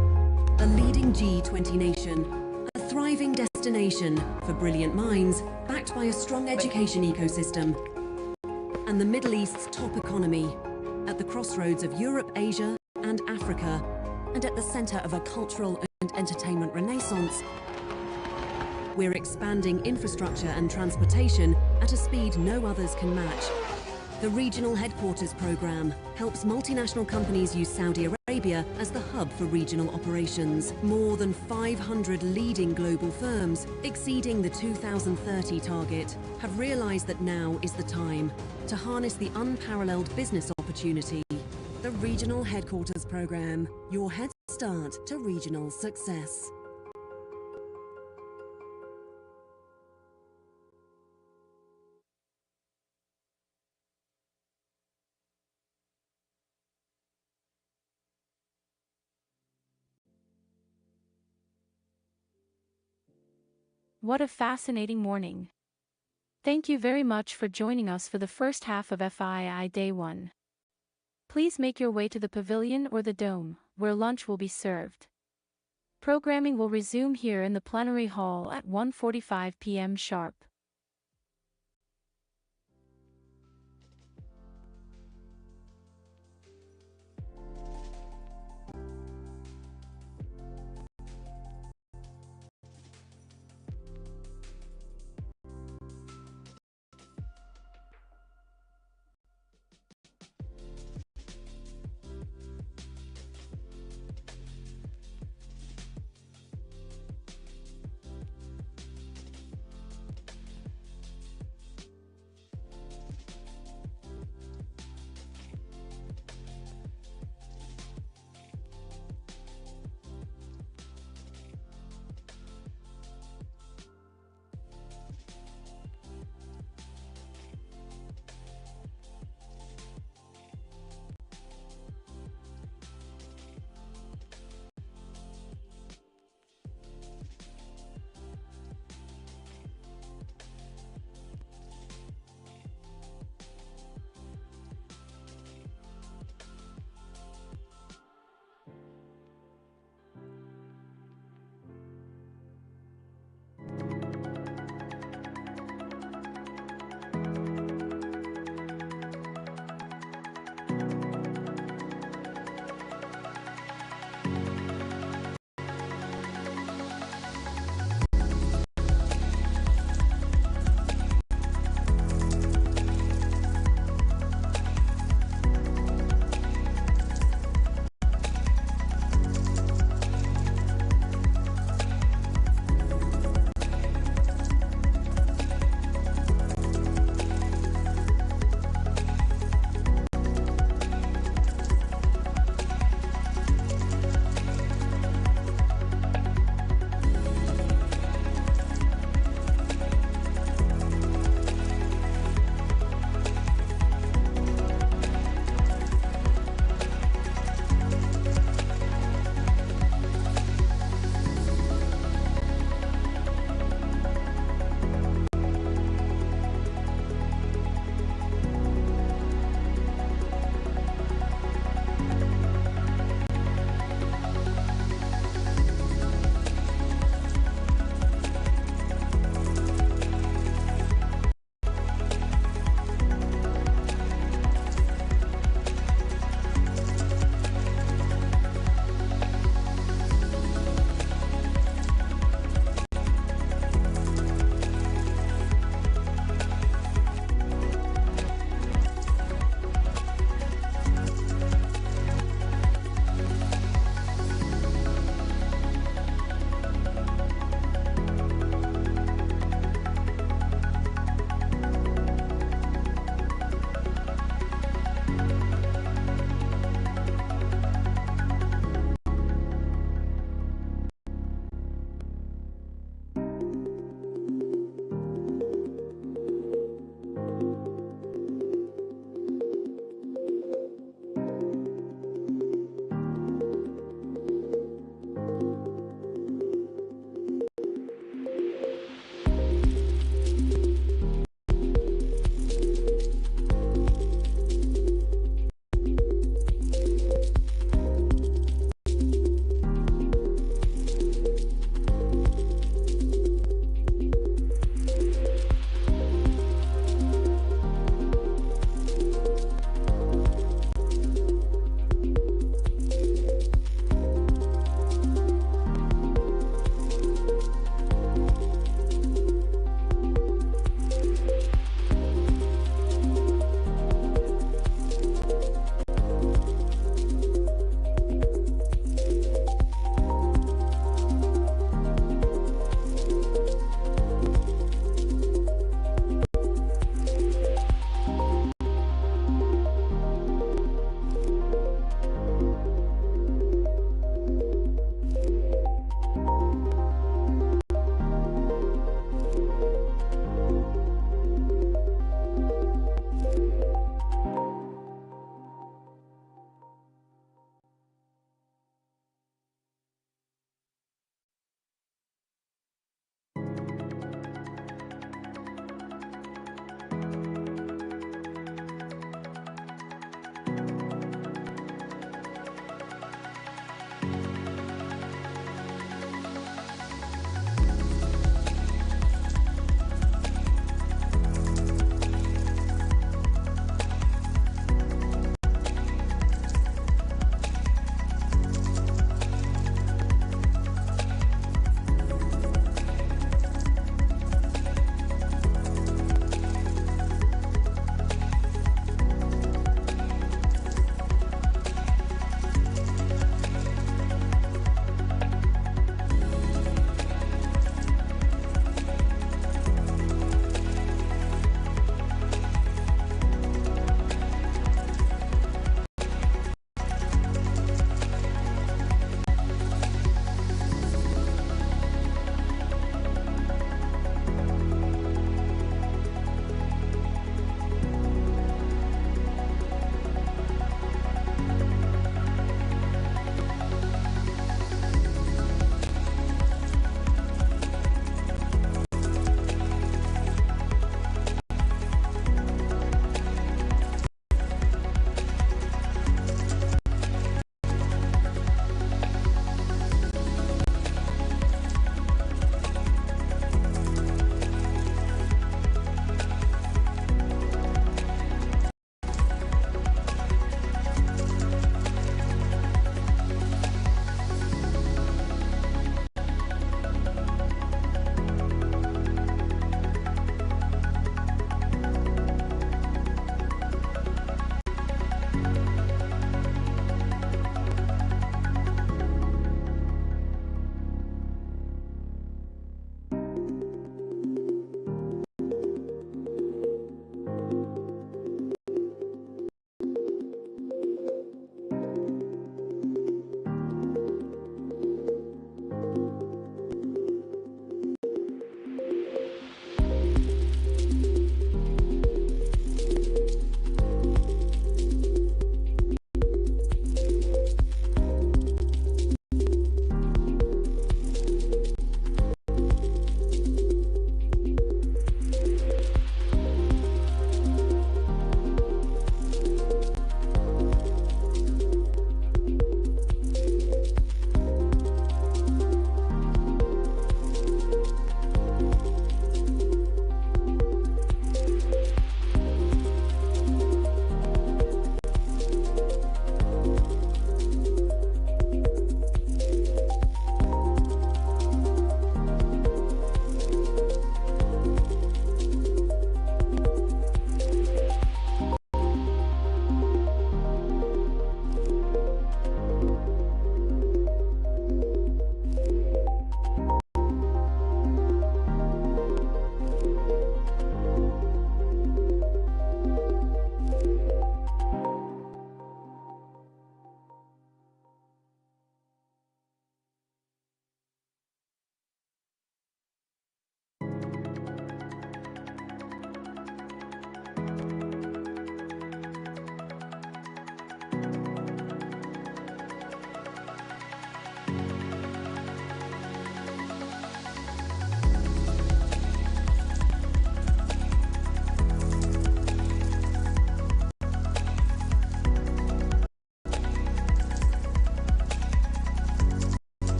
a leading G20 nation, a thriving destination for brilliant minds backed by a strong education ecosystem, and the Middle East's top economy, at the crossroads of Europe, Asia, and Africa, and at the center of a cultural and entertainment renaissance. We're expanding infrastructure and transportation at a speed no others can match. The Regional Headquarters Programme helps multinational companies use Saudi Arabia as the hub for regional operations. More than 500 leading global firms, exceeding the 2030 target, have realised that now is the time to harness the unparalleled business opportunity. The Regional Headquarters Programme, your head start to regional success. What a fascinating morning. Thank you very much for joining us for the first half of FII Day 1. Please make your way to the pavilion or the dome, where lunch will be served. Programming will resume here in the plenary hall at 1:45 p.m. sharp.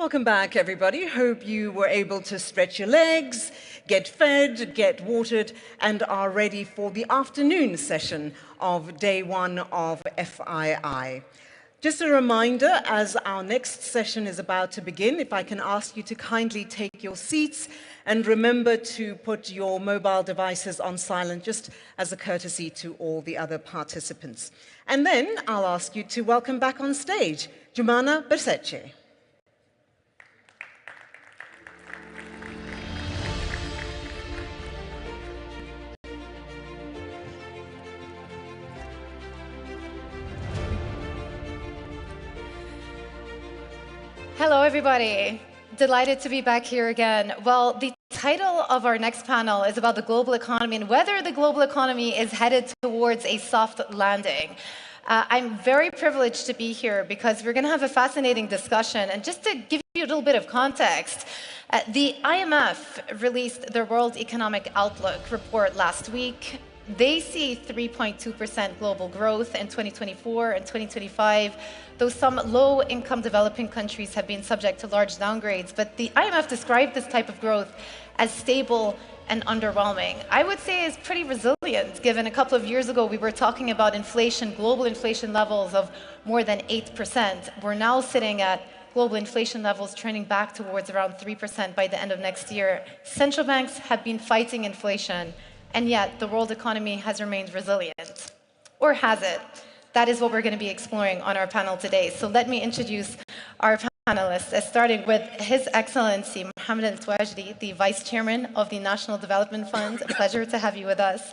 Welcome back, everybody. Hope you were able to stretch your legs, get fed, get watered, and are ready for the afternoon session of day one of FII. Just a reminder, as our next session is about to begin, if I can ask you to kindly take your seats and remember to put your mobile devices on silent, just as a courtesy to all the other participants. And then I'll ask you to welcome back on stage Jumana Berseche. Hello, everybody. Delighted to be back here again. Well, the title of our next panel is about the global economy and whether the global economy is headed towards a soft landing. I'm very privileged to be here because we're going to have a fascinating discussion. And just to give you a little bit of context, the IMF released their World Economic Outlook report last week. They see 3.2% global growth in 2024 and 2025, though some low-income developing countries have been subject to large downgrades. But the IMF described this type of growth as stable and underwhelming. I would say it's pretty resilient, given a couple of years ago we were talking about inflation, global inflation levels of more than 8%. We're now sitting at global inflation levels trending back towards around 3% by the end of next year. Central banks have been fighting inflation, and yet the world economy has remained resilient. Or has it? That is what we're going to be exploring on our panel today. So let me introduce our panelists, starting with His Excellency Mohammed Al-Tuwajri, the Vice Chairman of the National Development Fund. A pleasure to have you with us.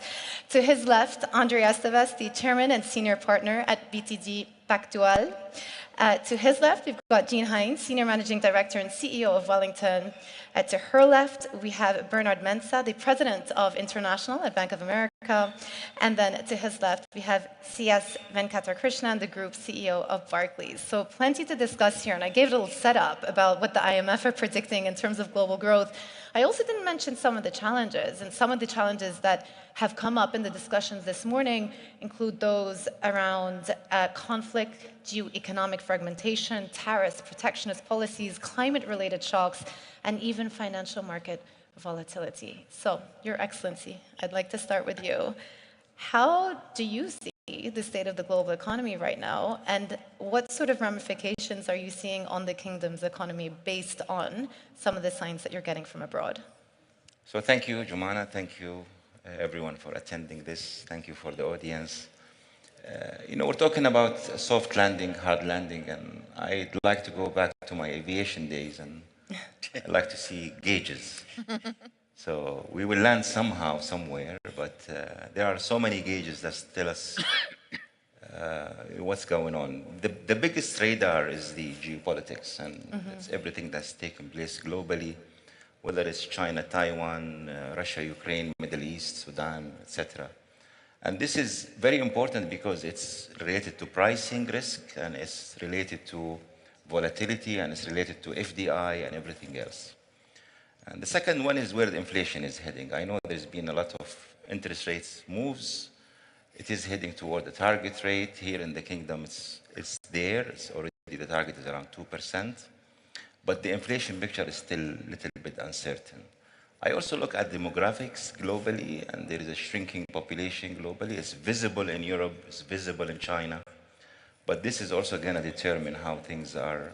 To his left, Andre Estevez, the Chairman and Senior Partner at BTG Pactual. To his left, we've got Jean Hines, Senior Managing Director and CEO of Wellington. To her left, we have Bernard Mensah, the President of International at Bank of America. And then to his left, we have C.S. Venkatakrishnan, the Group CEO of Barclays. So plenty to discuss here, and I gave a little setup about what the IMF are predicting in terms of global growth. I also didn't mention some of the challenges, and some of the challenges that have come up in the discussions this morning include those around conflict, geoeconomic fragmentation, tariffs, protectionist policies, climate-related shocks, and even financial market volatility. So, Your Excellency, I'd like to start with you. How do you see the state of the global economy right now, and what sort of ramifications are you seeing on the kingdom's economy based on some of the signs that you're getting from abroad? So thank you, Jumana. Thank you, everyone, for attending this. Thank you for the audience. We're talking about a soft landing, hard landing, and I'd like to go back to my aviation days, and I'd like to see gauges. So we will land somehow, somewhere, but there are so many gauges that tell us what's going on. The biggest radar is the geopolitics, and it's everything that's taking place globally, whether it's China, Taiwan, Russia, Ukraine, Middle East, Sudan, etc. And this is very important because it's related to pricing risk, and it's related to volatility, and it's related to FDI and everything else. And the second one is where the inflation is heading. I know there's been a lot of interest rates moves. It is heading toward the target rate. Here in the kingdom, it's there. It's already, the target is around 2%. But the inflation picture is still a little bit uncertain. I also look at demographics globally, and there is a shrinking population globally. It's visible in Europe, it's visible in China. But this is also going to determine how things are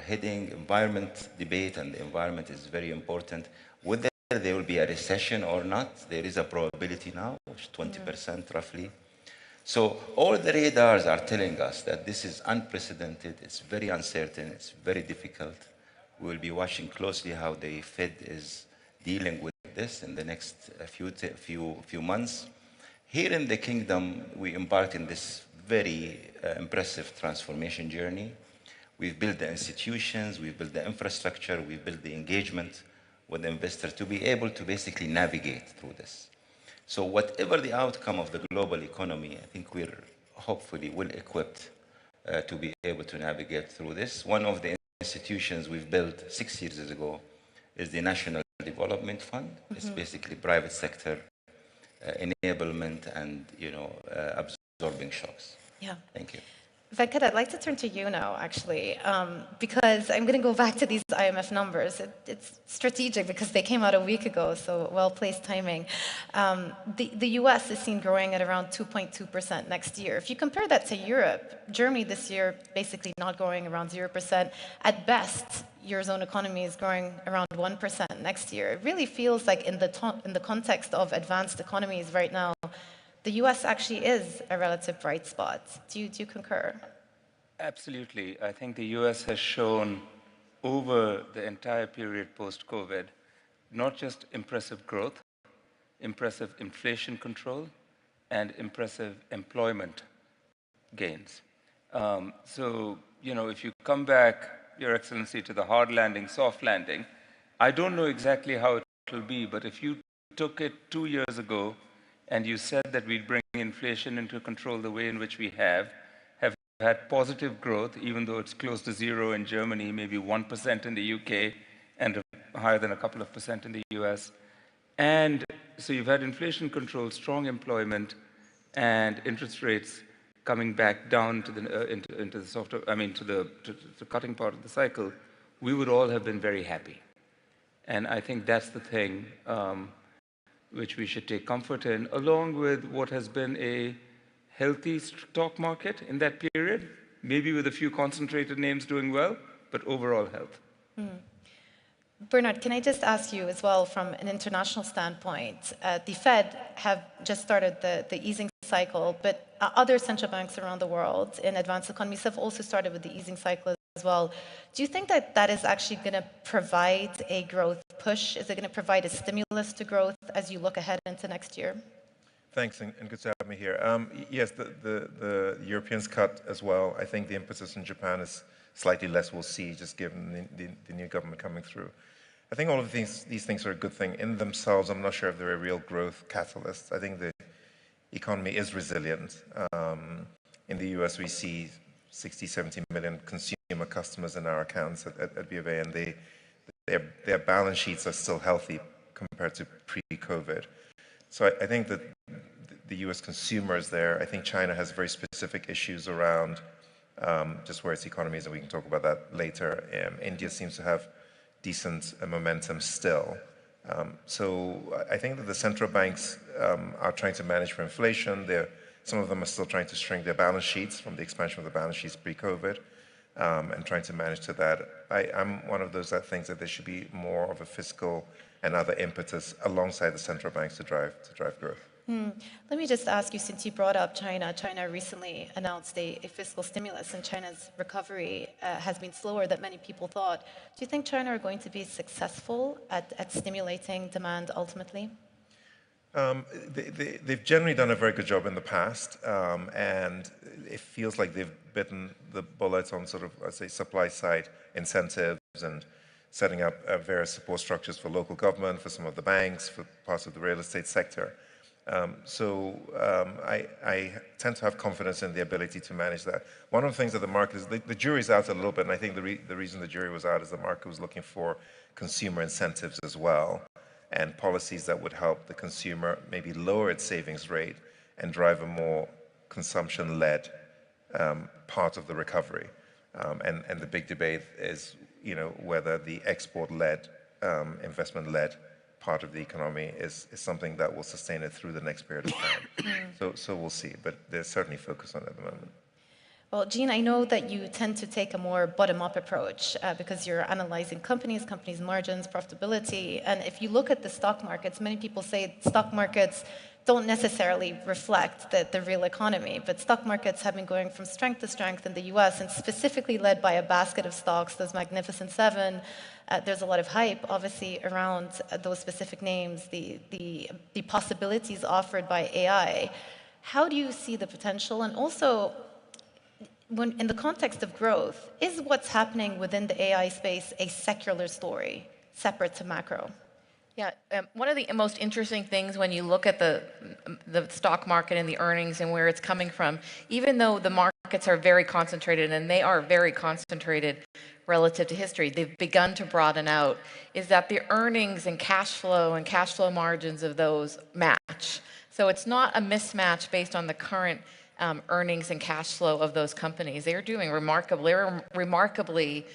heading. Environment debate, and the environment is very important. Whether there will be a recession or not, there is a probability now, which is 20% roughly. So all the radars are telling us that this is unprecedented, it's very uncertain, it's very difficult. We will be watching closely how the Fed is dealing with this in the next few months. Here in the kingdom, we embarked in this very impressive transformation journey. We've built the institutions, we've built the infrastructure, we've built the engagement with the investor to be able to basically navigate through this. So whatever the outcome of the global economy, I think we're hopefully well equipped to be able to navigate through this. One of the institutions we've built 6 years ago is the National Development Fund. It's basically private sector enablement and absorbing shocks. Yeah. Thank you. Venkat, I'd like to turn to you now, actually, because I'm going to go back to these IMF numbers. It's strategic because they came out a week ago, so well-placed timing. The US is seen growing at around 2.2% next year. If you compare that to Europe, Germany this year basically not growing around 0%. At best, Eurozone economy is growing around 1% next year. It really feels like in the context of advanced economies right now, the US actually is a relative bright spot. Do you concur? Absolutely. I think the US has shown over the entire period post-COVID, not just impressive growth, impressive inflation control, and impressive employment gains. So, you know, if you come back, Your Excellency, to the hard landing, soft landing, I don't know exactly how it will be, but if you took it 2 years ago and you said that we'd bring inflation into control the way in which we have had positive growth, even though it's close to zero in Germany, maybe 1% in the UK, and higher than a couple of percent in the US. And so you've had inflation control, strong employment, and interest rates coming back down to the, into the softer, I mean, to the cutting part of the cycle. We would all have been very happy. And I think that's the thing which we should take comfort in, along with what has been a healthy stock market in that period, maybe with a few concentrated names doing well, but overall health. Bernard, can I just ask you as well, from an international standpoint, the Fed have just started the easing cycle, but other central banks around the world in advanced economies have also started with the easing cycle as well. Do you think that that is actually going to provide a growth push? Is it going to provide a stimulus to growth as you look ahead into next year? Thanks, and good to have me here. Yes, the Europeans cut as well. I think the emphasis in Japan is slightly less, we'll see, just given the new government coming through. I think all of these things are a good thing. In themselves, I'm not sure if they're a real growth catalyst. I think the economy is resilient. In the US, we see 60, 70 million consumer customers in our accounts at B of A, and their balance sheets are still healthy compared to pre-COVID. So I think that the US consumer is there. I think China has very specific issues around just where its economy is, and we can talk about that later. India seems to have decent momentum still. So I think that the central banks are trying to manage for inflation. Some of them are still trying to shrink their balance sheets from the expansion of the balance sheets pre-COVID and trying to manage to that. I'm one of those that thinks that there should be more of a fiscal and other impetus alongside the central banks to drive growth. Let me just ask you, since you brought up China, China recently announced a fiscal stimulus, and China's recovery has been slower than many people thought. Do you think China are going to be successful at stimulating demand ultimately? They've generally done a very good job in the past, and it feels like they've bitten the bullet on sort of, I'd say, supply side incentives and setting up various support structures for local government, for some of the banks, for parts of the real estate sector. I tend to have confidence in the ability to manage that. One of the things that the market is, the jury's out a little bit, and I think the reason the jury was out is the market was looking for consumer incentives as well, and policies that would help the consumer maybe lower its savings rate and drive a more consumption-led part of the recovery. And the big debate is, you know, whether the export-led, investment-led part of the economy is something that will sustain it through the next period of time. So we'll see, but there's certainly focus on it at the moment. Well, Jean, I know that you tend to take a more bottom-up approach because you're analyzing companies' margins, profitability, and if you look at the stock markets, many people say stock markets don't necessarily reflect the real economy, but stock markets have been going from strength to strength in the US, and specifically led by a basket of stocks, those Magnificent Seven. There's a lot of hype, obviously, around those specific names, the possibilities offered by AI. How do you see the potential? And also, when in the context of growth, is what's happening within the AI space a secular story, separate to macro? Yeah, one of the most interesting things when you look at the stock market and the earnings and where it's coming from, even though the markets are very concentrated, and they are very concentrated relative to history, they've begun to broaden out, is that the earnings and cash flow margins of those match. So it's not a mismatch based on the current earnings and cash flow of those companies. They're doing remarkably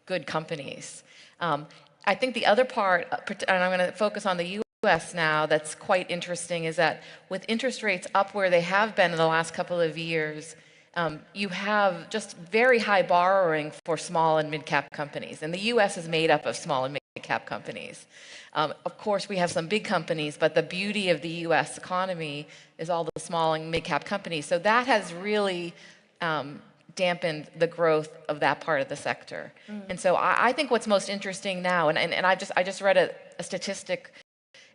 good companies. I think the other part, and I'm going to focus on the US now, that's quite interesting is that with interest rates up where they have been in the last couple of years, you have just very high borrowing for small and mid-cap companies. And the US is made up of small and mid-cap companies. Of course, we have some big companies, but the beauty of the US economy is all the small and mid-cap companies. So that has really dampened the growth of that part of the sector. And so I think what's most interesting now, and I just read a statistic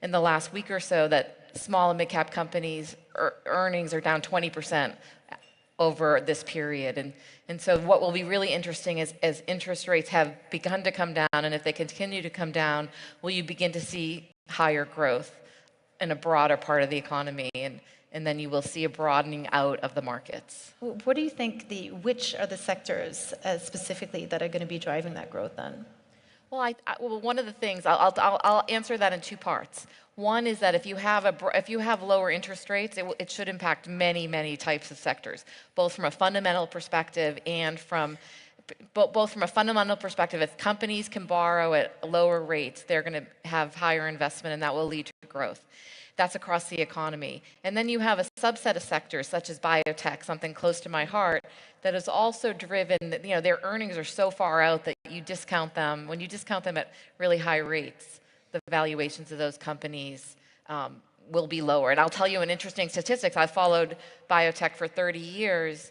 in the last week or so that small and mid-cap companies' earnings are down 20% over this period. And so what will be really interesting is as interest rates have begun to come down, and if they continue to come down, will you begin to see higher growth in a broader part of the economy, and then you will see a broadening out of the markets. What do you think which are the sectors specifically that are going to be driving that growth then? Well, well, one of the things, I'll answer that in two parts. One is that if you have lower interest rates, it should impact many types of sectors, both from a fundamental perspective and both from a fundamental perspective. If companies can borrow at lower rates, they're going to have higher investment, and that will lead to growth. That's across the economy. And then you have a subset of sectors, such as biotech, something close to my heart, that is also driven, their earnings are so far out that you discount them. When you discount them at really high rates, the valuations of those companies will be lower. And I'll tell you an interesting statistic. I followed biotech for 30 years.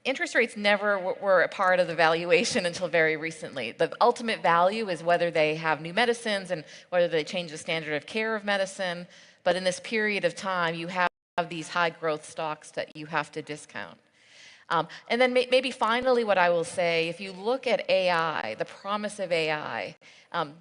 Interest rates never were a part of the valuation until very recently. The ultimate value is whether they have new medicines and whether they change the standard of care of medicine. But in this period of time, you have these high growth stocks that you have to discount. And then maybe finally what I will say, if you look at AI, the promise of AI,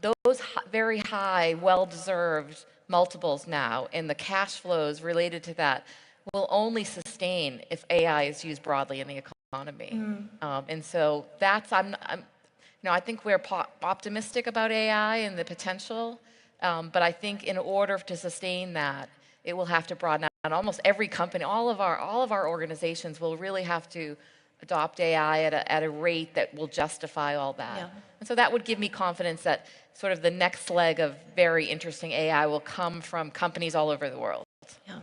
those very high, well-deserved multiples now and the cash flows related to that will only sustain if AI is used broadly in the economy. And so that's, I think we're optimistic about AI and the potential, but I think in order to sustain that, it will have to broaden out. And almost every company, all of our organizations will really have to adopt AI at a rate that will justify all that. Yeah. And so that would give me confidence that sort of the next leg of very interesting AI will come from companies all over the world. Yeah.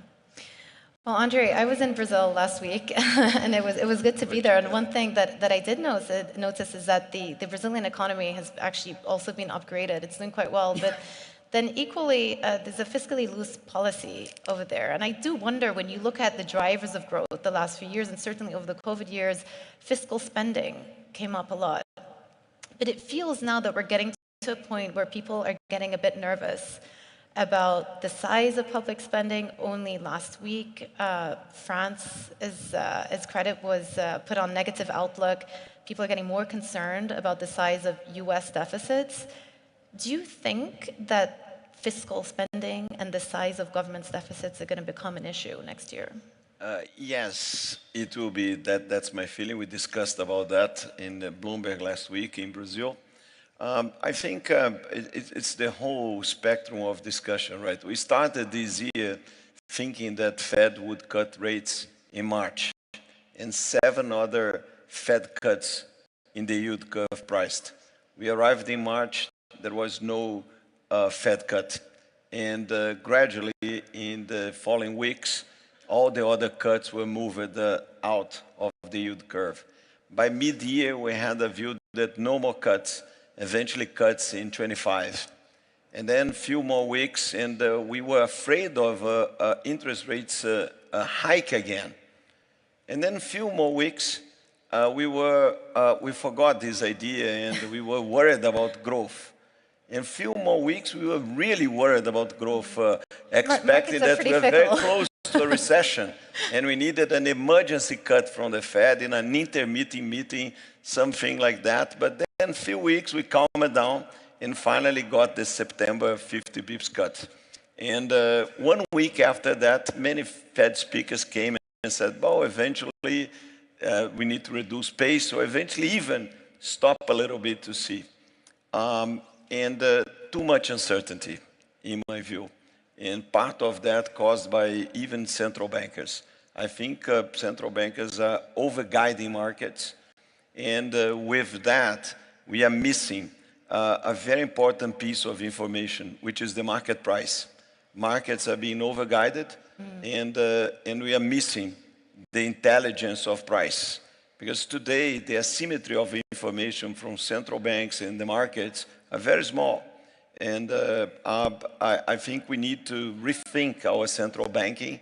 Well, Andre, I was in Brazil last week, and it was good to be there. And one thing that I did notice is that the Brazilian economy has actually also been upgraded. It's doing quite well, but then equally, there's a fiscally loose policy over there. And I do wonder, when you look at the drivers of growth the last few years, and certainly over the COVID years, fiscal spending came up a lot. But it feels now that we're getting to a point where people are getting a bit nervous about the size of public spending. Only last week, France's credit was put on negative outlook. People are getting more concerned about the size of US deficits. Do you think that fiscal spending and the size of government's deficits are going to become an issue next year? Yes, it will be. That's my feeling. We discussed about that in Bloomberg last week in Brazil. I think it's the whole spectrum of discussion, right? We started this year thinking that Fed would cut rates in March, and 7 other Fed cuts in the yield curve priced. We arrived in March. There was no Fed cut. And gradually, in the following weeks, all the other cuts were moved out of the yield curve. By mid-year, we had a view that no more cuts, eventually cuts in 25. And then a few more weeks, and we were afraid of interest rates hike again. And then a few more weeks, we forgot this idea, and we were worried about growth. In a few more weeks, we were really worried about growth, expecting that we were very close to a recession, and we needed an emergency cut from the Fed in an intermeeting meeting, something like that. But then a few weeks, we calmed down and finally got the September 50 bips cut. And 1 week after that, many Fed speakers came and said, well, eventually we need to reduce pace, or eventually even stop a little bit to see. And too much uncertainty, in my view. And part of that caused by even central bankers. I think central bankers are over-guiding markets. And with that, we are missing a very important piece of information, which is the market price. Markets are being over-guided, and we are missing the intelligence of price. Because today, the asymmetry of information from central banks and the markets are very small. And I think we need to rethink our central banking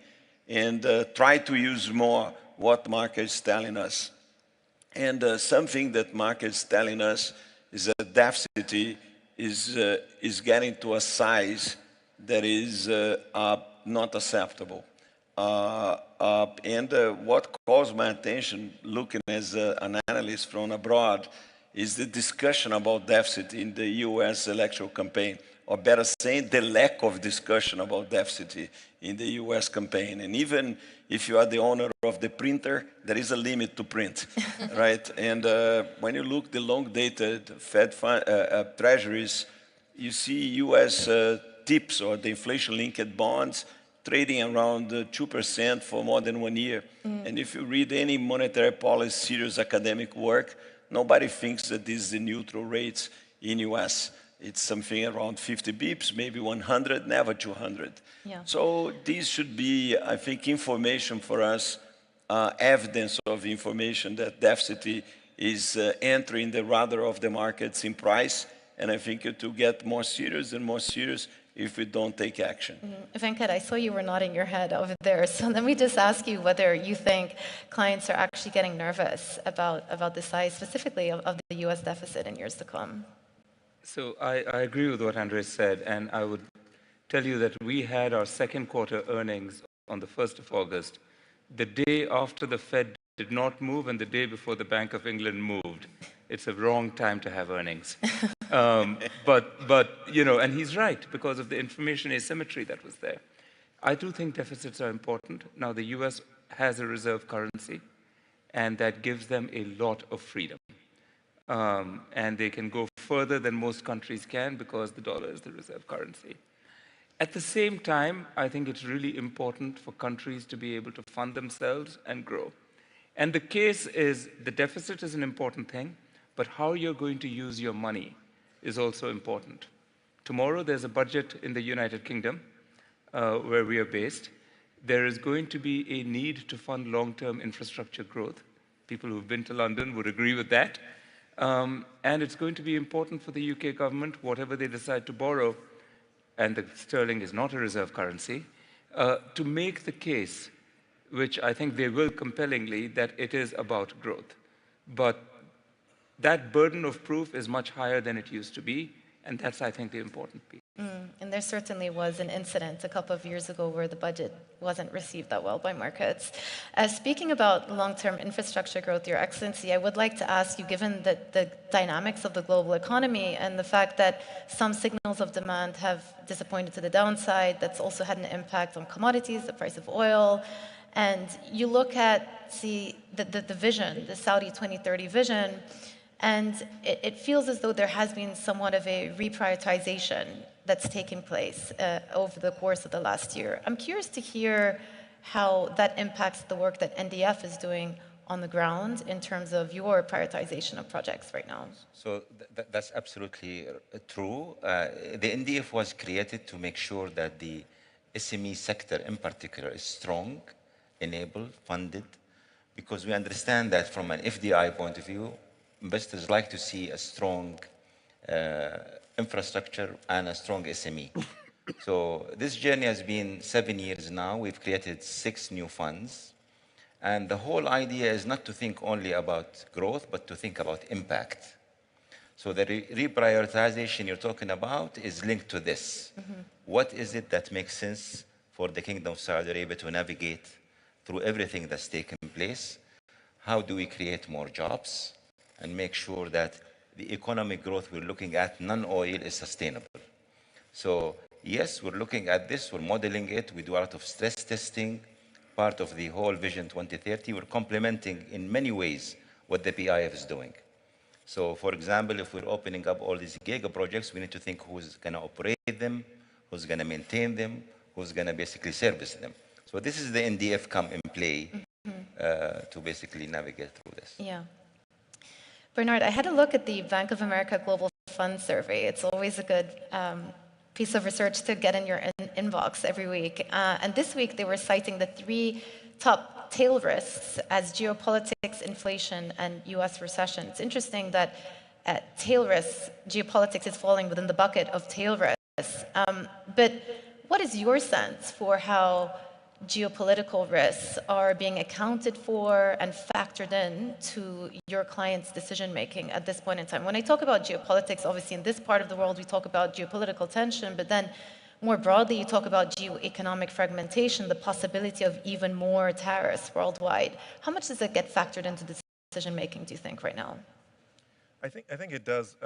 and try to use more what markets telling us. And something that markets telling us is that deficit is getting to a size that is not acceptable. What caused my attention, looking as an analyst from abroad, is the discussion about deficit in the US electoral campaign, or better saying, the lack of discussion about deficit in the US campaign. And even if you are the owner of the printer, there is a limit to print, right? And when you look the long-dated Fed treasuries, you see US TIPS, or the inflation-linked bonds, trading around 2% for more than 1 year. And if you read any monetary policy serious academic work, nobody thinks that this is the neutral rates in US. It's something around 50 bips, maybe 100, never 200. Yeah. So these should be, I think, information for us, evidence of information that deficit is entering the radar of the markets in price. And I think it will get more serious and more serious if we don't take action. Venkat, I saw you were nodding your head over there. So let me just ask you whether you think clients are actually getting nervous about the size specifically of the US deficit in years to come. So I agree with what Andres said, and I would tell you that we had our second quarter earnings on the 1st of August, the day after the Fed did not move and the day before the Bank of England moved. It's a wrong time to have earnings. But you know, and he's right, because of the information asymmetry that was there. I do think deficits are important. Now, the US has a reserve currency, and that gives them a lot of freedom. And they can go further than most countries can because the dollar is the reserve currency. At the same time, I think it's really important for countries to be able to fund themselves and grow. And the case is the deficit is an important thing, but how you're going to use your money is also important. Tomorrow, there's a budget in the United Kingdom where we are based. There is going to be a need to fund long-term infrastructure growth. People who've been to London would agree with that. And it's going to be important for the UK government, whatever they decide to borrow, and the sterling is not a reserve currency, to make the case, which I think they will compellingly, that it is about growth. But that burden of proof is much higher than it used to be, and that's, I think, the important piece. And there certainly was an incident a couple of years ago where the budget wasn't received that well by markets. Speaking about long-term infrastructure growth, Your Excellency, I would like to ask you, given the dynamics of the global economy and the fact that some signals of demand have disappointed to the downside, that's also had an impact on commodities, the price of oil, and you look at the vision, the Saudi 2030 vision, and it feels as though there has been somewhat of a reprioritization that's taken place over the course of the last year. I'm curious to hear how that impacts the work that NDF is doing on the ground in terms of your prioritization of projects right now. So that's absolutely true. The NDF was created to make sure that the SME sector in particular is strong, enabled, funded, because we understand that from an FDI point of view, investors like to see a strong infrastructure and a strong SME. So this journey has been 7 years now. We've created 6 new funds. And the whole idea is not to think only about growth, but to think about impact. So the reprioritization you're talking about is linked to this. What is it that makes sense for the Kingdom of Saudi Arabia to navigate through everything that's taken place? How do we create more jobs and make sure that the economic growth we're looking at, non-oil, is sustainable? So yes, we're looking at this, we're modeling it, we do a lot of stress testing, part of the whole Vision 2030. We're complementing in many ways what the PIF is doing. So for example, if we're opening up all these giga projects, we need to think who's going to operate them, who's going to maintain them, who's going to basically service them. So this is the NDF come in play to basically navigate through this. Yeah. Bernard, I had a look at the Bank of America Global Fund Survey. It's always a good piece of research to get in your inbox every week. And this week they were citing the 3 top tail risks as geopolitics, inflation, and US recession. It's interesting that tail risks, geopolitics is falling within the bucket of tail risks. But what is your sense for how geopolitical risks are being accounted for and factored in to your clients' decision-making at this point in time? When I talk about geopolitics, obviously in this part of the world, we talk about geopolitical tension, but then more broadly, you talk about geoeconomic fragmentation, the possibility of even more tariffs worldwide. How much does it get factored into the decision-making, do you think, right now? I think it does.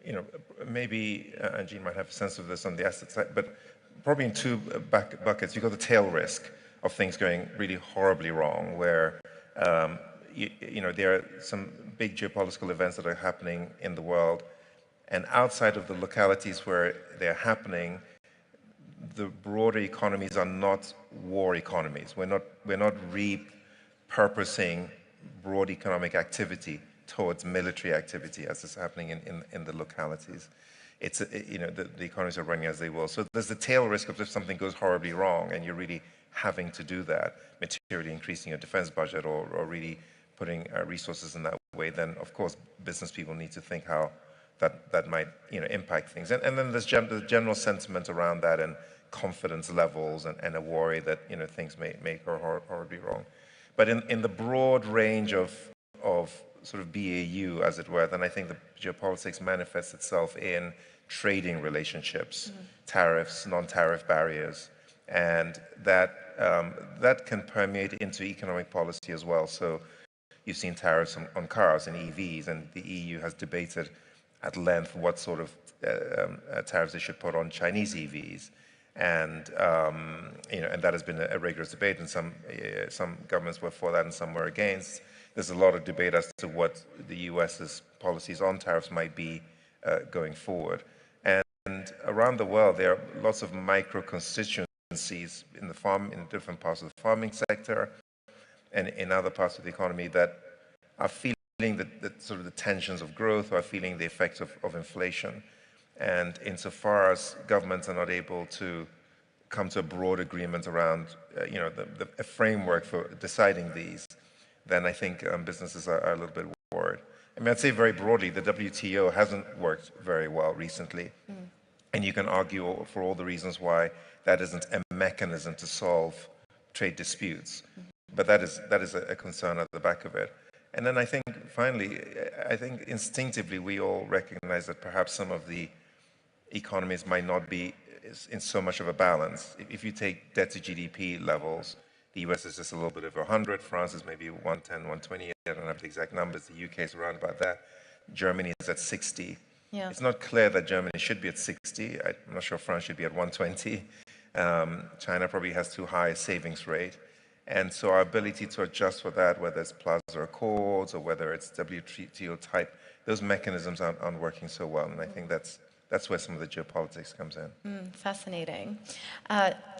You know, maybe Jean might have a sense of this on the asset side, but probably in 2 buckets. You've got the tail risk of things going really horribly wrong, where you know, there are some big geopolitical events that are happening in the world, and outside of the localities where they're happening, the broader economies are not war economies. We're not repurposing broad economic activity towards military activity as is happening in the localities. It's, you know, the economies are running as they will. So there's the tail risk of if something goes horribly wrong and you're really having to do that, materially increasing your defense budget or really putting resources in that way, then of course business people need to think how that might, you know, impact things. And then there's the general sentiment around that and confidence levels and a worry that, you know, things may go horribly wrong. But in the broad range of sort of BAU, as it were, then I think the geopolitics manifests itself in trading relationships, tariffs, non-tariff barriers, and that can permeate into economic policy as well. So you've seen tariffs on cars and EVs, and the EU has debated at length what sort of tariffs they should put on Chinese EVs. And you know, and that has been a rigorous debate, and some governments were for that and some were against. There's a lot of debate as to what the US's policies on tariffs might be going forward. And around the world, there are lots of micro constituencies in different parts of the farming sector and in other parts of the economy that are feeling that sort of the tensions of growth, or are feeling the effects of inflation. And insofar as governments are not able to come to a broad agreement around, you know, a framework for deciding these, then I think businesses are a little bit worried. I mean, I'd say very broadly, the WTO hasn't worked very well recently. And you can argue for all the reasons why that isn't a mechanism to solve trade disputes. But that is a concern at the back of it. And then I think, finally, I think instinctively we all recognize that perhaps some of the economies might not be in so much of a balance. If you take debt to GDP levels, the US is just a little bit over 100, France is maybe 110, 120, I don't have the exact numbers, the UK is around about that, Germany is at 60. Yeah. It's not clear that Germany should be at 60, I'm not sure France should be at 120. China probably has too high a savings rate. And so our ability to adjust for that, whether it's Plaza Accords or whether it's WTO type, those mechanisms aren't working so well. And I think that's where some of the geopolitics comes in. Fascinating.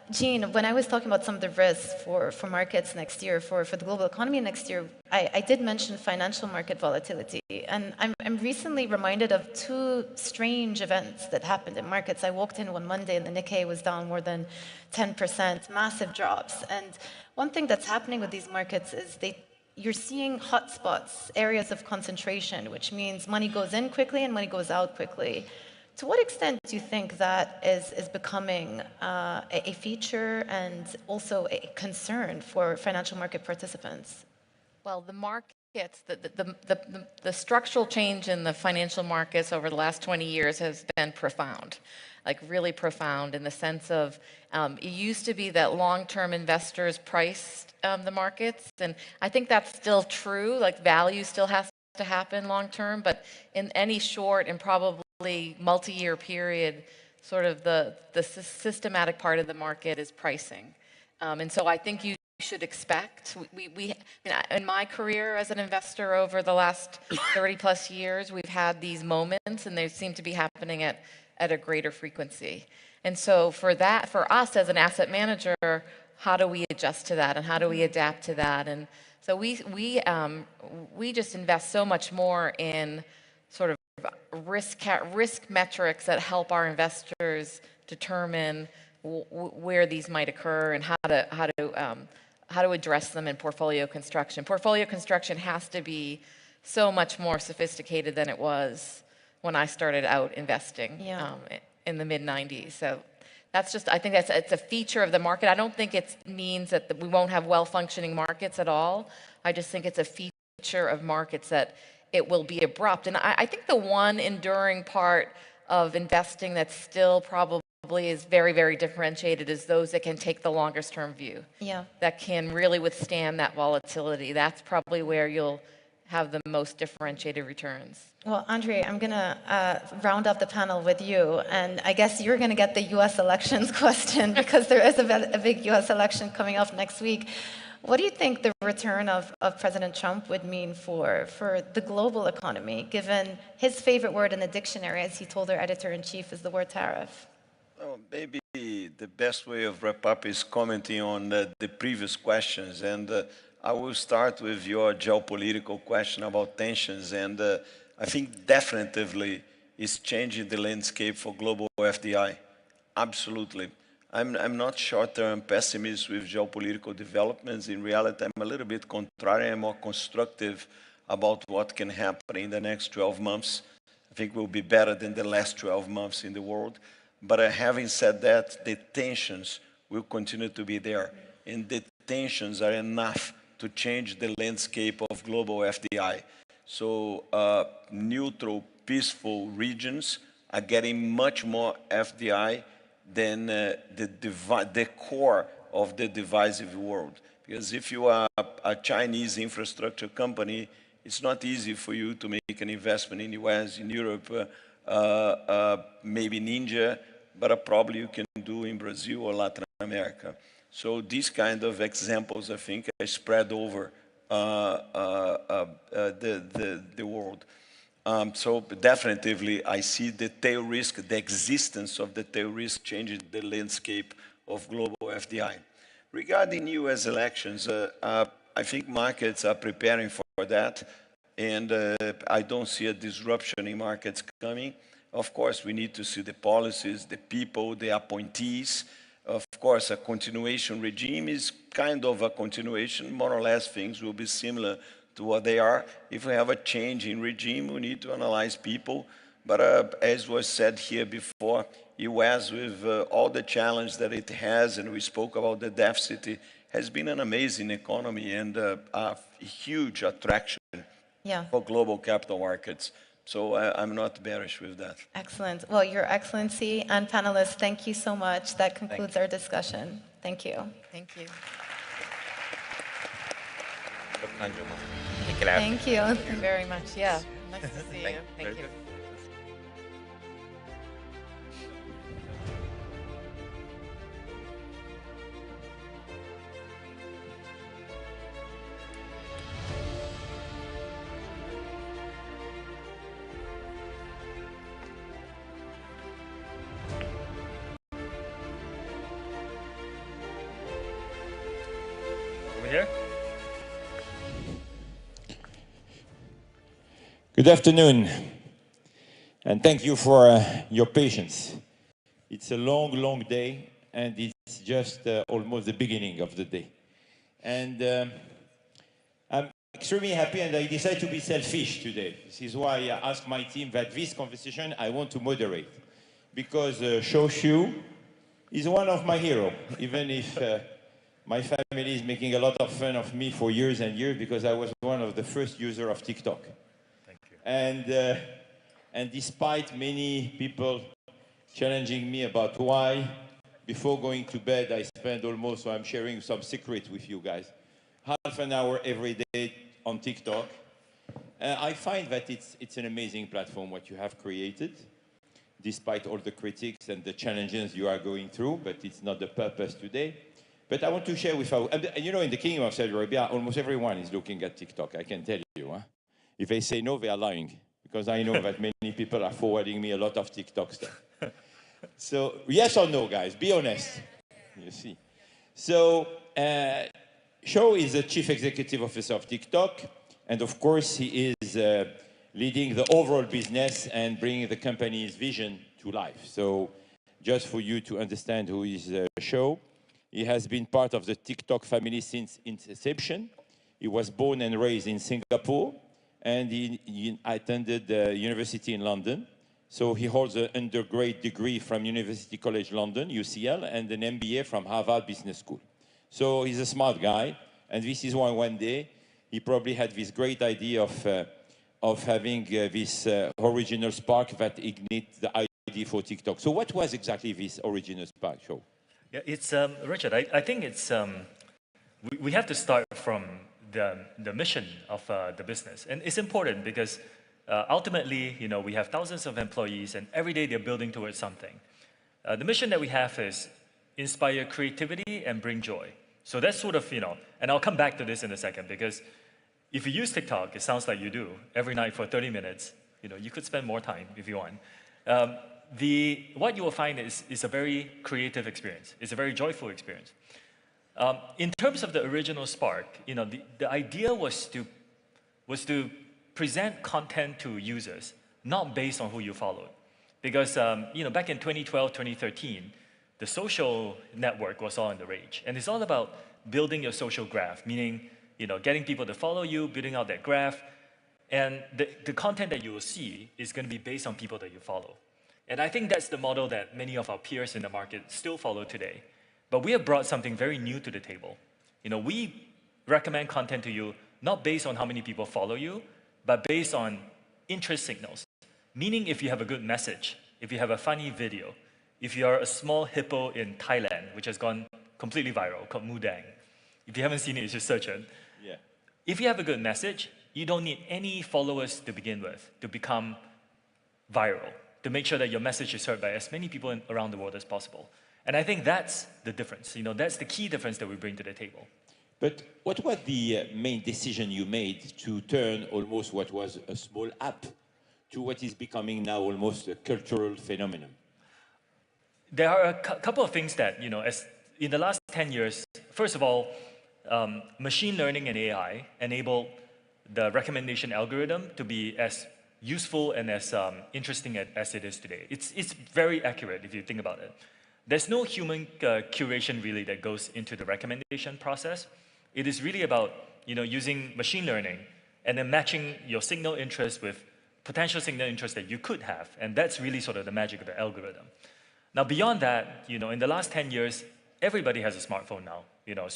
Jean, when I was talking about some of the risks for markets next year, for the global economy next year, I did mention financial market volatility. And I'm recently reminded of 2 strange events that happened in markets. I walked in one Monday and the Nikkei was down more than 10%, massive drops. And one thing that's happening with these markets is you're seeing hotspots, areas of concentration, which means money goes in quickly and money goes out quickly. To what extent do you think that is becoming a feature and also a concern for financial market participants? Well, the markets, the structural change in the financial markets over the last 20 years has been profound, like really profound in the sense of it used to be that long-term investors priced the markets, and I think that's still true, like value still has to happen long-term, but in any short and probably multi-year period, sort of the systematic part of the market is pricing. And so I think you should expect, in my career as an investor over the last 30 plus years, we've had these moments and they seem to be happening at a greater frequency. And so for us as an asset manager, how do we adjust to that and how do we adapt to that? And so we just invest so much more in sort of risk metrics that help our investors determine where these might occur and how to address them in portfolio construction. Portfolio construction has to be so much more sophisticated than it was when I started out investing in the mid-90s. So that's just, I think it's a feature of the market. I don't think it means that we won't have well-functioning markets at all. I just think it's a feature of markets that it will be abrupt. And I think the one enduring part of investing that's still probably is very, very differentiated is those that can take the longest term view. Yeah. That can really withstand that volatility. That's probably where you'll have the most differentiated returns. Well, Andre, I'm going to round up the panel with you, and I guess you're going to get the U.S. elections question because there is a big U.S. election coming up next week. What do you think the return of President Trump would mean for the global economy, given his favorite word in the dictionary, as he told our editor-in-chief, is the word tariff? Oh, maybe the best way of wrap up is commenting on the previous questions, and I will start with your geopolitical question about tensions, and I think definitively it's changing the landscape for global FDI. Absolutely. I'm not short-term pessimist with geopolitical developments. In reality, I'm a little bit contrary. I'm more constructive about what can happen in the next 12 months. I think we'll be better than the last 12 months in the world. But having said that, the tensions will continue to be there. And the tensions are enough to change the landscape of global FDI. So neutral, peaceful regions are getting much more FDI than the core of the divisive world. Because if you are a Chinese infrastructure company, it's not easy for you to make an investment in the US, in Europe, maybe in India, but probably you can do in Brazil or Latin America. So these kind of examples, I think, are spread over the world. So definitively, I see the tail risk, the existence of the tail risk changing the landscape of global FDI. Regarding US elections, I think markets are preparing for that, and I don't see a disruption in markets coming. Of course, we need to see the policies, the people, the appointees. Of course, a continuation regime is kind of a continuation. More or less, things will be similar to what they are. If we have a change in regime, we need to analyze people. But as was said here before, US, with all the challenge that it has, and we spoke about the deficit, has been an amazing economy and a huge attraction for global capital markets. So I'm not bearish with that. Excellent. Well, Your Excellency and panelists, thank you so much. That concludes our discussion. Thank you. Thank you. Thank you. Thank you very much. Yeah. Nice to see you. Thank you. Over here. Good afternoon, and thank you for your patience. It's a long, long day, and it's just almost the beginning of the day. And I'm extremely happy, and I decided to be selfish today. This is why I asked my team that this conversation I want to moderate, because Shoshu is one of my heroes, even if my family is making a lot of fun of me for years and years, because I was one of the first users of TikTok. And despite many people challenging me about why, before going to bed, I spend almost, so I'm sharing some secrets with you guys, half an hour every day on TikTok. I find that it's an amazing platform, what you have created, despite all the critics and the challenges you are going through, but it's not the purpose today. But I want to share with you, and you know, in the Kingdom of Saudi Arabia, almost everyone is looking at TikTok, I can tell you. Huh? If they say no, they are lying, because I know that many people are forwarding me a lot of TikTok stuff. So, yes or no, guys? Be honest. You see. So Shou is the Chief Executive Officer of TikTok, and of course he is leading the overall business and bringing the company's vision to life. So just for you to understand who is Shou, he has been part of the TikTok family since its inception. He was born and raised in Singapore, and he attended the university in London. So he holds an undergrad degree from University College London, UCL, and an MBA from Harvard Business School. So he's a smart guy, and this is why one day he probably had this great idea of having this original spark that ignites the idea for TikTok. So what was exactly this original spark, Shou? Yeah, it's Richard. I think it's we have to start from the mission of the business, and it's important because ultimately, you know, we have thousands of employees, and every day they're building towards something. The mission that we have is inspire creativity and bring joy. So that's sort of, you know, and I'll come back to this in a second, because if you use TikTok, it sounds like you do every night for 30 minutes. You know, you could spend more time if you want. What you will find is a very creative experience. It's a very joyful experience. In terms of the original spark, you know, the idea was to present content to users, not based on who you followed. Because, you know, back in 2012, 2013, the social network was all in the rage. And it's all about building your social graph, meaning, you know, getting people to follow you, building out that graph. And the content that you will see is going to be based on people that you follow. And I think that's the model that many of our peers in the market still follow today. But we have brought something very new to the table. You know, we recommend content to you not based on how many people follow you, but based on interest signals. Meaning if you have a good message, if you have a funny video, if you are a small hippo in Thailand, which has gone completely viral, called Mudang. If you haven't seen it, you should search it. Yeah. If you have a good message, you don't need any followers to begin with to become viral, to make sure that your message is heard by as many people around the world as possible. And I think that's the difference. You know, that's the key difference that we bring to the table. But what was the main decision you made to turn almost what was a small app to what is becoming now almost a cultural phenomenon? There are a couple of things that, you know, as in the last 10 years, first of all, machine learning and AI enable the recommendation algorithm to be as useful and as interesting as it is today. It's very accurate if you think about it. There's no human curation really that goes into the recommendation process. It is really about, you know, using machine learning and then matching your signal interest with potential signal interest that you could have. And that's really sort of the magic of the algorithm. Now, beyond that, you know, in the last 10 years, everybody has a smartphone now, you know,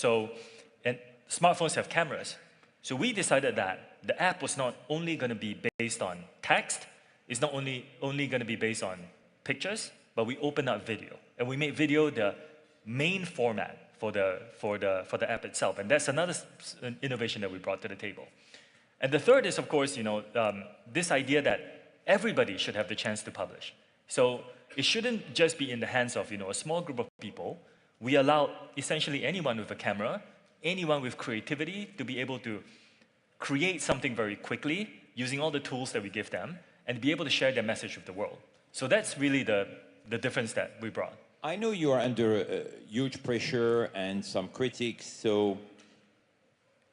and smartphones have cameras. So we decided that the app was not only going to be based on text, it's not only going to be based on pictures, but we opened up video. And we made video the main format for the app itself. And that's another innovation that we brought to the table. And the third is, of course, you know, this idea that everybody should have the chance to publish. So it shouldn't just be in the hands of, you know, a small group of people. We allow essentially anyone with a camera, anyone with creativity to be able to create something very quickly using all the tools that we give them and be able to share their message with the world. So that's really the difference that we brought. I know you are under huge pressure and some critics, so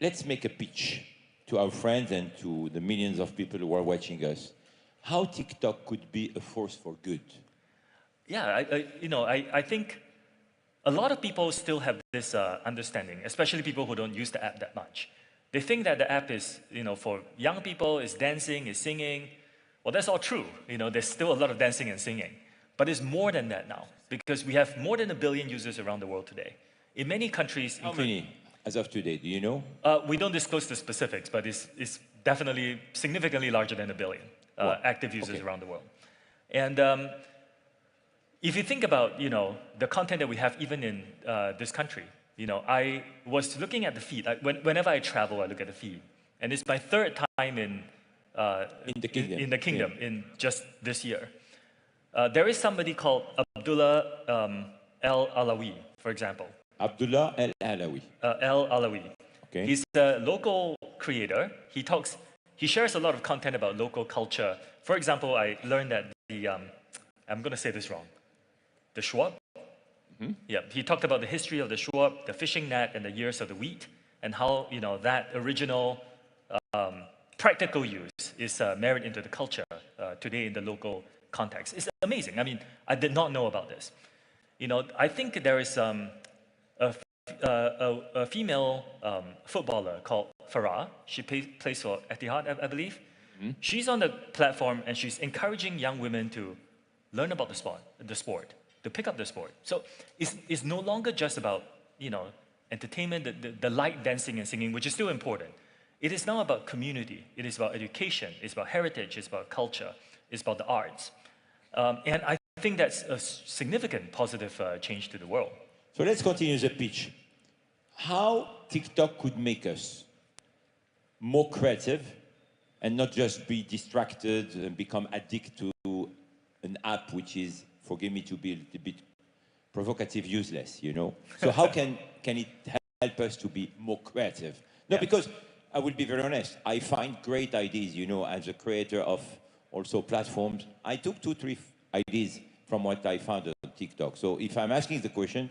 let's make a pitch to our friends and to the millions of people who are watching us. How TikTok could be a force for good? Yeah, I think a lot of people still have this understanding, especially people who don't use the app that much. They think that the app is, you know, for young people, is dancing, is singing. Well, that's all true. You know, there's still a lot of dancing and singing. But it's more than that now, because we have more than 1 billion users around the world today. In many countries... How many as of today, do you know? We don't disclose the specifics, but it's definitely significantly larger than 1 billion active users around the world. And if you think about, you know, the content that we have even in this country, you know, I was looking at the feed. Whenever I travel, I look at the feed. And it's my third time in the kingdom in just this year. There is somebody called Abdullah Al-Alawi, for example. Abdullah Al-Alawi. Al-Alawi. Okay. He's a local creator. He shares a lot of content about local culture. For example, I learned that I'm going to say this wrong. The Schwab? Yeah, he talked about the history of the Schwab, the fishing net, and the years of the wheat, and how that original practical use is married into the culture today in the local context. It's amazing. I mean, I did not know about this. I think there is a female footballer called Farah. She plays for Attias, I believe. She's on the platform and she's encouraging young women to learn about the sport, to pick up the sport. So it's no longer just about entertainment, the light dancing and singing, which is still important. It is now about community. It is about education. It's about heritage. It's about culture. It's about the arts. And I think that's a significant positive change to the world. So let's continue the pitch. How TikTok could make us more creative and not just be distracted and become addicted to an app which is, forgive me to be a little bit provocative, useless, So how can it help us to be more creative? No, because I will be very honest, I find great ideas, as a creator of also platforms. I took 2-3 ideas from what I found on TikTok. So if I'm asking the question,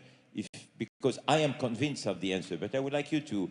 because I am convinced of the answer, but I would like you to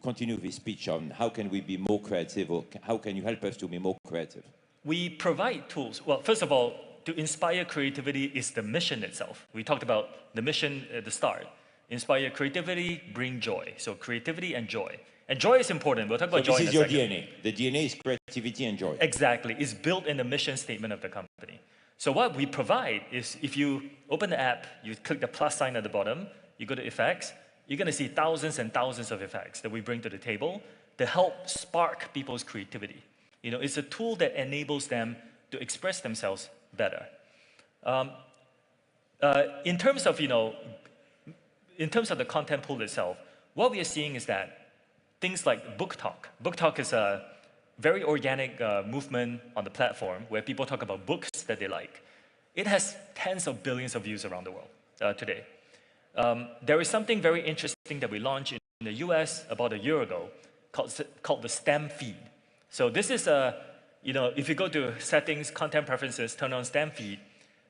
continue this speech on how can we be more creative, or how can you help us to be more creative? We provide tools. Well, first of all, to inspire creativity is the mission itself. We talked about the mission at the start. Inspire creativity, bring joy. So creativity and joy. And joy is important. We'll talk about joy in a second. This is your DNA. The DNA is creativity and joy. Exactly. It's built in the mission statement of the company. So what we provide is, if you open the app, you click the plus sign at the bottom, you go to effects, you're going to see thousands and thousands of effects that we bring to the table to help spark people's creativity. It's a tool that enables them to express themselves better. In terms of the content pool itself, what we are seeing is that things like Book Talk. Book Talk is a very organic movement on the platform where people talk about books that they like. It has tens of billions of views around the world today. There is something very interesting that we launched in the US about a year ago called the STEM feed. So this is if you go to settings, content preferences, turn on STEM feed,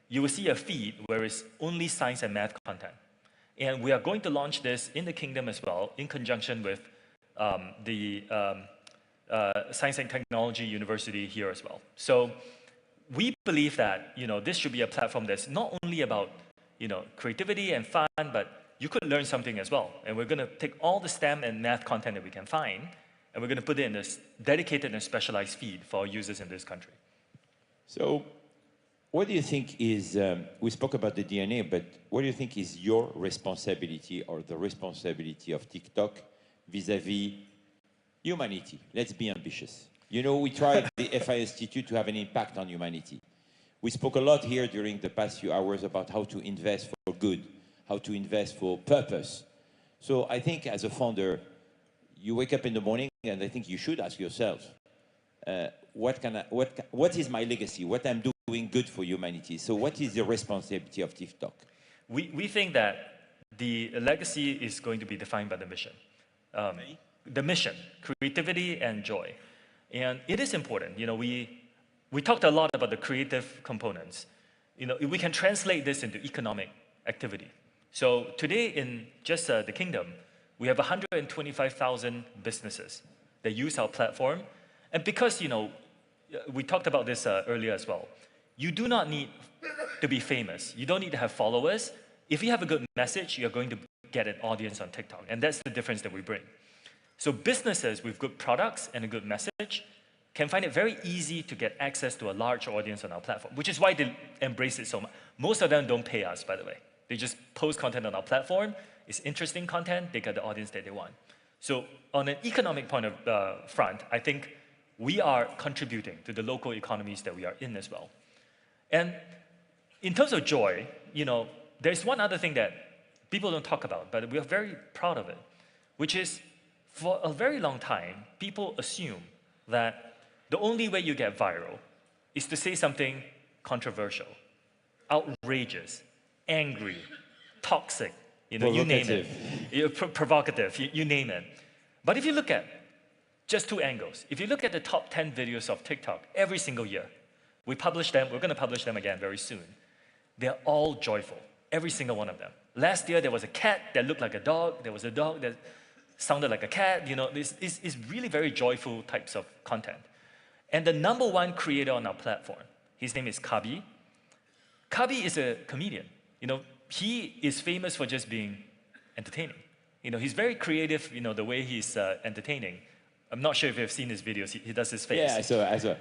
you will see a feed where it's only science and math content. And we are going to launch this in the kingdom as well, in conjunction with the Science and Technology University here as well. So we believe that this should be a platform that's not only about creativity and fun, but you could learn something as well. And we're going to take all the STEM and math content that we can find, and we're going to put it in this dedicated and specialized feed for our users in this country. So what do you think is, we spoke about the DNA, but what do you think is your responsibility or the responsibility of TikTok vis-a-vis humanity? Let's be ambitious. We tried the FI Institute to have an impact on humanity. We spoke a lot here during the past few hours about how to invest for good, how to invest for purpose. So I think as a founder, you wake up in the morning and I think you should ask yourself, what is my legacy? What I'm doing good for humanity? So what is the responsibility of TikTok? We think that the legacy is going to be defined by the mission. The mission, creativity and joy. And it is important. We talked a lot about the creative components. We can translate this into economic activity. So today in just the kingdom, we have 125,000 businesses that use our platform. And because, we talked about this earlier as well, you do not need to be famous. You don't need to have followers. If you have a good message, you're going to get an audience on TikTok. And that's the difference that we bring. So businesses with good products and a good message can find it very easy to get access to a large audience on our platform, which is why they embrace it so much. Most of them don't pay us, by the way. They just post content on our platform. It's interesting content. They get the audience that they want. So on an economic point of front, I think we are contributing to the local economies that we are in as well. And in terms of joy, there's one other thing that people don't talk about, but we are very proud of it, which is for a very long time, people assume that the only way you get viral is to say something controversial, outrageous, angry, toxic, you name it, provocative, you name it. But if you look at just two angles, if you look at the top 10 videos of TikTok every single year, we publish them, we're going to publish them again very soon. They're all joyful, every single one of them. last year there was a cat that looked like a dog. There was a dog that sounded like a cat. You know, this is really very joyful types of content. And the #1 creator on our platform, his name is Kabi. Kabi is a comedian. You know, he is famous for just being entertaining. You know, he's very creative, you know, the way he's entertaining. I'm not sure if you've seen his videos. He does his face. Yeah, I saw.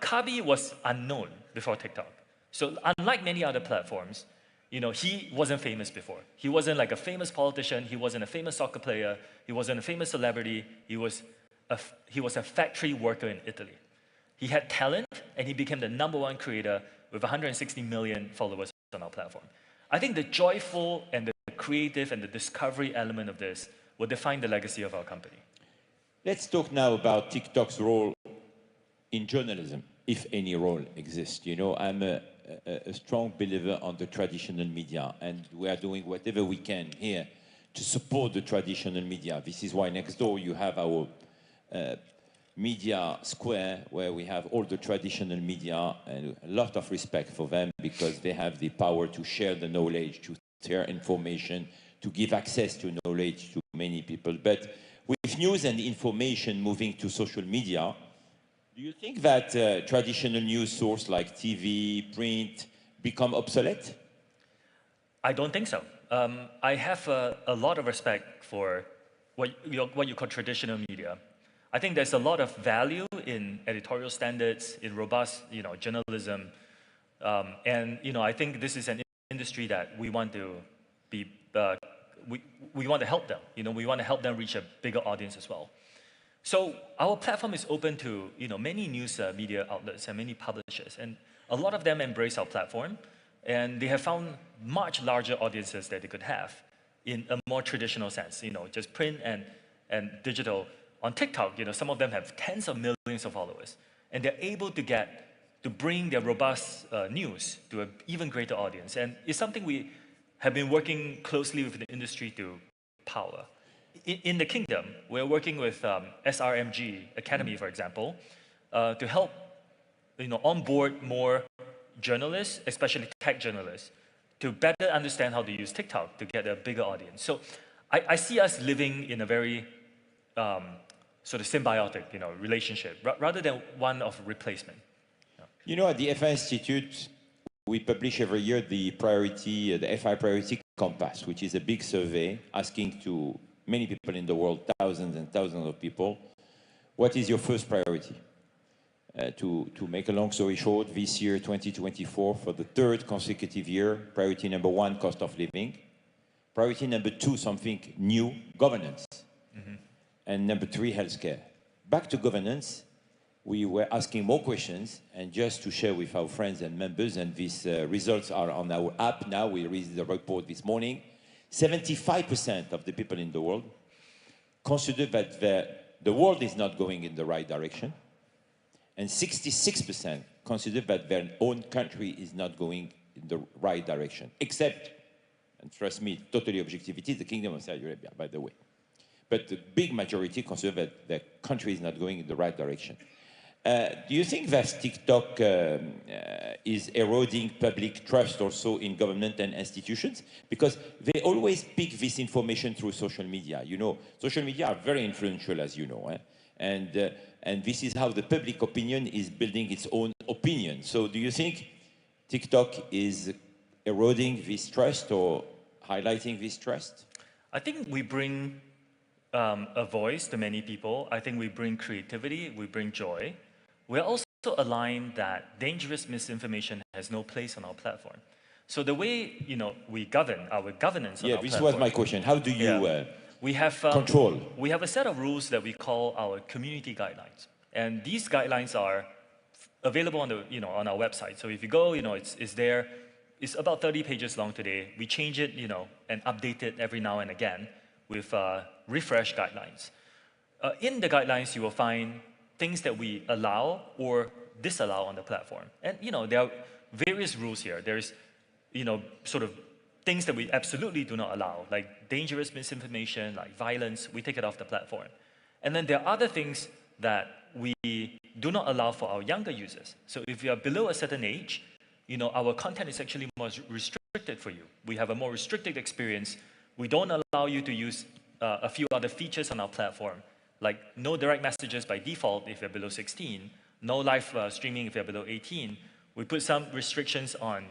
Kabi was unknown before TikTok. So unlike many other platforms, you know, he wasn't famous before. He wasn't like a famous politician. He wasn't a famous soccer player. He wasn't a famous celebrity. He was a factory worker in Italy. He had talent, and he became the #1 creator with 160 million followers on our platform. I think the joyful and the creative and the discovery element of this will define the legacy of our company. Let's talk now about TikTok's role in journalism, if any role exists. You know, I'm a strong believer on the traditional media, and we are doing whatever we can here to support the traditional media. This is why next door you have our media square, where we have all the traditional media, and a lot of respect for them, because they have the power to share the knowledge, to share information, to give access to knowledge to many people. But with news and information moving to social media, do you think that traditional news sources like TV, print, become obsolete? I don't think so. I have a lot of respect for what you call traditional media. I think there's a lot of value in editorial standards, in robust, you know, journalism, and you know, I think this is an industry that we want to be. We want to help them. You know, we want to help them reach a bigger audience as well. So our platform is open to, you know, many news media outlets and many publishers, and a lot of them embrace our platform, and they have found much larger audiences that they could have in a more traditional sense. You know, just print and digital. On TikTok, you know, some of them have tens of millions of followers, and they're able to bring their robust news to an even greater audience. And it's something we have been working closely with the industry to power. In the kingdom, we're working with SRMG Academy, for example, to help, you know, onboard more journalists, especially tech journalists, to better understand how to use TikTok to get a bigger audience. So I see us living in a very sort of symbiotic, you know, relationship, rather than one of replacement. You know, at the FI Institute, we publish every year the FI Priority Compass, which is a big survey asking to many people in the world, thousands and thousands of people, what is your first priority? To make a long story short, this year, 2024, for the 3rd consecutive year, priority #1, cost of living. Priority #2, something new, governance. And #3, healthcare. Back to governance, we were asking more questions, and just to share with our friends and members, and these results are on our app now, we released the report this morning, 75% of the people in the world consider that the world is not going in the right direction, and 66% consider that their own country is not going in the right direction, except, and trust me, totally objectivity, the Kingdom of Saudi Arabia, by the way. But the big majority consider that the country is not going in the right direction. Do you think that TikTok is eroding public trust also in government and institutions? Because they always pick this information through social media. You know, social media are very influential, as you know, and this is how the public opinion is building its own opinion. So do you think TikTok is eroding this trust or highlighting this trust? I think we bring a voice to many people. I think we bring creativity, we bring joy. We're also aligned that dangerous misinformation has no place on our platform. So the way, you know, we govern our governance on our platform. Yeah, this was my question. How do you we have control? We have a set of rules that we call our community guidelines, and these guidelines are available on the, you know, on our website. So if you go, you know, it's there. It's about 30 pages long today. We change it, you know, and update it every now and again with refresh guidelines. In the guidelines, you will find things that we allow or disallow on the platform. And, you know, there are various rules here. There's, you know, sort of things that we absolutely do not allow, like dangerous misinformation, like violence. We take it off the platform. And then there are other things that we do not allow for our younger users. So if you are below a certain age, you know, our content is actually more restricted restricted for you. We have a more restricted experience. We don't allow you to use a few other features on our platform, like no direct messages by default if you're below 16, no live streaming if you're below 18. We put some restrictions on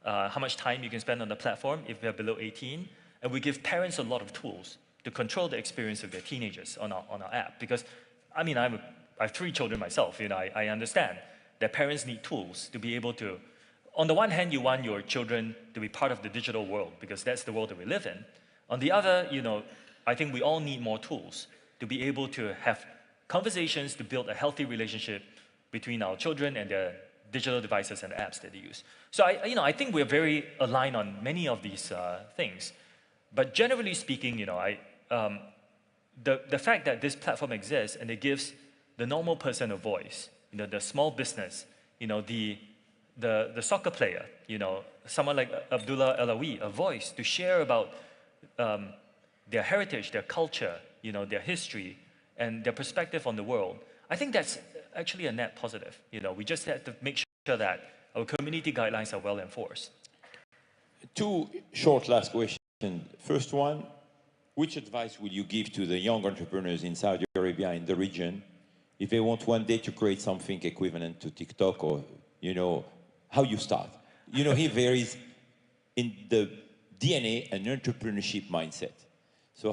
how much time you can spend on the platform if you're below 18, and we give parents a lot of tools to control the experience of their teenagers on our app. Because, I mean, I have 3 children myself. You know, I understand that parents need tools to be able to, on the one hand, you want your children to be part of the digital world because that's the world that we live in. On the other, you know, I think we all need more tools to be able to have conversations to build a healthy relationship between our children and their digital devices and apps that they use. So I think we're very aligned on many of these things. But generally speaking, you know, the fact that this platform exists and it gives the normal person a voice, you know, the small business, you know, the soccer player, you know, someone like Abdullah Alawi, a voice to share about their heritage, their culture, you know, their history, and their perspective on the world. I think that's actually a net positive. You know, we just have to make sure that our community guidelines are well enforced. 2 short last questions. First one, which advice will you give to the young entrepreneurs in Saudi Arabia, in the region, if they want one day to create something equivalent to TikTok, or, you know, how you start? You know, here there is in the DNA an entrepreneurship mindset. So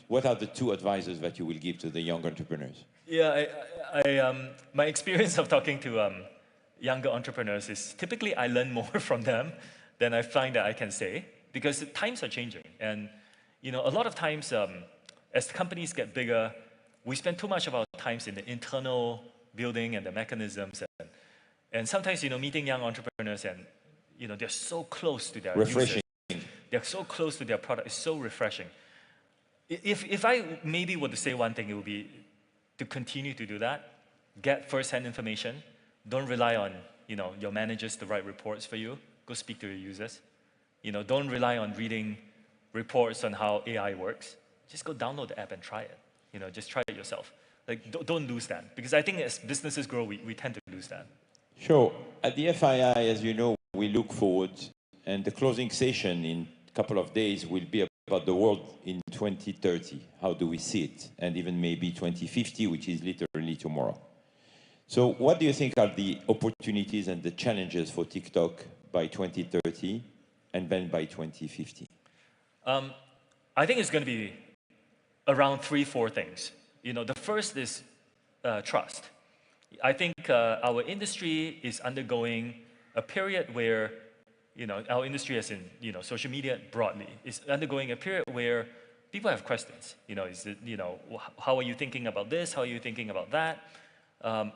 what are the 2 advices that you will give to the young entrepreneurs? Yeah, my experience of talking to younger entrepreneurs is typically I learn more from them than I find that I can say, because times are changing. And, you know, a lot of times as companies get bigger, we spend too much of our times in the internal building and the mechanisms. And sometimes, you know, meeting young entrepreneurs and, you know, they're so close to their refreshing. users. They're so close to their product. It's so refreshing. If I maybe were to say one thing, it would be to continue to do that. Get first-hand information. Don't rely on, you know, your managers to write reports for you. Go speak to your users. You know, don't rely on reading reports on how AI works. Just go download the app and try it. You know, just try it yourself. Like, don't lose that. Because I think as businesses grow, we tend to lose that. Sure. At the FII, as you know, we look forward, and the closing session in a couple of days will be about the world in 2030. How do we see it? And even maybe 2050, which is literally tomorrow. So what do you think are the opportunities and the challenges for TikTok by 2030 and then by 2050? I think it's going to be around 3-4 things. You know, the first is trust. I think our industry is undergoing a period where, you know, our industry as in, you know, social media broadly is undergoing a period where people have questions. You know, is it, you know, how are you thinking about this? How are you thinking about that?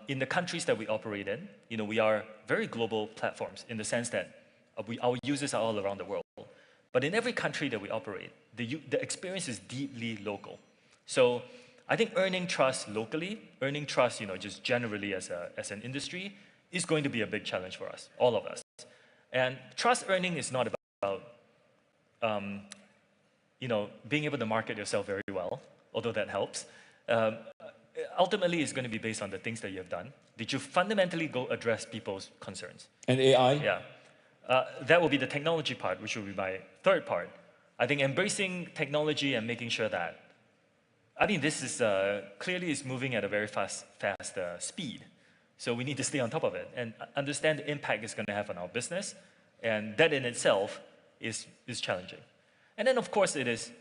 In the countries that we operate in, you know, we are very global platforms in the sense that our users are all around the world. But in every country that we operate, the experience is deeply local. So I think earning trust locally, earning trust, you know, just generally as an industry, is going to be a big challenge for us, all of us. And trust earning is not about, you know, being able to market yourself very well, although that helps. Ultimately, it's going to be based on the things that you have done. Did you fundamentally go address people's concerns? And AI? Yeah. That will be the technology part, which will be my 3rd part. I think embracing technology and making sure that, I mean, this is clearly is moving at a very fast speed. So we need to stay on top of it and understand the impact it's going to have on our business. And that in itself is challenging. And then, of course, it is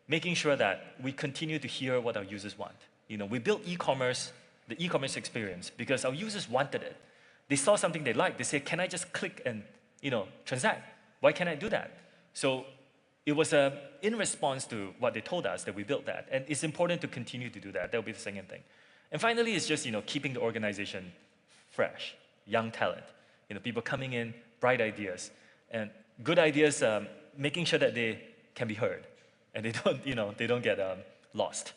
making sure that we continue to hear what our users want. You know, we built e-commerce, the e-commerce experience, because our users wanted it. They saw something they liked. They said, can I just click and, you know, transact? Why can't I do that? So it was in response to what they told us that we built that. And it's important to continue to do that. That will be the second thing. And finally, it's just, you know, keeping the organization fresh, young talent, you know, people coming in, bright ideas, and good ideas, making sure that they can be heard and they don't, you know, they don't get lost.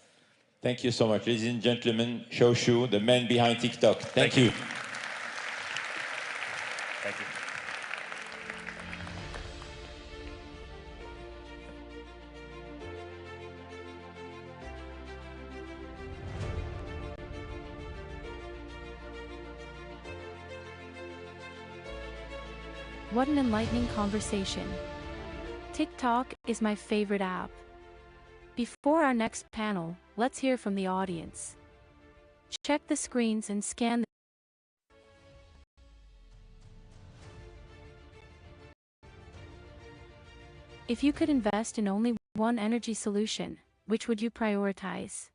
Thank you so much. Ladies and gentlemen, Shoshu, the man behind TikTok. Thank you. Thank you. What an enlightening conversation. TikTok is my favorite app. Before our next panel, let's hear from the audience. Check the screens and scan. If you could invest in only one energy solution, which would you prioritize?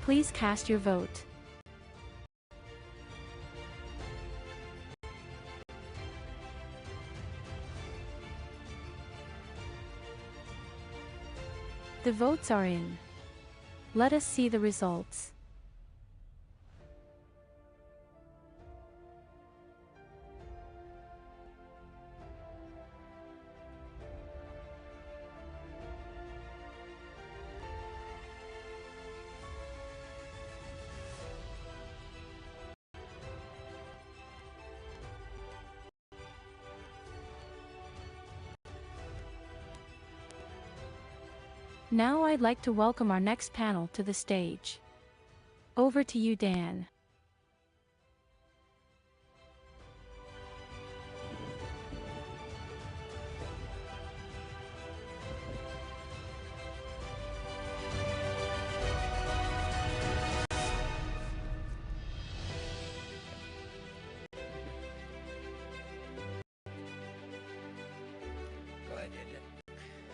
Please cast your vote. The votes are in. Let us see the results. Now I'd like to welcome our next panel to the stage. Over to you, Dan.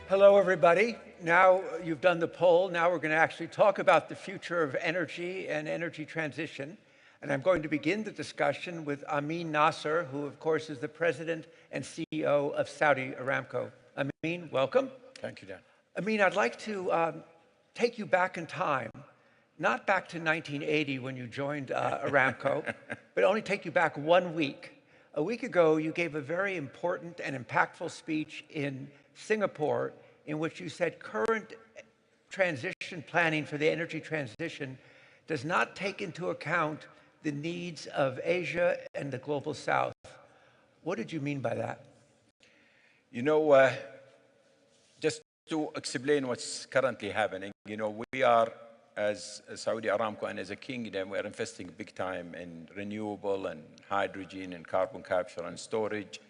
Hello, everybody. Now you've done the poll. Now we're going to actually talk about the future of energy and energy transition. And I'm going to begin the discussion with Amin Nasser, who, of course, is the president and CEO of Saudi Aramco. Amin, welcome. Thank you, Dan. Amin, I'd like to take you back in time, not back to 1980 when you joined Aramco, but only take you back 1 week. A week ago, you gave a very important and impactful speech in Singapore, in which you said current transition planning for the energy transition does not take into account the needs of Asia and the global South. What did you mean by that? You know, just to explain what's currently happening, you know, we are, as Saudi Aramco and as a kingdom, we are investing big time in renewable and hydrogen and carbon capture and storage.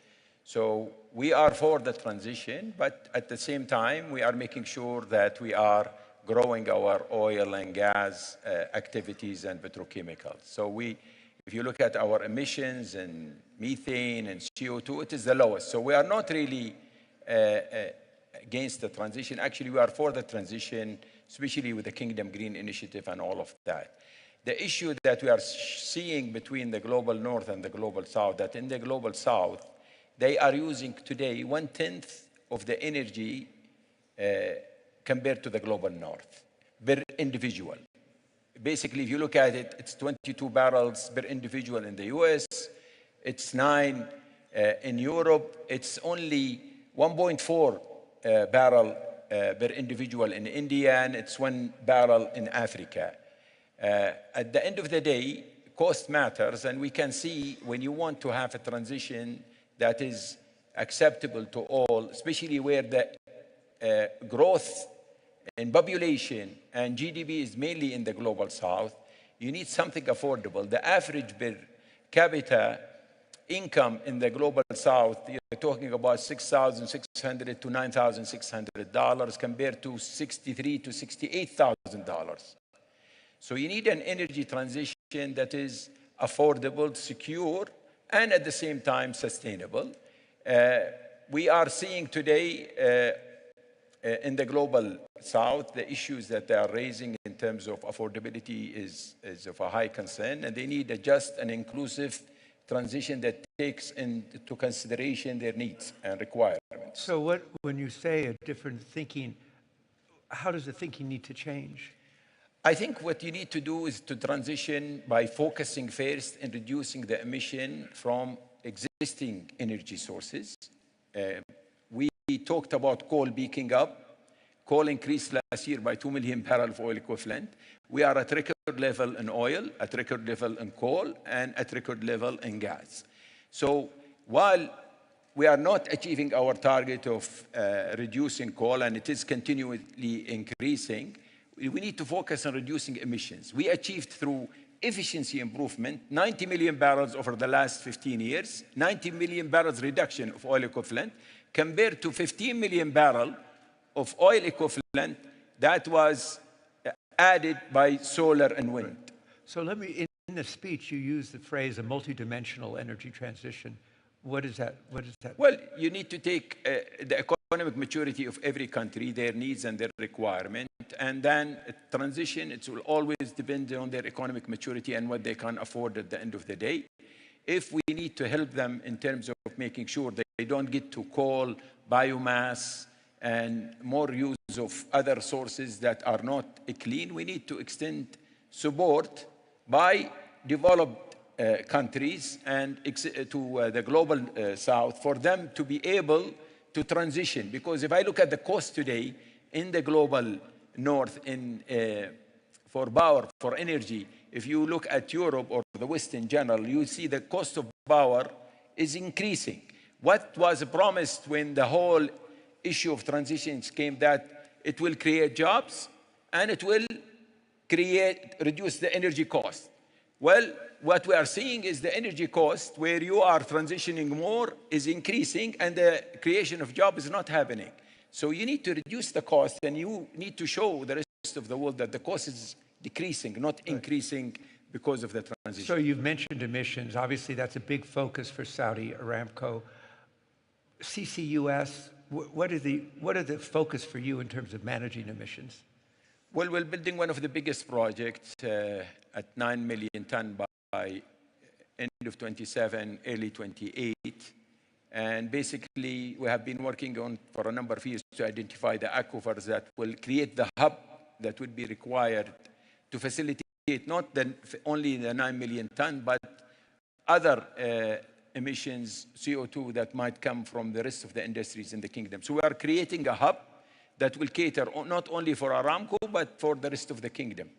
So we are for the transition, but at the same time, we are making sure that we are growing our oil and gas activities and petrochemicals. So if you look at our emissions and methane and CO2, it is the lowest. So we are not really against the transition. Actually, we are for the transition, especially with the Kingdom Green Initiative and all of that. The issue that we are seeing between the global north and the global south, that in the global south, they are using today 1/10 of the energy compared to the global north per individual. Basically, if you look at it, it's 22 barrels per individual in the US, it's 9 in Europe, it's only 1.4 barrel per individual in India, and it's 1 barrel in Africa. At the end of the day, cost matters, and we can see when you want to have a transition that is acceptable to all, especially where the growth in population and GDP is mainly in the global south, you need something affordable. The average per capita income in the global south, you're talking about $6,600 to $9,600 compared to $63,000 to $68,000. So you need an energy transition that is affordable, secure, and at the same time sustainable. We are seeing today in the global south, the issues that they are raising in terms of affordability is of a high concern, and they need a just and inclusive transition that takes into consideration their needs and requirements. So when you say a different thinking, how does the thinking need to change? I think what you need to do is to transition by focusing first in reducing the emission from existing energy sources. We talked about coal peaking up. Coal increased last year by 2 million barrels of oil equivalent. We are at record level in oil, at record level in coal, and at record level in gas. So while we are not achieving our target of reducing coal, and it is continually increasing, we need to focus on reducing emissions. We achieved through efficiency improvement, 90 million barrels over the last 15 years, 90 million barrels reduction of oil equivalent, compared to 15 million barrels of oil equivalent that was added by solar and wind. So let me, in the speech, you used the phrase a multidimensional energy transition. What is that? What is that? Well, you need to take the economic maturity of every country, their needs and their requirement, and then transition, it will always depend on their economic maturity and what they can afford at the end of the day. If we need to help them in terms of making sure that they don't get to coal, biomass, and more use of other sources that are not clean, we need to extend support by developed countries and to the global south for them to be able to transition. Because if I look at the cost today in the global north for power, for energy, if you look at Europe or the West in general, you see the cost of power is increasing. What was promised when the whole issue of transitions came, that it will create jobs and it will reduce the energy cost. Well, what we are seeing is the energy cost, where you are transitioning more, is increasing and the creation of jobs is not happening. So you need to reduce the cost, and you need to show the rest of the world that the cost is decreasing, not increasing because of the transition. So you've mentioned emissions. Obviously, that's a big focus for Saudi Aramco. CCUS, what are the focus for you in terms of managing emissions? Well, we're building one of the biggest projects at 9 million ton by end of 27, early 28. And basically, we have been working on for a number of years to identify the aquifers that will create the hub that would be required to facilitate not only the 9 million ton, but other emissions, CO2, that might come from the rest of the industries in the kingdom. So we are creating a hub that will cater not only for Aramco, but for the rest of the kingdom.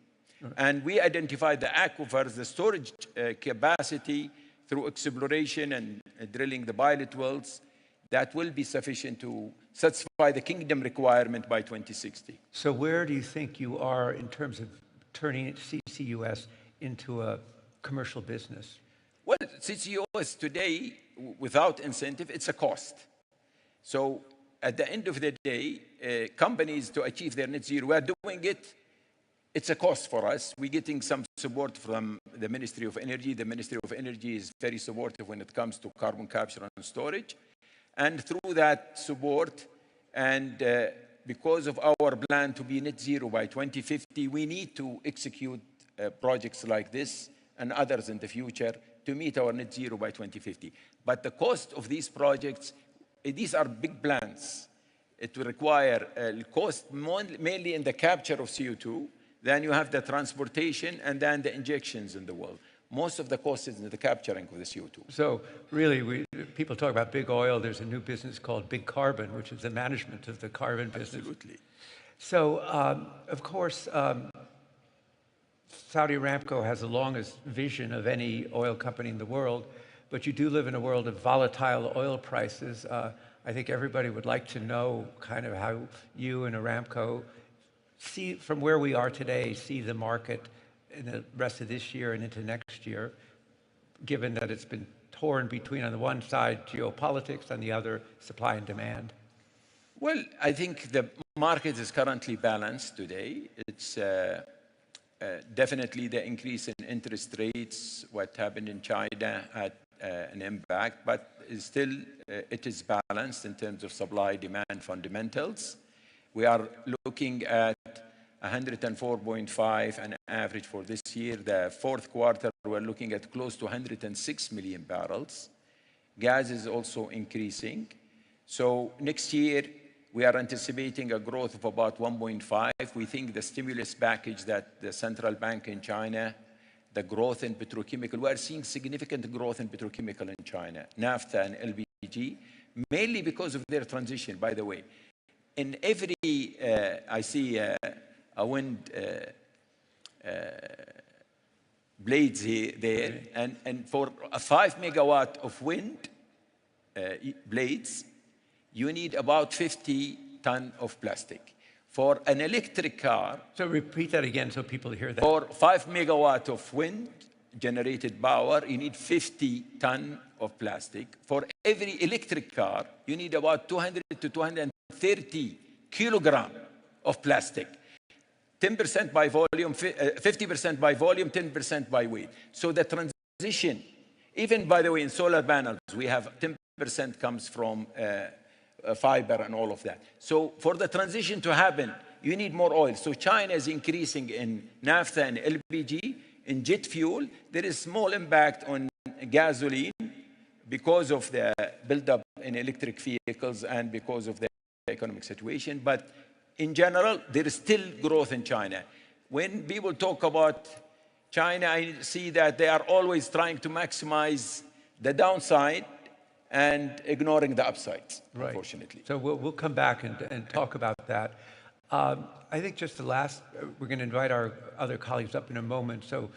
And we identify the aquifers, the storage capacity through exploration and drilling the pilot wells that will be sufficient to satisfy the kingdom requirement by 2060. So where do you think you are in terms of turning CCUS into a commercial business? Well, CCUS today, without incentive, it's a cost. So at the end of the day, companies to achieve their net zero, we are doing it. It's a cost for us. We're getting some support from the Ministry of Energy. The Ministry of Energy is very supportive when it comes to carbon capture and storage. And through that support, and because of our plan to be net zero by 2050, we need to execute projects like this and others in the future to meet our net zero by 2050. But the cost of these projects, these are big plans. It will require cost mainly in the capture of CO2. Then you have the transportation and then the injections in the world. Most of the cost is in the capturing of the CO2. So really, people talk about big oil. There's a new business called big carbon, which is the management of the carbon business. Absolutely. So, of course, Saudi Aramco has the longest vision of any oil company in the world, but you do live in a world of volatile oil prices. I think everybody would like to know kind of how you and Aramco see, from where we are today, see the market in the rest of this year and into next year, given that it's been torn between, on the one side, geopolitics, on the other, supply and demand? Well, I think the market is currently balanced today. It's definitely the increase in interest rates, what happened in China had an impact, but still it is balanced in terms of supply-demand fundamentals. We are looking at 104.5 an average for this year. The fourth quarter, we're looking at close to 106 million barrels. Gas is also increasing. So next year, we are anticipating a growth of about 1.5. We think the stimulus package that the central bank in China, the growth in petrochemical, we are seeing significant growth in petrochemical in China, naphtha and LPG, mainly because of their transition, by the way. In every, I see a wind blades here, there, and for a 5 megawatt of wind blades, you need about 50 tons of plastic. For an electric car. So repeat that again so people hear that. For 5 megawatt of wind generated power, you need 50 ton of plastic. For every electric car, you need about 200 to 230 kilogram of plastic. 10% by volume, 50% by volume, 10% by weight. So the transition, even by the way, in solar panels, we have 10% comes from fiber and all of that. So for the transition to happen, you need more oil. So China is increasing in naphtha and LPG. In jet fuel, there is small impact on gasoline because of the buildup in electric vehicles and because of the economic situation. But in general, there is still growth in China. When people talk about China, I see that they are always trying to maximize the downside and ignoring the upsides, right, unfortunately. So we'll come back and talk about that. I think just the last, we're going to invite our other colleagues up in a moment. So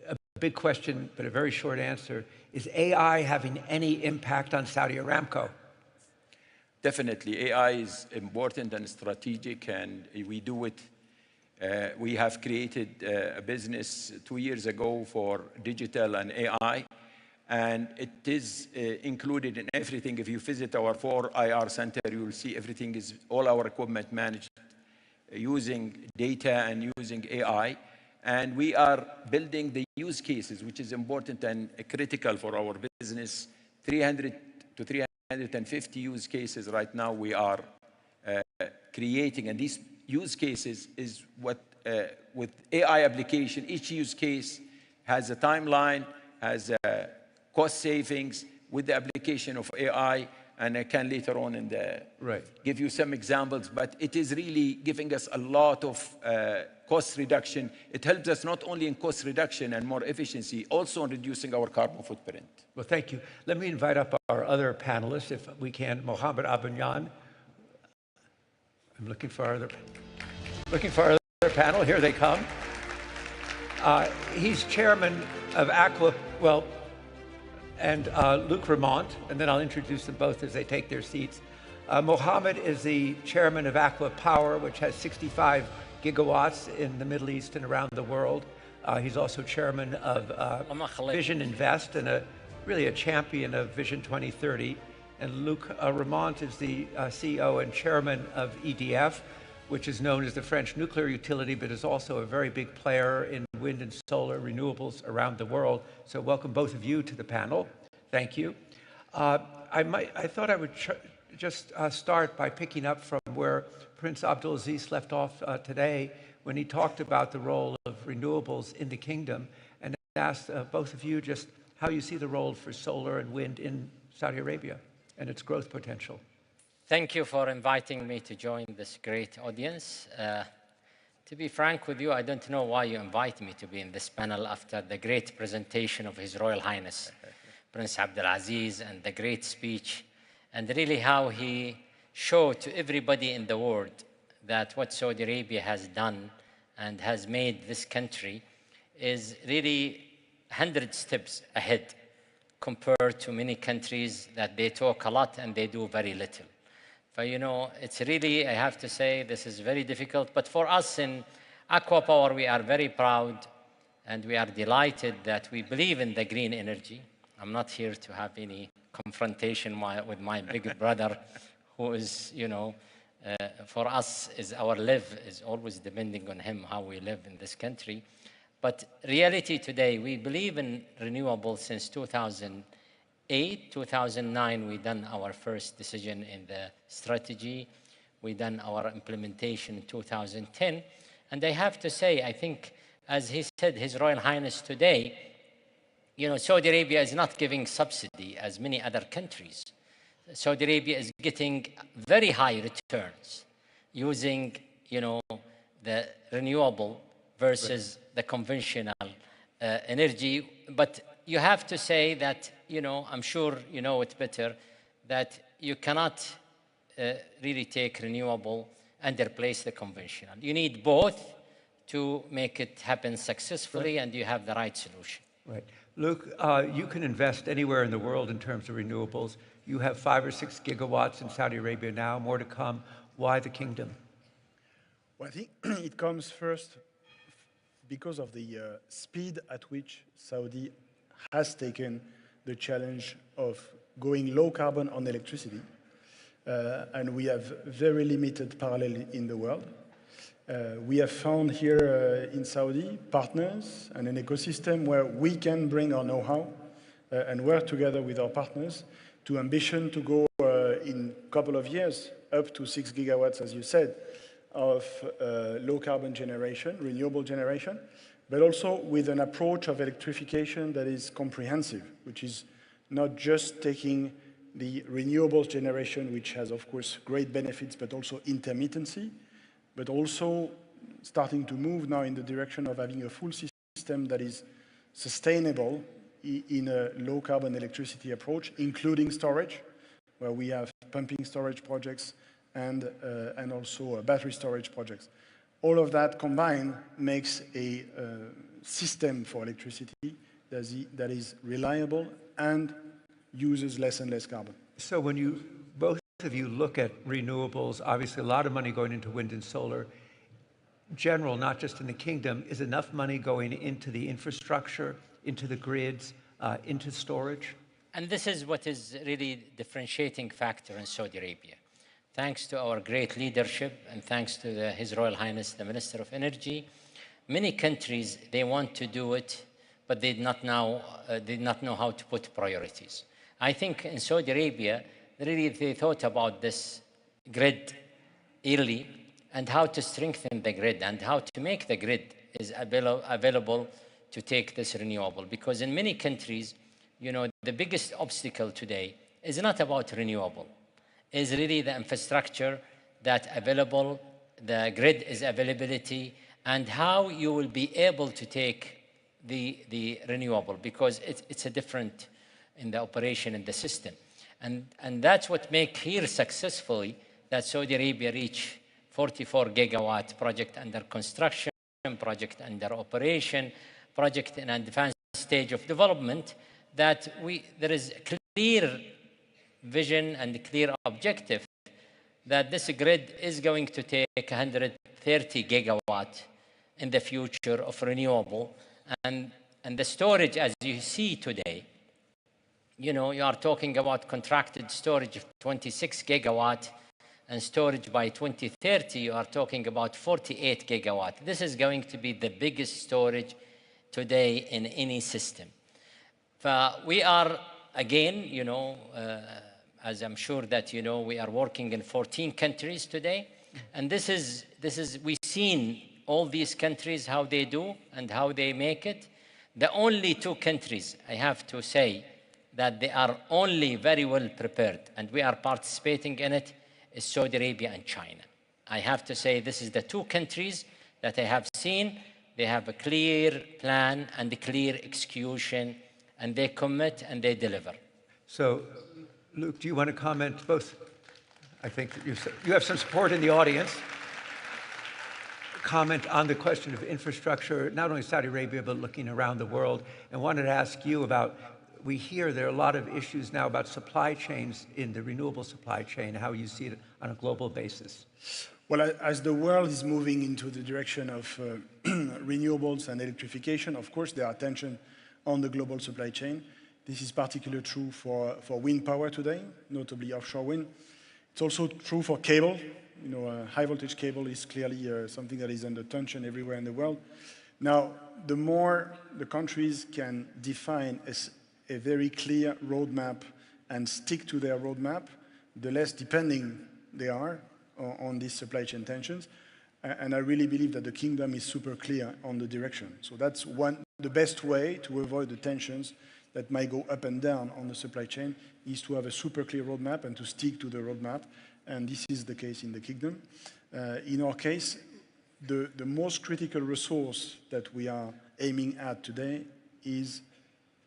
a big question, but a very short answer. Is AI having any impact on Saudi Aramco? Definitely. AI is important and strategic, and we do it. We have created a business 2 years ago for digital and AI. And it is included in everything. If you visit our 4 IR center, you will see everything is, all our equipment managed using data and using AI. And we are building the use cases, which is important and critical for our business. 300 to 350 use cases right now we are creating. And these use cases is what, with AI application, each use case has a timeline, has a cost savings with the application of AI, and I can later on in the give you some examples, but it is really giving us a lot of cost reduction. It helps us not only in cost reduction and more efficiency, also in reducing our carbon footprint. Well, thank you. Let me invite up our other panelists, if we can. Mohammed Abunyan. I'm looking for our other panel. Here they come. He's chairman of and Luc Remont, and then I'll introduce them both as they take their seats. Mohammed is the chairman of Aqua Power, which has 65 gigawatts in the Middle East and around the world. He's also chairman of Vision Invest and really a champion of Vision 2030. And Luc Remont is the CEO and chairman of EDF, which is known as the French nuclear utility, but is also a very big player in wind and solar renewables around the world. So welcome both of you to the panel. Thank you. I thought I would just start by picking up from where Prince Abdulaziz left off today when he talked about the role of renewables in the kingdom, and asked both of you just how you see the role for solar and wind in Saudi Arabia and its growth potential. Thank you for inviting me to join this great audience. To be frank with you, I don't know why you invite me to be in this panel after the great presentation of His Royal Highness, Prince Abdulaziz, and the great speech, and really how he showed to everybody in the world that what Saudi Arabia has done and has made this country is really 100 steps ahead compared to many countries that they talk a lot and they do very little. But you know, it's really, I have to say, this is very difficult. But for us in Aqua Power, we are very proud and we are delighted that we believe in the green energy. I'm not here to have any confrontation with my big brother, who is, you know, for us, is our live is always depending on him, how we live in this country. But reality today, we believe in renewables since 2008, 2009, we done our first decision in the strategy. We done our implementation in 2010. And I have to say, I think, as he said, His Royal Highness today, you know, Saudi Arabia is not giving subsidy as many other countries. Saudi Arabia is getting very high returns using, you know, the renewable versus the conventional energy. But you have to say that, you know, I'm sure you know it better, that you cannot really take renewable and replace the conventional. You need both to make it happen successfully, and you have the right solution. Right. Luc, you can invest anywhere in the world in terms of renewables. You have 5 or 6 gigawatts in Saudi Arabia now, more to come. Why the kingdom? Well, I think it comes first because of the speed at which Saudi has taken the challenge of going low carbon on electricity. And we have very limited parallel in the world. We have found here in Saudi partners and an ecosystem where we can bring our know-how and work together with our partners to ambition to go in a couple of years up to 6 gigawatts, as you said, of low carbon generation, renewable generation, but also with an approach of electrification that is comprehensive, which is not just taking the renewables generation, which has, of course, great benefits, but also intermittency, but also starting to move now in the direction of having a full system that is sustainable in a low-carbon electricity approach, including storage, where we have pumping storage projects and also battery storage projects. All of that combined makes a system for electricity that is reliable and uses less and less carbon. So when you, both of you look at renewables, obviously a lot of money going into wind and solar, general, not just in the kingdom, is enough money going into the infrastructure, into the grids, into storage? And this is what is really differentiating factor in Saudi Arabia. Thanks to our great leadership and thanks to His Royal Highness, the Minister of Energy, many countries, they want to do it, but they did not know how to put priorities. I think in Saudi Arabia, really they thought about this grid early and how to strengthen the grid and how to make the grid is available to take this renewable. Because in many countries, you know, the biggest obstacle today is not about renewable. Is really the infrastructure that available, the grid is availability, and how you will be able to take the renewable, because it's a different in the operation in the system. And that's what make here successfully that Saudi Arabia reach 44 gigawatt project under construction, project under operation, project in advanced stage of development, that there is clear vision and clear objective that this grid is going to take 130 gigawatt in the future of renewable. And the storage, as you see today, you know, you are talking about contracted storage of 26 gigawatt and storage by 2030, you are talking about 48 gigawatt. This is going to be the biggest storage today in any system. We are, again, you know, as I'm sure that you know, we are working in 14 countries today. And this is we've seen all these countries, how they do and how they make it. The only two countries, I have to say, that they are only very well prepared, and we are participating in it, is Saudi Arabia and China. I have to say this is the two countries that I have seen. They have a clear plan and a clear execution, and they commit and they deliver. So, Luke, do you want to comment both? I think that you have some support in the audience. Comment on the question of infrastructure, not only Saudi Arabia, but looking around the world. And wanted to ask you about, we hear there are a lot of issues now about supply chains in the renewable supply chain, how you see it on a global basis. Well, as the world is moving into the direction of renewables and electrification, of course, there are tensions on the global supply chain. This is particularly true for wind power today, notably offshore wind. It's also true for cable. You know, high voltage cable is clearly something that is under tension everywhere in the world. Now, the more the countries can define a very clear roadmap and stick to their roadmap, the less depending they are on these supply chain tensions. And I really believe that the kingdom is super clear on the direction. So that's the best way to avoid the tensions that might go up and down on the supply chain is to have a super clear roadmap and to stick to the roadmap. And this is the case in the kingdom. In our case, the most critical resource that we are aiming at today is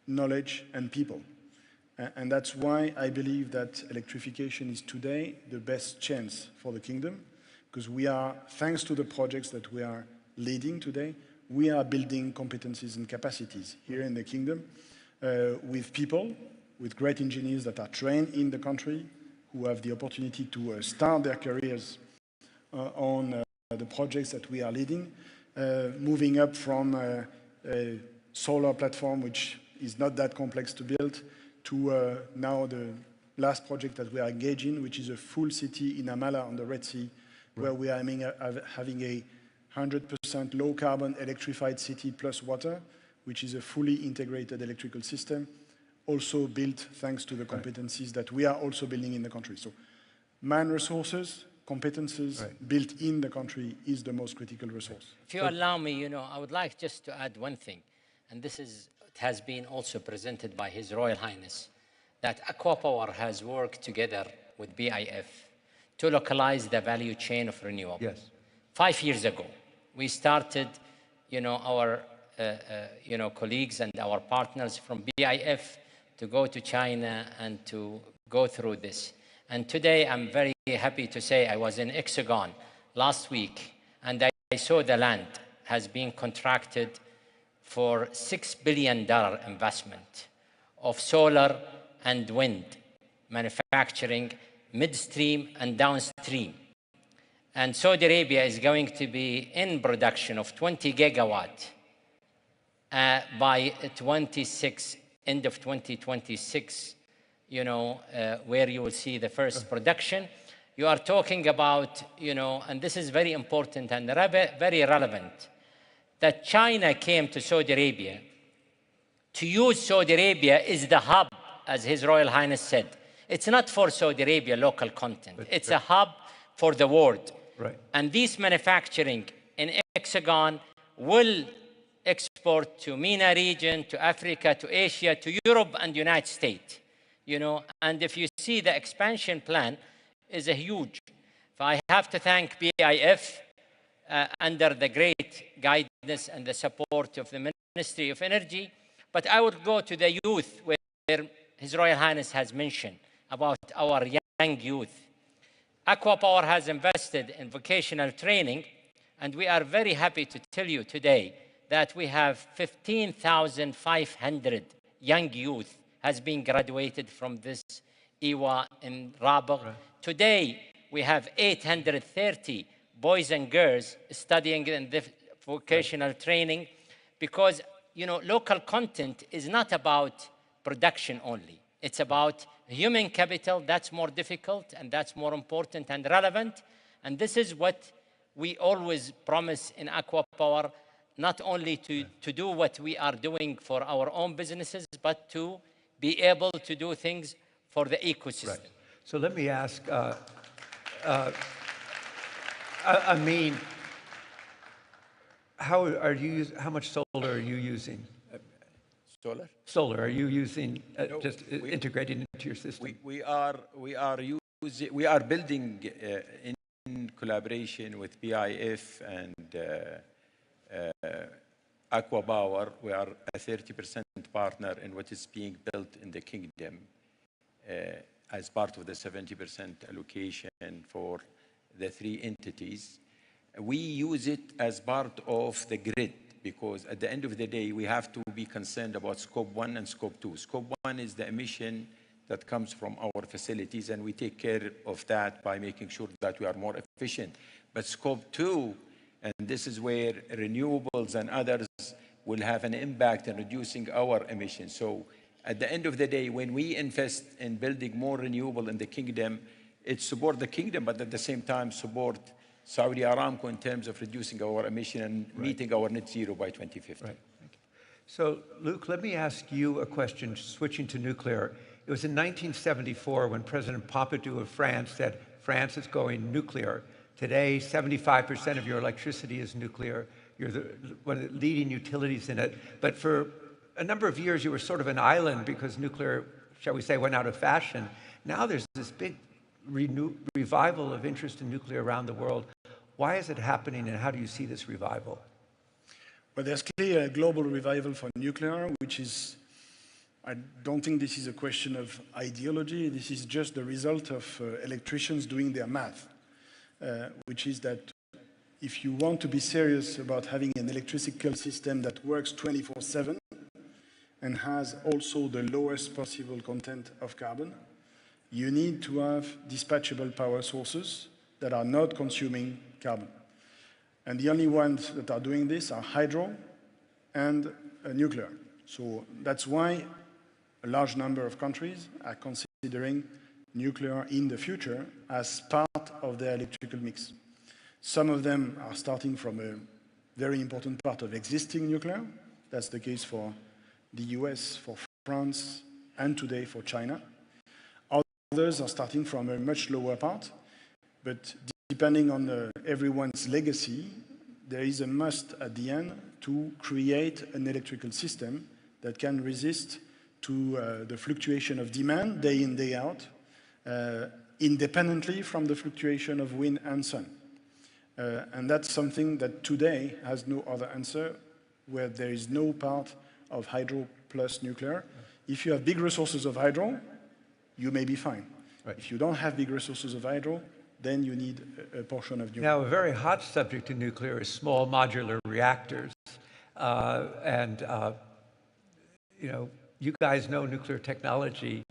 knowledge and people. And that's why I believe that electrification is today the best chance for the kingdom, because we are, thanks to the projects that we are leading today, we are building competencies and capacities here in the kingdom with people, with great engineers that are trained in the country, who have the opportunity to start their careers on the projects that we are leading, moving up from a solar platform, which is not that complex to build, to now the last project that we are engaged in, which is a full city in Amala on the Red Sea, where we are having a 100% low carbon electrified city plus water, which is a fully integrated electrical system, also built thanks to the competencies that we are also building in the country. So man resources, competences built in the country is the most critical resource. If you allow me, I would like just to add one thing, and this has been also presented by His Royal Highness, that Aqua Power has worked together with BIF to localize the value chain of renewable. Yes. 5 years ago, we started, our colleagues and our partners from BIF to go to China and to go through this. And today, I'm very happy to say I was in Hexagon last week, and I saw the land has been contracted for $6 billion investment of solar and wind manufacturing midstream and downstream. And Saudi Arabia is going to be in production of 20 gigawatt by end of 2026, where you will see the first production. You are talking about, and this is very important and very relevant, that China came to Saudi Arabia to use Saudi Arabia is the hub, as His Royal Highness said. It's not for Saudi Arabia local content. It's a hub for the world. Right. And this manufacturing in Hexagon will export to MENA region, to Africa, to Asia, to Europe and United States. And if you see the expansion plan is a huge. I have to thank BIF under the great guidance and the support of the Ministry of Energy. But I would go to the youth where His Royal Highness has mentioned about our young youth. Aqua Power has invested in vocational training, and we are very happy to tell you today that we have 15,500 young youth has been graduated from this IWA in Rabagh. Right. Today, we have 830 boys and girls studying in the vocational training, because local content is not about production only. It's about human capital. That's more difficult, and that's more important and relevant. And this is what we always promise in Aqua Power, not only to do what we are doing for our own businesses, but to be able to do things for the ecosystem. Right. So let me ask, Amin, how much solar are you using? Solar? Solar, are you using integrating into your system? We are building in collaboration with BIF and Aqua Power. We are a 30% partner in what is being built in the kingdom as part of the 70% allocation for the 3 entities. We use it as part of the grid, because at the end of the day, we have to be concerned about scope 1 and scope 2. Scope 1 is the emission that comes from our facilities, and we take care of that by making sure that we are more efficient. But scope 2, and this is where renewables and others will have an impact in reducing our emissions. So at the end of the day, when we invest in building more renewable in the kingdom, it supports the kingdom, but at the same time support Saudi Aramco in terms of reducing our emission and meeting our net zero by 2050. Right. So, Luc, let me ask you a question, switching to nuclear. It was in 1974 when President Pompidou of France said, France is going nuclear. Today, 75% of your electricity is nuclear. You're one of the leading utilities in it. But for a number of years, you were sort of an island because nuclear, shall we say, went out of fashion. Now there's this big revival of interest in nuclear around the world. Why is it happening, and how do you see this revival? Well, there's clearly a global revival for nuclear, which is, I don't think this is a question of ideology. This is just the result of electricians doing their math, which is that if you want to be serious about having an electrical system that works 24/7 and has also the lowest possible content of carbon, you need to have dispatchable power sources that are not consuming carbon. And the only ones that are doing this are hydro and nuclear. So that's why a large number of countries are considering nuclear in the future as part of their electrical mix. Some of them are starting from a very important part of existing nuclear. That's the case for the US, for France, and today for China. Others are starting from a much lower part, but depending on everyone's legacy, there is a must at the end to create an electrical system that can resist to the fluctuation of demand day in, day out, independently from the fluctuation of wind and sun. And that's something that today has no other answer, where there is no part of hydro plus nuclear. If you have big resources of hydro, you may be fine. Right. If you don't have big resources of hydro, then you need a portion of nuclear. Now, a very hot subject to nuclear is small modular reactors. You know, you guys know nuclear technology.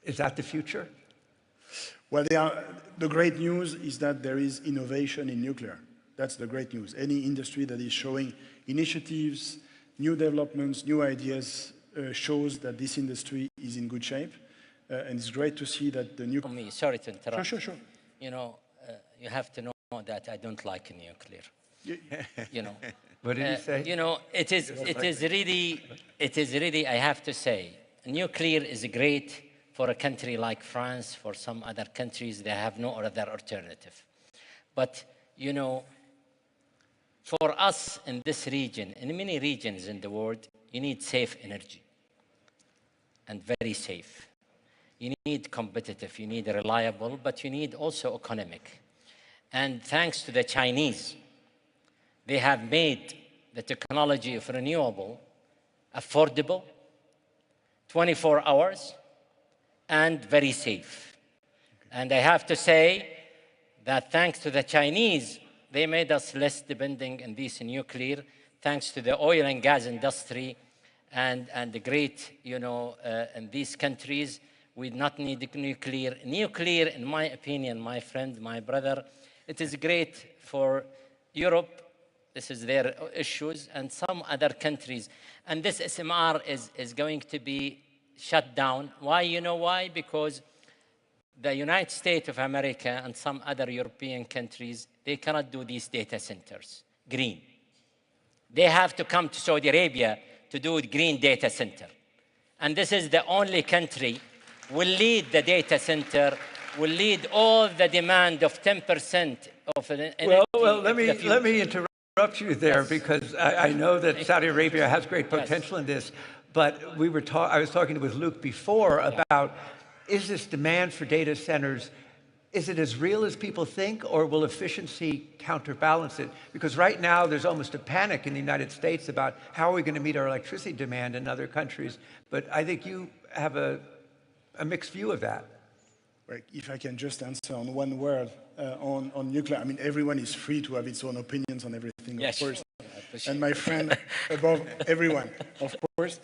Is that the future? Well, the great news is that there is innovation in nuclear. That's the great news. Any industry that is showing initiatives, new developments, new ideas, shows that this industry is in good shape. And it's great to see that the nuclear... Sorry to interrupt. Sure. You know, you have to know that I don't like nuclear. You know. What did you say? You know, it is really, I have to say, nuclear is great for a country like France. For some other countries, they have no other alternative. But, you know, for us in this region, in many regions in the world, you need safe energy, and very safe. You need competitive, you need reliable, but you need also economic. And thanks to the Chinese, they have made the technology of renewable affordable, 24 hours, and very safe. And I have to say that thanks to the Chinese, they made us less depending on this nuclear, thanks to the oil and gas industry and the great, you know, in these countries, we not need nuclear. Nuclear, in my opinion, my friend, my brother, it is great for Europe. This is their issues, and some other countries. And this SMR is going to be shut down. Why? You know why? Because the United States of America and some other European countries, they cannot do these data centers green. They have to come to Saudi Arabia to do a green data center. And this is the only country will lead the data center, will lead all the demand of 10% of an energy. Well, let me interrupt you there, because I know that Saudi Arabia has great potential in this, but I was talking with Luke before about, is this demand for data centers, is it as real as people think, or will efficiency counterbalance it? Because right now there's almost a panic in the United States about how are we going to meet our electricity demand in other countries, but I think you have a mixed view of that. Right. If I can just answer on one word on nuclear, I mean, everyone is free to have its own opinions on everything, yes, of course. And my friend, above everyone, of course,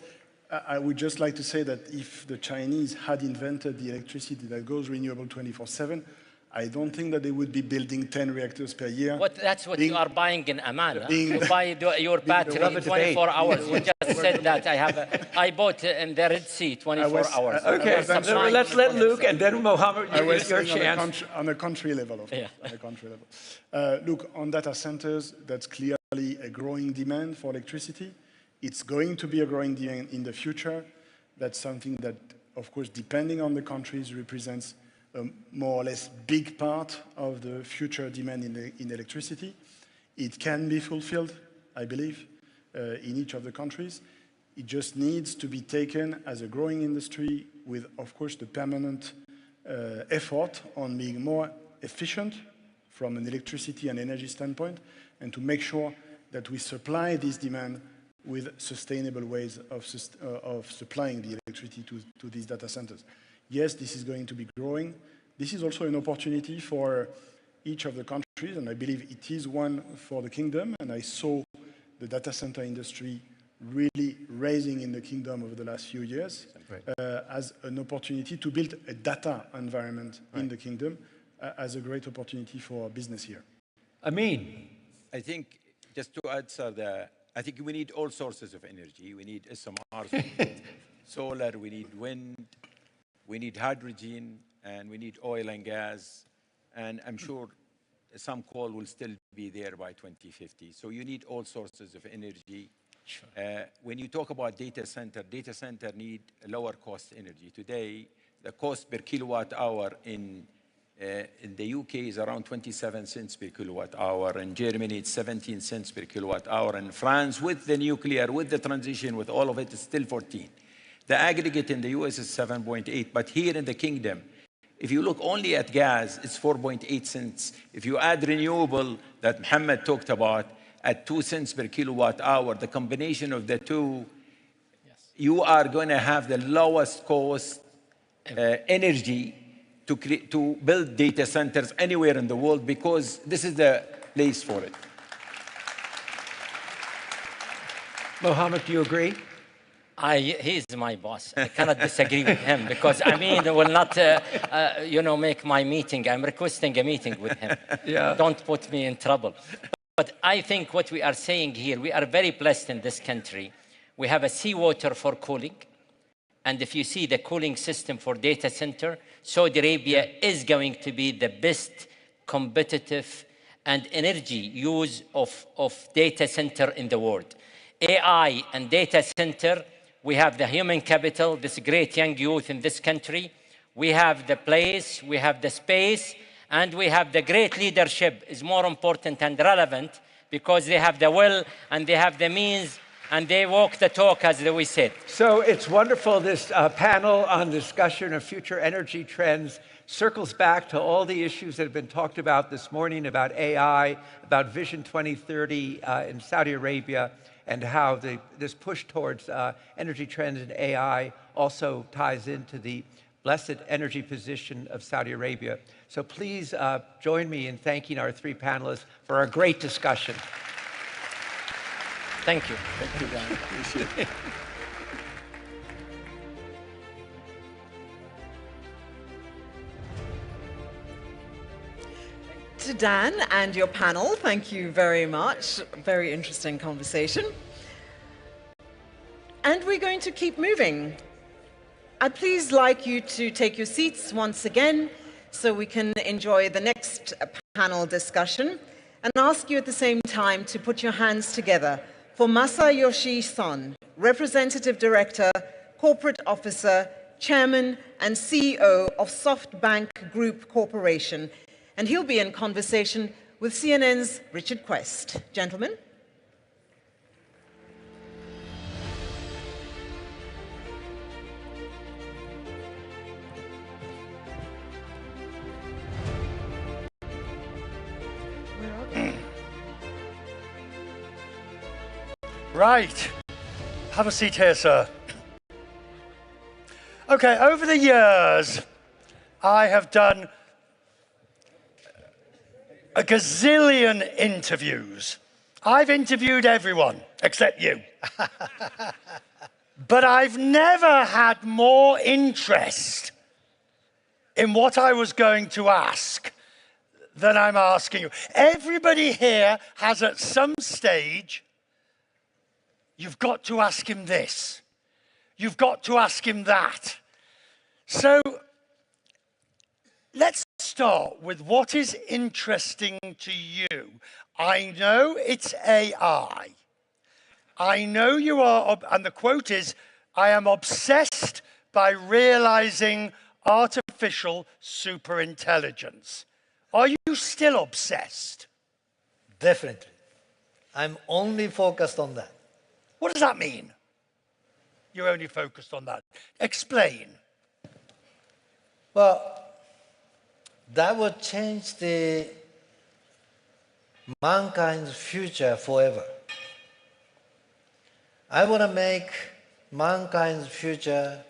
I would just like to say that if the Chinese had invented the electricity that goes renewable 24/7, I don't think that they would be building 10 reactors per year. That's what you are buying in Amman. You buy your battery in 24 hours. You just said that. I bought in the Red Sea 24 hours. Okay, let's let Luke and then Mohammed, your chance. On a country level, of course. On a country level. Look, on data centers, that's clearly a growing demand for electricity. It's going to be a growing demand in the future. That's something that, of course, depending on the countries, represents a more or less big part of the future demand in electricity. It can be fulfilled, I believe, in each of the countries. It just needs to be taken as a growing industry with, of course, the permanent effort on being more efficient from an electricity and energy standpoint, and to make sure that we supply this demand with sustainable ways of supplying the electricity to these data centers. Yes, this is going to be growing. This is also an opportunity for each of the countries, and I believe it is one for the kingdom. And I saw the data center industry really rising in the kingdom over the last few years, as an opportunity to build a data environment in the kingdom, as a great opportunity for business here. Amin. I think, just to answer I think we need all sources of energy. We need SMRs, we need solar, we need wind, we need hydrogen, and we need oil and gas. And I'm sure some coal will still be there by 2050. So you need all sources of energy. Sure. When you talk about data center need lower cost energy. Today, the cost per kilowatt hour in the UK is around 27 cents per kilowatt hour. In Germany, it's 17 cents per kilowatt hour. In France, with the nuclear, with the transition, with all of it, it's still 14. The aggregate in the US is 7.8. But here in the kingdom, if you look only at gas, it's 4.8 cents. If you add renewable that Mohammed talked about at 2 cents per kilowatt hour, the combination of the two, yes, you are going to have the lowest cost energy to build data centers anywhere in the world, because this is the place for it. Mohammed, do you agree? He's my boss. I cannot disagree with him, because Amin will not, make my meeting. I'm requesting a meeting with him. Yeah. Don't put me in trouble. But I think what we are saying here, we are very blessed in this country. We have a seawater for cooling. And if you see the cooling system for data center, Saudi Arabia is going to be the best competitive and energy use of data center in the world. AI and data center, we have the human capital, this great young youth in this country. We have the place, we have the space, and we have the great leadership is more important and relevant, because they have the will and they have the means and they walk the talk, as we said. So it's wonderful, this panel on discussion of future energy trends circles back to all the issues that have been talked about this morning about AI, about Vision 2030 in Saudi Arabia, and how this push towards energy trends and AI also ties into the blessed energy position of Saudi Arabia. So please join me in thanking our three panelists for a great discussion. Thank you. Thank you, Dan. Appreciate it. To Dan and your panel, thank you very much. Very interesting conversation. And we're going to keep moving. I'd please like you to take your seats once again so we can enjoy the next panel discussion, and ask you at the same time to put your hands together for Masayoshi Son, Representative Director, Corporate Officer, Chairman and CEO of SoftBank Group Corporation. And he'll be in conversation with CNN's Richard Quest. Gentlemen. Right. Have a seat here, sir. Okay, over the years, I have done a gazillion interviews. I've interviewed everyone, except you. But I've never had more interest in what I was going to ask than I'm asking you. Everybody here has at some stage, you've got to ask him this. You've got to ask him that. So let's start with what is interesting to you. I know it's AI. I know you are, and the quote is, I am obsessed by realizing artificial superintelligence. Are you still obsessed? Definitely. I'm only focused on that. What does that mean? You're only focused on that. Explain. Well, that would change mankind's future forever. I want to make mankind's future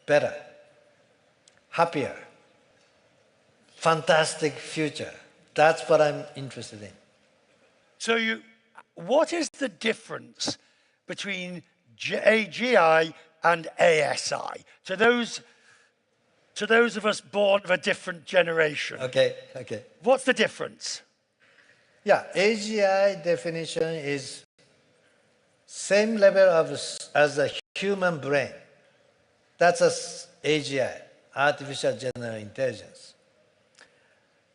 better, happier, fantastic future. That's what I'm interested in. So what is the difference between AGI and ASI, to those of us born of a different generation? Okay. What's the difference? Yeah, AGI definition is same level as a human brain. That's AGI, artificial general intelligence.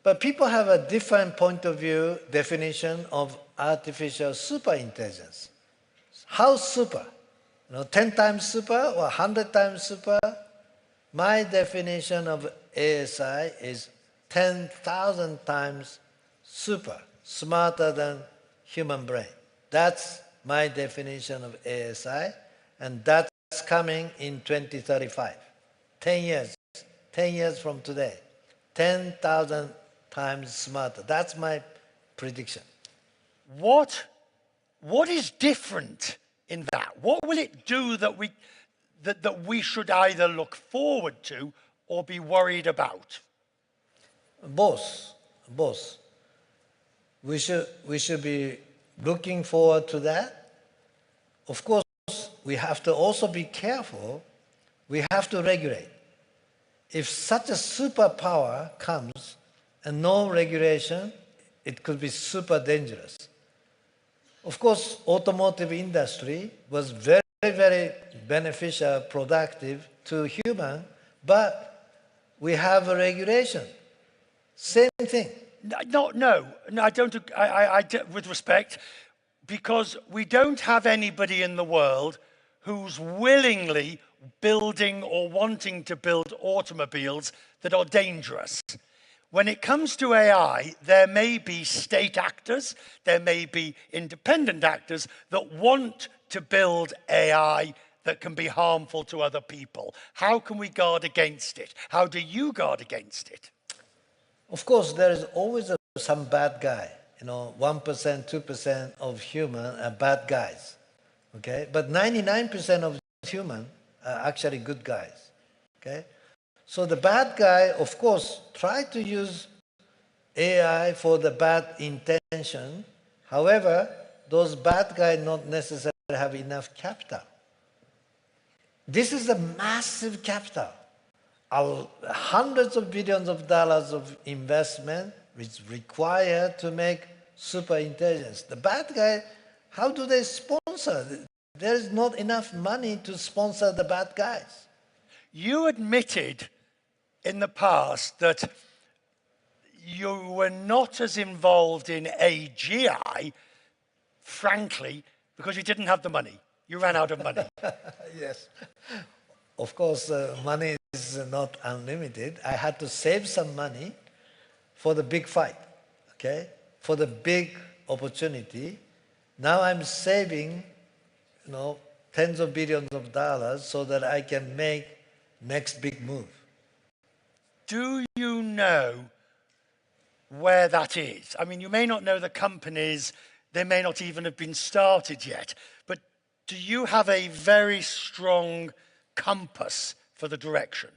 But people have a different point of view definition of artificial superintelligence. How super? 10 times super or 100 times super? My definition of ASI is 10,000 times super, smarter than human brain. That's my definition of ASI, and that's coming in 2035. 10 years from today. 10,000 times smarter. That's my prediction. What is different in that? What will it do that we should either look forward to or be worried about? Both. We should be looking forward to that. Of course, we have to also be careful. We have to regulate. If such a superpower comes and no regulation, it could be super dangerous. Of course, automotive industry was very, very beneficial, productive to human, but we have a regulation. Same thing. No, I don't, with respect, because we don't have anybody in the world who's willingly building or wanting to build automobiles that are dangerous. When it comes to AI, there may be state actors, there may be independent actors that want to build AI that can be harmful to other people. How can we guard against it? How do you guard against it? Of course, there is always some bad guy. 1%, 2% of humans are bad guys. Okay? But 99% of humans are actually good guys. Okay? So the bad guy, of course, try to use AI for the bad intention. However, those bad guys not necessarily have enough capital. This is a massive capital. Hundreds of billions of dollars of investment is required to make super intelligence. The bad guy, how do they sponsor? There is not enough money to sponsor the bad guys. You admitted in the past that you were not as involved in AGI, frankly, because you didn't have the money. You ran out of money. Yes. Of course, money is not unlimited. I had to save some money for the big fight, okay? For the big opportunity. Now I'm saving, tens of billions of dollars so that I can make next big move. Do you know where that is? I mean, you may not know the companies, they may not even have been started yet, but do you have a very strong compass for the direction?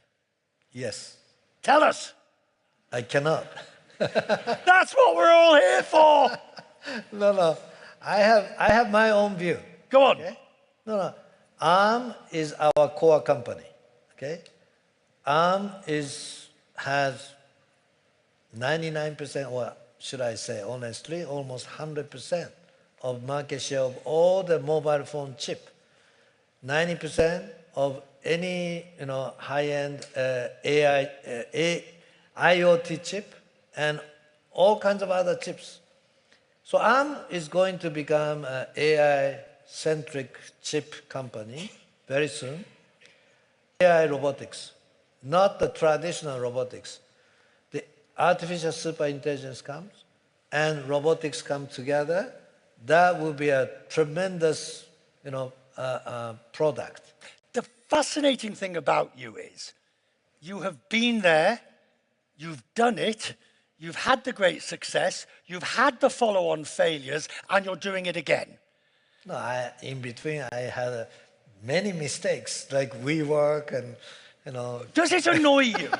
Yes. Tell us. I cannot. That's what we're all here for. No. I have my own view. Go on. Okay? No. ARM is our core company. Okay? ARM has 99%, or should I say honestly, almost 100% of market share of all the mobile phone chip. 90% of any high-end AI, IoT chip, and all kinds of other chips. So ARM is going to become an AI-centric chip company very soon. AI robotics, not the traditional robotics. The artificial superintelligence comes and robotics come together. That will be a tremendous, product. The fascinating thing about you is you have been there, you've done it, you've had the great success, you've had the follow-on failures, and you're doing it again. No, in between I had many mistakes, like WeWork and, Does it annoy you?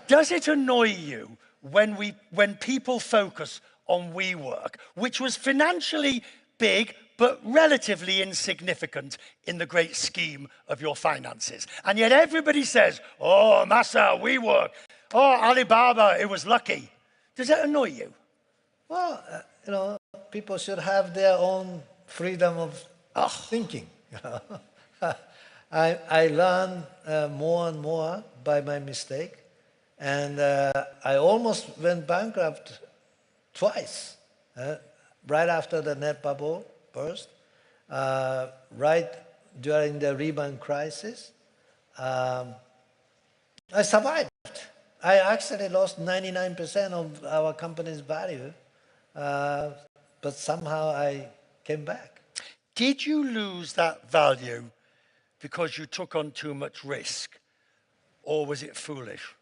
Does it annoy you when people focus on WeWork, which was financially big, but relatively insignificant in the great scheme of your finances? And yet everybody says, oh, Masa, WeWork, oh, Alibaba, it was lucky. Does that annoy you? Well, you know, people should have their own freedom of thinking. I learn more and more by my mistake, and I almost went bankrupt twice, right after the net bubble burst, right during the Lehman crisis. I survived. I actually lost 99% of our company's value, but somehow I came back. Did you lose that value because you took on too much risk, or was it foolish?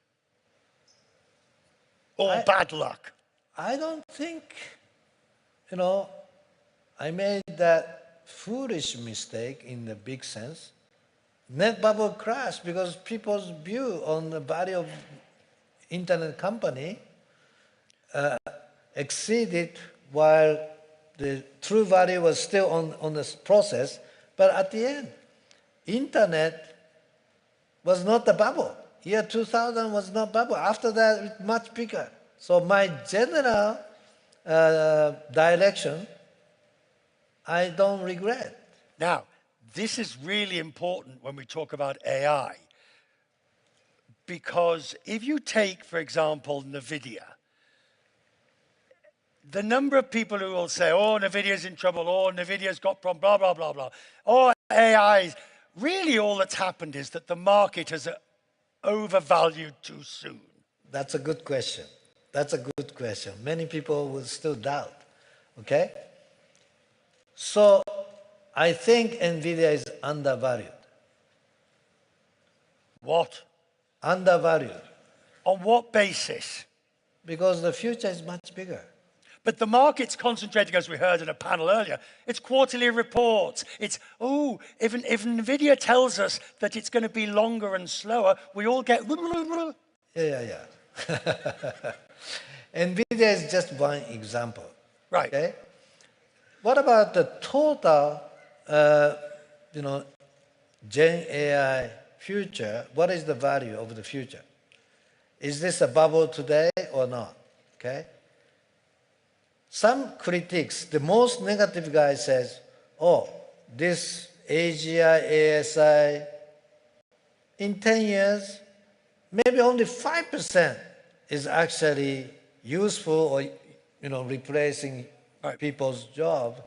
Or bad luck? I don't think, you know, I made that foolish mistake in the big sense. Net bubble crashed because people's view on the value of internet company exceeded while the true value was still on this process. But at the end, internet was not the bubble. Year 2000 was not bubble. After that, it's much bigger. So my general direction, I don't regret. Now, this is really important when we talk about AI, because if you take, for example, NVIDIA, the number of people who will say, oh, NVIDIA's in trouble, oh, NVIDIA's got problem, blah, blah, blah, blah. Oh, AI, really all that's happened is that the market has overvalued too soon. That's a good question. That's a good question. Many people will still doubt, okay? So I think NVIDIA is undervalued. What? Undervalued. On what basis? Because the future is much bigger. But the market's concentrating, as we heard in a panel earlier, it's quarterly reports. It's, oh, if NVIDIA tells us that it's going to be longer and slower, we all get... Yeah. NVIDIA is just one example. Right. Okay? What about the total, you know, Gen AI future? What is the value of the future? Is this a bubble today or not? Okay? Some critics, the most negative guy says, oh, this AGI, ASI, in 10 years, maybe only 5% is actually useful or, you know, replacing people's job,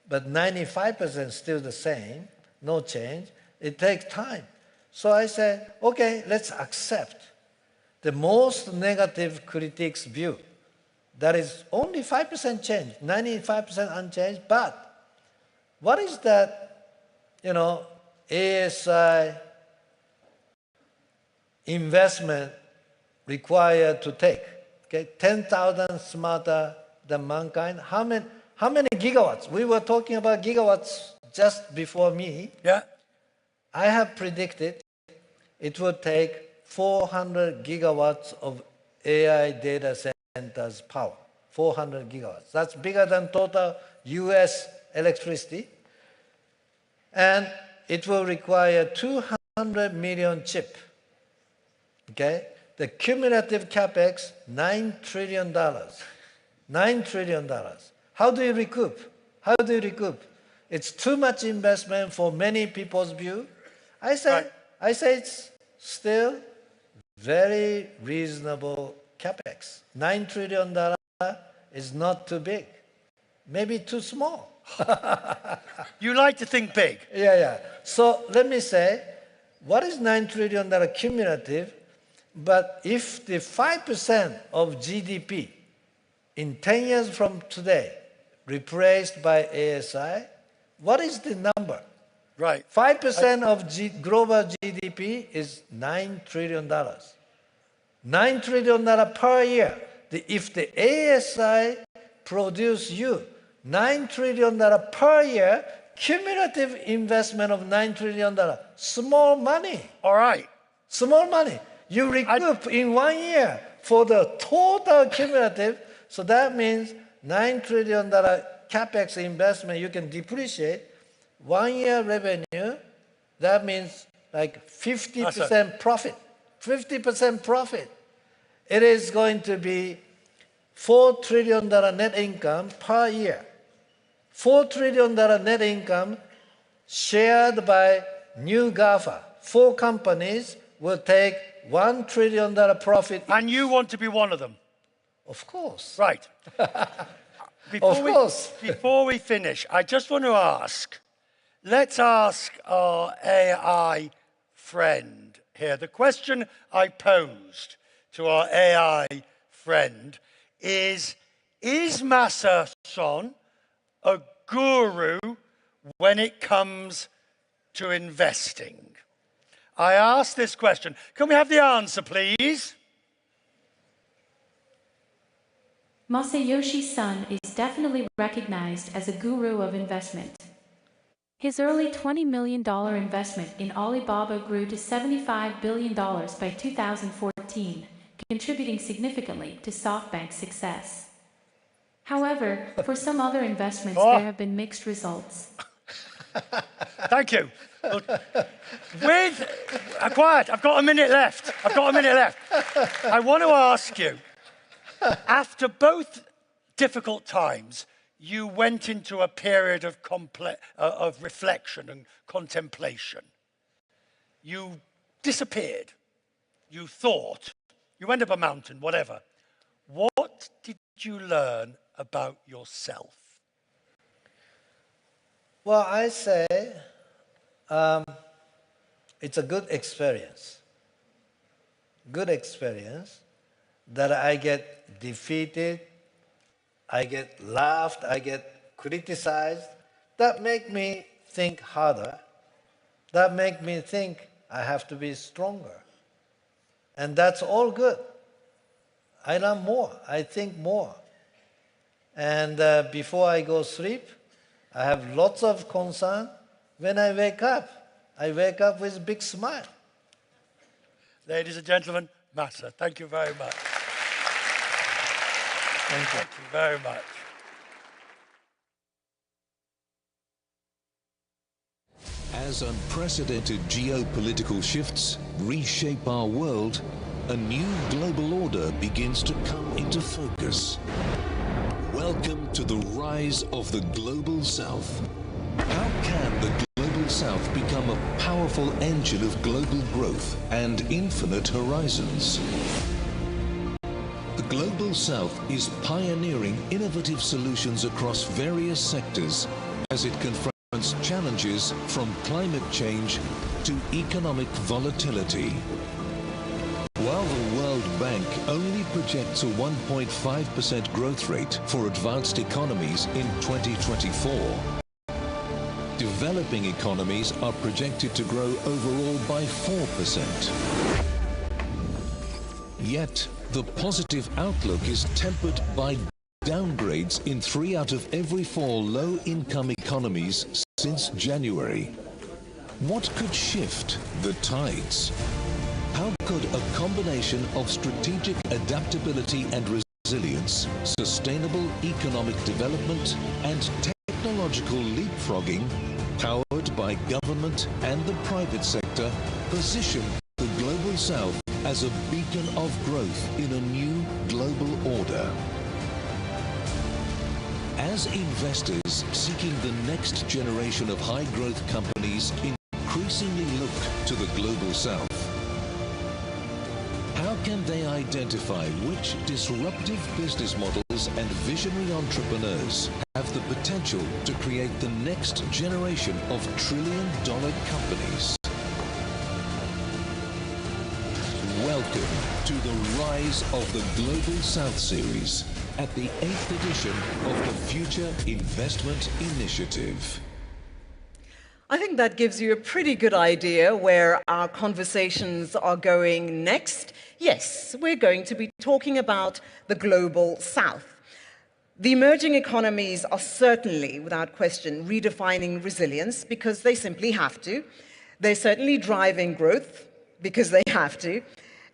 but 95% still the same, no change. It takes time. So I said, okay, let's accept the most negative critics' view. That is only 5% change, 95% unchanged, but what is that, you know, ASI investment required to take? Okay, 10,000 smarter than mankind. How many gigawatts? We were talking about gigawatts just before me. Yeah. I have predicted it would take 400 gigawatts of AI data centers power. 400 gigawatts. That's bigger than total US electricity. And it will require 200 million chip. Okay? The cumulative capex, $9 trillion. $9 trillion. How do you recoup? How do you recoup? It's too much investment for many people's view. I say it's still very reasonable capex. $9 trillion is not too big. Maybe too small. You like to think big. Yeah. So let me say, what is $9 trillion cumulative? But if the 5% of GDP in 10 years from today replaced by ASI, what is the number? Right. 5% of global GDP is $9 trillion. $9 trillion per year. If the ASI produce you $9 trillion per year, cumulative investment of $9 trillion, small money. All right. Small money. You recoup in 1 year for the total cumulative. So that means $9 trillion capex investment you can depreciate. 1 year revenue, that means like 50% profit. 50% profit. It is going to be $4 trillion net income per year. $4 trillion net income shared by new GAFA. 4 companies will take $1 trillion profit. And you want to be one of them? Of course. Right. Before we finish, I just want to ask, let's ask our AI friend here. The question I posed to our AI friend is Masa Son a guru when it comes to investing? I asked this question. Can we have the answer, please? Masayoshi Son is definitely recognized as a guru of investment. His early $20 million investment in Alibaba grew to $75 billion by 2014, contributing significantly to SoftBank's success. However, for some other investments, there have been mixed results. Thank you. Quiet, I've got a minute left. I want to ask you, after both difficult times, you went into a period of reflection and contemplation. You disappeared. You thought. You went up a mountain, whatever. What did you learn about yourself? Well, I say it's a good experience. Good experience that I get defeated, I get laughed, I get criticized. That make me think harder. That make me think I have to be stronger. And that's all good. I learn more, I think more. And before I go sleep, I have lots of concern. When I wake up with a big smile. Ladies and gentlemen, Masa, thank you very much. Thank you very much. As unprecedented geopolitical shifts reshape our world, a new global order begins to come into focus. Welcome to the rise of the Global South. How can the Global South become a powerful engine of global growth and infinite horizons? The Global South is pioneering innovative solutions across various sectors as it confronts challenges from climate change to economic volatility. While the World Bank only projects a 1.5% growth rate for advanced economies in 2024, developing economies are projected to grow overall by 4%. Yet, the positive outlook is tempered by downgrades in 3 out of every 4 low-income economies since January. What could shift the tides? How could a combination of strategic adaptability and resilience, sustainable economic development, and technological leapfrogging, powered by government and the private sector, position the Global South as a beacon of growth in a new global order? As investors seeking the next generation of high-growth companies increasingly look to the Global South, how can they identify which disruptive business models and visionary entrepreneurs have the potential to create the next generation of trillion-dollar companies? Welcome to the Rise of the Global South series at the 8th edition of the Future Investment Initiative. I think that gives you a pretty good idea where our conversations are going next. Yes, we're going to be talking about the Global South. The emerging economies are certainly, without question, redefining resilience because they simply have to. They're certainly driving growth because they have to.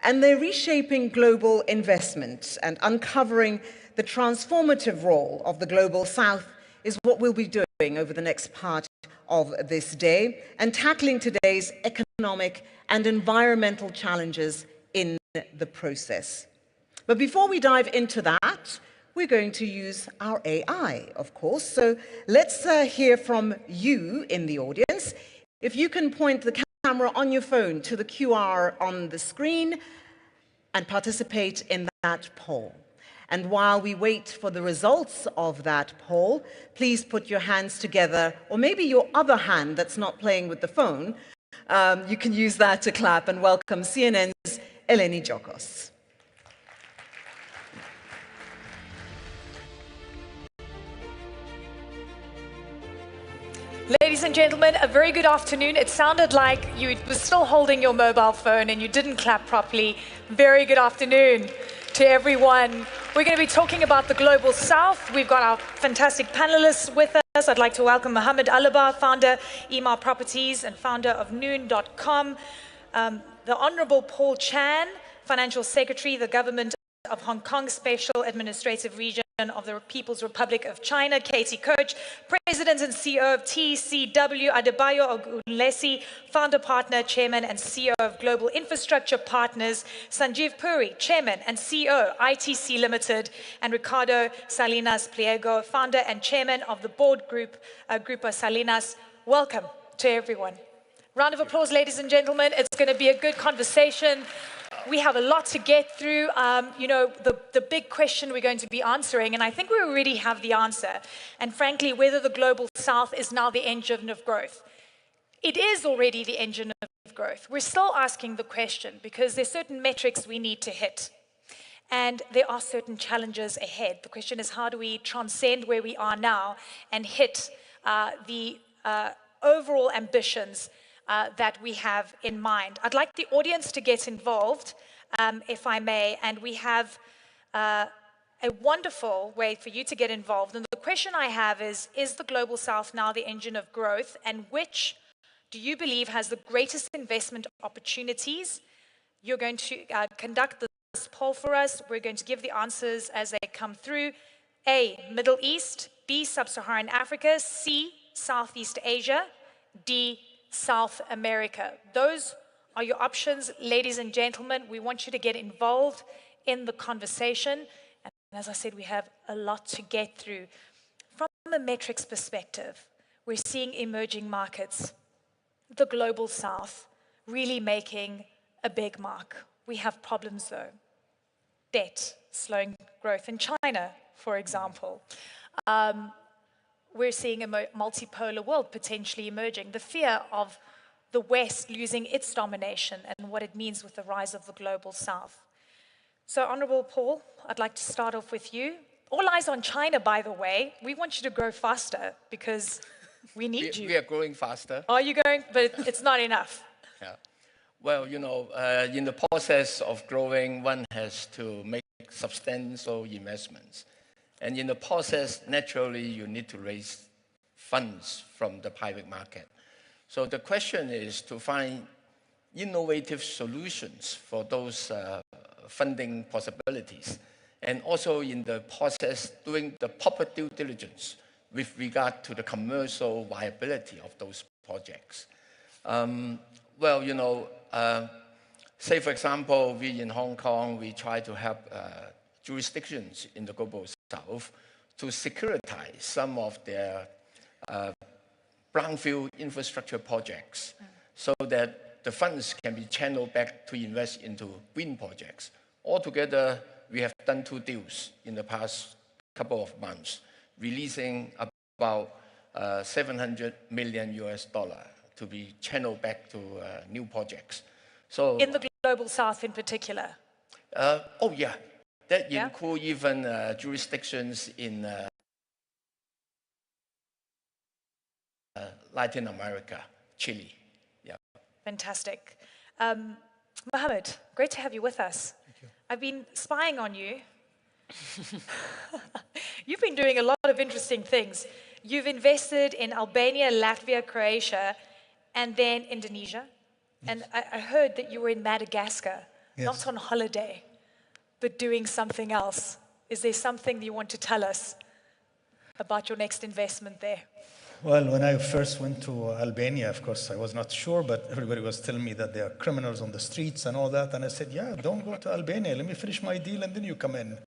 And they're reshaping global investment, and uncovering the transformative role of the Global South is what we'll be doing over the next part of this day, and tackling today's economic and environmental challenges in the process. But before we dive into that, we're going to use our AI, of course. So let's hear from you in the audience. If you can point the camera on your phone to the QR on the screen and participate in that poll. And while we wait for the results of that poll, please put your hands together, or maybe your other hand that's not playing with the phone, you can use that to clap and welcome CNN's Eleni Giokos. Ladies and gentlemen, a very good afternoon. It sounded like you were still holding your mobile phone and you didn't clap properly. Very good afternoon to everyone. We're going to be talking about the Global South. We've got our fantastic panelists with us. I'd like to welcome Mohammed Alibar, founder, Emaar Properties, and founder of Noon.com. The Honorable Paul Chan, Financial Secretary, the Government of Hong Kong Special Administrative Region of the People's Republic of China, Katie Koch, President and CEO of TCW, Adebayo Ogunlesi, Founder Partner, Chairman and CEO of Global Infrastructure Partners, Sanjeev Puri, Chairman and CEO, ITC Limited, and Ricardo Salinas Pliego, Founder and Chairman of the Board Group, Grupo Salinas. Welcome to everyone. Round of applause, ladies and gentlemen. It's going to be a good conversation. We have a lot to get through. You know, the big question we're going to be answering, and I think we already have the answer, and frankly, whether the Global South is now the engine of growth. It is already the engine of growth. We're still asking the question because there's certain metrics we need to hit, and there are certain challenges ahead. The question is, how do we transcend where we are now and hit the overall ambitions that we have in mind? I'd like the audience to get involved, if I may, and we have a wonderful way for you to get involved. And the question I have is the Global South now the engine of growth, and which do you believe has the greatest investment opportunities? You're going to conduct this poll for us. We're going to give the answers as they come through. A, Middle East, B, Sub-Saharan Africa, C, Southeast Asia, D, South America. Those are your options, ladies and gentlemen. We want you to get involved in the conversation. And as I said, we have a lot to get through. From a metrics perspective, we're seeing emerging markets, the Global South, really making a big mark. We have problems though. Debt, slowing growth in China, for example. We're seeing a multipolar world potentially emerging. The fear of the West losing its domination and what it means with the rise of the Global South. So, Honorable Paul, I'd like to start off with you. All eyes on China, by the way. We want you to grow faster because we need you. We are growing faster. Are you going? But it's not enough. Yeah. Well, you know, in the process of growing, one has to make substantial investments. And in the process, naturally, you need to raise funds from the private market. So the question is to find innovative solutions for those funding possibilities. And also in the process, doing the proper due diligence with regard to the commercial viability of those projects. Well, you know, say, for example, we in Hong Kong, we try to help jurisdictions in the Global South to securitize some of their brownfield infrastructure projects so that the funds can be channeled back to invest into wind projects. Altogether, we have done 2 deals in the past couple of months, releasing about $700 million to be channeled back to new projects. So in the Global South in particular? Oh, yeah. That includes even jurisdictions in Latin America, Chile. Yeah. Fantastic. Mohammed, great to have you with us. Thank you. I've been spying on you. You've been doing a lot of interesting things. You've invested in Albania, Latvia, Croatia, and then Indonesia. Yes. And I heard that you were in Madagascar, not on holiday, but doing something else. Is there something you want to tell us about your next investment there? Well, when I first went to Albania, of course, I was not sure, but everybody was telling me that there are criminals on the streets and all that. And I said, yeah, don't go to Albania. Let me finish my deal and then you come in.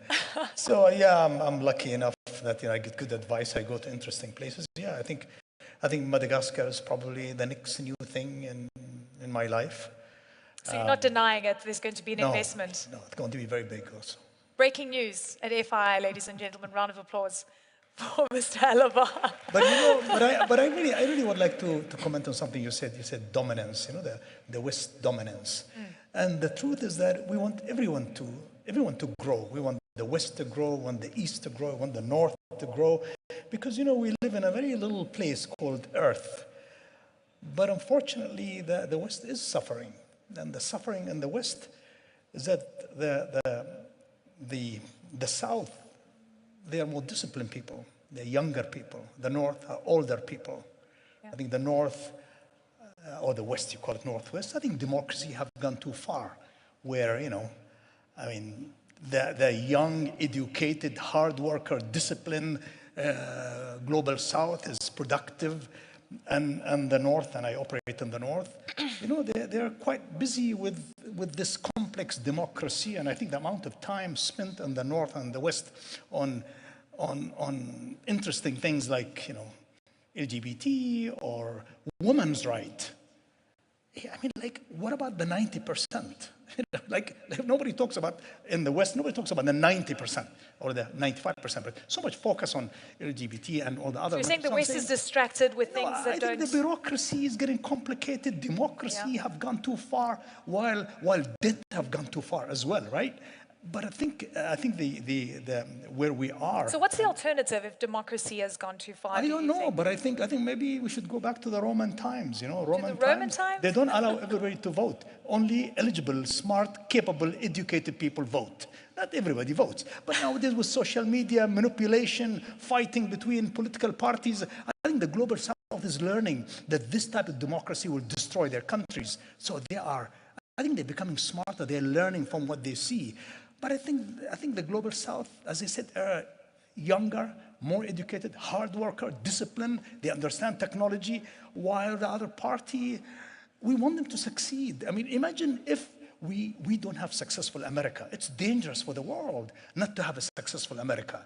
So yeah, I'm lucky enough that I get good advice. I go to interesting places. Yeah, I think Madagascar is probably the next new thing in my life. So you're not denying it, there's going to be an investment? No, it's going to be very big also. Breaking news at FII, ladies and gentlemen. Round of applause for Mr. Alaba. But I really would like to comment on something you said. You said dominance, the West dominance. And the truth is that we want everyone to grow. We want the West to grow, we want the East to grow, we want the North to grow. Because, we live in a very little place called Earth. But unfortunately, the West is suffering. And the suffering in the West is that the South, they are more disciplined people. They're younger people. The North are older people. Yeah. I think the North, or the West, you call it Northwest, I think democracy have gone too far. Where, the young, educated, hard worker, disciplined global South is productive. And the North, and I operate in the North, they're quite busy with this complex democracy. And I think the amount of time spent in the North and the West on interesting things like, LGBT or women's rights. What about the 90%? Nobody talks about, in the West, nobody talks about the 90% or the 95%, but so much focus on LGBT and all the other. So you're saying the West is distracted with things that don't... I think the bureaucracy is getting complicated. Democracy have gone too far, while debt have gone too far as well, right? But I think the where we are. So what's the alternative if democracy has gone too far? I don't know, but I think maybe we should go back to the Roman times. Roman times. They don't allow everybody to vote. Only eligible, smart, capable, educated people vote. Not everybody votes. But nowadays with social media, manipulation, fighting between political parties, I think the global South is learning that this type of democracy will destroy their countries. So I think they're becoming smarter. They're learning from what they see. But I think the global South, as I said, are younger, more educated, hard worker, disciplined. They understand technology, while the other party, we want them to succeed. Imagine if we don't have successful America. It's dangerous for the world not to have a successful America.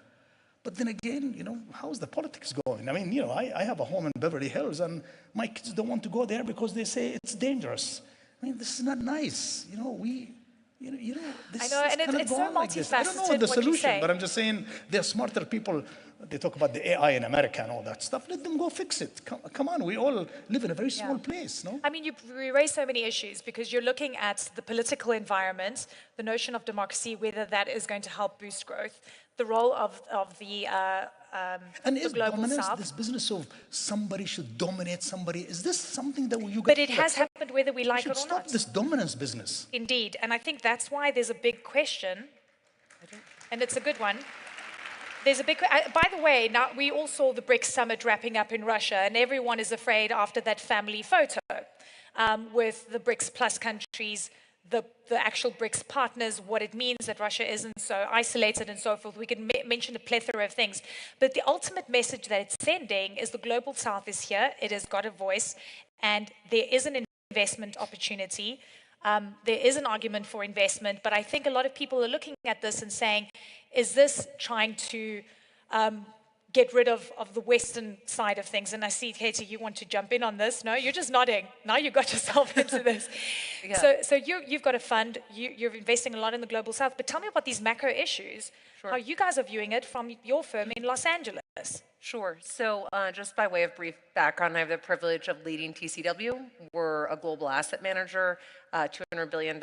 But then again, how's the politics going? I have a home in Beverly Hills, and my kids don't want to go there because they say it's dangerous. This is not nice. I know, and it's so multifaceted. I don't know what the solution, but I'm just saying they're smarter people. They talk about the AI in America and all that stuff. Let them go fix it. Come on, we all live in a very small place, no? You raise so many issues because you're looking at the political environment, the notion of democracy, whether that is going to help boost growth, the role of the and is global dominance, South. This business of somebody should dominate somebody, is this something that you guys... But it has happened whether we like it or not. Stop this dominance business. Indeed, and I think that's why there's a big question, and it's a good one. There's a big... by the way, now we all saw the BRICS summit wrapping up in Russia, and everyone is afraid after that family photo with the BRICS plus countries, the actual BRICS partners, what it means that Russia isn't so isolated and so forth. We can mention a plethora of things. But the ultimate message that it's sending is the global South is here. It has got a voice, and there is an investment opportunity. There is an argument for investment, but I think a lot of people are looking at this and saying, is this trying to get rid of the Western side of things? And I see, Katie, you want to jump in on this. No, you're just nodding. Now you got yourself into this. Yeah. So you've got a fund. You're investing a lot in the global South. But tell me about these macro issues, how you guys are viewing it from your firm in Los Angeles. Sure. So just by way of brief background, I have the privilege of leading TCW. We're a global asset manager, $200 billion,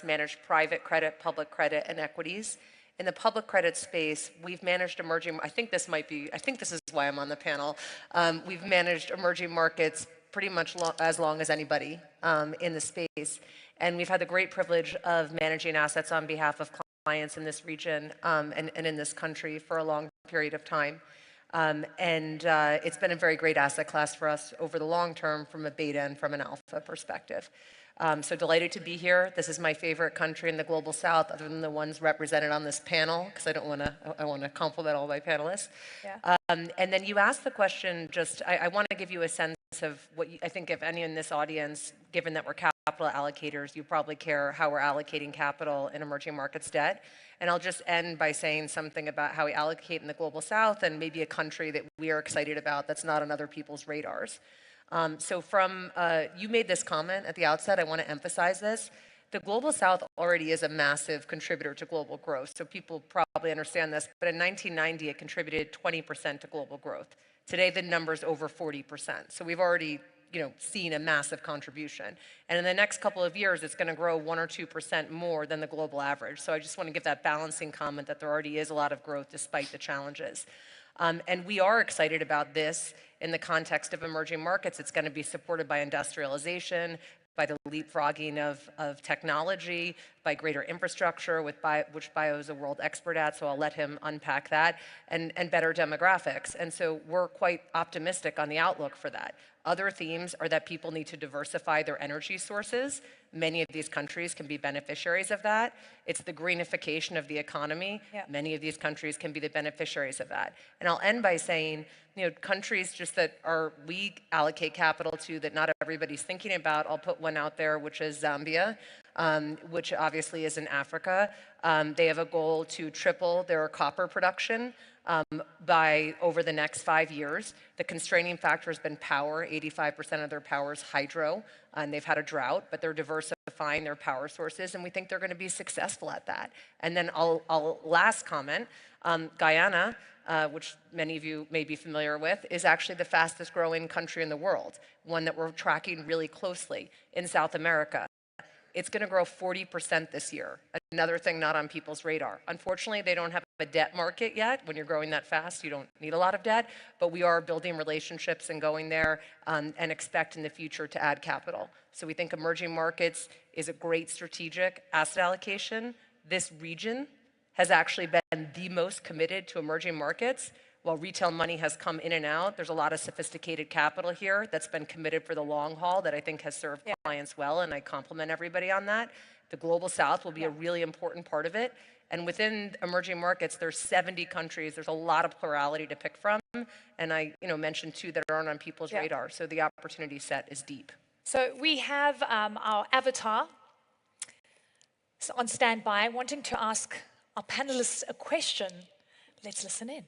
manage private credit, public credit, and equities. In the public credit space, we've managed emerging, I think this is why I'm on the panel. We've managed emerging markets pretty much as long as anybody in the space. And we've had the great privilege of managing assets on behalf of clients in this region and in this country for a long period of time. It's been a very great asset class for us over the long term from a beta and from an alpha perspective. So delighted to be here. This is my favorite country in the global south, other than the ones represented on this panel, because I want to compliment all my panelists. Yeah. And then you asked the question, I want to give you a sense of what I think if any in this audience, given that we're capital allocators, you probably care how we're allocating capital in emerging markets debt. And I'll just end by saying something about how we allocate in the global south and maybe a country that we are excited about that's not on other people's radars. You made this comment at the outset, I want to emphasize this. The global south already is a massive contributor to global growth, so people probably understand this, but in 1990 it contributed 20% to global growth. Today the number's over 40%, so we've already seen a massive contribution. And in the next couple of years, it's going to grow 1 or 2% more than the global average. So I just want to give that balancing comment that there already is a lot of growth despite the challenges. And we are excited about this in the context of emerging markets. It's going to be supported by industrialization, by the leapfrogging of technology, by greater infrastructure, which Bio is a world expert at, so I'll let him unpack that, and better demographics. And so we're quite optimistic on the outlook for that. Other themes are that people need to diversify their energy sources. Many of these countries can be beneficiaries of that. It's the greenification of the economy. Yeah. Many of these countries can be the beneficiaries of that. And I'll end by saying, countries just that we allocate capital to that not everybody's thinking about, I'll put one out there, which is Zambia, which obviously is in Africa. They have a goal to triple their copper production by over the next 5 years. The constraining factor has been power. 85% of their power is hydro, and they've had a drought, but they're diversifying their power sources, and we think they're going to be successful at that. And then I'll last comment, Guyana, which many of you may be familiar with, is actually the fastest growing country in the world, one that we're tracking really closely in South America. It's going to grow 40% this year. Another thing not on people's radar. Unfortunately, they don't have a debt market yet. When you're growing that fast, you don't need a lot of debt, but we are building relationships and going there and expect in the future to add capital. So we think emerging markets is a great strategic asset allocation. This region has actually been the most committed to emerging markets. While retail money has come in and out, there's a lot of sophisticated capital here that's been committed for the long haul that I think has served clients well, and I compliment everybody on that. The global south will be a really important part of it. And within emerging markets, there's 70 countries. There's a lot of plurality to pick from. And I mentioned 2 that aren't on people's radar. So the opportunity set is deep. So we have our avatar on standby, wanting to ask our panelists a question. Let's listen in.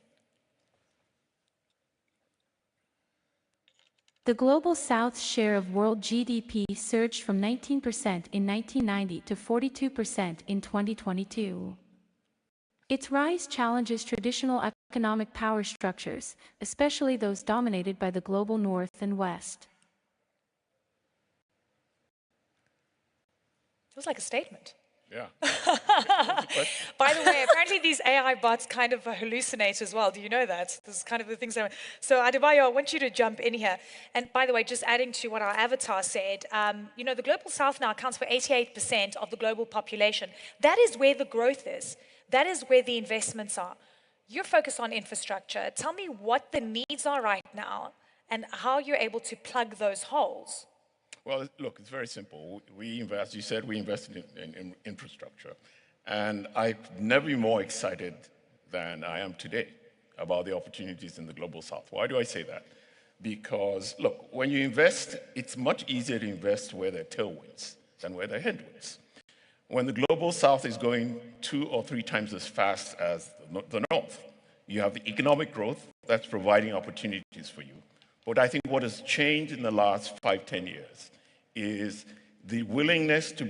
The Global South's share of world GDP surged from 19% in 1990 to 42% in 2022. Its rise challenges traditional economic power structures, especially those dominated by the global North and West. It was like a statement. Yeah. By the way, apparently these AI bots kind of hallucinate as well. Do you know that? This is kind of the things that... So Adebayo, I want you to jump in here. And by the way, just adding to what our avatar said, the Global South now accounts for 88% of the global population. That is where the growth is. That is where the investments are. You're focused on infrastructure. Tell me what the needs are right now and how you're able to plug those holes. Well, look, it's very simple. We invest, you said we invested in infrastructure. And I've never been more excited than I am today about the opportunities in the Global South. Why do I say that? Because, look, when you invest, it's much easier to invest where there are tailwinds than where there are headwinds. When the Global South is going 2 or 3 times as fast as the North, you have the economic growth that's providing opportunities for you. But I think what has changed in the last 5-10 years is the willingness to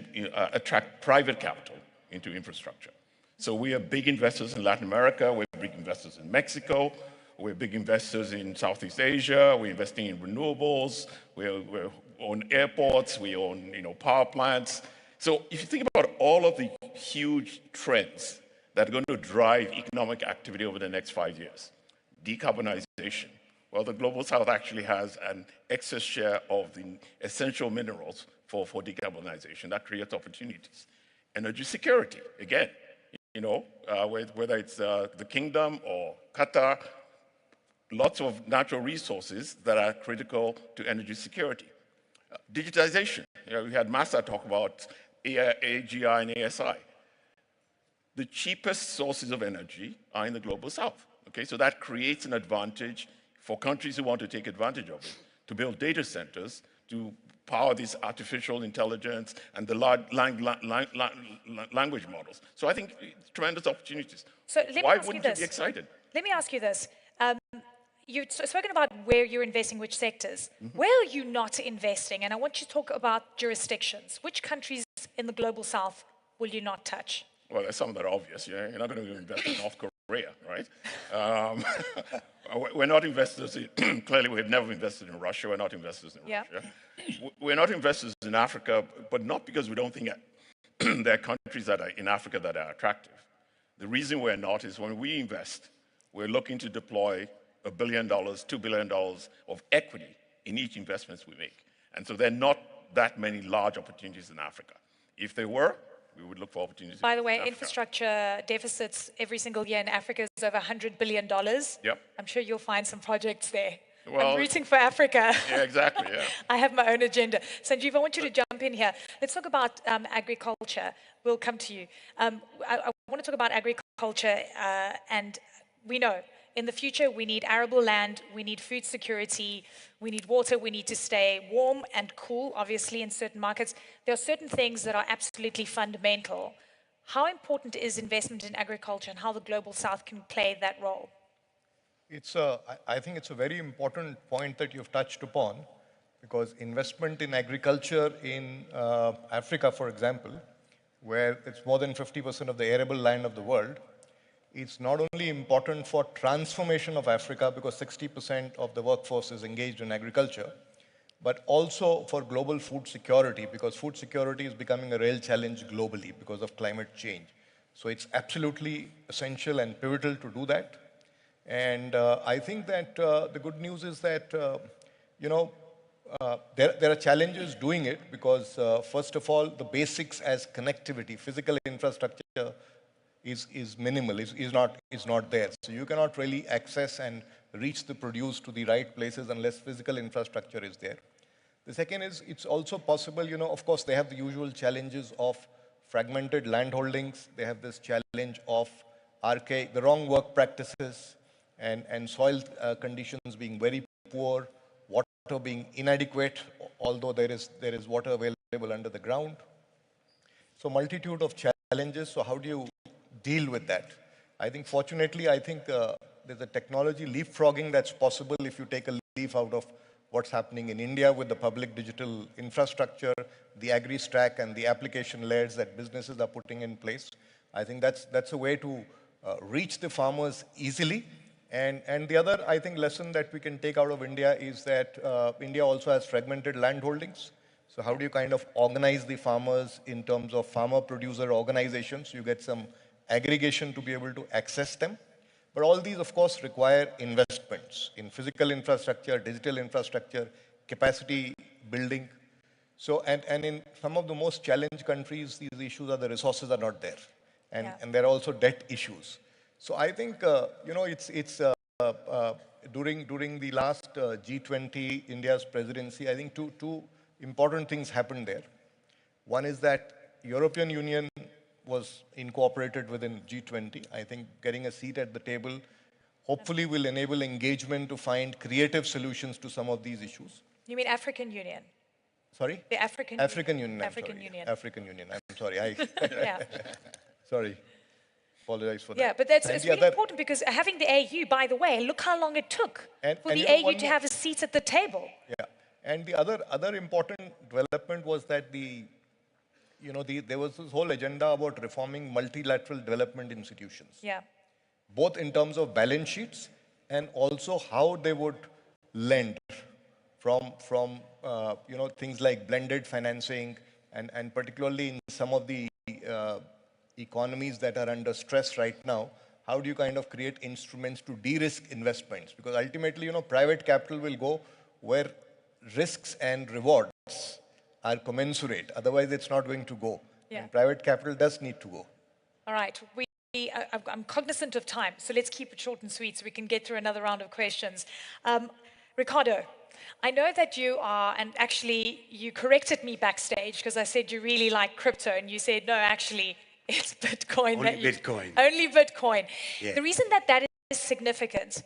attract private capital into infrastructure. So we are big investors in Latin America, we're big investors in Mexico, we're big investors in Southeast Asia, we're investing in renewables, we own airports, we own power plants. So if you think about all of the huge trends that are going to drive economic activity over the next 5 years, decarbonization, well, the Global South actually has an excess share of the essential minerals for decarbonization. That creates opportunities. Energy security, again, whether it's the Kingdom or Qatar, lots of natural resources that are critical to energy security. Digitization, we had Massa talk about AGI and ASI. The cheapest sources of energy are in the global south. Okay, so that creates an advantage for countries who want to take advantage of it, to build data centers, to power this artificial intelligence and the language models. So I think tremendous opportunities. So let me Why ask wouldn't you you this. be excited? Let me ask you this. You've spoken about where you're investing, which sectors. Where are you not investing? And I want you to talk about jurisdictions. Which countries in the global south will you not touch? Well, there's some that are obvious. You're not going to invest in North Korea, right? We're not investors in, clearly we have never invested in Russia. We're not investors in Russia. We're not investors in Africa, but not because we don't think there are countries that are in Africa that are attractive. The reason we're not is when we invest, we're looking to deploy $1 billion, $2 billion of equity in each investments we make. And so there are not that many large opportunities in Africa. If there were, we would look for opportunities. By the way, infrastructure deficits every single year in Africa is over $100 billion. Yep. I'm sure you'll find some projects there. Well, I'm rooting for Africa. Yeah, exactly, yeah. I have my own agenda. Sanjeev, I want you to jump in here. Let's talk about agriculture. We'll come to you. I want to talk about agriculture, and we know in the future we need arable land, we need food security, we need water, we need to stay warm and cool, obviously, in certain markets. There are certain things that are absolutely fundamental. How important is investment in agriculture and how the global south can play that role? I think it's a very important point that you've touched upon, because investment in agriculture in Africa, for example, where it's more than 50% of the arable land of the world, it's not only important for transformation of Africa, because 60% of the workforce is engaged in agriculture, but also for global food security, because food security is becoming a real challenge globally because of climate change. So it's absolutely essential and pivotal to do that. And I think that the good news is that, there are challenges doing it, because first of all, the basics as connectivity, physical infrastructure is minimal, is not there. So you cannot really access and reach the produce to the right places unless physical infrastructure is there. The second is, it's also possible, of course, they have the usual challenges of fragmented land holdings. They have this challenge of the wrong work practices, and soil conditions being very poor, water being inadequate, although there is water available under the ground. So multitude of challenges. So how do you deal with that? I think fortunately, there's a technology leapfrogging that's possible if you take a leaf out of what's happening in India with the public digital infrastructure, the agri-stack and the application layers that businesses are putting in place. I think that's a way to reach the farmers easily. And the other, I think, lesson that we can take out of India is that India also has fragmented land holdings. So how do you kind of organize the farmers in terms of farmer-producer organizations? You get some aggregation to be able to access them. But all these, of course, require investments in physical infrastructure, digital infrastructure, capacity building. So, and in some of the most challenged countries, these issues the resources are not there. And there are also debt issues. So I think, during the last G20, India's presidency, I think two important things happened there. One is that European Union was incorporated within G20. I think getting a seat at the table hopefully will enable engagement to find creative solutions to some of these issues. You mean African Union? Sorry? The African Union. African Union. I'm sorry. Yeah. Sorry. Apologize for that. Yeah, but it's really important, because having the AU, by the way, look how long it took for the AU to have a seat at the table. Yeah, and the other important development was that there was this whole agenda about reforming multilateral development institutions. Yeah. Both in terms of balance sheets and also how they would lend from things like blended financing, and particularly in some of the economies that are under stress right now, how do you kind of create instruments to de-risk investments? Because ultimately, private capital will go where risks and rewards are commensurate. Otherwise, it's not going to go. Yeah. And private capital does need to go. All right. I'm cognizant of time, so let's keep it short and sweet so we can get through another round of questions. Ricardo, I know that you are, and actually you corrected me backstage because I said you really like crypto, and you said, no, actually, it's Bitcoin. Only Bitcoin. Only Bitcoin. Yeah. The reason that that is significant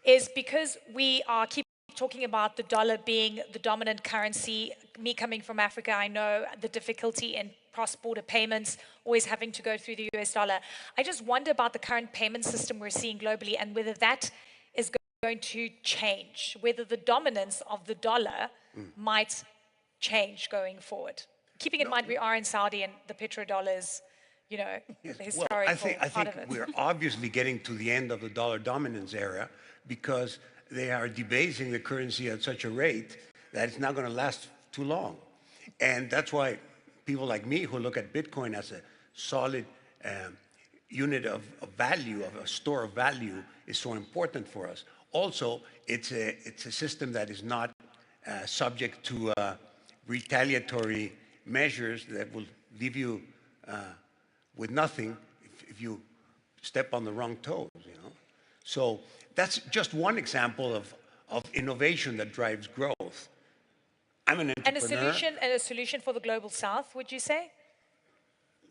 is because we keep talking about the dollar being the dominant currency. Me coming from Africa, I know the difficulty in cross-border payments, always having to go through the US dollar. I just wonder about the current payment system we're seeing globally and whether that is going to change, whether the dominance of the dollar might change going forward. Keeping in mind we are in Saudi and the petrodollar you know, the historical I part of think it. we're obviously getting to the end of the dollar dominance era because they are debasing the currency at such a rate that it's not going to last too long. And that's why people like me who look at Bitcoin as a solid unit of value, of a store of value, is so important for us. Also, it's a system that is not subject to retaliatory measures that will leave you with nothing if you step on the wrong toes, you know. So that's just one example of innovation that drives growth. I'm an entrepreneur. And a solution for the global south, would you say?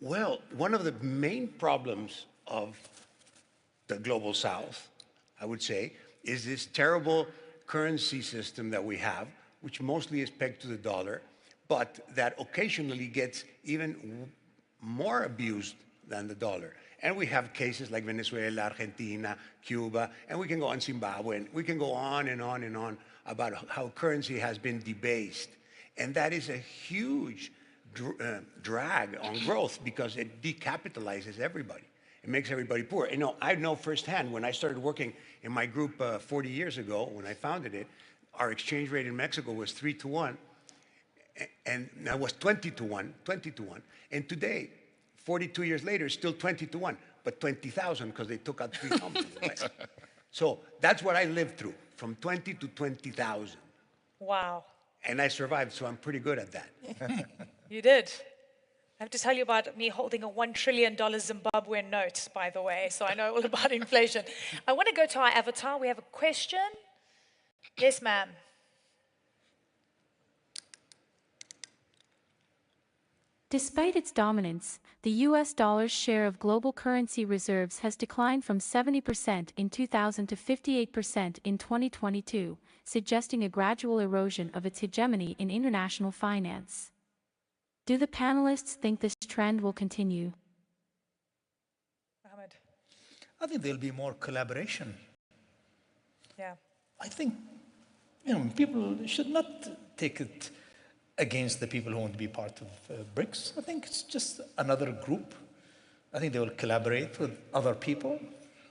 Well, one of the main problems of the global south, I would say, is this terrible currency system that we have, which mostly is pegged to the dollar, but that occasionally gets even more abused than the dollar. And we have cases like Venezuela, Argentina, Cuba, and we can go on Zimbabwe, and we can go on and on and on about how currency has been debased. And that is a huge drag on growth because it decapitalizes everybody. It makes everybody poor. You know, I know firsthand when I started working in my group 40 years ago, when I founded it, our exchange rate in Mexico was 3-to-1, and that was 20-to-1, 20-to-1. And today, 42 years later, it's still 20-to-1, but 20,000 because they took out 3 companies. Right? So that's what I lived through, from 20 to 20,000. Wow. And I survived, so I'm pretty good at that. You did. I have to tell you about me holding a $1 trillion Zimbabwean note, by the way, so I know all about inflation. I want to go to our avatar. We have a question. Yes, ma'am. Despite its dominance, the US dollar's share of global currency reserves has declined from 70% in 2000 to 58% in 2022, suggesting a gradual erosion of its hegemony in international finance. Do the panelists think this trend will continue? Mohammed. I think there'll be more collaboration. Yeah. I think, you know, people should not take it against the people who want to be part of BRICS. I think it's just another group. I think they will collaborate with other people.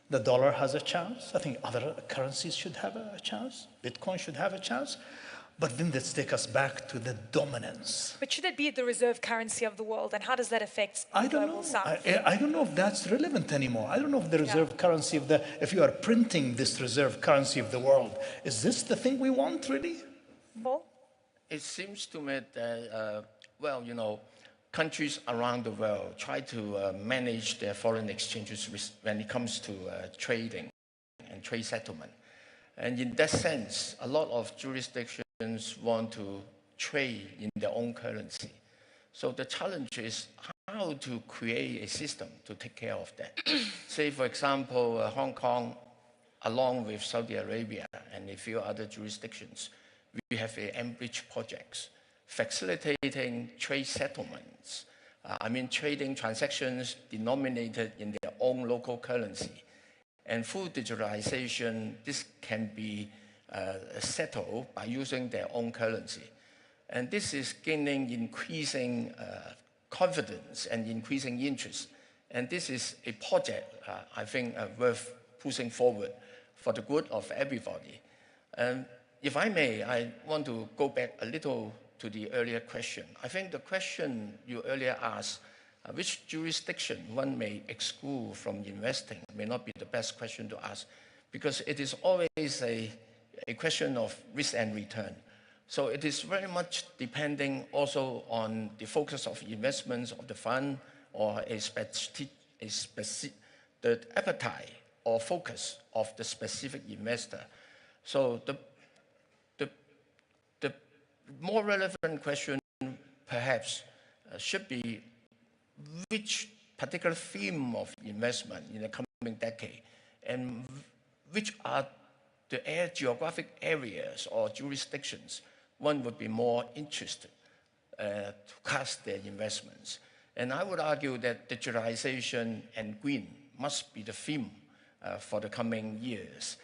The dollar has a chance. I think other currencies should have a chance. Bitcoin should have a chance. But then let's take us back to the dominance. But should it be the reserve currency of the world, and how does that affect the global south? I don't know if that's relevant anymore. I don't know if the reserve currency of if you are printing this reserve currency of the world, is this the thing we want really? Paul? It seems to me that, well, you know, countries around the world try to manage their foreign exchanges when it comes to trading and trade settlement. And in that sense, a lot of jurisdictions want to trade in their own currency. So the challenge is how to create a system to take care of that. Say, for example, Hong Kong, along with Saudi Arabia and a few other jurisdictions, we have a Enbridge projects facilitating trade settlements. Trading transactions denominated in their own local currency. And through digitalization, this can be settled by using their own currency. And this is gaining increasing confidence and increasing interest. And this is a project, I think, worth pushing forward for the good of everybody. If I may, I want to go back a little to the earlier question. I think the question you earlier asked, which jurisdiction one may exclude from investing, may not be the best question to ask, because it is always a question of risk and return. So it is very much depending also on the focus of investments of the fund or a the appetite or focus of the specific investor. So the more relevant question perhaps should be which particular theme of investment in the coming decade, and which are the geographic areas or jurisdictions one would be more interested to cast their investments. And I would argue that digitalization and green must be the theme for the coming years,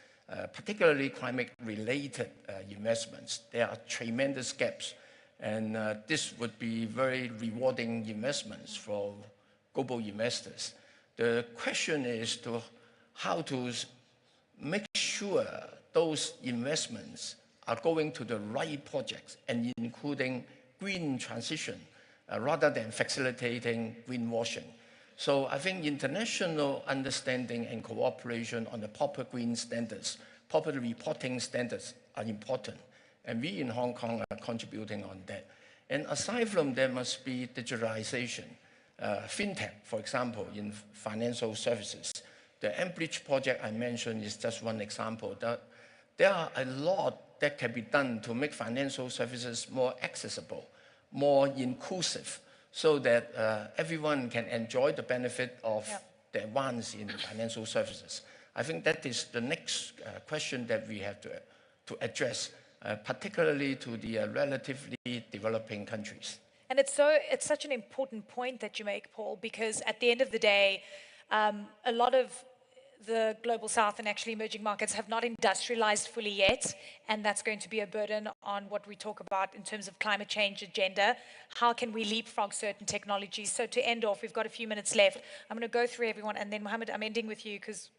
particularly climate-related investments. There are tremendous gaps, and this would be very rewarding investments for global investors. The question is how to make sure those investments are going to the right projects and including green transition rather than facilitating greenwashing. So I think international understanding and cooperation on the proper green standards, proper reporting standards are important. And we in Hong Kong are contributing on that. And aside from that must be digitalization. Fintech, for example, in financial services. The Enbridge project I mentioned is just one example. There are a lot that can be done to make financial services more accessible, more inclusive, so that everyone can enjoy the benefit of the advance in financial services. I think that is the next question that we have to address, particularly to the relatively developing countries. And it's such an important point that you make, Paul, because at the end of the day, a lot of the global south and actually emerging markets have not industrialized fully yet, and that's going to be a burden on what we talk about in terms of climate change agenda. How can we leapfrog certain technologies? So to end off, we've got a few minutes left. I'm going to go through everyone, and then Mohammed, I'm ending with you because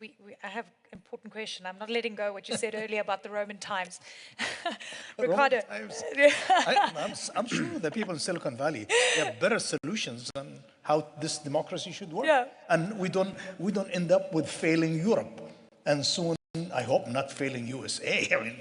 I have an important question. I'm not letting go what you said earlier about the Roman times. Ricardo. I'm sure the people in Silicon Valley have better solutions on how this democracy should work. Yeah. And we don't end up with failing Europe. And soon, I hope not failing USA. I mean,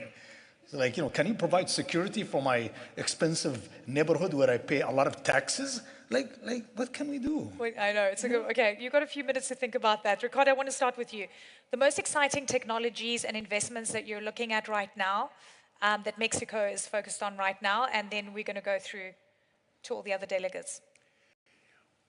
like, can you provide security for my expensive neighborhood where I pay a lot of taxes? Like, what can we do? Wait, I know, it's a good, okay, you've got a few minutes to think about that. Ricardo, I want to start with you. The most exciting technologies and investments that you're looking at right now, that Mexico is focused on right now, and then we're going to go through to all the other delegates.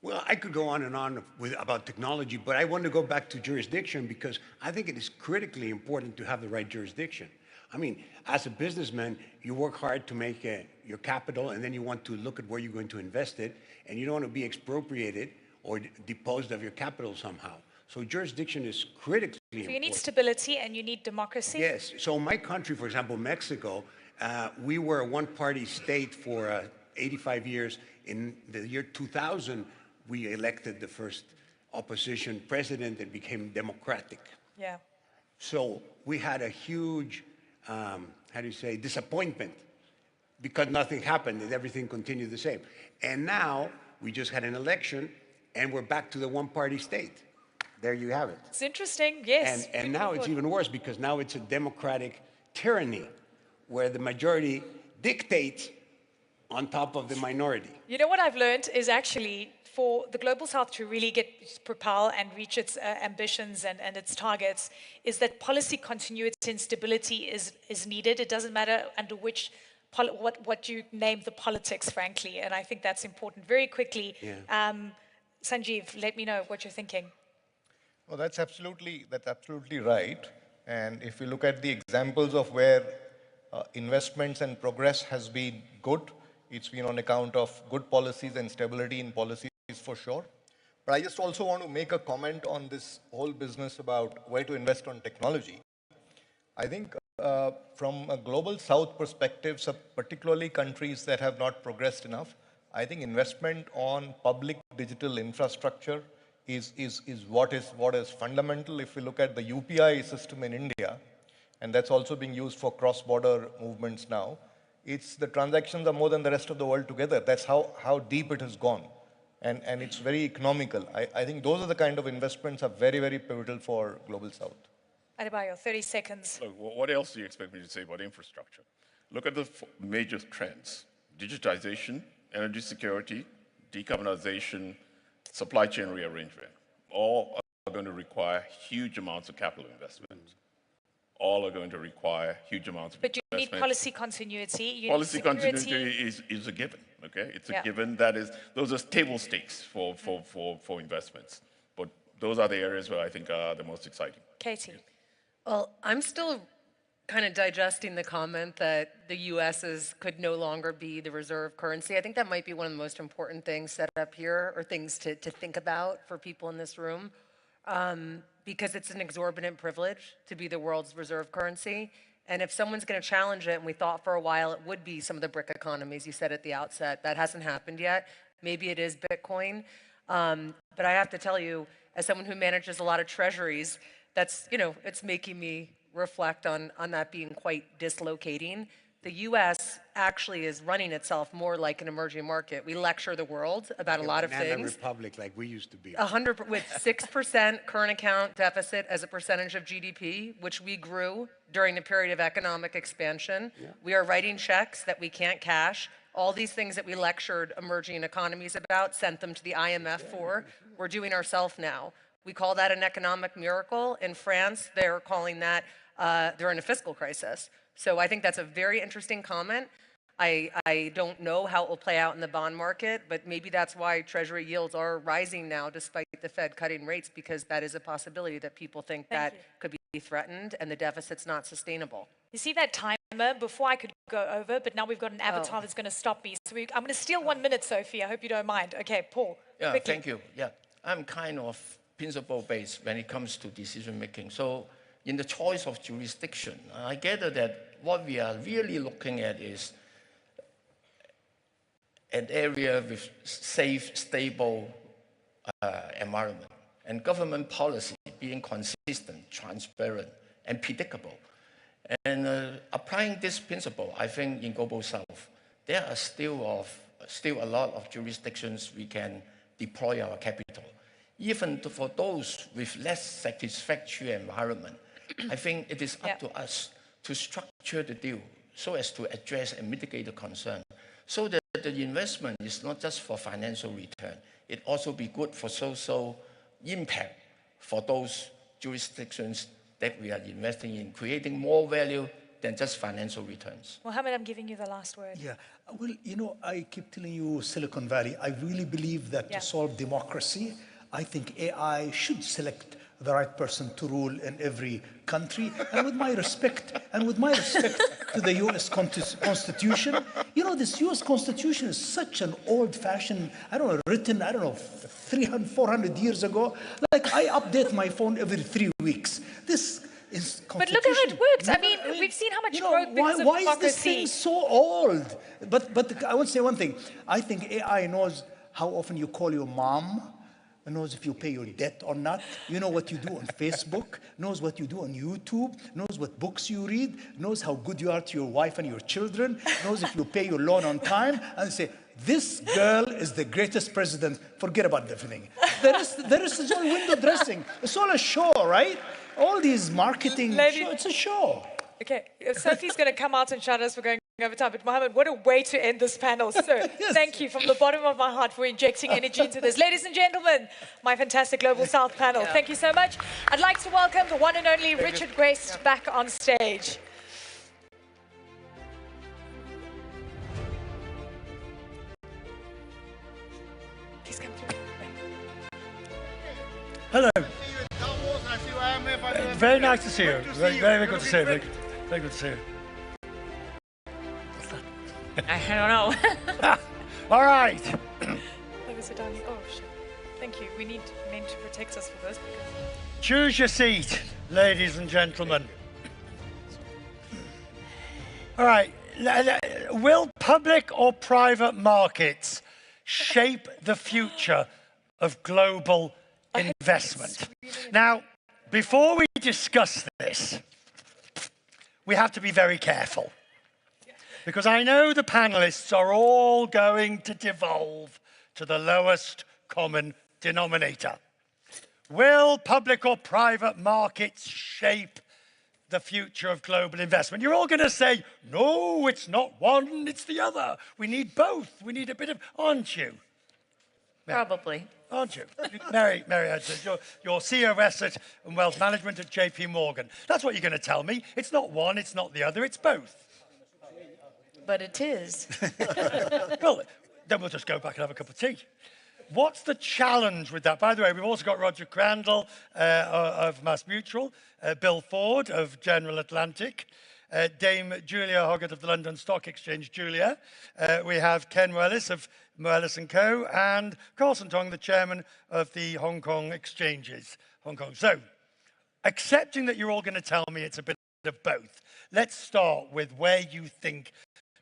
Well, I could go on and on about technology, but I want to go back to jurisdiction because I think it is critically important to have the right jurisdiction. I mean, as a businessman, you work hard to make your capital, and then you want to look at where you're going to invest it, and you don't want to be expropriated or deposed of your capital somehow. So jurisdiction is critically important. So you need stability and you need democracy? Yes. So my country, for example, Mexico, we were a one-party state for 85 years. In the year 2000, we elected the first opposition president and became democratic. Yeah. So we had a huge, disappointment because nothing happened and everything continued the same. And now we just had an election and we're back to the one-party state. There you have it. It's interesting, yes. And now it's even worse because now it's a democratic tyranny where the majority dictates on top of the minority. You know what I've learned is actually for the Global South to really propel and reach its ambitions and its targets is that policy continuity and stability is needed. It doesn't matter under which, what you name the politics, frankly, and I think that's important. Very quickly, Sanjeev, let me know what you're thinking. Well, that's absolutely right. And if you look at the examples of where investments and progress has been good, it's been on account of good policies and stability in policies for sure. But I just also want to make a comment on this whole business about where to invest on technology. I think from a global south perspective, so particularly countries that have not progressed enough, I think investment on public digital infrastructure is what is fundamental. If we look at the UPI system in India, and that's also being used for cross-border movements now, the transactions are more than the rest of the world together. That's how deep it has gone. And it's very economical. I think those are the kind of investments are very, very pivotal for Global South. Adebayo, 30 seconds. Look, what else do you expect me to say about infrastructure? Look at the major trends: digitization, energy security, decarbonization, supply chain rearrangement. All are going to require huge amounts of capital investment. All are going to require huge amounts of investment. But you need policy continuity. You Policy need security. continuity is a given, okay? It's a given. That is, those are table stakes for investments. But those are the areas where I think are the most exciting. Katie. Well, I'm still kind of digesting the comment that the U.S. could no longer be the reserve currency. I think that might be one of the most important things set up here, or things to think about for people in this room, because it's an exorbitant privilege to be the world's reserve currency. And if someone's going to challenge it, and we thought for a while it would be some of the BRIC economies, you said at the outset, that hasn't happened yet. Maybe it is Bitcoin. But I have to tell you, as someone who manages a lot of treasuries, that's, it's making me reflect on that being quite dislocating. The U.S. actually is running itself more like an emerging market. We lecture the world about a lot of things. Republic like we used to be. 100 with 6% current account deficit as a percentage of GDP, which we grew during the period of economic expansion. Yeah. We are writing checks that we can't cash. All these things that we lectured emerging economies about, sent them to the IMF for, we're doing ourselves now. We call that an economic miracle. In France, they're calling that, they're in a fiscal crisis. So I think that's a very interesting comment. I don't know how it will play out in the bond market, but maybe that's why Treasury yields are rising now despite the Fed cutting rates, because that is a possibility that people think that could be threatened and the deficit's not sustainable. You see that timer? Before I could go over, but now we've got an avatar that's going to stop me. So I'm going to steal 1 minute, Sophie. I hope you don't mind. Okay, Paul. Yeah, quickly. thank you. Yeah, I'm kind of principle-based when it comes to decision-making. So in the choice of jurisdiction, I gather that what we are really looking at is an area with safe, stable environment, and government policy being consistent, transparent, and predictable. And applying this principle, I think in Global South, there are still a lot of jurisdictions we can deploy our capital. Even for those with less satisfactory environment, I think it is up to us to structure the deal so as to address and mitigate the concern, so that the investment is not just for financial return, it also be good for social impact for those jurisdictions that we are investing in, creating more value than just financial returns. Mohammed, I'm giving you the last word. Yeah, well, I keep telling you Silicon Valley, I really believe that to solve democracy, I think AI should select the right person to rule in every country. And with my respect, to the US Constitution, this US Constitution is such an old-fashioned, written, 300, 400 years ago. Like, I update my phone every 3 weeks. This is Constitution. But look at how it works. I mean, we've seen how much growth because of why democracy. Is this thing so old? But I want to say one thing. I think AI knows how often you call your mom, knows if you pay your debt or not, what you do on Facebook, knows what you do on YouTube, knows what books you read, knows how good you are to your wife and your children, knows if you pay your loan on time, and say, this girl is the greatest president, forget about everything. The rest is all window dressing. It's all a show, right? All these marketing, it's a show. Okay, Sophie's going to come out and shout at us for going over time, but Mohammed, what a way to end this panel. So thank you from the bottom of my heart for injecting energy into this. Ladies and gentlemen, my fantastic Global South panel, thank you so much. I'd like to welcome the one and only Richard Grest back on stage. Please come through. Hello. Very nice to see you. Very good to see you. Very good to see you. I don't know. All right. Oh, shit. Thank you. We need men to protect us for this. Choose your seat, ladies and gentlemen. All right. Will public or private markets shape the future of global investment? Now, before we discuss this, we have to be very careful. Because I know the panelists are all going to devolve to the lowest common denominator. Will public or private markets shape the future of global investment? You're all going to say, no, it's not one, it's the other. We need both. We need a bit of, aren't you? Probably. Aren't you? Mary Hudson, you're CEO of Asset and Wealth Management at JP Morgan. That's what you're going to tell me. It's not one, it's not the other, it's both. But it is. Well, then we'll just go back and have a cup of tea. What's the challenge with that? By the way, we've also got Roger Crandall of Mass Mutual, Bill Ford of General Atlantic, Dame Julia Hoggett of the London Stock Exchange. Julia. We have Ken Wellis of Wellis & Co. and Carlson Tong, the chairman of the Hong Kong exchanges, Hong Kong. So, accepting that you're all going to tell me it's a bit of both, let's start with where you think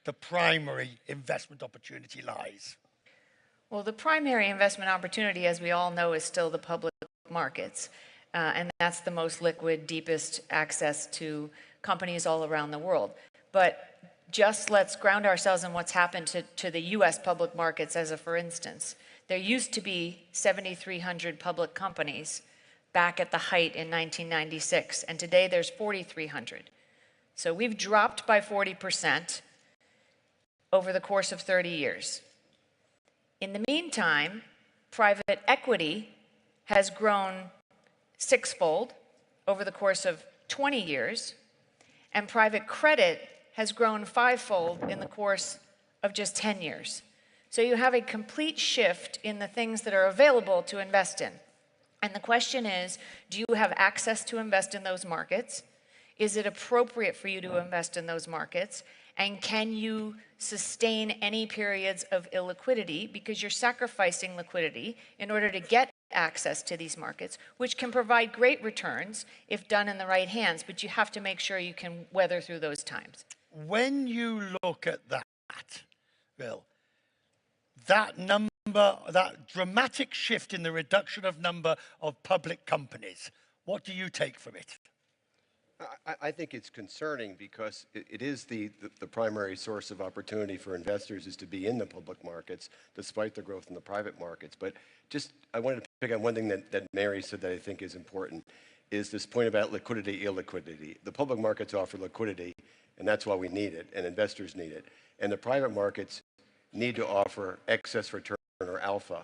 the primary investment opportunity lies. Well, the primary investment opportunity, as we all know, is still the public markets. And that's the most liquid, deepest access to companies all around the world. But just let's ground ourselves in what's happened to the US public markets as a for instance. There used to be 7,300 public companies back at the height in 1996, and today there's 4,300. So we've dropped by 40% over the course of 30 years. In the meantime, private equity has grown sixfold over the course of 20 years, and private credit has grown fivefold in the course of just 10 years. So you have a complete shift in the things that are available to invest in. And the question is, do you have access to invest in those markets? Is it appropriate for you to invest in those markets? And can you sustain any periods of illiquidity, because you're sacrificing liquidity in order to get access to these markets, which can provide great returns if done in the right hands, but you have to make sure you can weather through those times. When you look at that, Bill, that number, that dramatic shift in the reduction of number of public companies, what do you take from it? I think it's concerning because it is the primary source of opportunity for investors is to be in the public markets, despite the growth in the private markets. But just, I wanted to pick on one thing that Mary said that I think is important, is this point about liquidity, illiquidity. The public markets offer liquidity, and that's why we need it, and investors need it. And the private markets need to offer excess return or alpha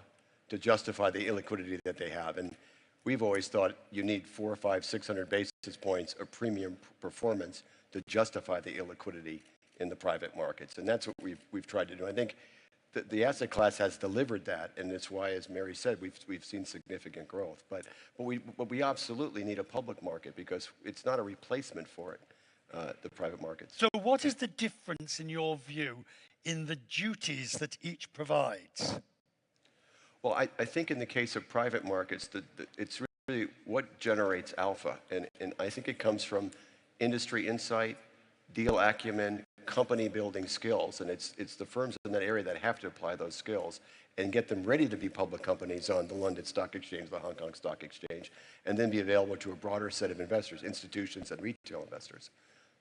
to justify the illiquidity that they have. And we've always thought you need 400, 500, 600 basis points of premium performance to justify the illiquidity in the private markets. And that's what we've tried to do. I think the asset class has delivered that, and that's why, as Mary said, we've seen significant growth. But we absolutely need a public market because it's not a replacement for it, the private markets. So what is the difference, in your view, in the duties that each provides? Well, I think in the case of private markets, it's really what generates alpha. And I think it comes from industry insight, deal acumen, company building skills. And it's the firms in that area that have to apply those skills and get them ready to be public companies on the London Stock Exchange, the Hong Kong Stock Exchange, and then be available to a broader set of investors, institutions and retail investors.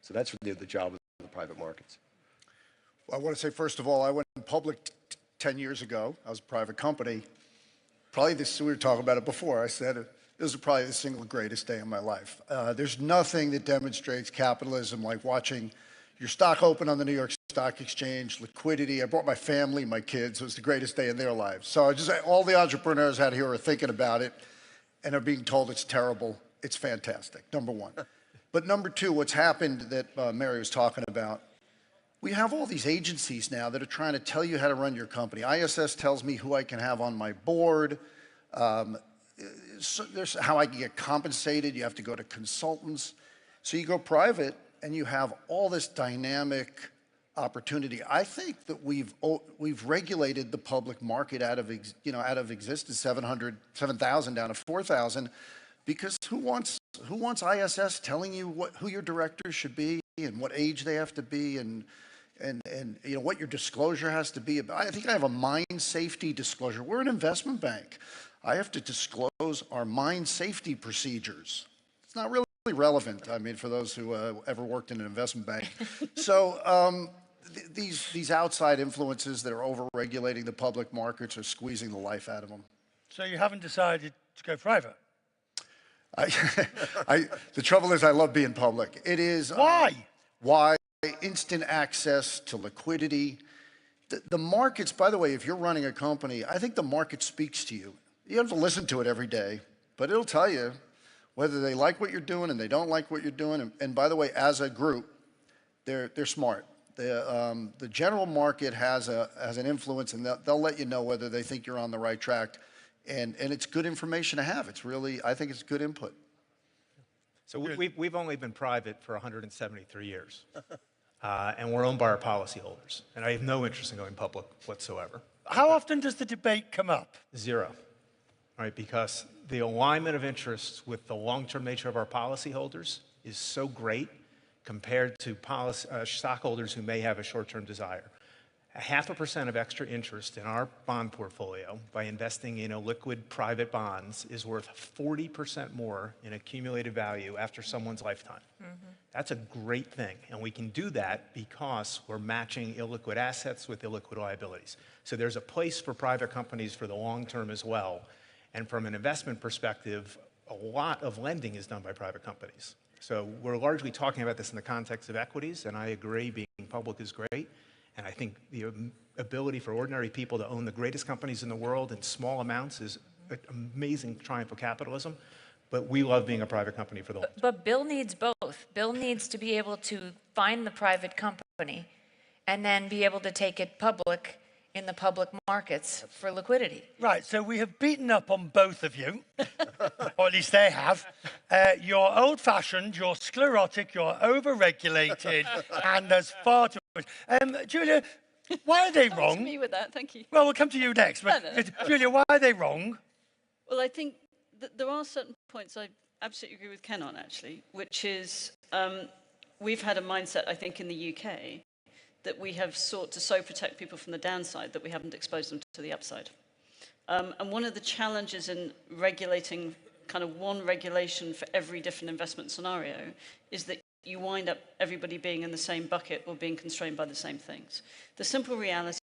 So that's really the job of the private markets. Well, I want to say, first of all, I went public 10 years ago. I was a private company. Probably this, we were talking about it before. I said this was probably the single greatest day of my life. There's nothing that demonstrates capitalism like watching your stock open on the New York Stock Exchange, liquidity. I brought my family, my kids. It was the greatest day in their lives. So all the entrepreneurs out here are thinking about it and are being told it's terrible. It's fantastic, number one. But number two, what's happened that Mary was talking about, we have all these agencies now that are trying to tell you how to run your company. ISS tells me who I can have on my board. So there's how I can get compensated. You have to go to consultants. So you go private and you have all this dynamic opportunity. I think that we've regulated the public market out of existence, 7,000 down to 4,000, because who wants ISS telling you who your directors should be and what age they have to be and you know what your disclosure has to be. I think I have a mine safety disclosure. We're an investment bank. I have to disclose our mine safety procedures. It's not really relevant, I mean, for those who ever worked in an investment bank. So these outside influences that are over-regulating the public markets are squeezing the life out of them. So you haven't decided to go private? The trouble is I love being public. It is... Why? Why? Instant access to liquidity. The markets, by the way, if you're running a company, I think the market speaks to you. You have to listen to it every day, but it'll tell you whether they like what you're doing and they don't like what you're doing. And by the way, as a group, they're smart. The general market has an influence, and they'll let you know whether they think you're on the right track. And it's good information to have. It's really, I think it's good input. So we've only been private for 173 years. And we're owned by our policyholders. And I have no interest in going public whatsoever. How often does the debate come up? Zero, right? Because the alignment of interests with the long-term nature of our policyholders is so great compared to stockholders who may have a short-term desire. 0.5% of extra interest in our bond portfolio by investing in liquid private bonds is worth 40% more in accumulated value after someone's lifetime. That's a great thing, and we can do that because we're matching illiquid assets with illiquid liabilities. So there's a place for private companies for the long term as well, and from an investment perspective, a lot of lending is done by private companies. So we're largely talking about this in the context of equities, and I agree being public is great. And I think the ability for ordinary people to own the greatest companies in the world in small amounts is an amazing triumph of capitalism. But we love being a private company for the long term. But Bill needs both. Bill needs to be able to find the private company and then be able to take it public in the public markets for liquidity. Right, so we have beaten up on both of you, or at least they have. You're old-fashioned, you're sclerotic, you're over-regulated, and there's far too much. Julia, why are they wrong? To me with that, thank you. Well, we'll come to you next. But Julia, why are they wrong? Well, I think that there are certain points I absolutely agree with Ken on, actually, which is we've had a mindset, I think, in the UK that we have sought to so protect people from the downside that we haven't exposed them to the upside. And one of the challenges in regulating kind of one regulation for every different investment scenario is that you wind up everybody being in the same bucket or being constrained by the same things. The simple reality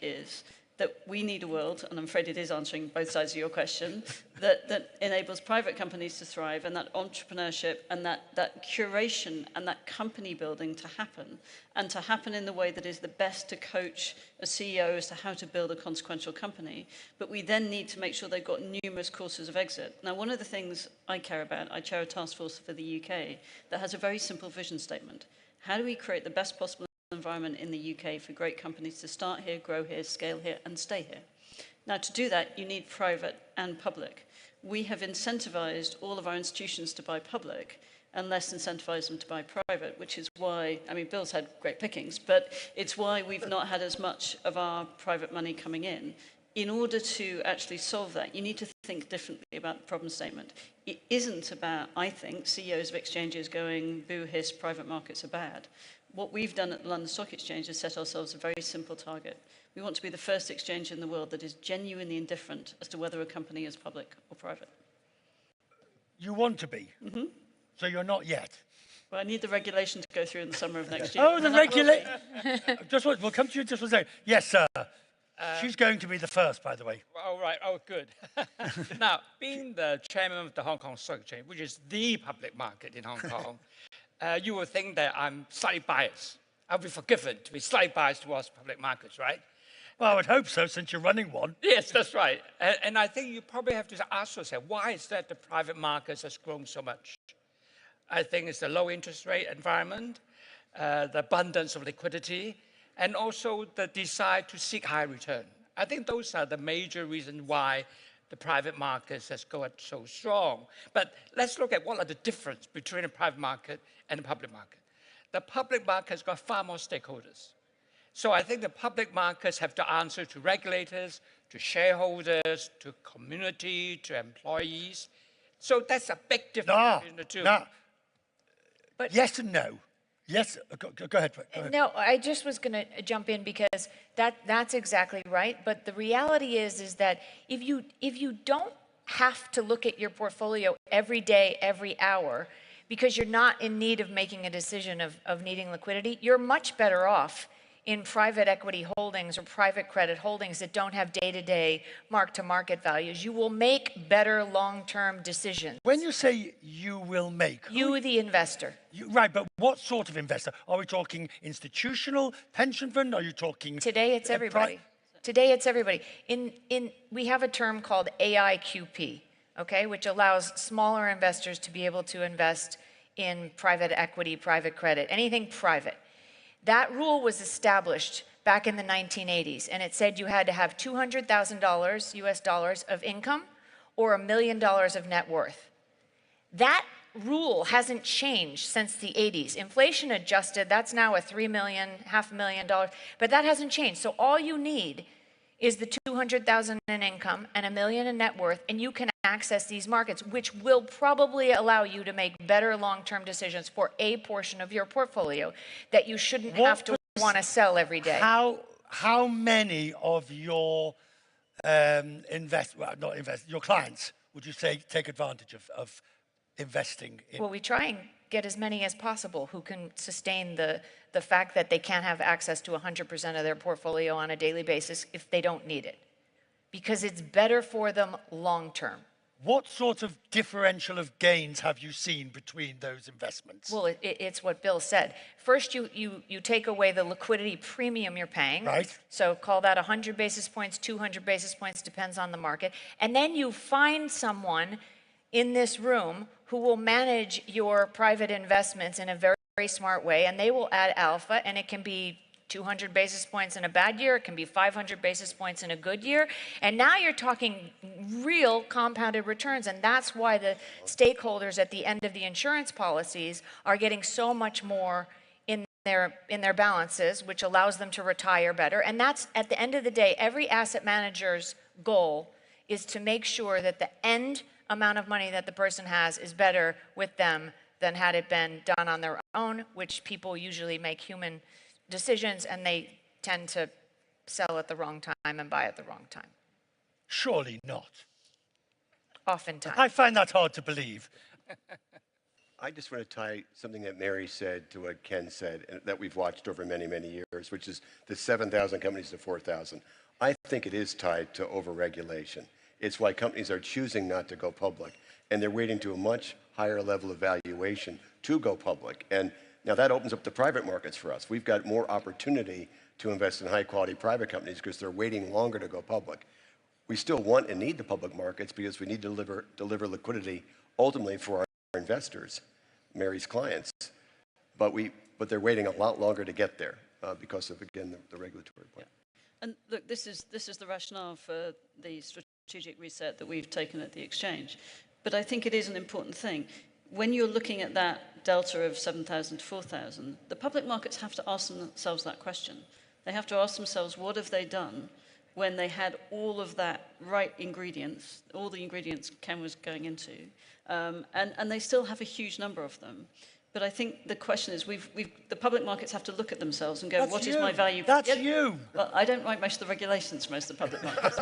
is that we need a world, and I'm afraid it is answering both sides of your question, that enables private companies to thrive and that entrepreneurship and that curation and that company building to happen, and to happen in the way that is the best to coach a CEO as to how to build a consequential company. But we then need to make sure they've got numerous courses of exit. Now, one of the things I care about, I chair a task force for the UK that has a very simple vision statement. How do we create the best possible environment in the UK for great companies to start here, grow here, scale here, and stay here? Now, to do that, you need private and public. We have incentivized all of our institutions to buy public and less incentivized them to buy private, which is why, I mean, Bill's had great pickings, but it's why we've not had as much of our private money coming in. In order to actually solve that, you need to think differently about the problem statement. It isn't about, I think, CEOs of exchanges going, boo, hiss, private markets are bad. What we've done at the London Stock Exchange is set ourselves a very simple target. We want to be the first exchange in the world that is genuinely indifferent as to whether a company is public or private. You want to be? So you're not yet? Well, I need the regulation to go through in the summer of next year. Oh, the regulation. We'll come to you just for a second. Yes, sir. She's going to be the first, by the way. Oh, right. Oh, good. Now, being the chairman of the Hong Kong Stock Exchange, which is the public market in Hong Kong, you will think that I'm slightly biased. I'll be forgiven to be slightly biased towards public markets, right? Well, I would hope so, since you're running one. Yes, that's right. And I think you probably have to ask yourself, why is that the private markets has grown so much? I think it's the low interest rate environment, the abundance of liquidity, and also the desire to seek high return. I think those are the major reasons why the private markets has gone so strong. But let's look at what are the difference between a private market and a public market. The public market has got far more stakeholders. So I think the public markets have to answer to regulators, to shareholders, to community, to employees. So that's a big difference between the two. But yes and no. Yes, go ahead. No, I just was going to jump in because that's exactly right. But the reality is that if you don't have to look at your portfolio every day, every hour, because you're not in need of making a decision of needing liquidity, you're much better off in private equity holdings or private credit holdings that don't have day-to-day mark-to-market values. You will make better long-term decisions. When you say you will make... You, the investor. Right, but what sort of investor? Are we talking institutional, pension fund? Are you talking... Today it's everybody. Today it's everybody. We have a term called AIQP, okay, which allows smaller investors to be able to invest in private equity, private credit, anything private. That rule was established back in the 1980s, and it said you had to have $200,000 US dollars of income or $1 million of net worth. That rule hasn't changed since the 80s. Inflation adjusted, that's now a $3 million, $500,000, but that hasn't changed. So all you need is the $200,000 in income and $1 million in net worth, and you can access these markets, which will probably allow you to make better long-term decisions for a portion of your portfolio that you shouldn't have to want to sell every day. How many of your your clients would you say take advantage of investing in? Well, we try and get as many as possible who can sustain the fact that they can't have access to 100% of their portfolio on a daily basis if they don't need it, because it's better for them long term. What sort of differential of gains have you seen between those investments? Well, it's what Bill said. First, you take away the liquidity premium you're paying. Right. So call that 100 basis points, 200 basis points, depends on the market. And then you find someone in this room who will manage your private investments in a very, very smart way, and they will add alpha, and it can be 200 basis points in a bad year, it can be 500 basis points in a good year, and now you're talking real compounded returns, and that's why the stakeholders at the end of the insurance policies are getting so much more in their balances, which allows them to retire better. And that's, at the end of the day, every asset manager's goal is to make sure that the end amount of money that the person has is better with them than had it been done on their own, which people usually make human decisions, and they tend to sell at the wrong time and buy at the wrong time. Surely not. Oftentimes. I find that hard to believe. I just want to tie something that Mary said to what Ken said, and that we've watched over many, many years, which is the 7,000 companies to 4,000. I think it is tied to overregulation. It's why companies are choosing not to go public, and they're waiting to a much higher level of valuation to go public. And now that opens up the private markets for us. We've got more opportunity to invest in high-quality private companies because they're waiting longer to go public. We still want and need the public markets because we need to deliver liquidity ultimately for our investors, Mary's clients. But they're waiting a lot longer to get there because of, again, the regulatory point. Yeah. And look, this is the rationale for the strategic reset that we've taken at the exchange. But I think it is an important thing. When you're looking at that delta of 7,000 to 4,000, the public markets have to ask themselves that question. They have to ask themselves, what have they done when they had all of that right ingredients, all the ingredients Ken was going into, and they still have a huge number of them. But I think the question is, the public markets have to look at themselves and go, what is my value? That's you. Well, I don't write most of the regulations for most of the public markets,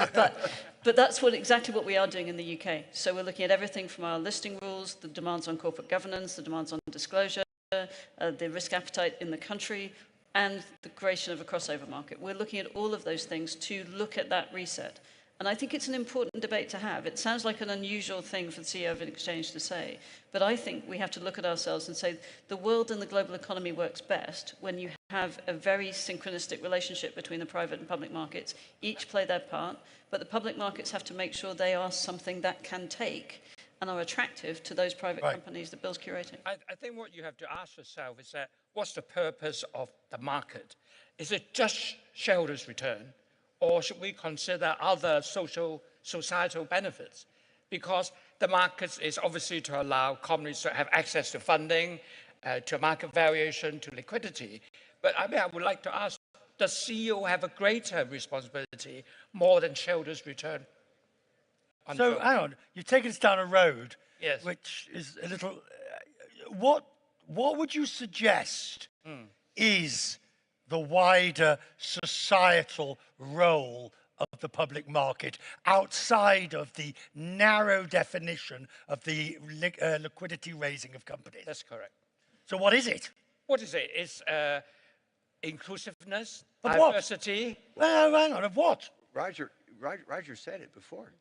but that's exactly what we are doing in the UK. So we're looking at everything from our listing rules, the demands on corporate governance, the demands on disclosure, the risk appetite in the country, and the creation of a crossover market. We're looking at all of those things to look at that reset. And I think it's an important debate to have. It sounds like an unusual thing for the CEO of an exchange to say, but I think we have to look at ourselves and say the world and the global economy works best when you have a very synchronistic relationship between the private and public markets. Each play their part, but the public markets have to make sure they are something that can take and are attractive to those private companies that Bill's curating. I think what you have to ask yourself is that, what's the purpose of the market? Is it just shareholders' return? Or should we consider other societal benefits? Because the market is obviously to allow companies to have access to funding, to market valuation, to liquidity. But I mean, I would like to ask, does CEO have a greater responsibility more than shareholders' return? So, hang on, you've taken us down a road, yes, which is a little... what would you suggest is the wider societal role of the public market outside of the narrow definition of the liquidity raising of companies? That's correct. So what is it? What is it? It's inclusiveness, Of what? diversity. Well, hang on, of what? Roger said it before.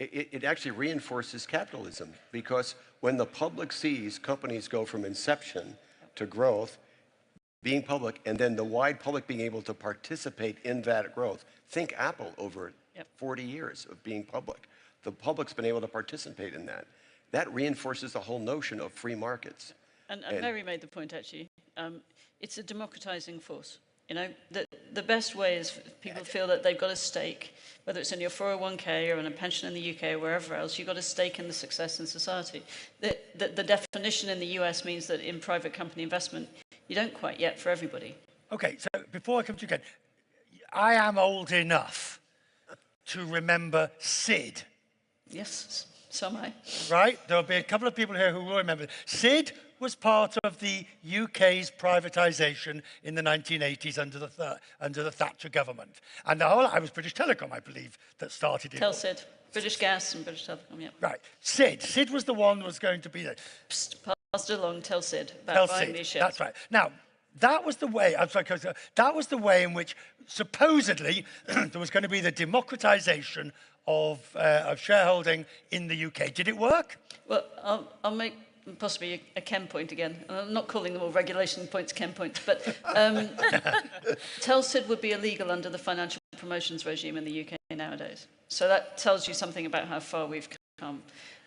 It actually reinforces capitalism, because when the public sees companies go from inception to growth, being public, and then the wide public being able to participate in that growth. Think Apple over 40 years of being public. The public's been able to participate in that. That reinforces the whole notion of free markets. And Mary made the point, actually. It's a democratizing force. You know, the best way is people feel that they've got a stake, whether it's in your 401k or in a pension in the UK or wherever else, you've got a stake in the success in society. The definition in the US means that in private company investment, you don't quite yet for everybody. Okay, so before I come to you again, I am old enough to remember Sid. Yes, so am I. Right? There'll be a couple of people here who will remember. Sid was part of the UK's privatisation in the 1980s under the Thatcher government. And the whole, I was British Telecom, I believe, that started it. Tell Sid. British Gas and British Telecom, yeah. Right. Sid was the one who was going to be there. Psst, pass it along, tell Sid about buying these shares. That's right. Now, that was the way, that was the way in which supposedly there was going to be the democratisation of shareholding in the UK. Did it work? Well, I'll make possibly a Ken point again. I'm not calling them all regulation points, Ken points, but Telsid would be illegal under the financial promotions regime in the UK nowadays. So that tells you something about how far we've come.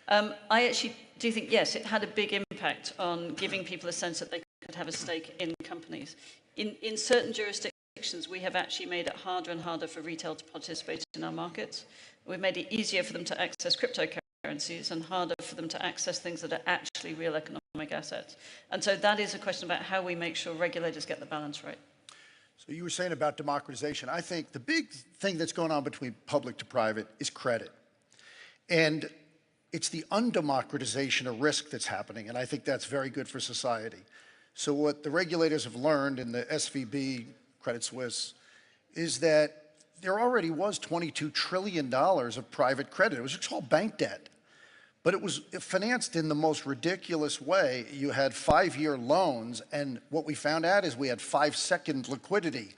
I actually do think, yes, it had a big impact on giving people a sense that they could have a stake in companies. In certain jurisdictions, we have actually made it harder and harder for retail to participate in our markets. We've made it easier for them to access cryptocurrencies and harder for them to access things that are actually real economic assets. And so that is a question about how we make sure regulators get the balance right. So you were saying about democratization. I think the big thing that's going on between public to private is credit. And it's the undemocratization of risk that's happening, and I think that's very good for society. So what the regulators have learned in the SVB, Credit Suisse, is that there already was $22 trillion of private credit. It was just all bank debt. But it was financed in the most ridiculous way. You had 5-year loans, and what we found out is we had 5-second liquidity.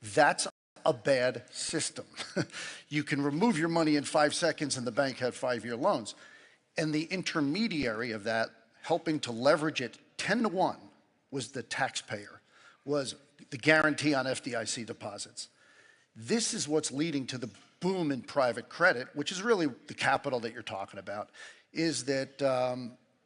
That's a bad system. You can remove your money in 5 seconds, and the bank had 5-year loans. And the intermediary of that, helping to leverage it 10-to-1, was the taxpayer, was the guarantee on FDIC deposits. This is what's leading to the boom in private credit, which is really the capital that you're talking about, is that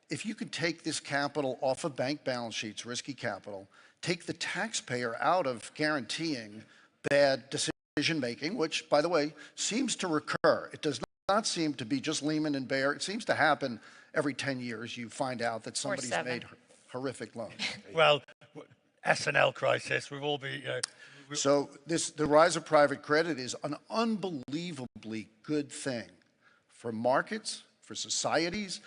if you could take this capital off of bank balance sheets, risky capital, take the taxpayer out of guaranteeing bad decision-making, which, by the way, seems to recur. It does not seem to be just Lehman and Bear. It seems to happen every 10 years. You find out that somebody's made horrific loans. Well, S&L crisis, we've all been... So the rise of private credit is an unbelievably good thing for markets, for societies.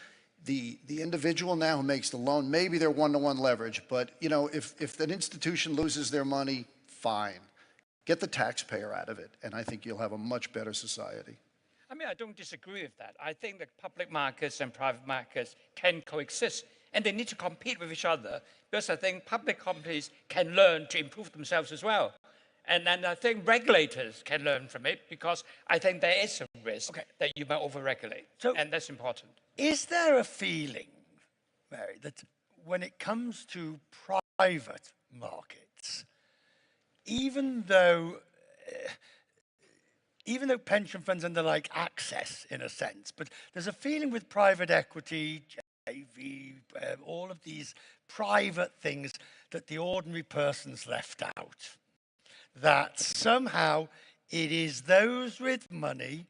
The individual now who makes the loan, maybe they're one-to-one leverage, but you know, if an institution loses their money, fine. Get the taxpayer out of it, and I think you'll have a much better society. I mean, I don't disagree with that. I think that public markets and private markets can coexist, and they need to compete with each other, because I think public companies can learn to improve themselves as well. And then I think regulators can learn from it, because I think there is a risk that you might overregulate, and that's important. Is there a feeling, Mary, that when it comes to private markets, even though pension funds and the like access in a sense, but there's a feeling with private equity, JV, all of these private things that the ordinary person's left out? That somehow it is those with money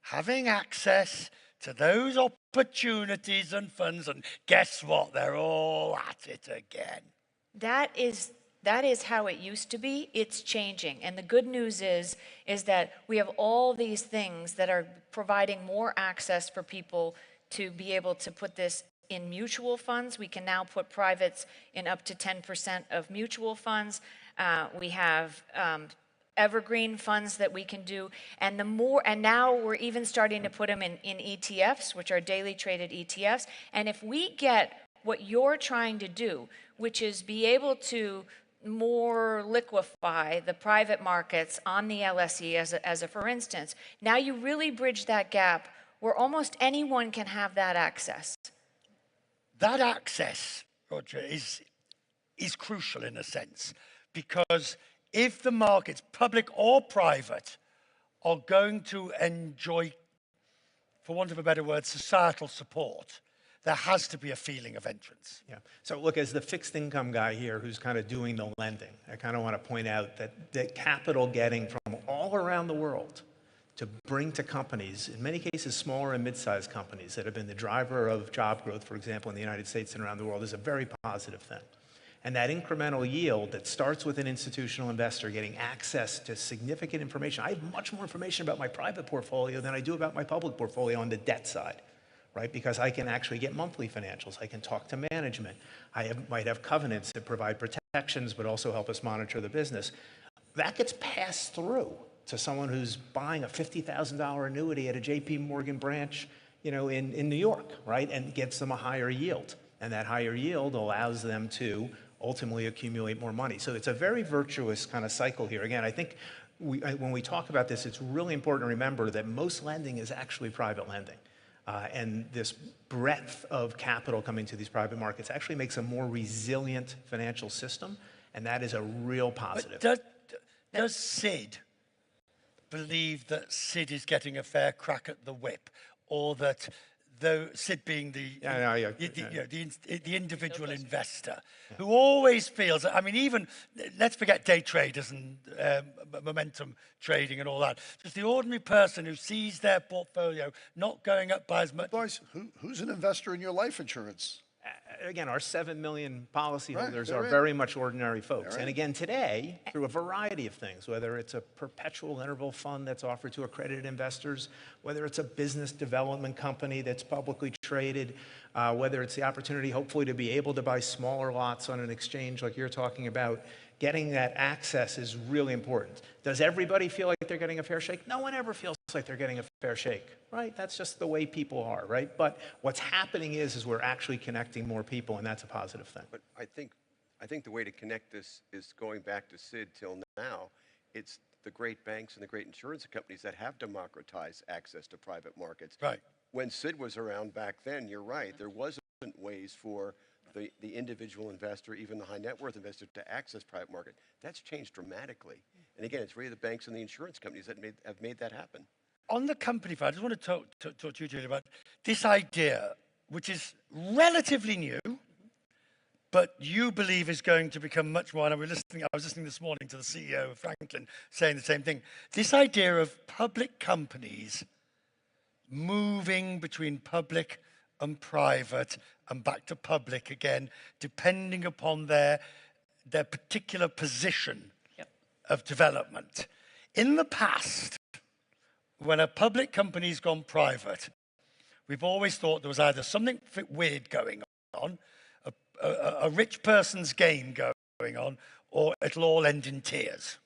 having access to those opportunities and funds, and guess what? They're all at it again. That is how it used to be. It's changing. And the good news is that we have all these things that are providing more access for people to be able to put this in mutual funds. We can now put privates in up to 10% of mutual funds. We have evergreen funds that we can do, and now we're even starting to put them in ETFs, which are daily traded ETFs. And if we get what you're trying to do, which is be able to more liquefy the private markets on the LSE as a for instance. Now you really bridge that gap where almost anyone can have that access. That access, Roger, is crucial in a sense, because if the markets, public or private, are going to enjoy, for want of a better word, societal support, there has to be a feeling of entrance. Yeah. So look, as the fixed income guy here who's kind of doing the lending, I kind of want to point out that capital getting from all around the world to bring to companies, in many cases smaller and mid-sized companies that have been the driver of job growth, for example, in the United States and around the world, is a very positive thing. And that incremental yield that starts with an institutional investor getting access to significant information. I have much more information about my private portfolio than I do about my public portfolio on the debt side, right? Because I can actually get monthly financials. I can talk to management. I might have covenants that provide protections but also help us monitor the business. That gets passed through to someone who's buying a $50,000 annuity at a JP Morgan branch, you know, in New York, right? And gets them a higher yield. And that higher yield allows them to ultimately accumulate more money. So it's a very virtuous kind of cycle here. Again, I think when we talk about this, it's really important to remember that most lending is actually private lending. And this breadth of capital coming to these private markets actually makes a more resilient financial system, and that is a real positive. Does Sid believe that Sid is getting a fair crack at the whip, or that though Sid being the individual investor, who always feels, I mean, even, let's forget day traders and momentum trading and all that, just the ordinary person who sees their portfolio not going up by as much. Boys, who's an investor in your life insurance? Again, our 7 million policyholders Right, are very much ordinary folks. And again, today, through a variety of things, whether it's a perpetual interval fund that's offered to accredited investors, whether it's a business development company that's publicly traded, whether it's the opportunity, hopefully, to be able to buy smaller lots on an exchange like you're talking about, getting that access is really important. Does everybody feel like they're getting a fair shake? No one ever feels like they're getting a fair shake, right? That's just the way people are, right? But what's happening is we're actually connecting more people, and that's a positive thing. But I think the way to connect this is going back to Sid till now. It's the great banks and the great insurance companies that have democratized access to private markets. Right. When Sid was around back then, you're right, there wasn't ways for the individual investor, even the high net worth investor, to access private market. That's changed dramatically. And again, it's really the banks and the insurance companies that have made that happen. On the company front, I just want to talk to you, Julie, about this idea, which is relatively new, but you believe is going to become much more, and I was listening this morning to the CEO of Franklin saying the same thing, this idea of public companies moving between public and private and back to public again, depending upon their particular position of development. In the past, when a public company's gone private, we've always thought there was either something weird going on, a rich person's game going on, or it'll all end in tears.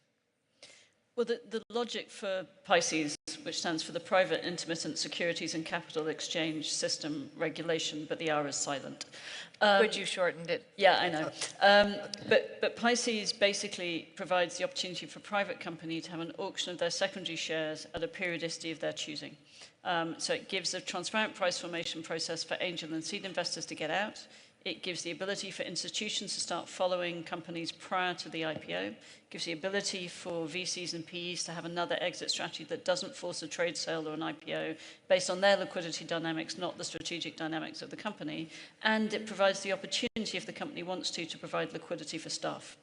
Well, the logic for PISES, which stands for the Private Intermittent Securities and Capital Exchange System Regulation, but the R is silent. Good, you shortened it. Yeah, I know. But PISES basically provides the opportunity for a private company to have an auction of their secondary shares at a periodicity of their choosing. So it gives a transparent price formation process for angel and seed investors to get out. It gives the ability for institutions to start following companies prior to the IPO. It gives the ability for VCs and PEs to have another exit strategy that doesn't force a trade sale or an IPO based on their liquidity dynamics, not the strategic dynamics of the company. And it provides the opportunity, if the company wants to provide liquidity for staff.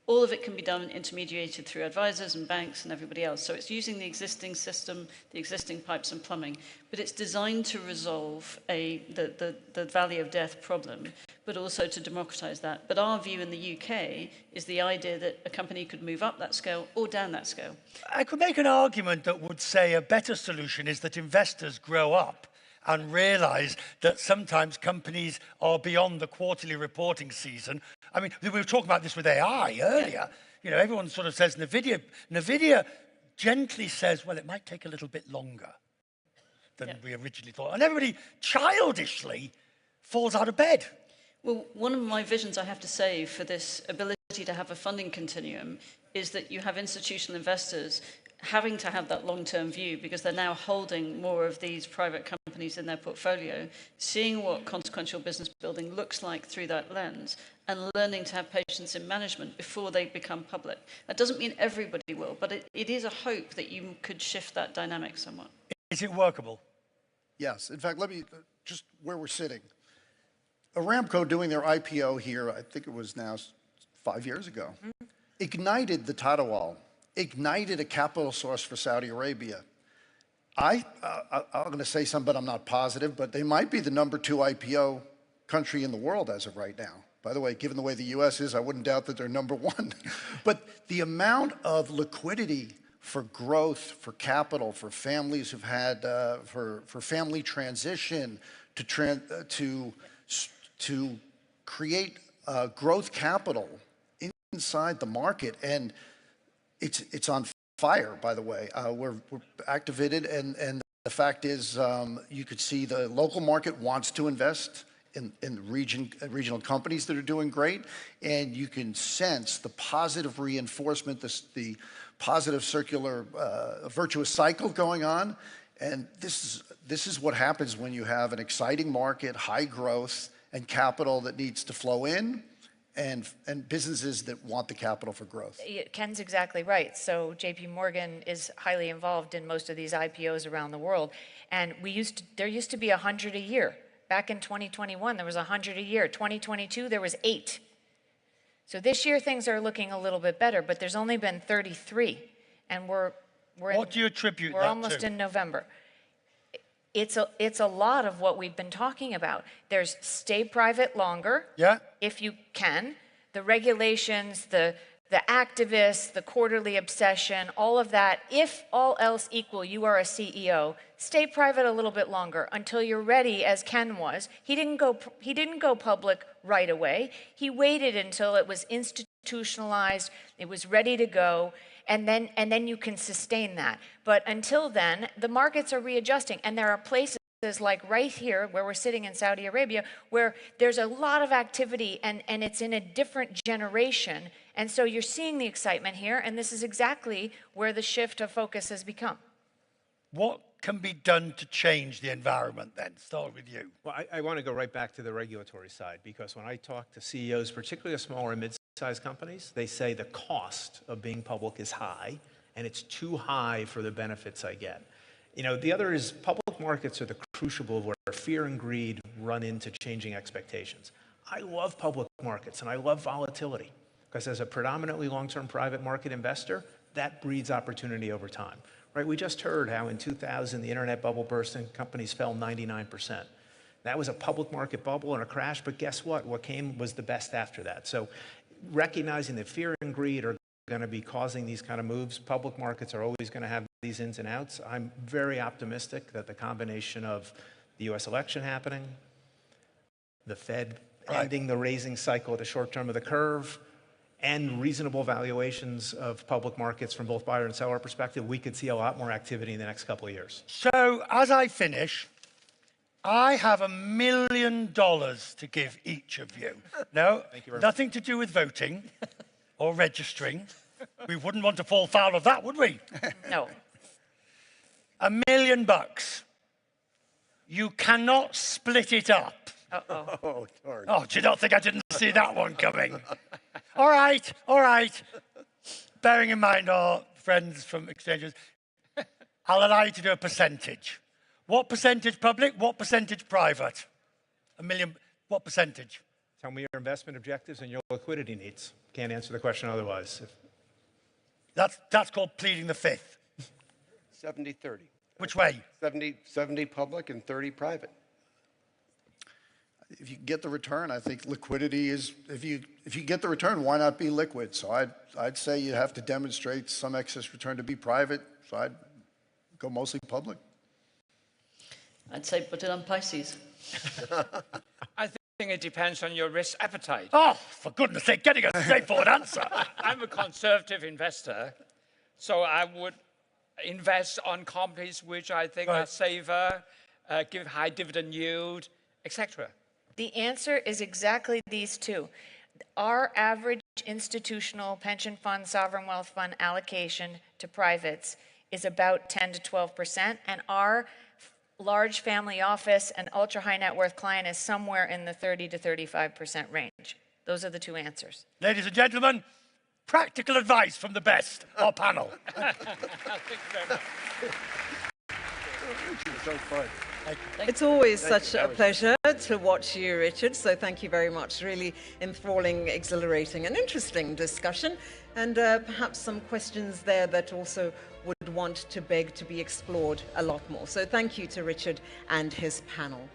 All of it can be done intermediated through advisors and banks and everybody else. So it's using the existing system, the existing pipes and plumbing, but it's designed to resolve the valley of death problem, but also to democratize that. But our view in the UK is the idea that a company could move up that scale or down that scale. I could make an argument that would say a better solution is that investors grow up and realize that sometimes companies are beyond the quarterly reporting season. I mean, we were talking about this with AI earlier. You know, everyone sort of says NVIDIA gently says, well, it might take a little bit longer than we originally thought. And everybody childishly falls out of bed. Well, one of my visions, I have to say, for this ability to have a funding continuum is that you have institutional investors having to have that long-term view because they're now holding more of these private companies in their portfolio, seeing what consequential business building looks like through that lens, and learning to have patience in management before they become public. That doesn't mean everybody will, but it is a hope that you could shift that dynamic somewhat. Is it workable? Yes. In fact, let me, just where we're sitting. Aramco doing their IPO here, I think it was now 5 years ago, ignited the tidal wall, ignited a capital source for Saudi Arabia. I'm going to say something, but I'm not positive, but they might be the #2 IPO country in the world as of right now. By the way, given the way the US is, I wouldn't doubt that they're #1. But the amount of liquidity for growth, for capital, for families who've had, for family transition, to create growth capital inside the market, and it's on fire, by the way. We're activated, and the fact is, you could see the local market wants to invest in regional companies that are doing great, and you can sense the positive reinforcement, the positive circular virtuous cycle going on. And this is what happens when you have an exciting market, high growth, and capital that needs to flow in, and businesses that want the capital for growth. Ken's exactly right. So JP Morgan is highly involved in most of these IPOs around the world. And there used to be 100 a year. Back in 2021, there was 100 a year. 2022, there was 8. So this year, things are looking a little bit better, but there's only been 33. And what do you attribute we're that almost to? in November. It's a lot of what we've been talking about. There's stay private longer, if you can. The regulations, the activists, the quarterly obsession, all of that. If all else equal, you are a CEO, stay private a little bit longer until you're ready, as Ken was. He didn't go public right away. He waited until it was institutionalized, it was ready to go. And then you can sustain that. But until then, the markets are readjusting. And there are places like right here, where we're sitting in Saudi Arabia, where there's a lot of activity and it's in a different generation. And so you're seeing the excitement here. And this is exactly where the shift of focus has become. What can be done to change the environment then? Start with you. Well, I want to go right back to the regulatory side, because when I talk to CEOs, particularly of smaller and mid-sized companies, they say the cost of being public is high, and it's too high for the benefits I get. You know, the other is public markets are the crucible where fear and greed run into changing expectations. I love public markets, and I love volatility, because as a predominantly long-term private market investor, that breeds opportunity over time. Right, we just heard how in 2000 the internet bubble burst and companies fell 99%. That was a public market bubble and a crash, but guess what? What came was the best after that. So recognizing that fear and greed are going to be causing these kind of moves, public markets are always going to have these ins and outs. I'm very optimistic that the combination of the US election happening, the Fed ending the raising cycle at the short term of the curve, and reasonable valuations of public markets from both buyer and seller perspective, we could see a lot more activity in the next couple of years. So as I finish, I have $1 million to give each of you. No, nothing to do with voting or registering. We wouldn't want to fall foul of that, would we? No. $1 million. You cannot split it up. Uh-oh. Oh, darn. Oh, do you not think I didn't see that one coming? All right, all right. Bearing in mind our friends from exchanges, I'll allow you to do a percentage. What percentage public, what percentage private? $1 million, what percentage? Tell me your investment objectives and your liquidity needs. Can't answer the question otherwise. That's called pleading the fifth. 70-30. Which way? 70 public and 30 private. If you get the return, I think liquidity is, if you get the return, why not be liquid? So I'd say you have to demonstrate some excess return to be private, so I'd go mostly public. I'd say put it on Pisces. I think it depends on your risk appetite. Oh, for goodness sake, getting a straightforward answer. I'm a conservative investor, so I would invest on companies which I think are safer, give high dividend yield, etc. The answer is exactly these two. Our average institutional pension fund, sovereign wealth fund allocation to privates is about 10 to 12%, and our large family office and ultra high net worth client is somewhere in the 30 to 35% range. Those are the two answers. Ladies and gentlemen, practical advice from the best, our panel. Thank you very much. So fun. It's always such a pleasure to watch you, Richard, so thank you very much. Really enthralling, exhilarating and interesting discussion, and perhaps some questions there that also would want to beg to be explored a lot more. So thank you to Richard and his panel.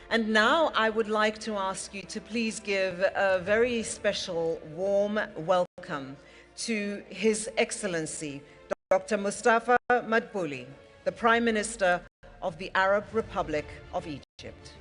And now I would like to ask you to please give a very special warm welcome to His Excellency, Dr. Mustafa Madbouli, the Prime Minister of the Arab Republic of Egypt.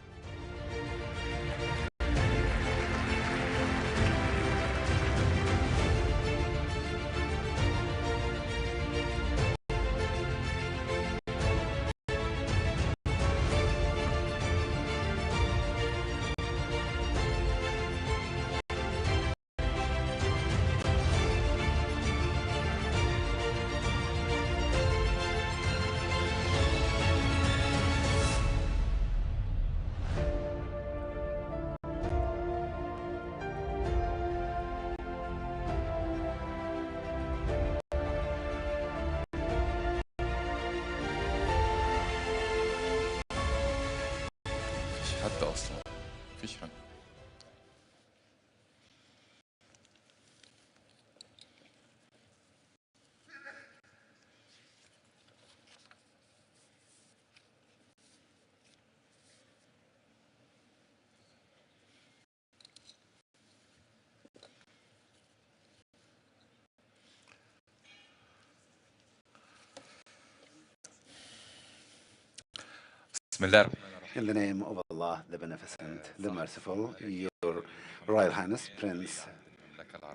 In the name of Allah, the Beneficent, the Merciful, Your Royal Highness Prince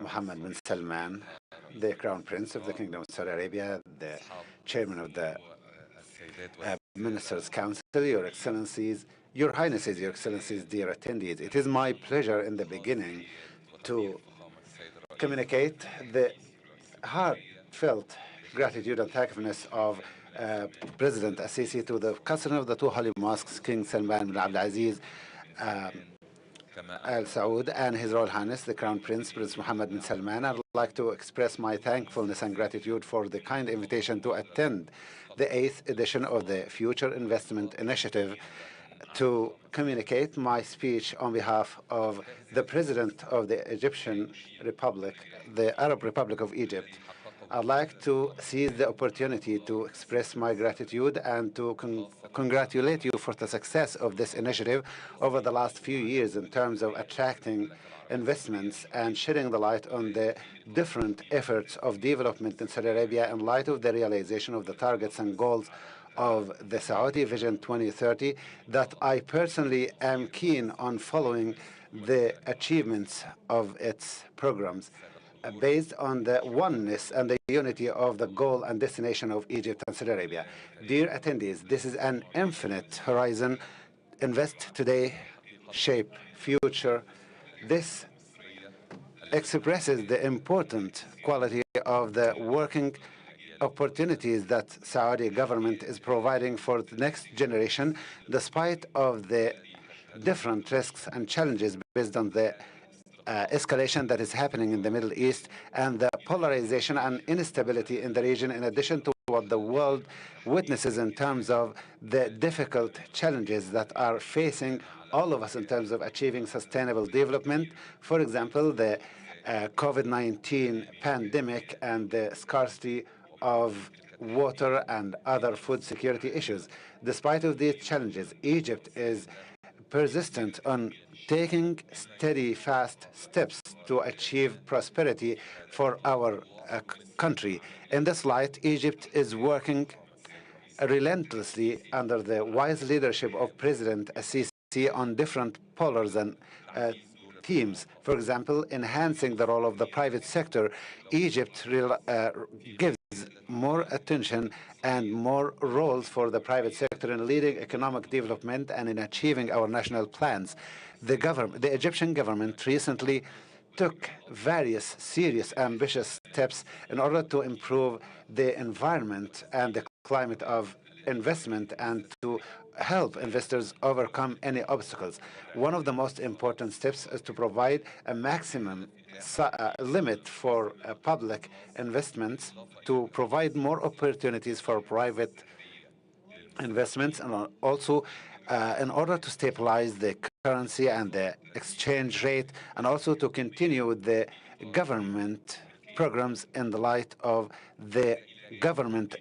Mohammed bin Salman, the Crown Prince of the Kingdom of Saudi Arabia, the Chairman of the Ministers' Council, Your Excellencies, Your Highnesses, Your Excellencies, dear attendees, it is my pleasure in the beginning to communicate the heartfelt gratitude and thankfulness of President Assisi to the custodian of the two holy mosques, King Salman bin Abdulaziz Al Saud, and His Royal Highness, the Crown Prince, Prince Mohammed bin Salman. I'd like to express my thankfulness and gratitude for the kind invitation to attend the 8th edition of the Future Investment Initiative to communicate my speech on behalf of the President of the Egyptian Republic, the Arab Republic of Egypt. I'd like to seize the opportunity to express my gratitude and to congratulate you for the success of this initiative over the last few years in terms of attracting investments and shedding the light on the different efforts of development in Saudi Arabia in light of the realization of the targets and goals of the Saudi Vision 2030 that I personally am keen on following the achievements of its programs based on the oneness and the unity of the goal and destination of Egypt and Saudi Arabia. Dear attendees, this is an infinite horizon. Invest today, shape future. This expresses the important quality of the working opportunities that Saudi government is providing for the next generation, despite of the different risks and challenges based on the escalation that is happening in the Middle East and the polarization and instability in the region, in addition to what the world witnesses in terms of the difficult challenges that are facing all of us in terms of achieving sustainable development. For example, the COVID-19 pandemic and the scarcity of water and other food security issues. Despite of these challenges, Egypt is persistent on taking steady, fast steps to achieve prosperity for our country. In this light, Egypt is working relentlessly under the wise leadership of President Assisi on different pillars and themes. For example, enhancing the role of the private sector. Egypt gives more attention and more roles for the private sector in leading economic development and in achieving our national plans. The Egyptian government recently took various serious, ambitious steps in order to improve the environment and the climate of investment and to help investors overcome any obstacles. One of the most important steps is to provide a maximum limit for public investments to provide more opportunities for private investments, and also in order to stabilize the currency and the exchange rate, and also to continue with the government programs in the light of the government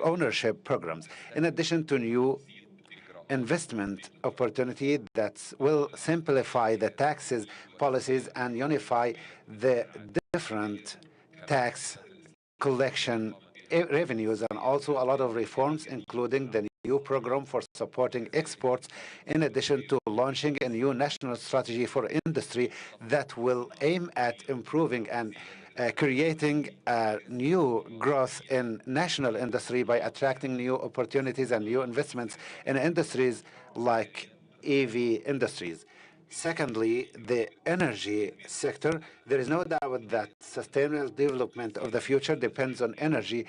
ownership programs, in addition to new investment opportunity that will simplify the taxes policies and unify the different tax collection revenues, and also a lot of reforms, including the new program for supporting exports, in addition to launching a new national strategy for industry that will aim at improving and creating new growth in national industry by attracting new opportunities and new investments in industries like EV industries. Secondly, the energy sector. There is no doubt that sustainable development of the future depends on energy,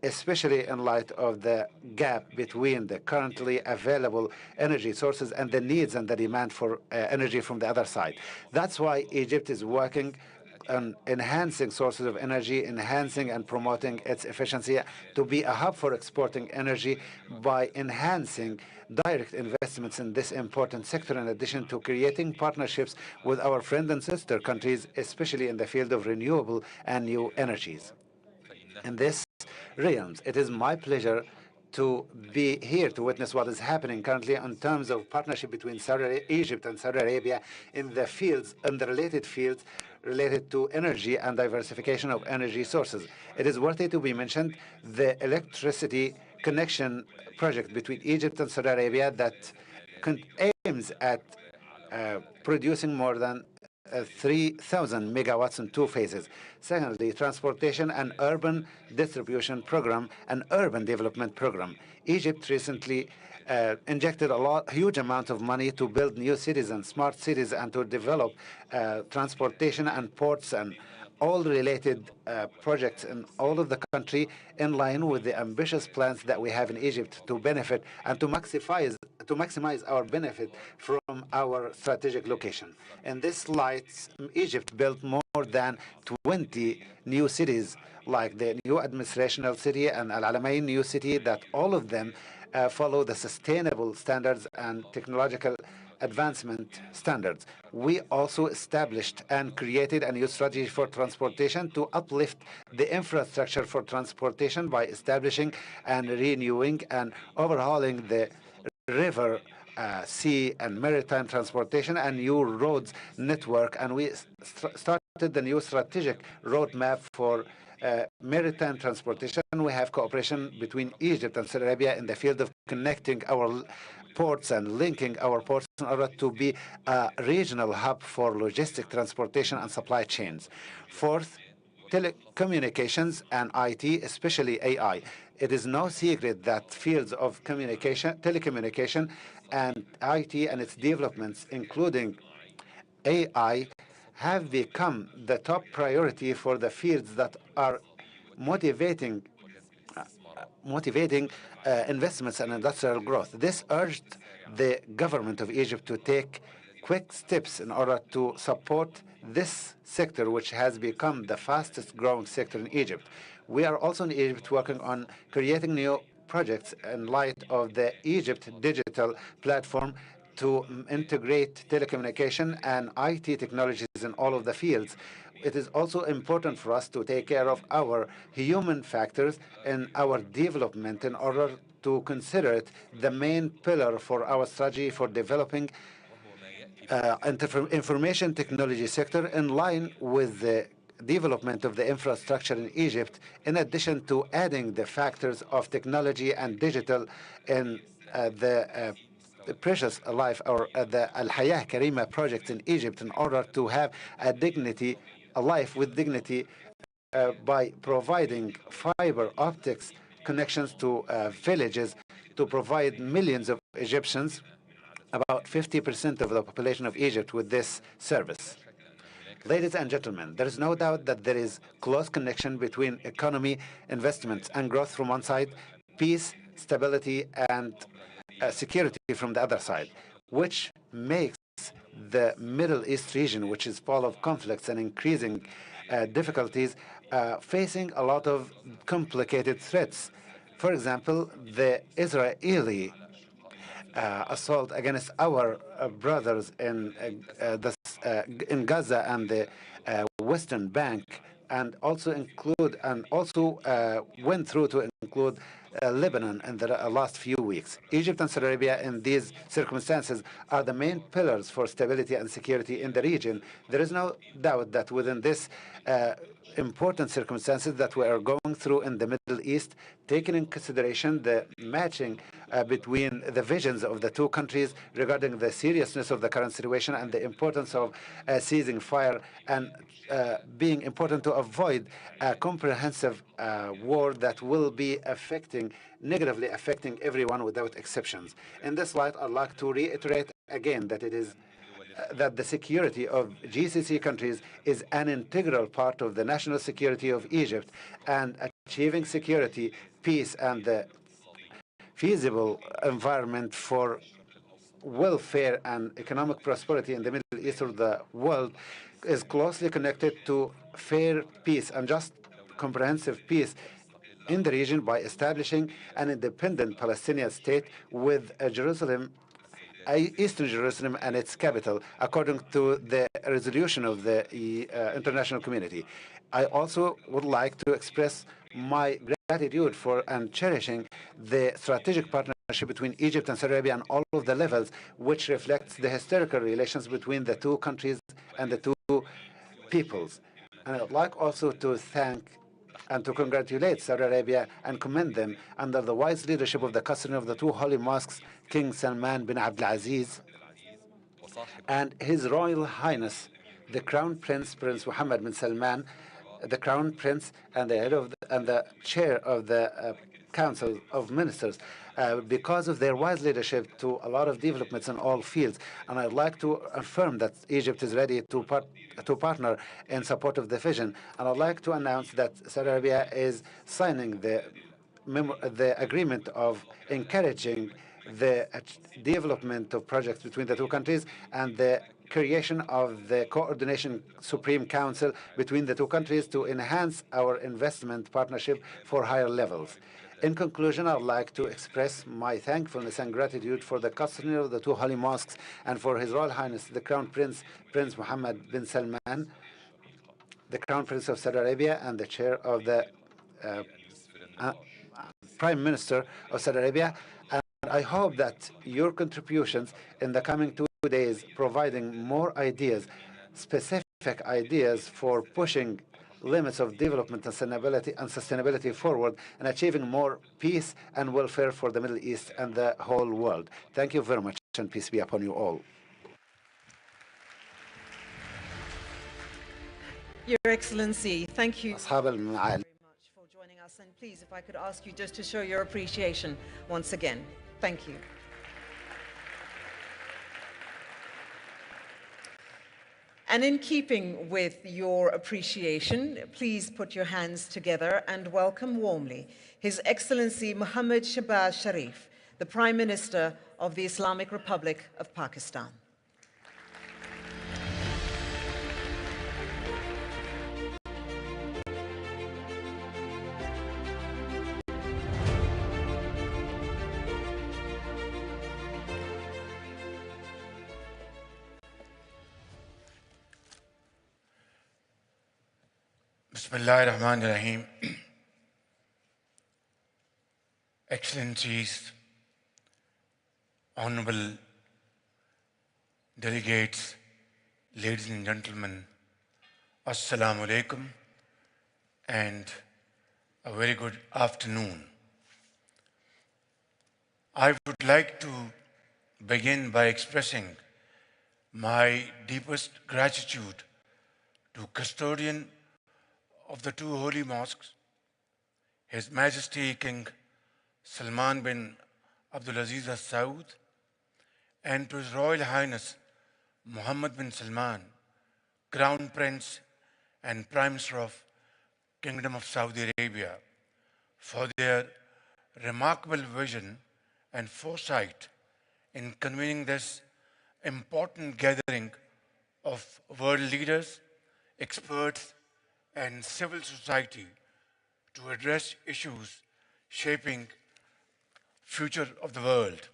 especially in light of the gap between the currently available energy sources and the needs and the demand for energy from the other side. That's why Egypt is working on enhancing sources of energy, enhancing and promoting its efficiency to be a hub for exporting energy by enhancing direct investments in this important sector, in addition to creating partnerships with our friend and sister countries, especially in the field of renewable and new energies. In this realms, it is my pleasure to be here to witness what is happening currently in terms of partnership between Egypt and Saudi Arabia in the fields, in the related fields related to energy and diversification of energy sources. It is worthy to be mentioned the electricity connection project between Egypt and Saudi Arabia that aims at producing more than 3,000 megawatts in 2 phases. Secondly, transportation and urban distribution program and urban development program. Egypt recently injected huge amount of money to build new cities and smart cities and to develop transportation and ports and all related projects in all of the country, in line with the ambitious plans that we have in Egypt to benefit and to maximize our benefit from our strategic location. In this light, Egypt built more than 20 new cities, like the new administrational city and Al Alamein new city, that all of them follow the sustainable standards and technological advancement standards. We also established and created a new strategy for transportation to uplift the infrastructure for transportation by establishing and renewing and overhauling the river, sea and maritime transportation and new roads network. And we started the new strategic roadmap for maritime transportation. We have cooperation between Egypt and Saudi Arabia in the field of connecting our ports and linking our ports in order to be a regional hub for logistic transportation and supply chains. Fourth, telecommunications and IT, especially AI. It is no secret that fields of communication, telecommunication and IT and its developments, including AI, have become the top priority for the fields that are motivating investments and industrial growth. This urged the government of Egypt to take quick steps in order to support this sector, which has become the fastest growing sector in Egypt. We are also in Egypt working on creating new projects in light of the Egypt digital platform to integrate telecommunication and IT technologies in all of the fields. It is also important for us to take care of our human factors in our development in order to consider it the main pillar for our strategy for developing information technology sector in line with the development of the infrastructure in Egypt, in addition to adding the factors of technology and digital in the precious life or the Al-Hayah Karima project in Egypt in order to have a life with dignity by providing fiber optics connections to villages to provide millions of Egyptians, about 50% of the population of Egypt, with this service. Ladies and gentlemen, there is no doubt that there is close connection between economy, investments, and growth from one side, peace, stability, and security from the other side, which makes the Middle East region, which is full of conflicts and increasing difficulties, facing a lot of complicated threats. For example, the Israeli assault against our brothers in Gaza and the Western Bank, and also went through to include Lebanon in the last few weeks. Egypt and Saudi Arabia in these circumstances are the main pillars for stability and security in the region. There is no doubt that within this important circumstances that we are going through in the Middle East, taking in consideration the matching between the visions of the two countries regarding the seriousness of the current situation and the importance of ceasing fire and being important to avoid a comprehensive war that will be negatively affecting everyone without exceptions. In this light, I'd like to reiterate again that that the security of GCC countries is an integral part of the national security of Egypt, and achieving security, peace, and the feasible environment for welfare and economic prosperity in the Middle East of the world is closely connected to fair peace and just comprehensive peace in the region by establishing an independent Palestinian state with Eastern Jerusalem and its capital, according to the resolution of the international community. I also would like to express my gratitude for and cherishing the strategic partnership between Egypt and Saudi Arabia on all of the levels, which reflects the historical relations between the two countries and the two peoples. And I would like also to thank and to congratulate Saudi Arabia and commend them under the wise leadership of the custodian of the two holy mosques, King Salman bin Abdulaziz, and His Royal Highness, the Crown Prince, Prince Mohammed bin Salman, the Crown Prince and the head of and the chair of the Council of Ministers, because of their wise leadership to a lot of developments in all fields. And I'd like to affirm that Egypt is ready to partner in support of the vision. And I'd like to announce that Saudi Arabia is signing the agreement of encouraging the development of projects between the two countries and the creation of the Coordination Supreme Council between the two countries to enhance our investment partnership for higher levels. In conclusion, I would like to express my thankfulness and gratitude for the custodian of the two holy mosques and for His Royal Highness, the Crown Prince, Prince Mohammed bin Salman, the Crown Prince of Saudi Arabia and the chair of the Prime Minister of Saudi Arabia. And I hope that your contributions in the coming 2 days, providing more ideas, specific ideas for pushing limits of development and sustainability forward and achieving more peace and welfare for the Middle East and the whole world. Thank you very much, and peace be upon you all. Your Excellency, thank you very much for joining us. And please, if I could ask you just to show your appreciation once again. Thank you. And in keeping with your appreciation, please put your hands together and welcome warmly His Excellency Muhammad Shahbaz Sharif, the Prime Minister of the Islamic Republic of Pakistan. Bismillahirrahmanirrahim. Excellencies, honorable delegates, ladies and gentlemen, Assalamu alaikum and a very good afternoon. I would like to begin by expressing my deepest gratitude to custodian of the two holy mosques, His Majesty King Salman bin Abdulaziz Al Saud, and to His Royal Highness Mohammed bin Salman, Crown Prince and Prime Minister of Kingdom of Saudi Arabia for their remarkable vision and foresight in convening this important gathering of world leaders, experts, and civil society to address issues shaping future of the world.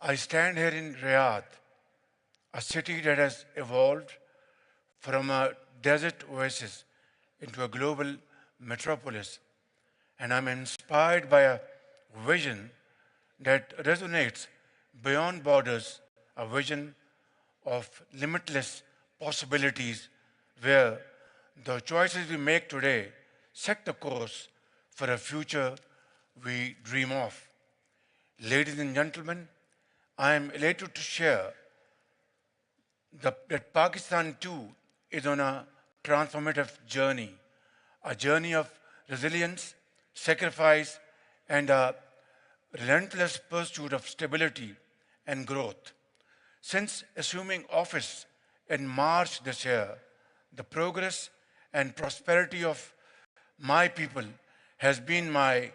I stand here in Riyadh, a city that has evolved from a desert oasis into a global metropolis, and I'm inspired by a vision that resonates beyond borders, a vision of limitless possibilities where the choices we make today set the course for a future we dream of. Ladies and gentlemen, I am elated to share that Pakistan too is on a transformative journey, a journey of resilience, sacrifice, and a relentless pursuit of stability and growth. Since assuming office in March this year, the progress and prosperity of my people has been my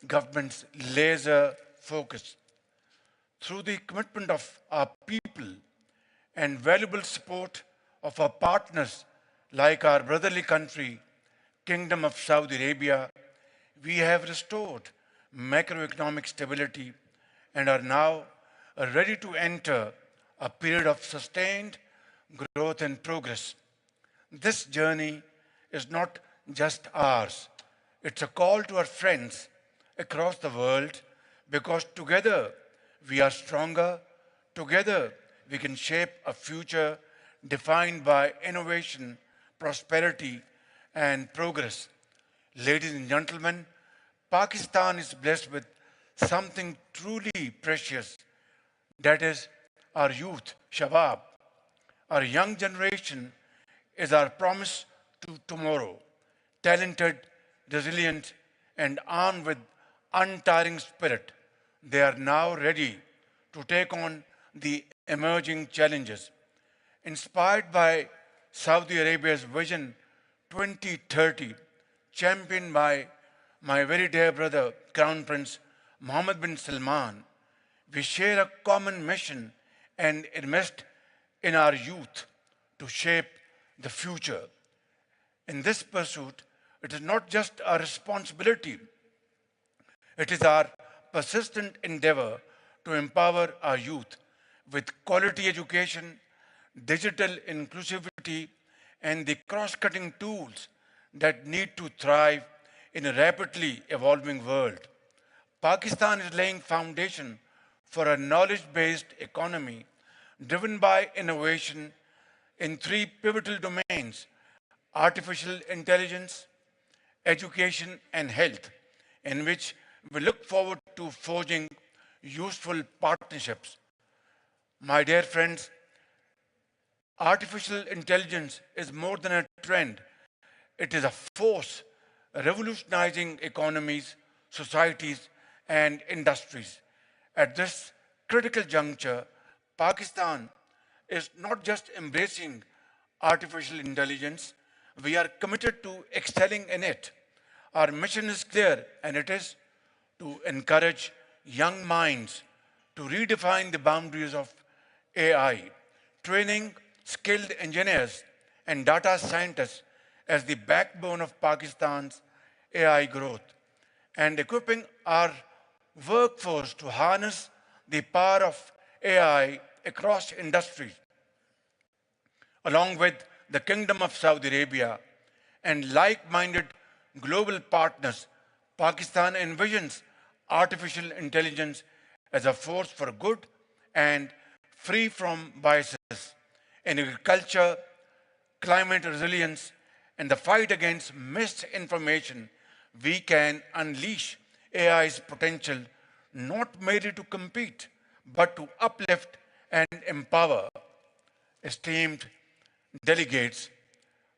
government's laser focus. Through the commitment of our people and valuable support of our partners like our brotherly country, Kingdom of Saudi Arabia, we have restored macroeconomic stability and are now ready to enter a period of sustained growth and progress. This journey is not just ours. It's a call to our friends across the world because together we are stronger, together we can shape a future defined by innovation, prosperity, and progress. Ladies and gentlemen, Pakistan is blessed with something truly precious, that is our youth, Shabab. Our young generation is our promise to tomorrow, talented, resilient, and armed with untiring spirit. They are now ready to take on the emerging challenges. Inspired by Saudi Arabia's Vision 2030, championed by my very dear brother, Crown Prince Mohammed bin Salman, we share a common mission and invest in our youth to shape the future. In this pursuit, it is not just our responsibility, it is our persistent endeavor to empower our youth with quality education, digital inclusivity, and the cross-cutting tools that need to thrive in a rapidly evolving world. Pakistan is laying foundation for a knowledge-based economy driven by innovation in three pivotal domains: artificial intelligence, education, and health, in which we look forward to forging useful partnerships. My dear friends, artificial intelligence is more than a trend. It is a force revolutionizing economies, societies, and industries. At this critical juncture, Pakistan is not just embracing artificial intelligence, we are committed to excelling in it. Our mission is clear, and it is to encourage young minds to redefine the boundaries of AI, training skilled engineers and data scientists as the backbone of Pakistan's AI growth, and equipping our workforce to harness the power of AI across industries. Along with the Kingdom of Saudi Arabia and like-minded global partners, Pakistan envisions artificial intelligence as a force for good and free from biases. In agriculture, climate resilience, and the fight against misinformation, we can unleash AI's potential not merely to compete, but to uplift and empower. Esteemed delegates,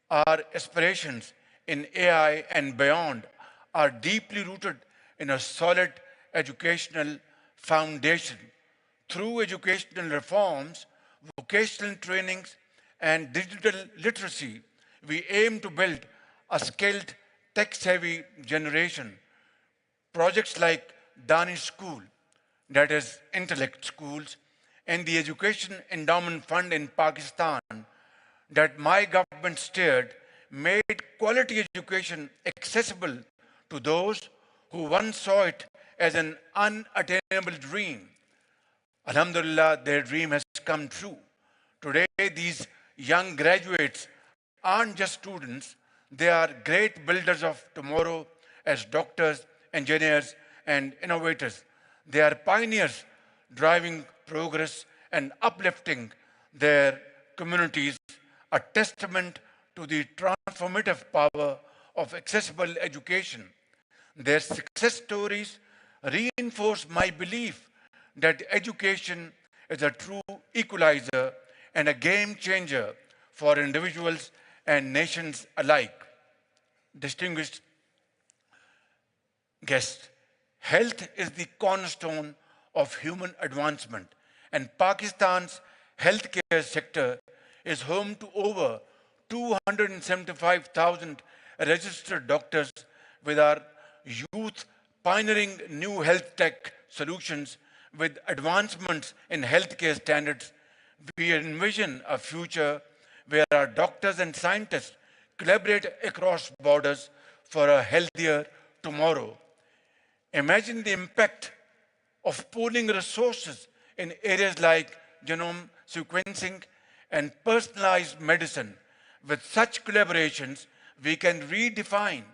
our aspirations in AI and beyond are deeply rooted in a solid educational foundation. Through educational reforms, vocational trainings, and digital literacy, we aim to build a skilled, tech-savvy generation. Projects like Danish School, that is Intellect Schools, and the Education Endowment Fund in Pakistan that my government steered made quality education accessible to those who once saw it as an unattainable dream. Alhamdulillah, their dream has come true. Today, these young graduates aren't just students, they are great builders of tomorrow as doctors, engineers, and innovators. They are pioneers driving progress and uplifting their communities, a testament to the transformative power of accessible education. Their success stories reinforce my belief that education is a true equalizer and a game changer for individuals and nations alike. Distinguished guests, health is the cornerstone of human advancement, and Pakistan's healthcare sector is home to over 275,000 registered doctors, with our youth pioneering new health tech solutions. With advancements in healthcare standards, we envision a future where our doctors and scientists collaborate across borders for a healthier tomorrow. Imagine the impact of pooling resources in areas like genome sequencing and personalized medicine. With such collaborations, we can redefine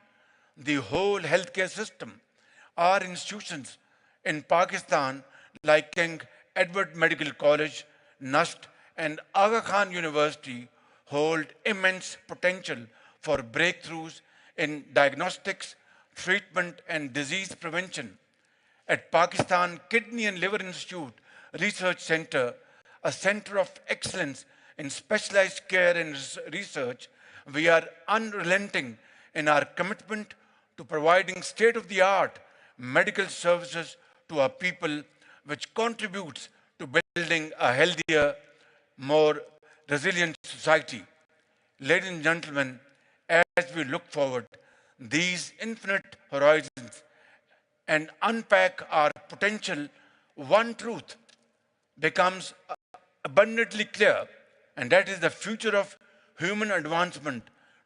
the whole healthcare system. Our institutions in Pakistan, like King Edward Medical College, NUST, and Aga Khan University, hold immense potential for breakthroughs in diagnostics, treatment, and disease prevention. At Pakistan Kidney and Liver Institute Research Center, a center of excellence in specialized care and research, we are unrelenting in our commitment to providing state-of-the-art medical services to our people, which contributes to building a healthier, more resilient society. Ladies and gentlemen, as we look forward, these infinite horizons and unpack our potential, one truth becomes abundantly clear, and that is the future of human advancement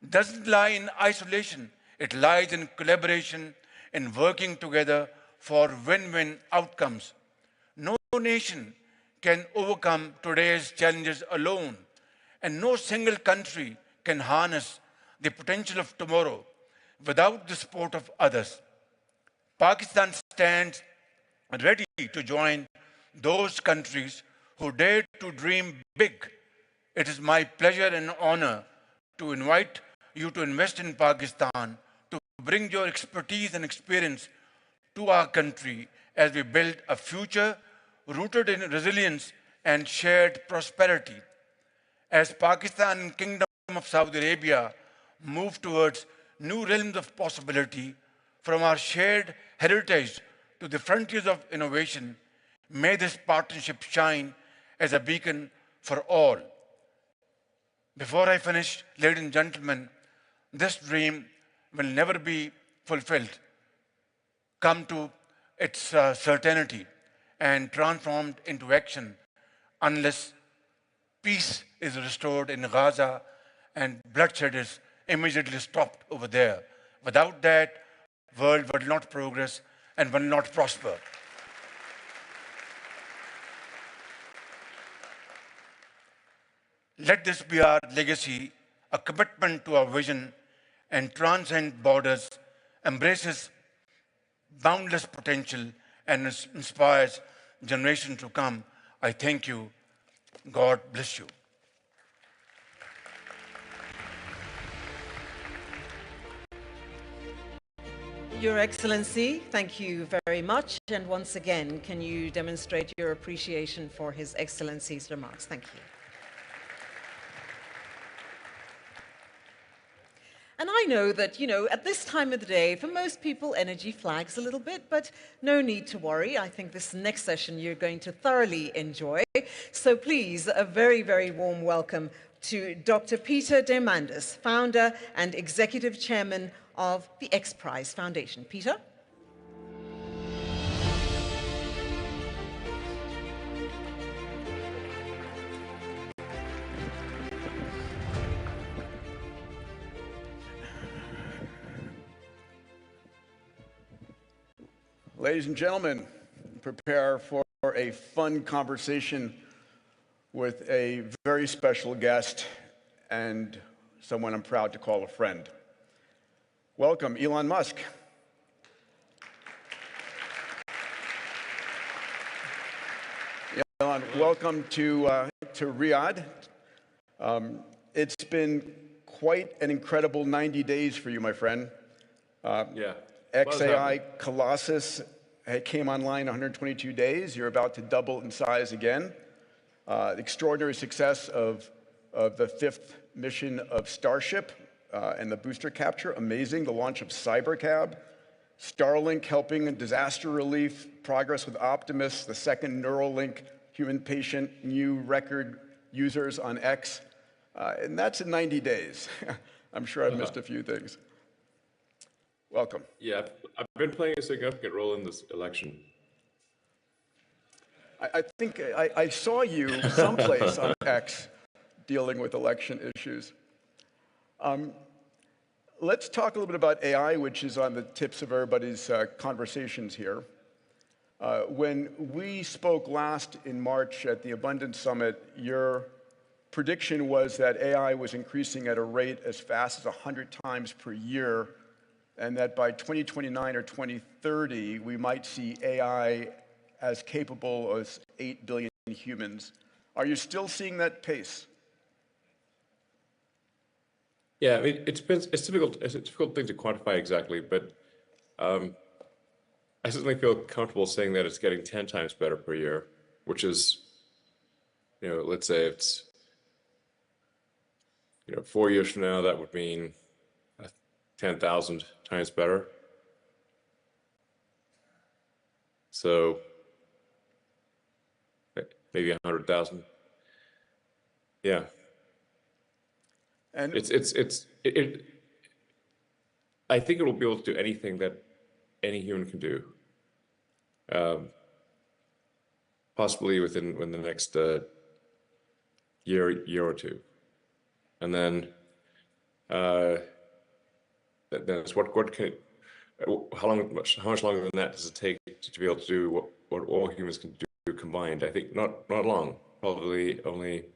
doesn't lie in isolation. It lies in collaboration, in working together for win-win outcomes. No nation can overcome today's challenges alone, and no single country can harness the potential of tomorrow without the support of others. Pakistan stands ready to join those countries who dare to dream big. It is my pleasure and honor to invite you to invest in Pakistan, to bring your expertise and experience to our country as we build a future rooted in resilience and shared prosperity. As Pakistan and Kingdom of Saudi Arabia move towards new realms of possibility, from our shared heritage to the frontiers of innovation, may this partnership shine as a beacon for all. Before I finish, ladies and gentlemen, this dream will never be fulfilled, come to its certainty and transformed into action unless peace is restored in Gaza and bloodshed is immediately stopped over there. Without that, the world will not progress and will not prosper. Let this be our legacy, a commitment to our vision and transcend borders, embraces boundless potential and inspires generations to come. I thank you. God bless you. Your Excellency, thank you very much. And once again, can you demonstrate your appreciation for His Excellency's remarks? Thank you. And I know that, at this time of the day, for most people, energy flags a little bit, but no need to worry. I think this next session you're going to thoroughly enjoy. So please, a very, very warm welcome to Dr. Peter Diamandis, founder and executive chairman of the X Prize Foundation. Peter? Ladies and gentlemen, prepare for a fun conversation with a very special guest and someone I'm proud to call a friend. Welcome, Elon Musk. Elon, welcome to Riyadh. It's been quite an incredible 90 days for you, my friend. Yeah. XAI Colossus came online 122 days. You're about to double in size again. The extraordinary success of the 5th mission of Starship and the booster capture, amazing. The launch of Cybercab, Starlink helping in disaster relief, progress with Optimus, the second Neuralink human patient, new record users on X. And that's in 90 days. I'm sure I've missed a few things. Welcome. Yeah, I've been playing a significant role in this election. I think I saw you someplace on X dealing with election issues. Let's talk a little bit about AI, which is on the tips of everybody's conversations here. When we spoke last in March at the Abundance Summit, your prediction was that AI was increasing at a rate as fast as 100 times per year, and that by 2029 or 2030, we might see AI as capable as 8 billion humans. Are you still seeing that pace? Yeah, I mean, it's a difficult thing to quantify exactly, but I certainly feel comfortable saying that it's getting 10 times better per year, which is, let's say it's, 4 years from now, that would mean 10,000 times better. So maybe 100,000. Yeah. And I think it will be able to do anything that any human can do. Possibly within the next year or two. And then that's how much longer than that does it take to be able to do what all humans can do combined? I think not long, probably only,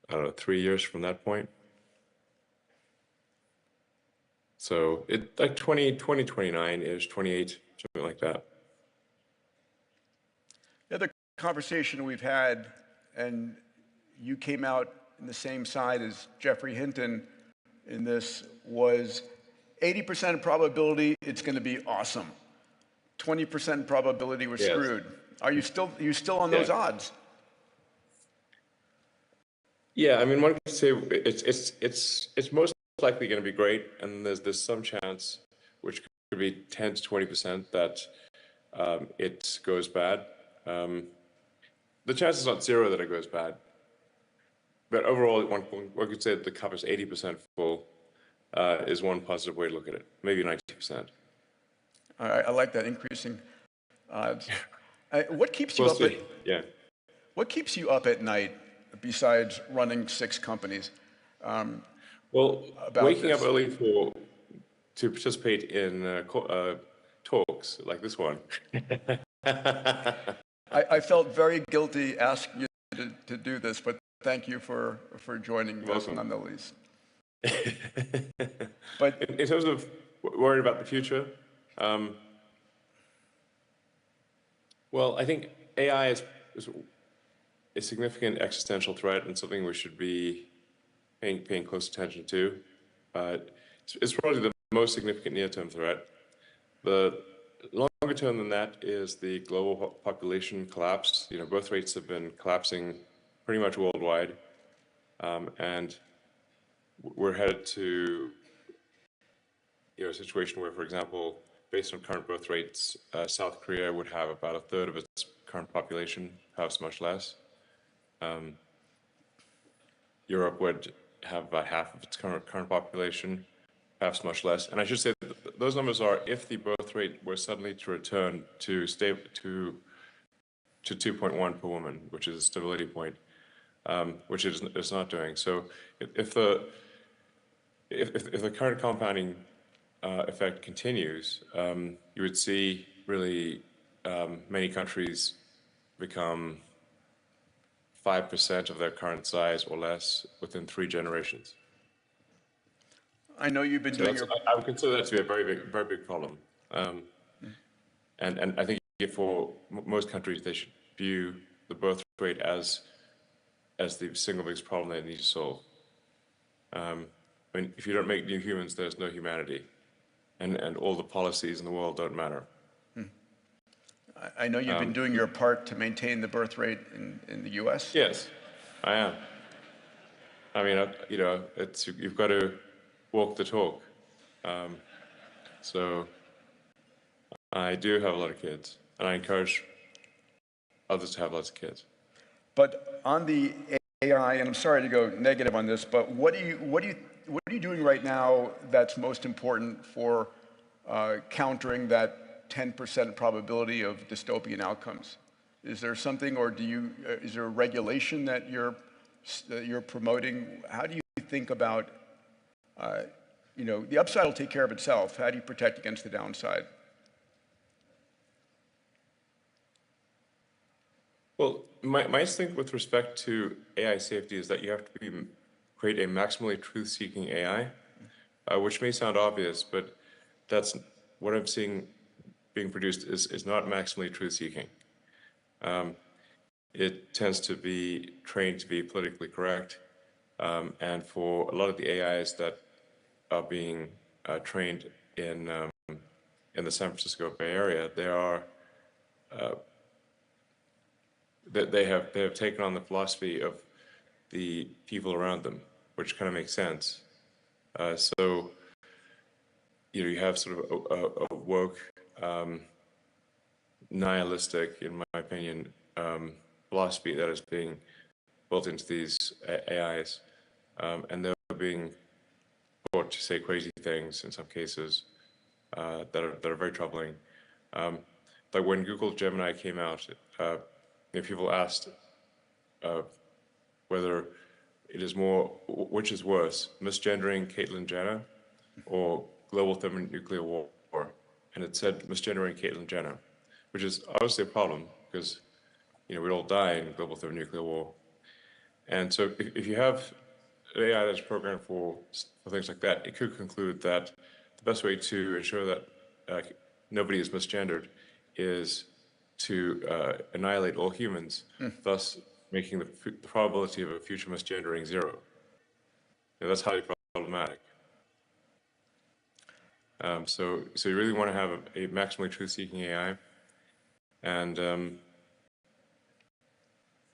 I don't know, 3 years from that point. So it like 2029-ish, 28, something like that. The other conversation we've had, and you came out in the same side as Jeffrey Hinton in this, was 80% probability it's going to be awesome. 20% probability we're screwed. Are you still on those odds? Yeah, I mean, one could say it's most likely going to be great, and there's some chance, which could be 10 to 20%, that it goes bad. The chance is not zero that it goes bad, but overall, one could say that the cup is 80% full. Is one positive way to look at it, maybe 90%. All right, I like that, increasing odds. What keeps you What keeps you up at night besides running 6 companies? Well, waking up early to participate in talks like this one. I felt very guilty asking you to do this, but thank you for joining us none the least. But in terms of worried about the future, well, I think AI is a significant existential threat and something we should be paying close attention to. It's probably the most significant near-term threat. The longer term than that is the global population collapse. Birth rates have been collapsing pretty much worldwide, and we're headed to a situation where, for example, based on current birth rates, South Korea would have about a third of its current population, perhaps much less. Europe would have about half of its current population, perhaps much less. And I should say that those numbers are if the birth rate were suddenly to return to 2.1 per woman, which is a stability point, which it's not doing. So if the current compounding effect continues, you would see really many countries become 5% of their current size or less within 3 generations. I know you've been doing your... I would consider that to be a very big problem. And I think for most countries, they should view the birth rate as the single biggest problem they need to solve. I mean, if you don't make new humans, there's no humanity. And all the policies in the world don't matter. I know you've been doing your part to maintain the birth rate in the U.S. Yes, I am. I mean, you've got to walk the talk. So I do have a lot of kids, and I encourage others to have lots of kids. But on the AI, and I'm sorry to go negative on this, but what are you doing right now that's most important for countering that 10% probability of dystopian outcomes? Is there something, or is there a regulation that you're promoting? How do you think about, the upside will take care of itself. How do you protect against the downside? Well, my instinct with respect to AI safety is that you have to create a maximally truth-seeking AI, which may sound obvious, but that's what I'm seeing being produced is not maximally truth-seeking. It tends to be trained to be politically correct, and for a lot of the AIs that are being trained in the San Francisco Bay Area, they have taken on the philosophy of the people around them, which kind of makes sense. So you have sort of a woke, nihilistic, in my opinion, philosophy that is being built into these AIs, and they're being taught to say crazy things in some cases that are very troubling. Like when Google Gemini came out, people asked whether it is which is worse, misgendering Caitlyn Jenner or global thermonuclear war? And it said misgendering Caitlyn Jenner, which is obviously a problem because we'd all die in global thermonuclear war. And so if you have an AI that's programmed for things like that, it could conclude that the best way to ensure that nobody is misgendered is to annihilate all humans, thus making the probability of a future misgendering 0. That's highly problematic. So you really want to have a maximally truth-seeking AI, and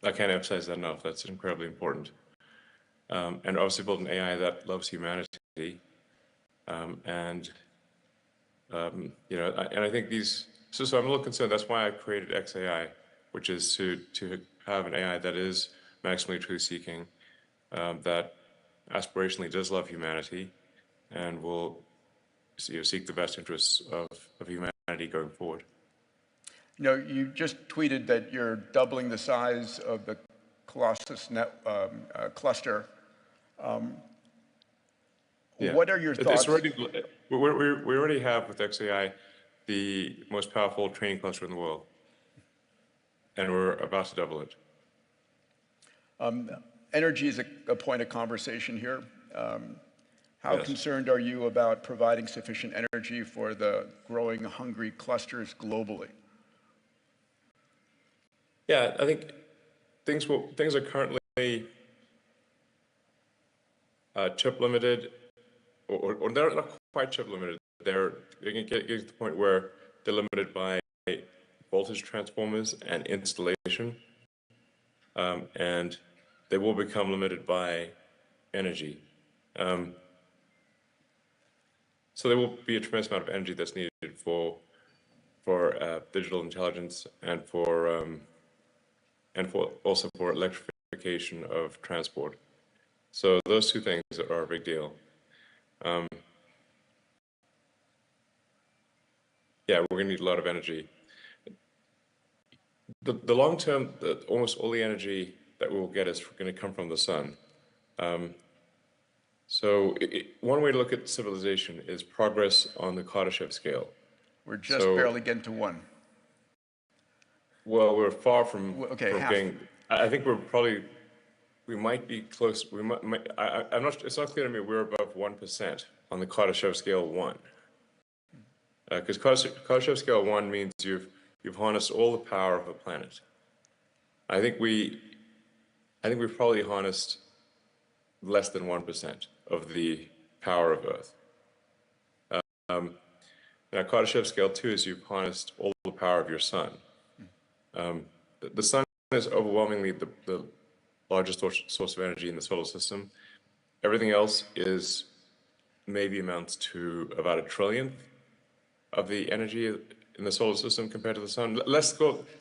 I can't emphasize that enough. That's incredibly important. And obviously build an AI that loves humanity, and I think these. So I'm a little concerned. That's why I created XAI, which is to have an AI that is maximally truth-seeking, that aspirationally does love humanity, and will seek the best interests of humanity going forward. You just tweeted that you're doubling the size of the Colossus cluster. Yeah. What are your thoughts? We already have with XAI the most powerful training cluster in the world, and we're about to double it. Energy is a point of conversation here. How concerned are you about providing sufficient energy for the growing hungry clusters globally? Yeah, I think things are currently chip limited, or they're not quite chip limited. They're getting to the point where they're limited by voltage transformers and installation, and they will become limited by energy. So there will be a tremendous amount of energy that's needed for digital intelligence and for also for electrification of transport. So those two things are a big deal. Yeah, we're going to need a lot of energy. The long term, almost all the energy that we will get is going to come from the sun. So one way to look at civilization is progress on the Kardashev scale. We're just barely getting to 1. Well, we're far from, half. Getting. I think we might be close. I'm not. It's not clear to me we're above 1% on the Kardashev scale 1. Because Kardashev scale 1 means you've harnessed all the power of the planet. I think we've probably harnessed less than 1% of the power of Earth. Now, Kardashev scale 2 is you've harnessed all the power of your sun. The sun is overwhelmingly the largest source of energy in the solar system. Everything else is maybe amounts to about 1 trillionth of the energy in the solar system compared to the sun.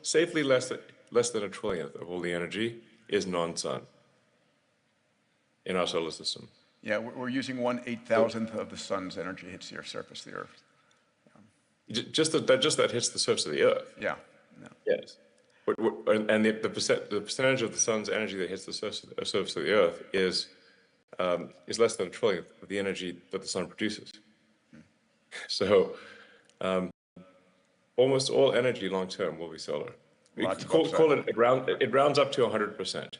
Safely less than 1 trillionth of all the energy is non-sun in our solar system. Yeah, we're using 1/8,000th of the sun's energy hits the surface of the Earth. Just that hits the surface of the Earth. Yeah. Yes. And the percentage of the sun's energy that hits the surface of the Earth is less than 1 trillionth of the energy that the sun produces. So almost all energy long term will be solar. It rounds up to 100%.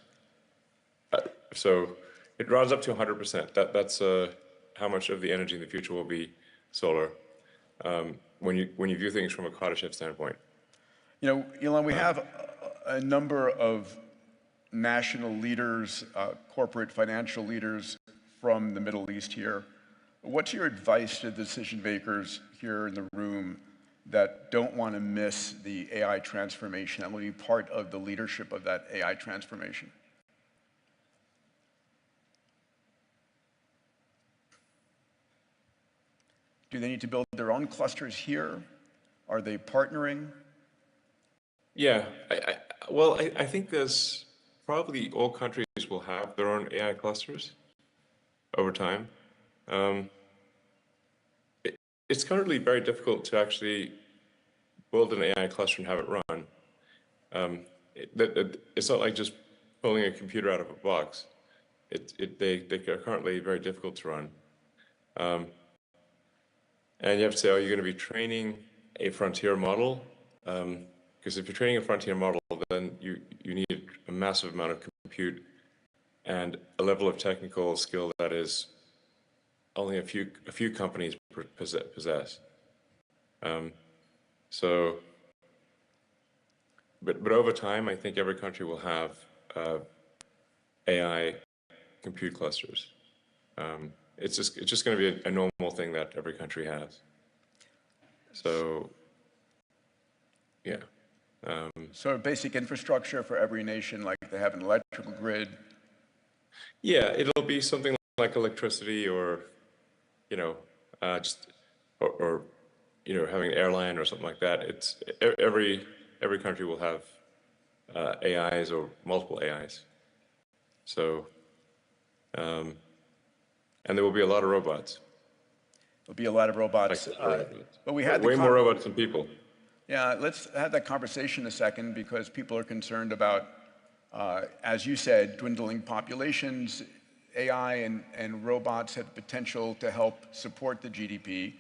So it rounds up to 100%. That's how much of the energy in the future will be solar. When you view things from a Kardashev standpoint. You know, Elon, we have a number of national leaders, corporate financial leaders from the Middle East here. What's your advice to decision makers here in the room that don't want to miss the AI transformation and will be part of the leadership of that AI transformation? Do they need to build their own clusters here? Are they partnering? Yeah, I think there's probably all countries will have their own AI clusters over time. It's currently very difficult to actually build an AI cluster and have it run. It's not like just pulling a computer out of a box. They are currently very difficult to run. And you have to say, are you going to be training a frontier model? Because if you're training a frontier model, then you need a massive amount of compute and a level of technical skill that is only a few companies possess. But over time, I think every country will have AI compute clusters. It's just going to be a normal thing that every country has. So, yeah. So basic infrastructure for every nation, like they have an electrical grid. Yeah, it'll be something like electricity, or or having an airline or something like that. It's every country will have AIs or multiple AIs. So, and there will be a lot of robots. There'll be a lot of robots. But we had way more robots than people. Yeah, let's have that conversation a second, because people are concerned about, as you said, dwindling populations. AI and robots have the potential to help support the GDP.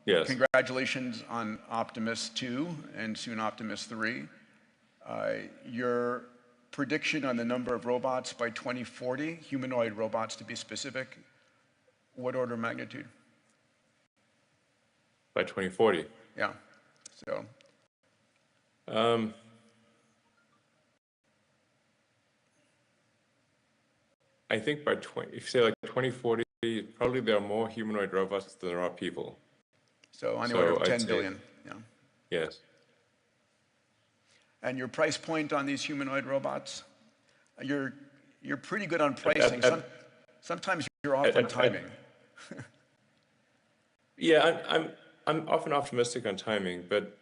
Yes. Congratulations on Optimus 2 and soon Optimus 3. Your prediction on the number of robots by 2040, humanoid robots to be specific, what order of magnitude? By 2040? Yeah. So. I think by if you say like 2040, probably there are more humanoid robots than there are people. So on the order of 10 billion. Yeah. Yes. And your price point on these humanoid robots? You're pretty good on pricing. sometimes you're off on timing. Yeah, I'm often optimistic on timing, but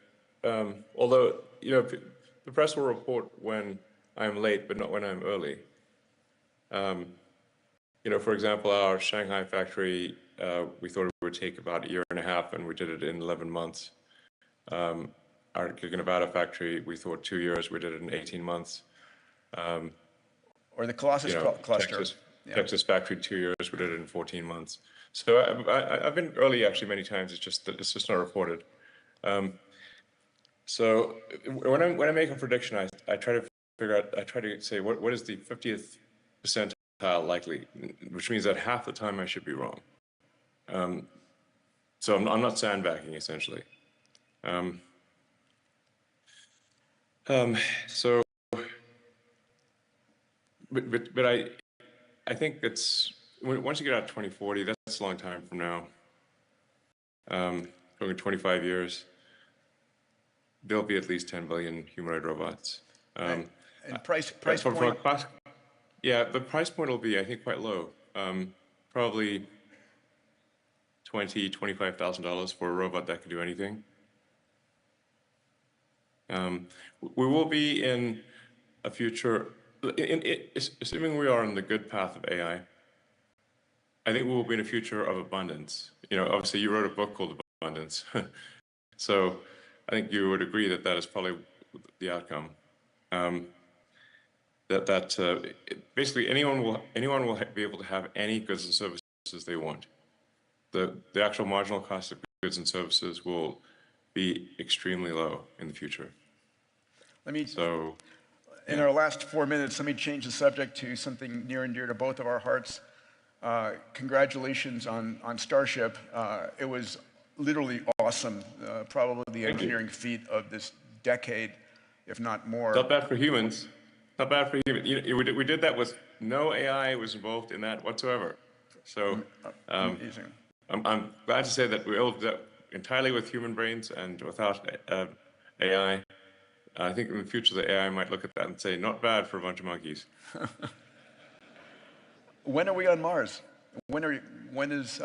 although, you know, the press will report when I'm late, but not when I'm early. You know, for example, our Shanghai factory, we thought it would take about 1.5 years, and we did it in 11 months. Our Nevada factory, we thought 2 years, we did it in 18 months. Or the Colossus cluster. Texas factory, 2 years, we did it in 14 months. So I've been early actually many times, it's just not reported. So when I make a prediction, I try to figure out, I try to say what is the 50th percentile likely, which means that half the time I should be wrong. So I'm not sandbagging essentially. So, but I think it's once you get out 2040, that's a long time from now. Over 25 years, there'll be at least 10 billion humanoid robots. And price point? Yeah, the price point will be, I think, quite low. Probably $20,000, $25,000 for a robot that can do anything. We will be in a future, assuming we are on the good path of AI, I think we will be in a future of abundance. You know, obviously you wrote a book called Abundance. So I think you would agree that that is probably the outcome. Basically anyone will be able to have any goods and services they want. The actual marginal cost of goods and services will be extremely low in the future. In our last 4 minutes, let me change the subject to something near and dear to both of our hearts. Congratulations on Starship. It was literally awesome. Probably the engineering feat of this decade, if not more. Not bad for humans. Not bad for humans. You know, we did that with no AI was involved in that whatsoever. So amazing. I'm glad to say that we were able to do that entirely with human brains and without AI. I think in the future the AI might look at that and say, not bad for a bunch of monkeys. When are we on Mars? When is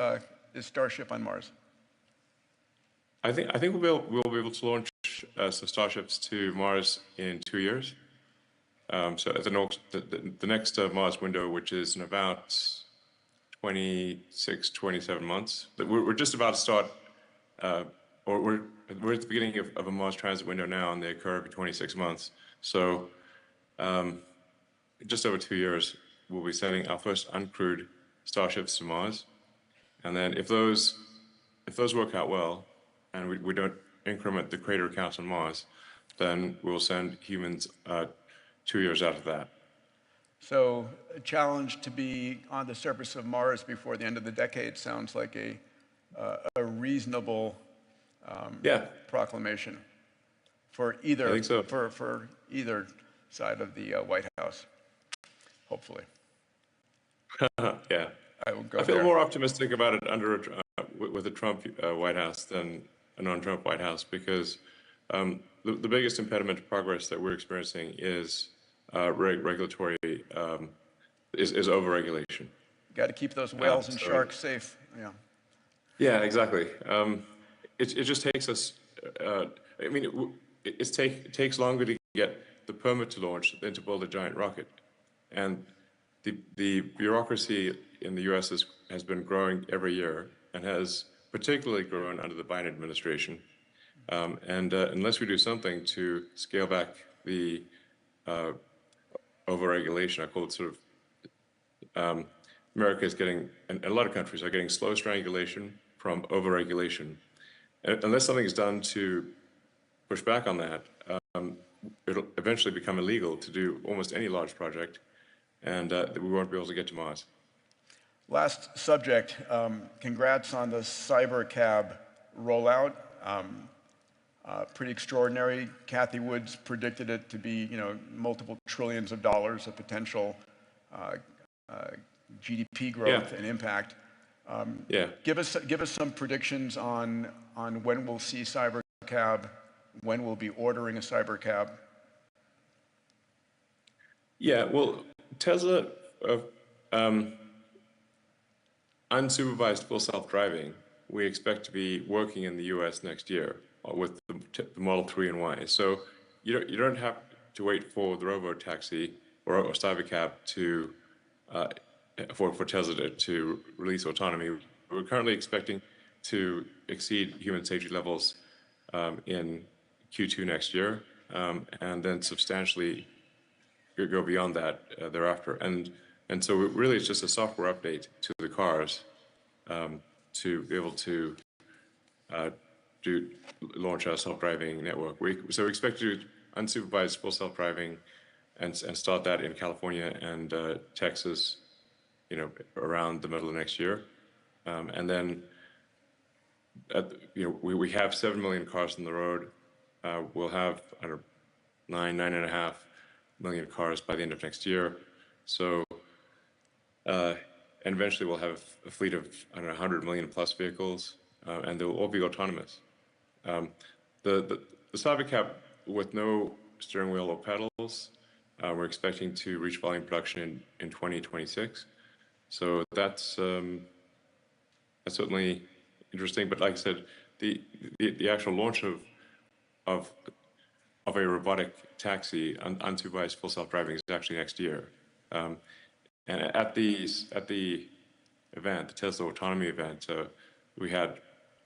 Starship on Mars? I think we'll be able to launch some Starships to Mars in 2 years. So at the next Mars window, which is in about 26, 27 months, we're just about to start, or we're at the beginning of a Mars transit window now, and they occur every 26 months. So just over 2 years, we'll be sending our first uncrewed Starships to Mars. And then if those work out well, and we don't increment the crater count on Mars, then we'll send humans 2 years after that. So a challenge to be on the surface of Mars before the end of the decade sounds like a reasonable proclamation for either, I think so. for either side of the White House, hopefully. Yeah. I feel more optimistic about it with a Trump White House than a non-Trump White House, because the biggest impediment to progress that we're experiencing is regulatory, is overregulation. Got to keep those whales and sharks safe. Yeah. Yeah, exactly. It just takes us. I mean, it takes longer to get the permit to launch than to build a giant rocket, and the bureaucracy in the U.S. has been growing every year and has particularly grown under the Biden administration. And unless we do something to scale back the overregulation, I call it sort of, America is getting, and a lot of countries are getting slow strangulation from overregulation. And unless something is done to push back on that, it'll eventually become illegal to do almost any large project, and we won't be able to get to Mars. Last subject, congrats on the cybercab rollout. Pretty extraordinary. Kathy Woods predicted it to be, multiple trillions of dollars of potential GDP growth and impact. Give us some predictions on when we'll see cybercab, when we'll be ordering a cybercab. Yeah, well, Tesla unsupervised full self-driving, we expect to be working in the US next year with the Model 3 and Y. So you don't have to wait for the robo-taxi or Cybercab to for Tesla to release autonomy. We're currently expecting to exceed human safety levels in Q2 next year, and then substantially go beyond that thereafter. And so really it's just a software update to the cars to be able to launch our self-driving network. So we expect to do unsupervised full self-driving and start that in California and Texas, around the middle of next year. And then, we have 7 million cars on the road. We'll have, 9.5 million cars by the end of next year. So, and eventually we'll have a fleet of, 100 million plus vehicles, and they'll all be autonomous. The Cybercab with no steering wheel or pedals, we're expecting to reach volume production in 2026. So that's certainly interesting. But like I said, the actual launch of a robotic taxi, unsupervised full self-driving, is actually next year. And at the event, the Tesla Autonomy event, we had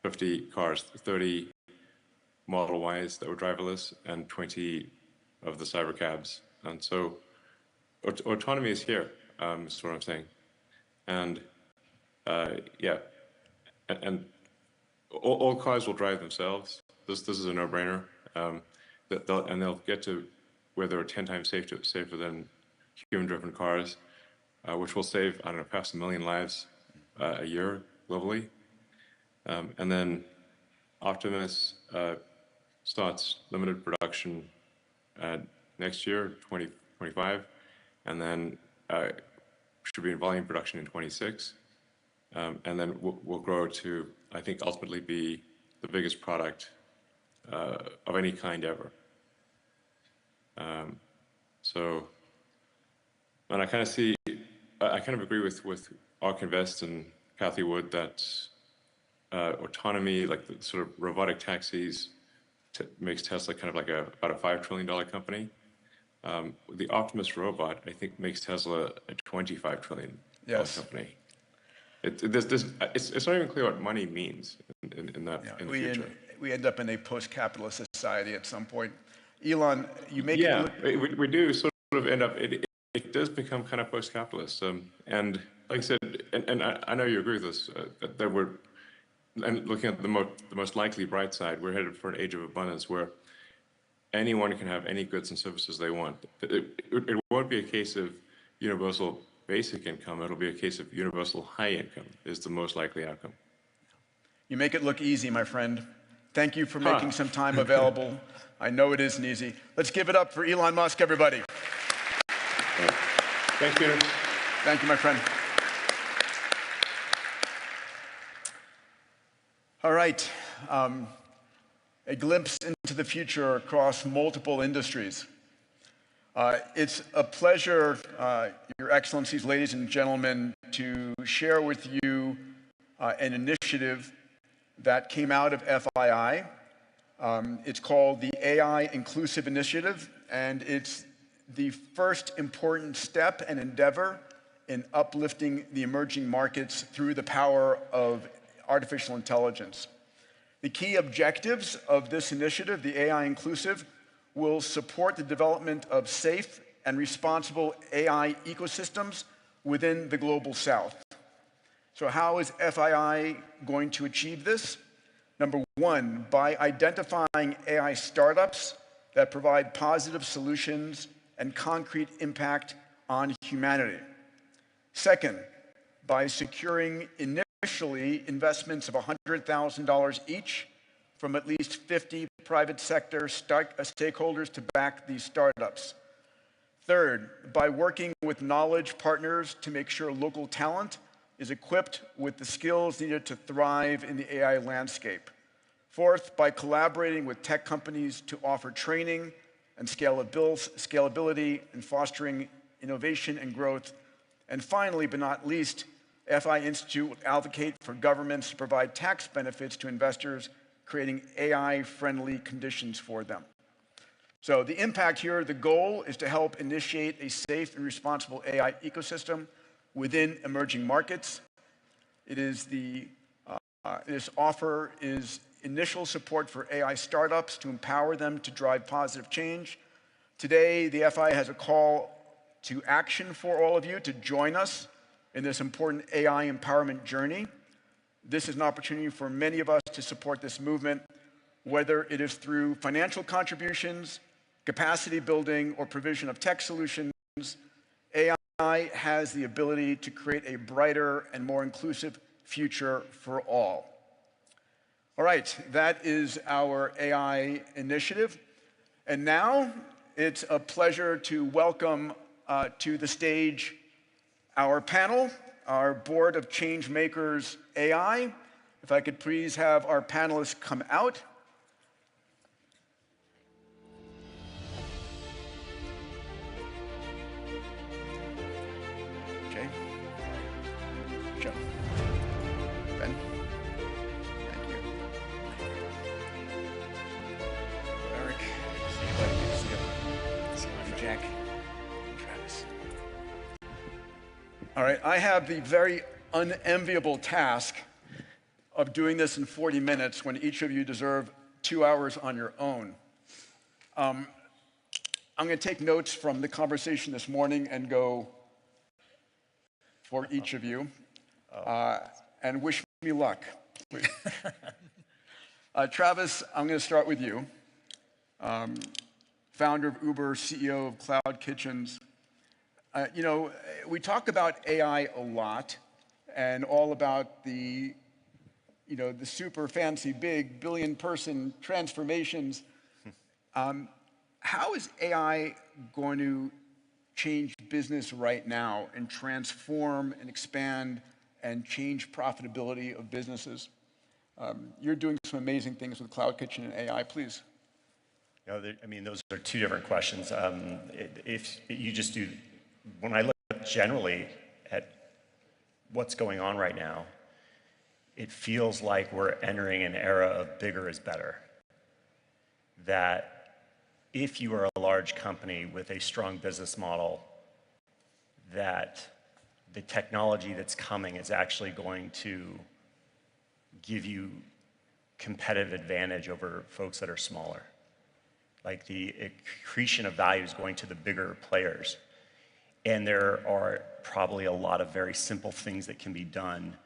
50 cars, 30 Model Ys that were driverless, and 20 of the Cybercabs. And so autonomy is here, is what I'm saying. And yeah, and all cars will drive themselves. This is a no-brainer. And they'll get to where they're 10 times safer than human-driven cars, which will save, past 1 million lives a year globally. And then Optimus starts limited production next year, 2025, and then should be in volume production in 26. And then we'll grow to, I think, ultimately be the biggest product of any kind ever. So, and I kind of agree with Ark Invest and Kathy Wood that autonomy, like the sort of robotic taxis, makes Tesla kind of like about a $5 trillion company. The Optimus robot, I think, makes Tesla a $25 trillion company. It's not even clear what money means in the future. We end up in a post-capitalist society at some point. Elon, you make it. We do sort of end up. It does become kind of post-capitalist. And like I said, and I know you agree with this, that we're, and looking at the most likely bright side, we're headed for an age of abundance where anyone can have any goods and services they want. It won't be a case of universal basic income. It'll be a case of universal high income is the most likely outcome. You make it look easy, my friend. Thank you for making some time available. I know it isn't easy. Let's give it up for Elon Musk, everybody. Thanks, Peter. Thank you, my friend. All right. A glimpse into the future across multiple industries. It's a pleasure, Your Excellencies, ladies and gentlemen, to share with you an initiative that came out of FII. It's called the AI Inclusive Initiative, and it's the first important step and endeavor in uplifting the emerging markets through the power of artificial intelligence. The key objectives of this initiative, the AI Inclusive, will support the development of safe and responsible AI ecosystems within the Global South. So how is FII going to achieve this? Number one, by identifying AI startups that provide positive solutions and concrete impact on humanity. Second, by securing initially investments of $100,000 each from at least 50 private sector stakeholders to back these startups. Third, by working with knowledge partners to make sure local talent is equipped with the skills needed to thrive in the AI landscape. Fourth, by collaborating with tech companies to offer training and scalability and fostering innovation and growth. And finally, but not least, FI Institute will advocate for governments to provide tax benefits to investors, creating AI-friendly conditions for them. So the impact here, the goal is to help initiate a safe and responsible AI ecosystem within emerging markets. This offer is initial support for AI startups to empower them to drive positive change. Today, the FI has a call to action for all of you to join us in this important AI empowerment journey. This is an opportunity for many of us to support this movement, whether it is through financial contributions, capacity building, or provision of tech solutions. AI has the ability to create a brighter and more inclusive future for all. All right, that is our AI initiative. And now it's a pleasure to welcome to the stage our panel, our Board of Change Makers AI. If I could please have our panelists come out. Okay. Joe. Ben. Thank you. Eric. See you, buddy. Good to see you. See you, Jack. Travis. All right, I have the very unenviable task of doing this in 40 minutes when each of you deserve 2 hours on your own. I'm going to take notes from the conversation this morning and go for each of you, and wish me luck. Travis, I'm going to start with you. Founder of Uber, CEO of Cloud Kitchens. You know, we talk about AI a lot and all about the, you know, the super fancy, big, billion-person transformations. How is AI going to change business right now and transform and expand and change profitability of businesses? You're doing some amazing things with Cloud Kitchen and AI, please. No, I mean, those are two different questions. If you just do, when I look generally at what's going on right now, it feels like we're entering an era of bigger is better. That if you are a large company with a strong business model, that the technology that's coming is actually going to give you competitive advantage over folks that are smaller. Like the accretion of value is going to the bigger players. And there are probably a lot of very simple things that can be done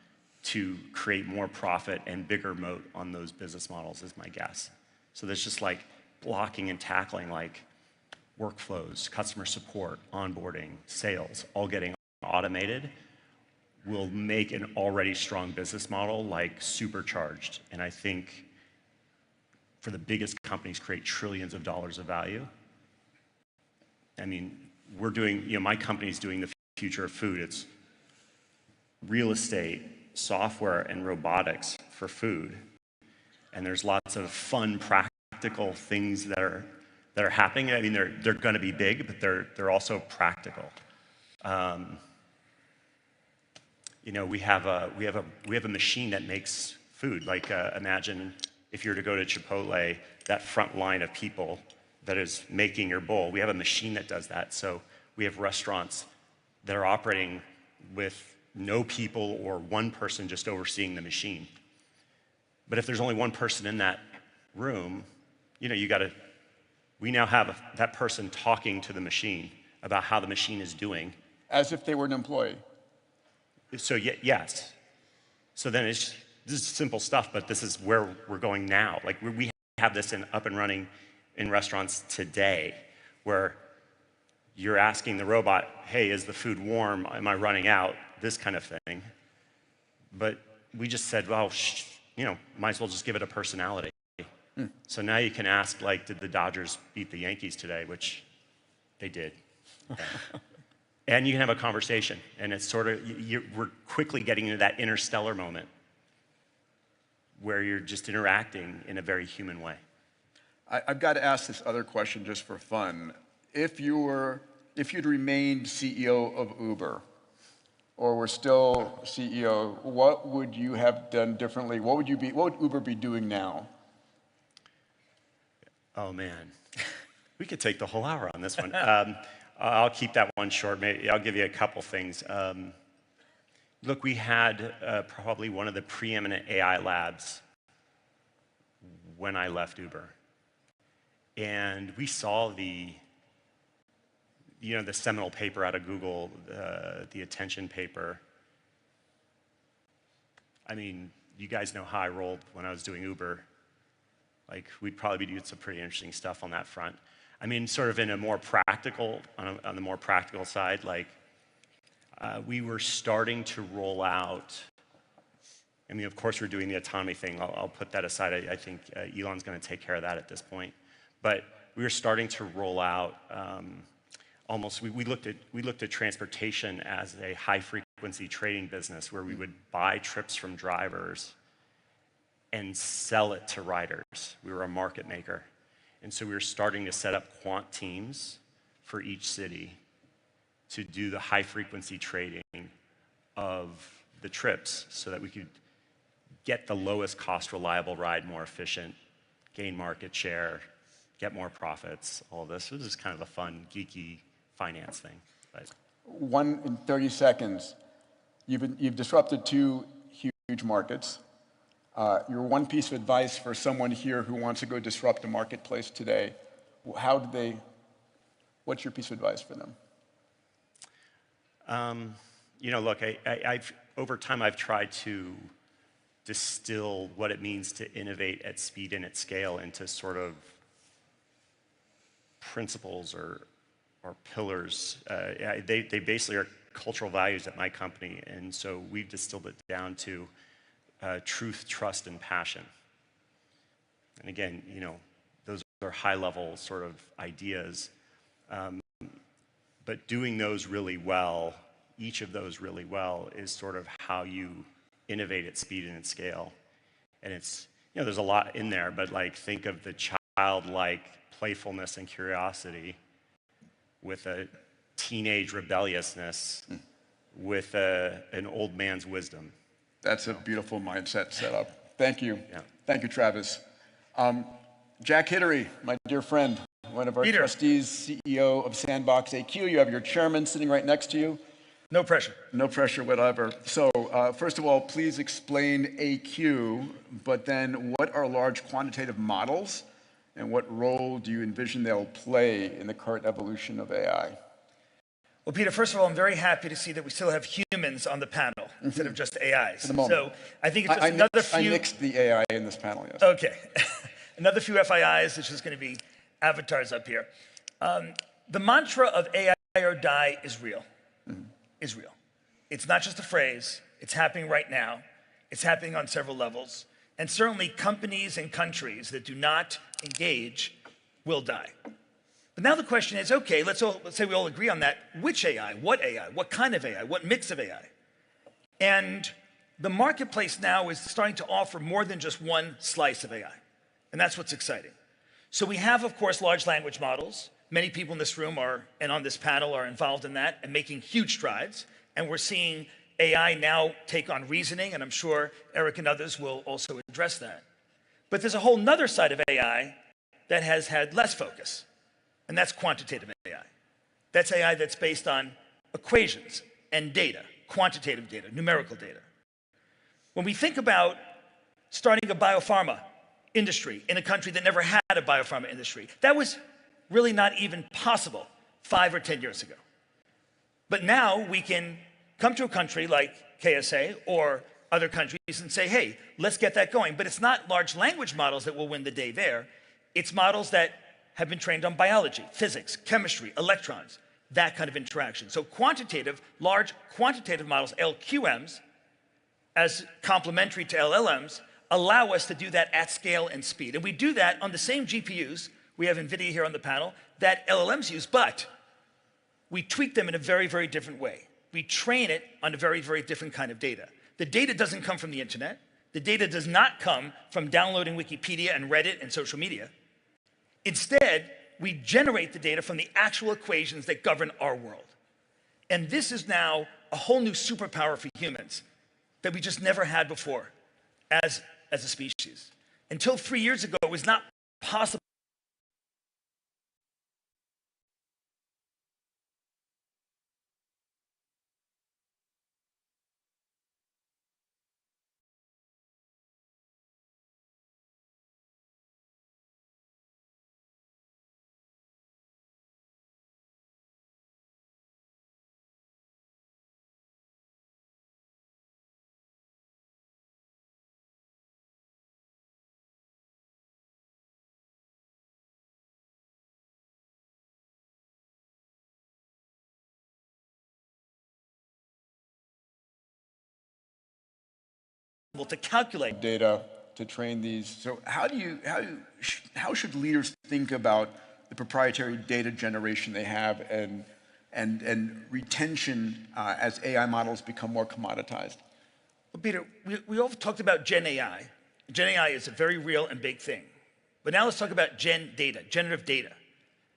to create more profit and bigger moat on those business models, is my guess. So there's just like blocking and tackling, like workflows, customer support, onboarding, sales, all getting automated will make an already strong business model like supercharged. And I think for the biggest companies create trillions of dollars of value. I mean, we're doing, you know, my company's doing the future of food. It's real estate, software, and robotics for food. And there's lots of fun, practical things that are happening. I mean, they're going to be big, but they're also practical. You know, we have a machine that makes food. Like imagine if you were to go to Chipotle, that front line of people that is making your bowl. We have a machine that does that. So we have restaurants that are operating with no people or one person just overseeing the machine. But if there's only one person in that room, you know, we now have that person talking to the machine about how the machine is doing. As if they were an employee. So yes. So then this is simple stuff, but this is where we're going now. Like we have this up and running in restaurants today, where you're asking the robot, hey, is the food warm? Am I running out? This kind of thing. But we just said, well, you know, might as well just give it a personality. So now you can ask, like, did the Dodgers beat the Yankees today? Which they did. And you can have a conversation. And it's sort of, we're quickly getting into that interstellar moment where you're just interacting in a very human way. I've got to ask this other question just for fun. If you'd remained CEO of Uber, or were still CEO, what would you have done differently? What would Uber be doing now? Oh man, we could take the whole hour on this one. I'll keep that one short. Maybe I'll give you a couple things. Look, we had probably one of the preeminent AI labs when I left Uber. And we saw the seminal paper out of Google, the attention paper. I mean, you guys know how I rolled when I was doing Uber. Like, we'd probably be doing some pretty interesting stuff on that front. I mean, sort of in a more practical, on the more practical side, like, we were starting to roll out, I mean, of course, we're doing the autonomy thing. I'll put that aside. I think Elon's going to take care of that at this point. But we were starting to roll out we looked at transportation as a high-frequency trading business where we would buy trips from drivers and sell it to riders. We were a market maker. And so we were starting to set up quant teams for each city to do the high-frequency trading of the trips so that we could get the lowest cost reliable ride more efficient, gain market share, get more profits, all of this. It was just kind of a fun, geeky finance thing. But. One in 30 seconds. You've disrupted two huge markets. Your one piece of advice for someone here who wants to go disrupt a marketplace today, what's your piece of advice for them? Look, over time I've tried to distill what it means to innovate at speed and at scale into sort of principles or pillars. They basically are cultural values at my company, and so we've distilled it down to truth, trust, and passion. And again, those are high-level sort of ideas, but doing those really well, each of those really well, is sort of how you innovate at speed and at scale. And it's, there's a lot in there, but like think of the childlike playfulness and curiosity with a teenage rebelliousness with an old man's wisdom. That's a beautiful mindset setup. Thank you. Yeah. Thank you, Travis. Jack Hittery, my dear friend, one of our trustees, CEO of Sandbox AQ. You have your chairman sitting right next to you. No pressure. No pressure whatever. So first of all, please explain AQ, but then what are large quantitative models and what role do you envision they'll play in the current evolution of AI? Well, Peter, first of all, I'm very happy to see that we still have humans on the panel instead of just AIs. So I think it's just another few... I mixed the AI in this panel, yes. Okay. Another few FIIs, which is going to be avatars up here. The mantra of AI or die is real. Is real. It's not just a phrase. It's happening right now. It's happening on several levels. And certainly companies and countries that do not engage will die. But now the question is, okay, let's say we all agree on that. Which AI? What kind of AI? What mix of AI? And the marketplace now is starting to offer more than just one slice of AI. And that's what's exciting. So we have, of course, large language models. Many people in this room and on this panel are involved in that and making huge strides. And we're seeing AI now take on reasoning, and I'm sure Eric and others will also address that. But there's a whole nother side of AI that has had less focus, and that's quantitative AI. That's AI that's based on equations and data, quantitative data, numerical data. When we think about starting a biopharma industry in a country that never had a biopharma industry, that was really not even possible 5 or 10 years ago. But now we can come to a country like KSA or other countries and say, hey, let's get that going. But it's not large language models that will win the day there. It's models that have been trained on biology, physics, chemistry, electrons, that kind of interaction. So large quantitative models, LQMs, as complementary to LLMs, allow us to do that at scale and speed. And we do that on the same GPUs, we have NVIDIA here on the panel, that LLMs use, but we tweak them in a very, very different way. We train it on a very, very different kind of data. The data doesn't come from the internet. The data does not come from downloading Wikipedia and Reddit and social media. Instead, we generate the data from the actual equations that govern our world. And this is now a whole new superpower for humans that we just never had before as a species. Until 3 years ago, it was not possible to calculate data to train these. So how should leaders think about the proprietary data generation they have and retention as AI models become more commoditized? Well, Peter, we all talked about Gen AI. Gen AI is a very real and big thing. But now let's talk about Gen data, generative data.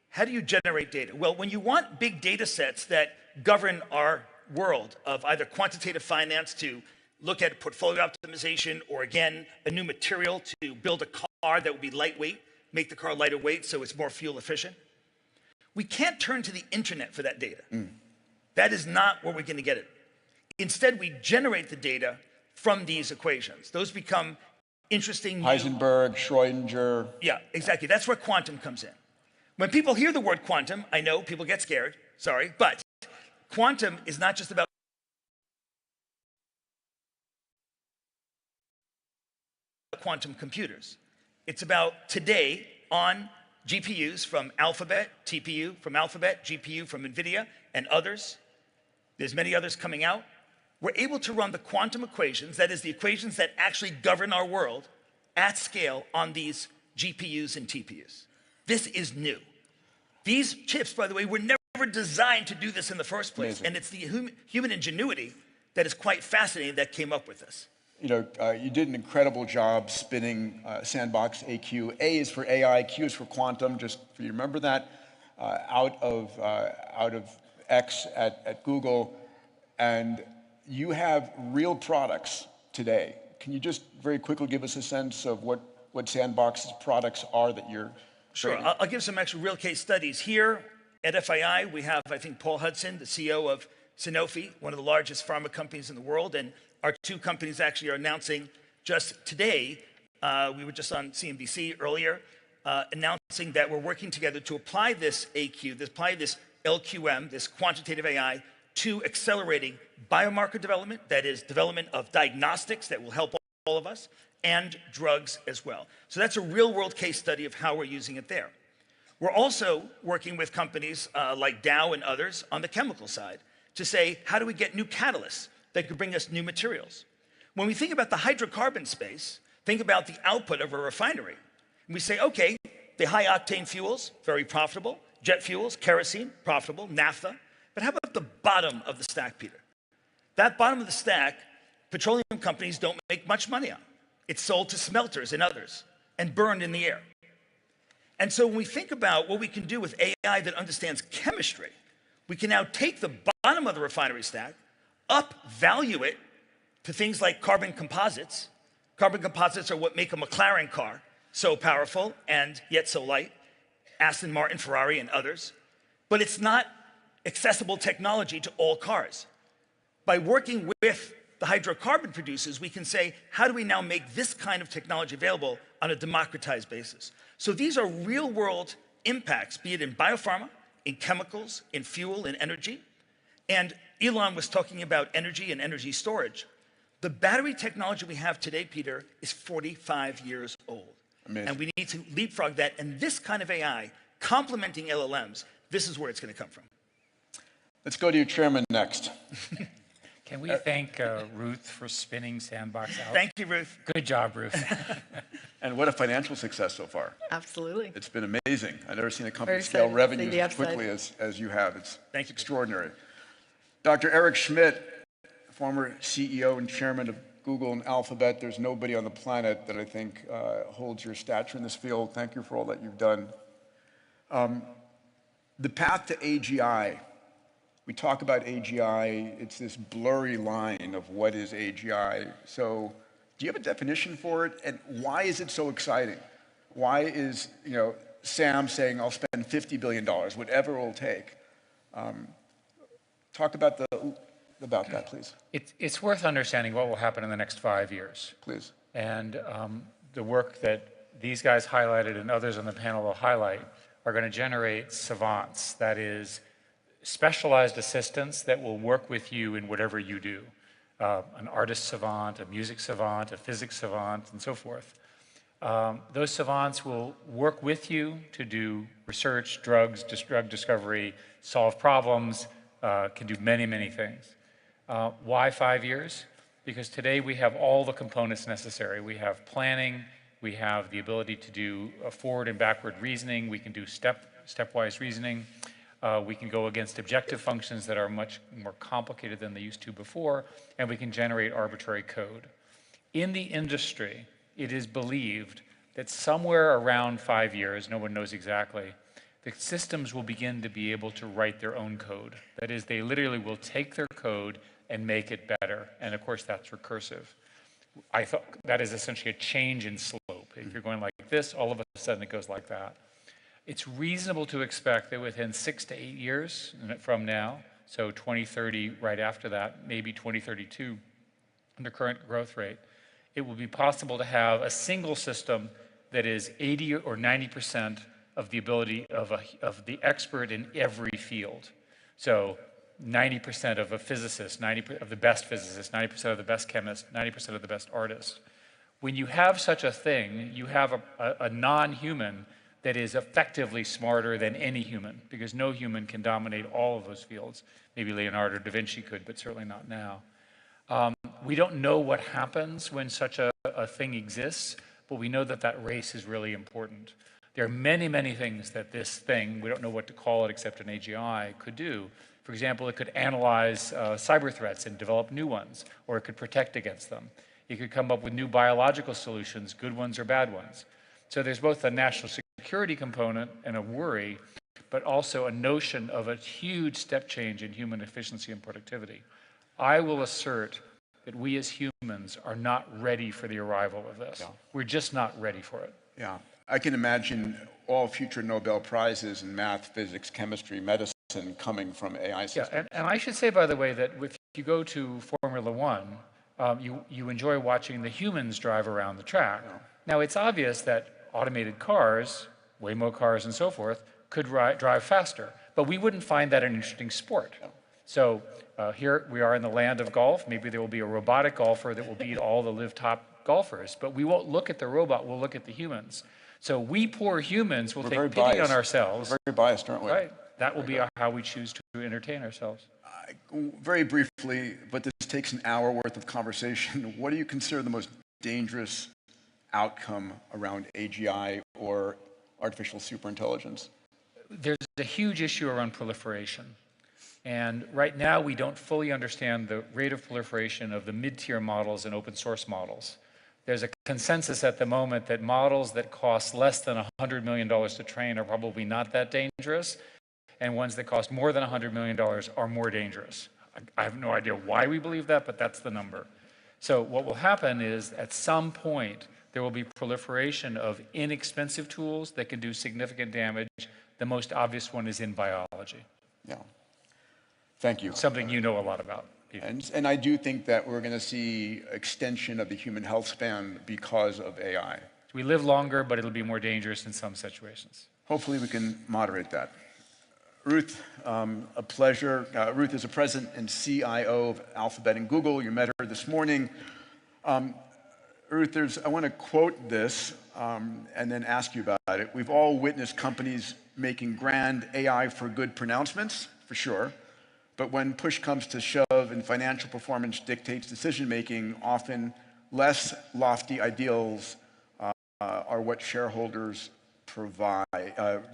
How do you generate data? Well, when you want big data sets that govern our world of either quantitative finance to look at portfolio optimization, or again, a new material to build a car that would be lightweight, make the car lighter weight so it's more fuel efficient. We can't turn to the internet for that data. That is not where we're going to get it. Instead, we generate the data from these equations. Those become interesting. Heisenberg, Schrödinger. Yeah, exactly. That's where quantum comes in. When people hear the word quantum, I know people get scared, sorry, but quantum is not just about quantum computers. It's about today on GPUs from Alphabet, TPU from Alphabet, GPU from NVIDIA, and others. There's many others coming out. We're able to run the quantum equations, that is the equations that actually govern our world, at scale on these GPUs and TPUs. This is new. These chips, by the way, were never designed to do this in the first place. Amazing. And it's the human ingenuity that is quite fascinating that came up with this. You know, you did an incredible job spinning Sandbox AQ. A is for AI, Q is for quantum, just for you to remember that, out of X at Google. And you have real products today. Can you just very quickly give us a sense of what Sandbox's products are that you're Sure, I'll give some actual real case studies. Here at FII, we have, I think, Paul Hudson, the CEO of Sanofi, one of the largest pharma companies in the world, and our two companies actually are announcing just today, we were just on CNBC earlier, announcing that we're working together to apply this AQ, apply this LQM, this quantitative AI, to accelerating biomarker development, that is development of diagnostics that will help all of us, and drugs as well. So that's a real world case study of how we're using it there. We're also working with companies like Dow and others on the chemical side to say, how do we get new catalysts that could bring us new materials? When we think about the hydrocarbon space, think about the output of a refinery. And we say, okay, the high octane fuels, very profitable, jet fuels, kerosene, profitable, naphtha. But how about the bottom of the stack, Peter? That bottom of the stack, petroleum companies don't make much money on. It's sold to smelters and others and burned in the air. And so when we think about what we can do with AI that understands chemistry, we can now take the bottom of the refinery stack, up-value it to things like carbon composites. Carbon composites are what make a McLaren car so powerful and yet so light, Aston Martin, Ferrari, and others. But it's not accessible technology to all cars. By working with the hydrocarbon producers, we can say, how do we now make this kind of technology available on a democratized basis? So these are real world impacts, be it in biopharma, in chemicals, in fuel, in energy. And Elon was talking about energy and energy storage. The battery technology we have today, Peter, is 45 years old. Amazing. And we need to leapfrog that. And this kind of AI, complementing LLMs, this is where it's going to come from. Let's go to your chairman next. Can we thank Ruth for spinning Sandbox out? Thank you, Ruth. Good job, Ruth. And what a financial success so far. Absolutely. It's been amazing. I've never seen a company scale revenues as quickly as you have. It's extraordinary. Dr. Eric Schmidt, former CEO and chairman of Google and Alphabet. There's nobody on the planet that I think holds your stature in this field. Thank you for all that you've done. The path to AGI We talk about AGI, it's this blurry line of what is AGI. So do you have a definition for it? And why is it so exciting? Why is, Sam saying, I'll spend $50 billion, whatever it will take? Talk about that, please. It's worth understanding what will happen in the next 5 years. Please. And the work that these guys highlighted and others on the panel will highlight are going to generate savants, that is, specialized assistants that will work with you in whatever you do. An artist savant, a music savant, a physics savant, and so forth. Those savants will work with you to do research, drug discovery, solve problems, can do many, many things. Why 5 years? Because today we have all the components necessary. We have planning, we have the ability to do forward and backward reasoning, we can do stepwise reasoning, we can go against objective functions that are much more complicated than they used to before, and we can generate arbitrary code. In the industry, it is believed that somewhere around 5 years, no one knows exactly, the systems will begin to be able to write their own code. That is, they literally will take their code and make it better. And of course, that's recursive. I thought that is essentially a change in slope. If you're going like this, all of a sudden it goes like that. It's reasonable to expect that within 6 to 8 years from now, so 2030 right after that, maybe 2032, under current growth rate, it will be possible to have a single system that is 80 or 90% of the ability of the expert in every field. So 90% of a physicist, 90% of the best physicist, 90% of the best chemist, 90% of the best artist. When you have such a thing, you have a non-human that is effectively smarter than any human, because no human can dominate all of those fields. Maybe Leonardo da Vinci could, but certainly not now. We don't know what happens when such a thing exists, but we know that that race is really important. There are many, many things that this thing, we don't know what to call it except an AGI, could do. For example, it could analyze cyber threats and develop new ones, or it could protect against them. It could come up with new biological solutions, good ones or bad ones. So there's both a national security component and a worry, but also a notion of a huge step change in human efficiency and productivity. I will assert that we as humans are not ready for the arrival of this. Yeah. We're just not ready for it. Yeah, I can imagine all future Nobel Prizes in math, physics, chemistry, medicine coming from AI systems. Yeah, and I should say, by the way, that if you go to Formula One, you enjoy watching the humans drive around the track. Yeah. Now, it's obvious that automated cars, Waymo cars and so forth, could drive faster, but we wouldn't find that an interesting sport. Yeah. So here we are in the land of golf. Maybe there will be a robotic golfer that will beat all the live top golfers, but we won't look at the robot, we'll look at the humans. So we poor humans will take pity on ourselves. We're very biased, aren't we? Right. That will be how we choose to entertain ourselves. Very briefly, but this takes an hour worth of conversation. What do you consider the most dangerous outcome around AGI or artificial superintelligence? There's a huge issue around proliferation. And right now, we don't fully understand the rate of proliferation of the mid-tier models and open source models. There's a consensus at the moment that models that cost less than $100 million to train are probably not that dangerous, and ones that cost more than $100 million are more dangerous. I have no idea why we believe that, but that's the number. So what will happen is, at some point, there will be proliferation of inexpensive tools that can do significant damage. The most obvious one is in biology. Yeah. Thank you. Something you know a lot about. And I do think that we're going to see extension of the human health span because of AI. We live longer, but it'll be more dangerous in some situations. Hopefully we can moderate that. Ruth, a pleasure. Ruth is the president and CIO of Alphabet and Google. You met her this morning. Ruth, I want to quote this and then ask you about it. We've all witnessed companies making grand AI for good pronouncements, for sure. But when push comes to shove and financial performance dictates decision-making, often less lofty ideals are what shareholders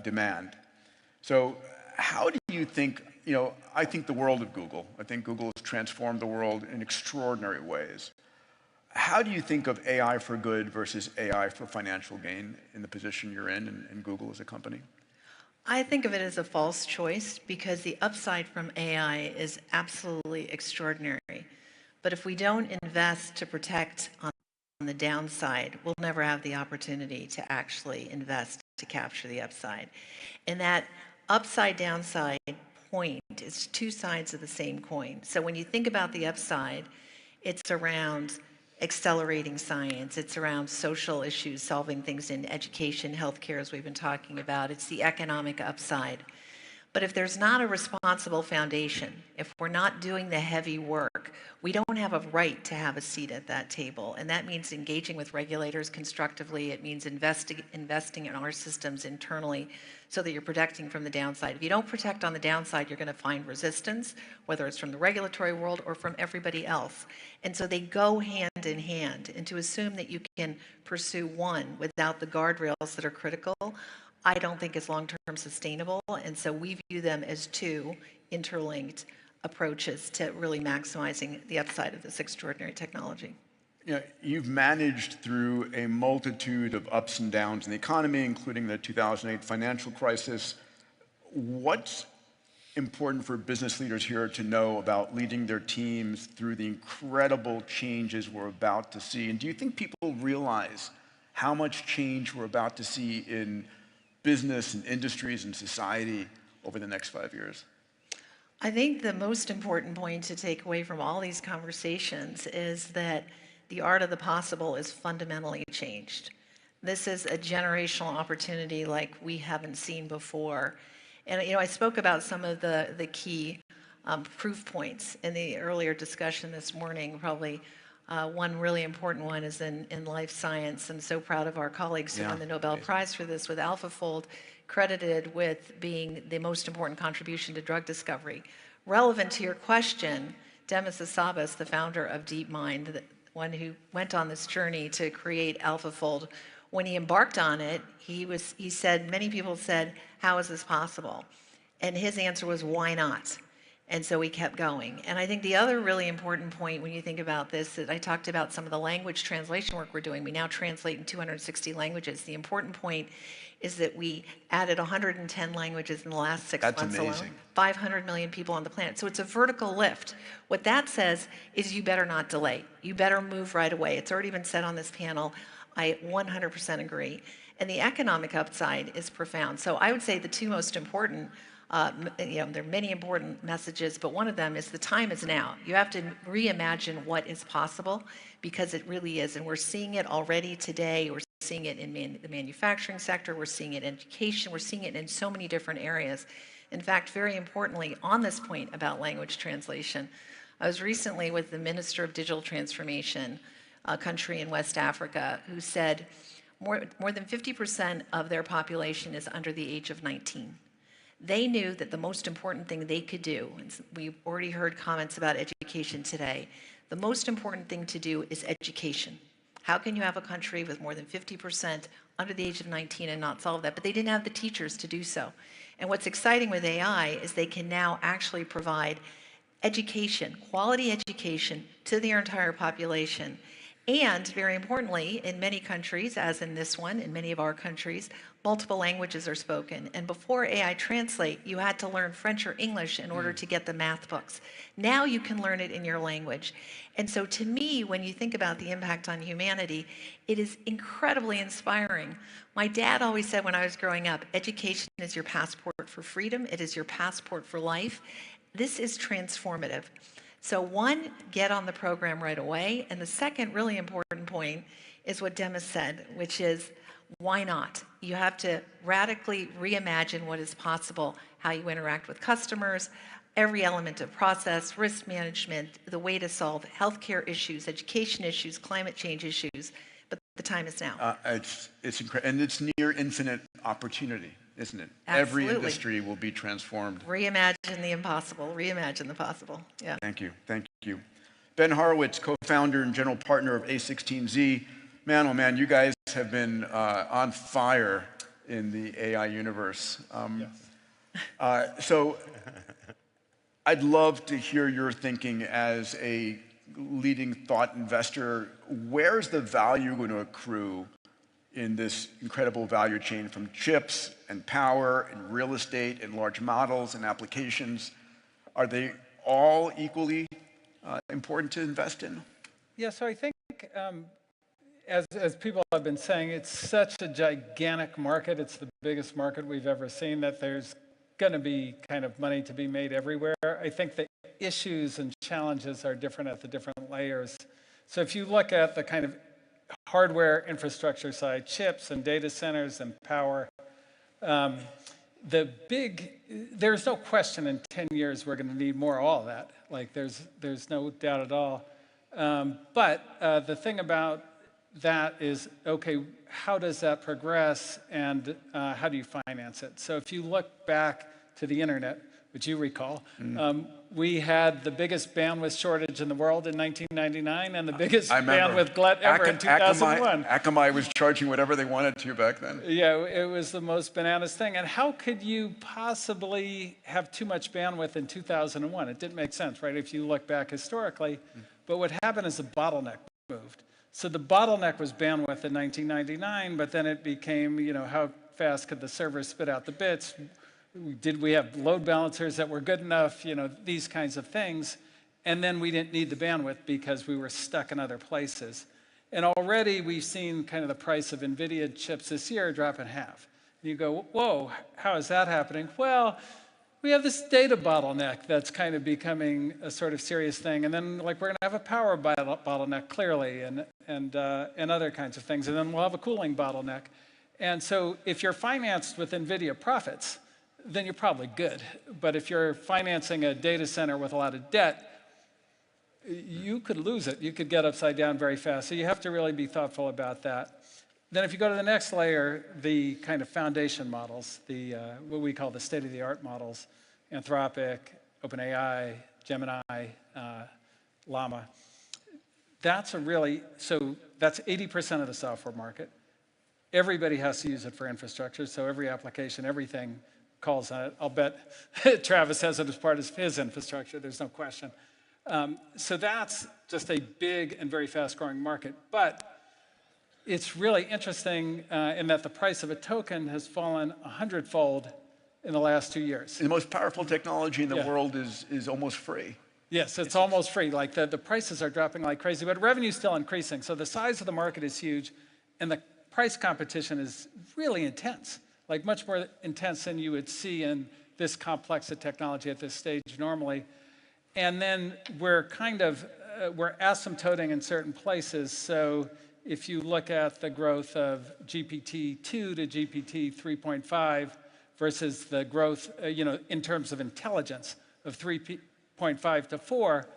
demand. So how do you think, I think the world of Google. I think Google has transformed the world in extraordinary ways. How do you think of AI for good versus AI for financial gain in the position you're in Google as a company? I think of it as a false choice because the upside from AI is absolutely extraordinary. But if we don't invest to protect on the downside, we'll never have the opportunity to actually invest to capture the upside. And that upside downside point is two sides of the same coin. So when you think about the upside, it's around accelerating science. It's around social issues, solving things in education, healthcare, as we've been talking about. It's the economic upside. But if there's not a responsible foundation, if we're not doing the heavy work, we don't have a right to have a seat at that table. And that means engaging with regulators constructively. It means investing in our systems internally so that you're protecting from the downside. If you don't protect on the downside, you're going to find resistance, whether it's from the regulatory world or from everybody else. And so they go hand in hand. And to assume that you can pursue one without the guardrails that are critical, I don't think is long-term sustainable, and so we view them as two interlinked approaches to really maximizing the upside of this extraordinary technology. You know, you've managed through a multitude of ups and downs in the economy, including the 2008 financial crisis. What's important for business leaders here to know about leading their teams through the incredible changes we're about to see? And do you think people realize how much change we're about to see in business and industries and society over the next 5 years? I think the most important point to take away from all these conversations is that the art of the possible is fundamentally changed. This is a generational opportunity like we haven't seen before. And I spoke about some of the key proof points in the earlier discussion this morning. Probably one really important one is in life science. I'm so proud of our colleagues who won the Nobel Prize for this, with AlphaFold credited with being the most important contribution to drug discovery. Relevant to your question, Demis Hassabis, the founder of DeepMind, the one who went on this journey to create AlphaFold, when he embarked on it, he said, many people said, how is this possible? And his answer was, why not? And so we kept going. And I think the other really important point when you think about this, that I talked about some of the language translation work we're doing. We now translate in 260 languages. The important point is that we added 110 languages in the last 6 months alone. 500 million people on the planet. So it's a vertical lift. What that says is you better not delay. You better move right away. It's already been said on this panel. I 100% agree. And the economic upside is profound. So I would say the two most important there are many important messages, but one of them is the time is now. You have to reimagine what is possible, because it really is. And we're seeing it already today. We're seeing it in the manufacturing sector. We're seeing it in education. We're seeing it in so many different areas. In fact, very importantly, on this point about language translation, I was recently with the Minister of Digital Transformation, a country in West Africa, who said more than 50% of their population is under the age of 19. They knew that the most important thing they could do, and we've already heard comments about education today, the most important thing to do is education. How can you have a country with more than 50% under the age of 19 and not solve that? But they didn't have the teachers to do so. And what's exciting with AI is they can now actually provide education, quality education to their entire population. And very importantly, in many countries, as in this one, in many of our countries, multiple languages are spoken. And before AI Translate, you had to learn French or English in order to get the math books. Now you can learn it in your language. And so to me, when you think about the impact on humanity, it is incredibly inspiring. My dad always said when I was growing up, education is your passport for freedom. It is your passport for life. This is transformative. So one, get on the program right away. And the second really important point is what Demis said, which is, why not? You have to radically reimagine what is possible, how you interact with customers, every element of process, risk management, the way to solve healthcare issues, education issues, climate change issues. But the time is now. It's incredible. And it's near infinite opportunity, isn't it? Absolutely. Every industry will be transformed. Reimagine the impossible. Reimagine the possible. Yeah. Thank you. Thank you. Ben Horowitz, co-founder and general partner of A16Z. Man, oh man, you guys have been on fire in the AI universe. So I'd love to hear your thinking as a leading thought investor. Where's the value going to accrue in this incredible value chain from chips and power and real estate and large models and applications. Are they all equally important to invest in? Yeah, so I think as people have been saying, it's such a gigantic market. It's the biggest market we've ever seen, that there's going to be kind of money to be made everywhere. I think the issues and challenges are different at the different layers. So if you look at the kind of hardware infrastructure side, chips and data centers and power, there's no question in 10 years we're going to need more of all that. Like there's no doubt at all. But the thing about that is, okay, how does that progress and how do you finance it? So if you look back to the internet, which you recall, we had the biggest bandwidth shortage in the world in 1999 and the biggest bandwidth glut ever in 2001. Akamai was charging whatever they wanted to back then. Yeah, it was the most bananas thing. And how could you possibly have too much bandwidth in 2001? It didn't make sense, right, if you look back historically. But what happened is the bottleneck moved. So the bottleneck was bandwidth in 1999, but then it became, how fast could the server spit out the bits? Did we have load balancers that were good enough? These kinds of things. And then we didn't need the bandwidth because we were stuck in other places. And already we've seen kind of the price of NVIDIA chips this year drop in half. And you go, whoa, how is that happening? Well, we have this data bottleneck that's kind of becoming a sort of serious thing. And then we're going to have a power bottleneck, clearly, and other kinds of things. And then we'll have a cooling bottleneck. And so if you're financed with NVIDIA profits, then you're probably good. But if you're financing a data center with a lot of debt, you could lose it. You could get upside down very fast. So you have to really be thoughtful about that. Then if you go to the next layer, the kind of foundation models, what we call the state-of-the-art models, Anthropic, OpenAI, Gemini, Llama. That's that's 80% of the software market. Everybody has to use it for infrastructure, so every application, everything calls on it. I'll bet Travis has it as part of his infrastructure, there's no question. So that's just a big and very fast-growing market. But it's really interesting in that the price of a token has fallen 100-fold in the last 2 years. The most powerful technology in the world is almost free. Yes, it's almost free. Like the prices are dropping like crazy, but revenue's still increasing. So the size of the market is huge, and the price competition is really intense, like much more intense than you would see in this complex of technology at this stage normally. And then we're we're asymptoting in certain places. So if you look at the growth of GPT-2 to GPT 3.5 versus the growth, in terms of intelligence of 3.5 to 4,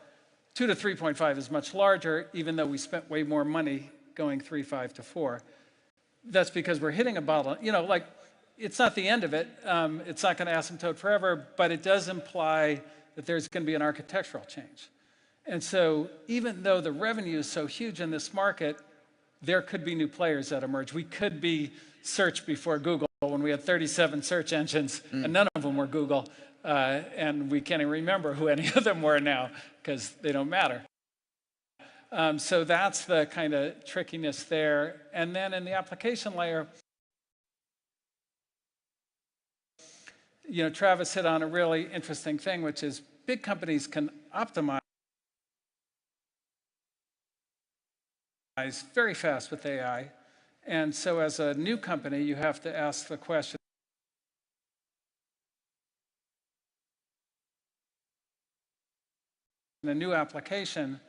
2 to 3.5 is much larger, even though we spent way more money going 3.5 to 4. That's because we're hitting a bottle. It's not the end of it. It's not going to asymptote forever, but it does imply that there's going to be an architectural change. And so even though the revenue is so huge in this market, there could be new players that emerge. We could be search before Google when we had 37 search engines, and none of them were Google. And we can't even remember who any of them were now, because they don't matter. So that's the kind of trickiness there. And then in the application layer, Travis hit on a really interesting thing, which is big companies can optimize very fast with AI. And so as a new company, you have to ask the question, in a new application,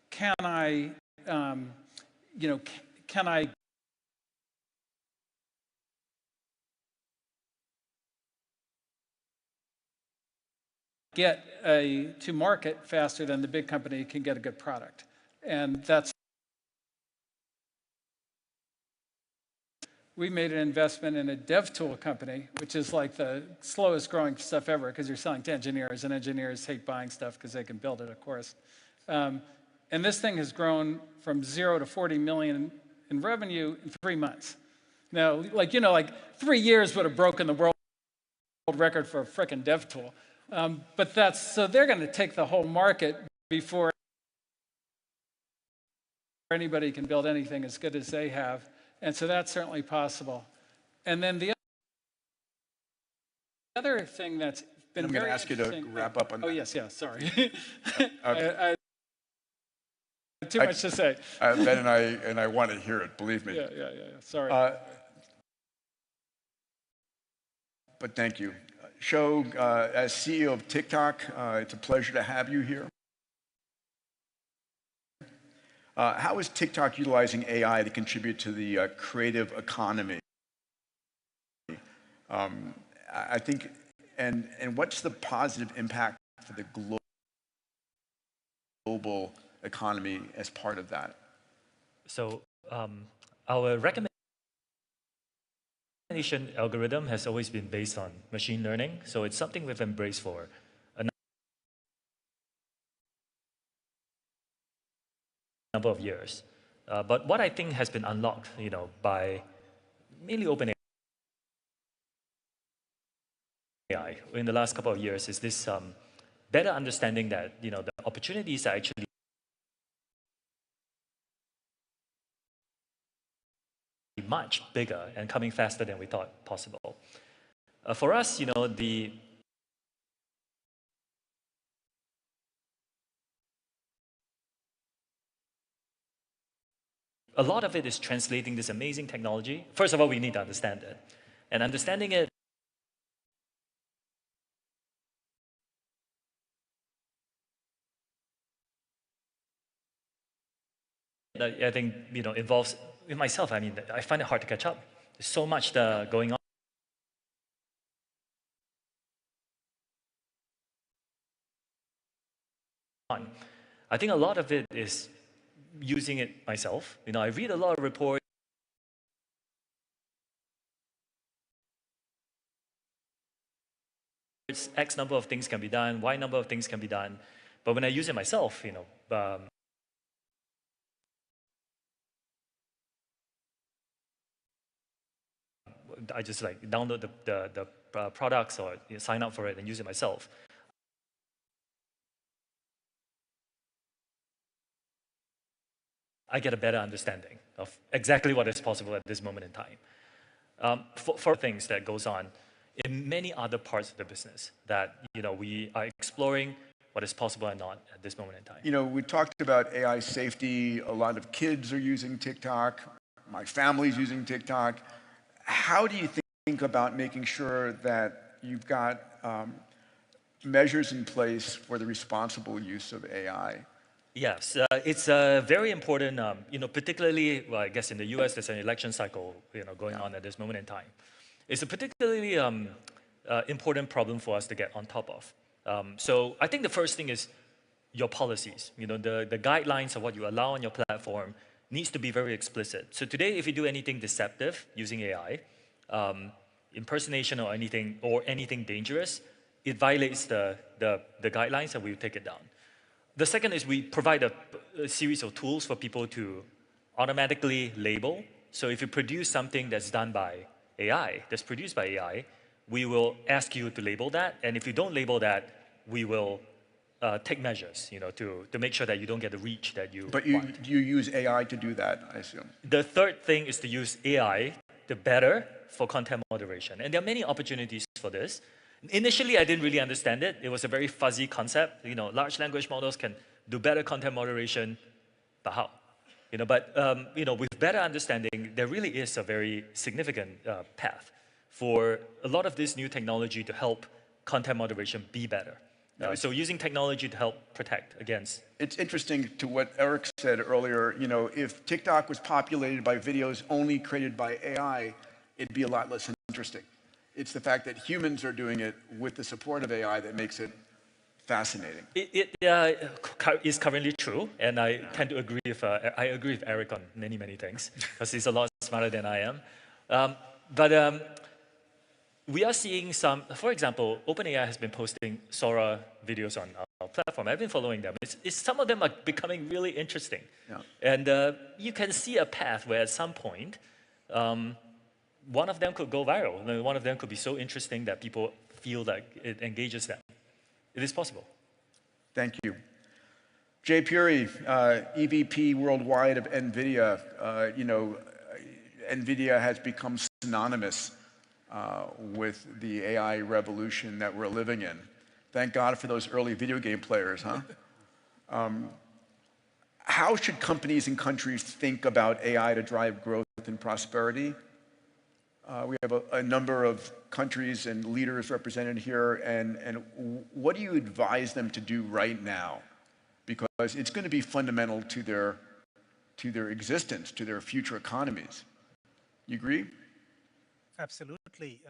can I get to market faster than the big company can get a good product? And we made an investment in a dev tool company, which is like the slowest growing stuff ever because you're selling to engineers, and engineers hate buying stuff because they can build it, of course. And this thing has grown from 0 to 40 million in revenue in 3 months. Now, 3 years would have broken the world record for a frickin' dev tool. But so they're going to take the whole market before anybody can build anything as good as they have. And so that's certainly possible. And then the other thing that's been I'm going to ask you to wrap up on that. Oh, yes, sorry. I had too much to say. Ben and I want to hear it, believe me. Yeah, sorry. But thank you. Shog, as CEO of TikTok, it's a pleasure to have you here. How is TikTok utilizing AI to contribute to the creative economy? I think, and what's the positive impact for the global economy as part of that? So our recommendation algorithm has always been based on machine learning. So it's something we've embraced for a number of years. But what I think has been unlocked, by mainly OpenAI in the last couple of years is this better understanding that, the opportunities are actually much bigger and coming faster than we thought possible. For us, a lot of it is translating this amazing technology. First of all, we need to understand it. And understanding it I think, involves with myself. I mean, I find it hard to catch up. There's so much going on. I think a lot of it is using it myself. I read a lot of reports. X number of things can be done, Y number of things can be done. But when I use it myself, I just download the products or sign up for it and use it myself. I get a better understanding of exactly what is possible at this moment in time. For things that goes on in many other parts of the business that we are exploring what is possible and not at this moment in time. We talked about AI safety. A lot of kids are using TikTok. My family's using TikTok. How do you think about making sure that you've got measures in place for the responsible use of AI? Yes, it's very important, particularly, well, I guess in the US, there's an election cycle, going on at this moment in time. It's a particularly important problem for us to get on top of. So I think the first thing is your policies. The guidelines of what you allow on your platform needs to be very explicit. So today, if you do anything deceptive using AI, impersonation or anything dangerous, it violates the guidelines and we will take it down. The second is we provide a series of tools for people to automatically label. So if you produce something that's done by AI, that's produced by AI, we will ask you to label that. And if you don't label that, we will take measures, to make sure that you don't get the reach that you want. But you use AI to do that, I assume. The third thing is to use AI to better for content moderation. And there are many opportunities for this. Initially, I didn't really understand it. It was a very fuzzy concept. Large language models can do better content moderation, but how? With better understanding, there really is a very significant path for a lot of this new technology to help content moderation be better. So using technology to help protect against. It's interesting to what Eric said earlier. If TikTok was populated by videos only created by AI, it'd be a lot less interesting. It's the fact that humans are doing it with the support of AI that makes it fascinating. It is currently true, and I tend to agree with Eric on many, many things, because he's a lot smarter than I am. We are seeing some, for example, OpenAI has been posting Sora videos on our platform. I've been following them. Some of them are becoming really interesting. Yeah. And you can see a path where at some point, one of them could go viral. One of them could be so interesting that people feel like it engages them. It is possible. Thank you. Jay Puri, EVP worldwide of NVIDIA. NVIDIA has become synonymous with the AI revolution that we're living in. Thank God for those early video game players, huh? How should companies and countries think about AI to drive growth and prosperity? We have a number of countries and leaders represented here, and what do you advise them to do right now? Because it's going to be fundamental to their existence, to their future economies. You agree? Absolutely.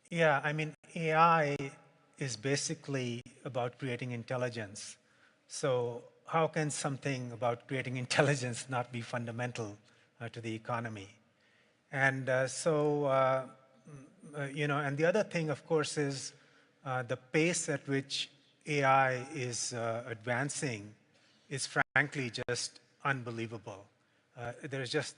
Yeah, I mean, AI is basically about creating intelligence. So how can something about creating intelligence not be fundamental to the economy? And you know, and the other thing, of course, is the pace at which AI is advancing is frankly just unbelievable. There's just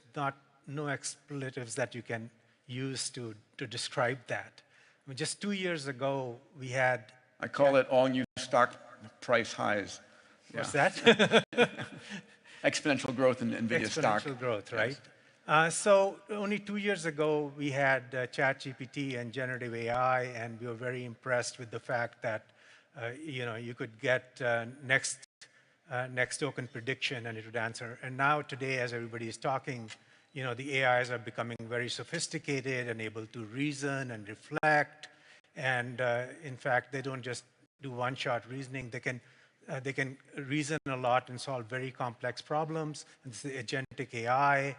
no expletives that you can use to describe that. I mean, just 2 years ago, we had... I call it all new stock price highs. What's that? Exponential growth in NVIDIA stock. Exponential growth, right? Yes. So only 2 years ago, we had ChatGPT and generative AI, and we were very impressed with the fact that you know, you could get next token prediction and it would answer. And now today, as everybody is talking, you know, the AIs are becoming very sophisticated and able to reason and reflect. And in fact, they don't just do one-shot reasoning. They can reason a lot and solve very complex problems. It's the agentic AI.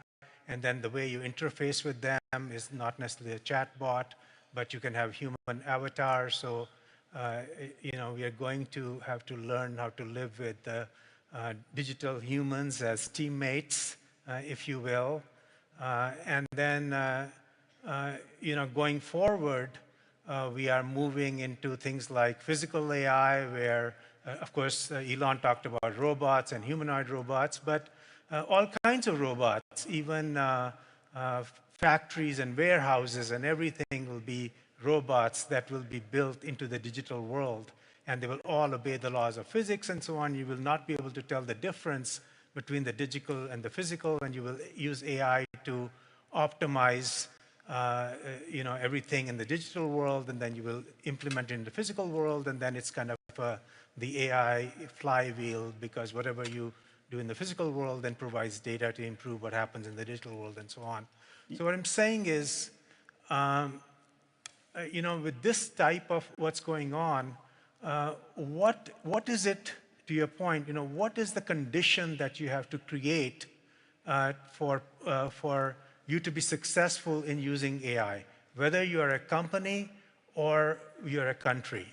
And then the way you interface with them is not necessarily a chatbot, but you can have human avatars. So, you know, we are going to have to learn how to live with digital humans as teammates, if you will. And then, you know, going forward, we are moving into things like physical AI, where, of course, Elon talked about robots and humanoid robots, but all kinds of robots, even factories and warehouses and everything will be robots that will be built into the digital world. And they will all obey the laws of physics and so on. You will not be able to tell the difference between the digital and the physical, and you will use AI to optimize you know, everything in the digital world, and then you will implement it in the physical world, and then it's kind of the AI flywheel, because whatever you do in the physical world then provides data to improve what happens in the digital world and so on. So what I'm saying is, you know, with this type of what's going on, what is it, to your point, you know, what is the condition that you have to create for you to be successful in using AI, whether you're a company or you're a country?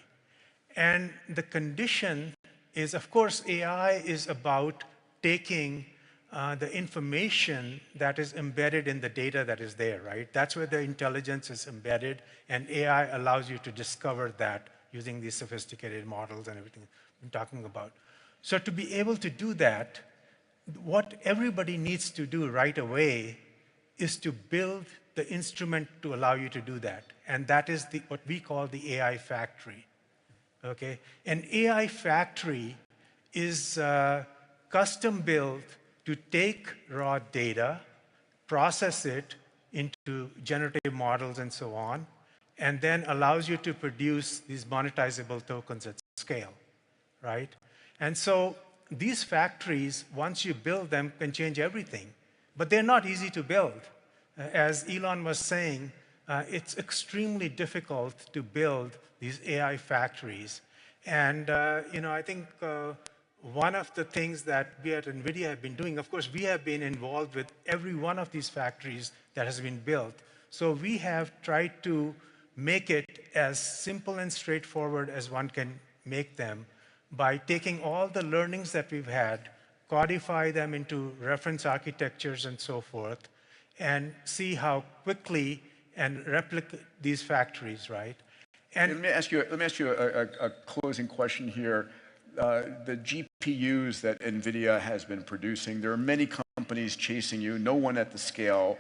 And the condition is, of course, AI is about taking the information that is embedded in the data that is there, right? That's where the intelligence is embedded, and AI allows you to discover that using these sophisticated models and everything I'm talking about. So to be able to do that, what everybody needs to do right away is to build the instrument to allow you to do that. And that is what we call the AI factory, okay? An AI factory is custom built to take raw data, process it into generative models and so on, and then allows you to produce these monetizable tokens at scale, right? And so these factories, once you build them, can change everything. But they're not easy to build. As Elon was saying, it's extremely difficult to build these AI factories. And you know, I think one of the things that we at NVIDIA have been doing, of course, we have been involved with every one of these factories that has been built. So we have tried to make it as simple and straightforward as one can make them by taking all the learnings that we've had, codify them into reference architectures and so forth, and see how quickly and replicate these factories, right? And let me ask you a closing question here. The GPUs that NVIDIA has been producing, there are many companies chasing you, no one at the scale.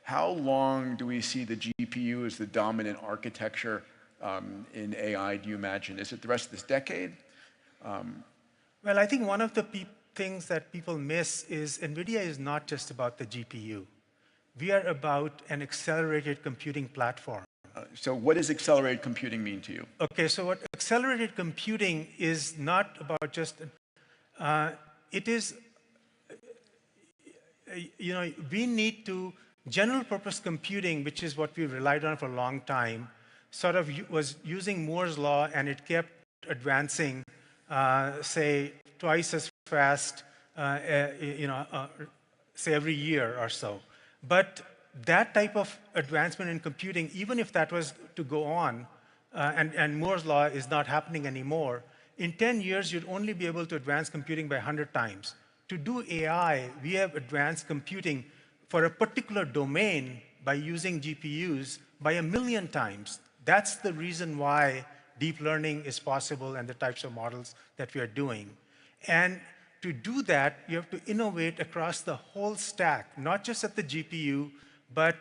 How long do we see the GPU as the dominant architecture in AI, do you imagine? Is it the rest of this decade? Well, I think one of the things that people miss is NVIDIA is not just about the GPU. We are about an accelerated computing platform. So what does accelerated computing mean to you? Okay, so what accelerated computing is not about just, it is, you know, we need to, general purpose computing, which is what we relied on for a long time, sort of was using Moore's law, and it kept advancing, say, twice as fast, you know, say every year or so. But that type of advancement in computing, even if that was to go on, and Moore's law is not happening anymore, in 10 years, you'd only be able to advance computing by 100 times. To do AI, we have advanced computing for a particular domain by using GPUs by 1,000,000 times. That's the reason why deep learning is possible and the types of models that we are doing. And to do that, you have to innovate across the whole stack, not just at the GPU, but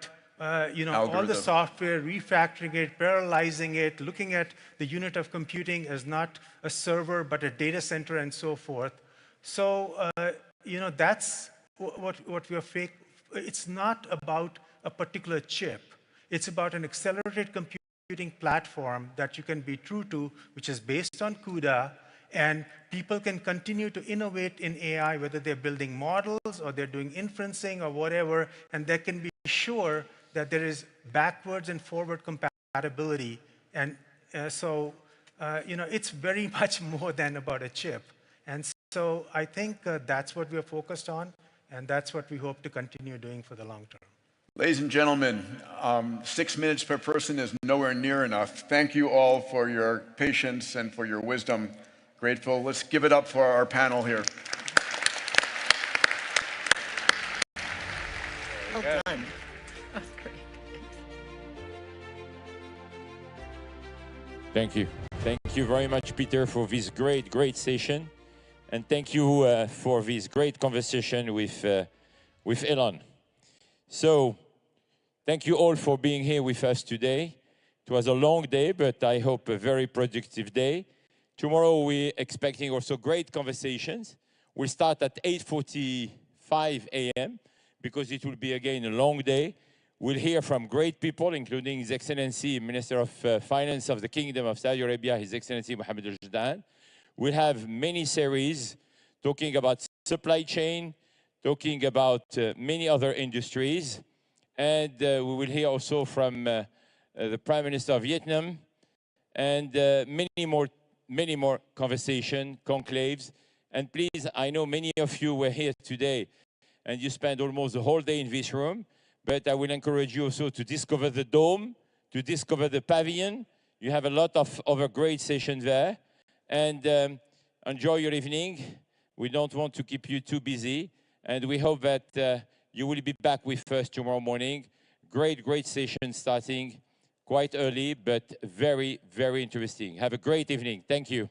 you know, all the software, refactoring it, parallelizing it, looking at the unit of computing as not a server, but a data center, and so forth. So, you know, that's what we are it's not about a particular chip. It's about an accelerated computing platform that you can be true to, which is based on CUDA, and people can continue to innovate in AI, whether they're building models or they're doing inferencing or whatever, and they can be sure that there is backwards and forward compatibility. And so, you know, it's very much more than about a chip. And so I think that's what we're focused on, and that's what we hope to continue doing for the long term. Ladies and gentlemen, 6 minutes per person is nowhere near enough. Thank you all for your patience and for your wisdom. Grateful. Let's give it up for our panel here. Well done. Thank you. Thank you very much, Peter, for this great session. And thank you for this great conversation with Elon. So, thank you all for being here with us today. It was a long day, but I hope a very productive day. Tomorrow, we're expecting also great conversations. We'll start at 8:45 a.m. because it will be, again, a long day. We'll hear from great people, including His Excellency, Minister of Finance of the Kingdom of Saudi Arabia, His Excellency Mohammed Al-Jadaan. We'll have many series talking about supply chain, talking about many other industries. And we will hear also from the Prime Minister of Vietnam, and many more conversation, conclaves. And please, I know many of you were here today, and you spent almost the whole day in this room, but I will encourage you also to discover the dome, to discover the pavilion. You have a lot of other great sessions there. And enjoy your evening. We don't want to keep you too busy. And we hope that you will be back with us tomorrow morning. Great session starting quite early, but very interesting. Have a great evening. Thank you.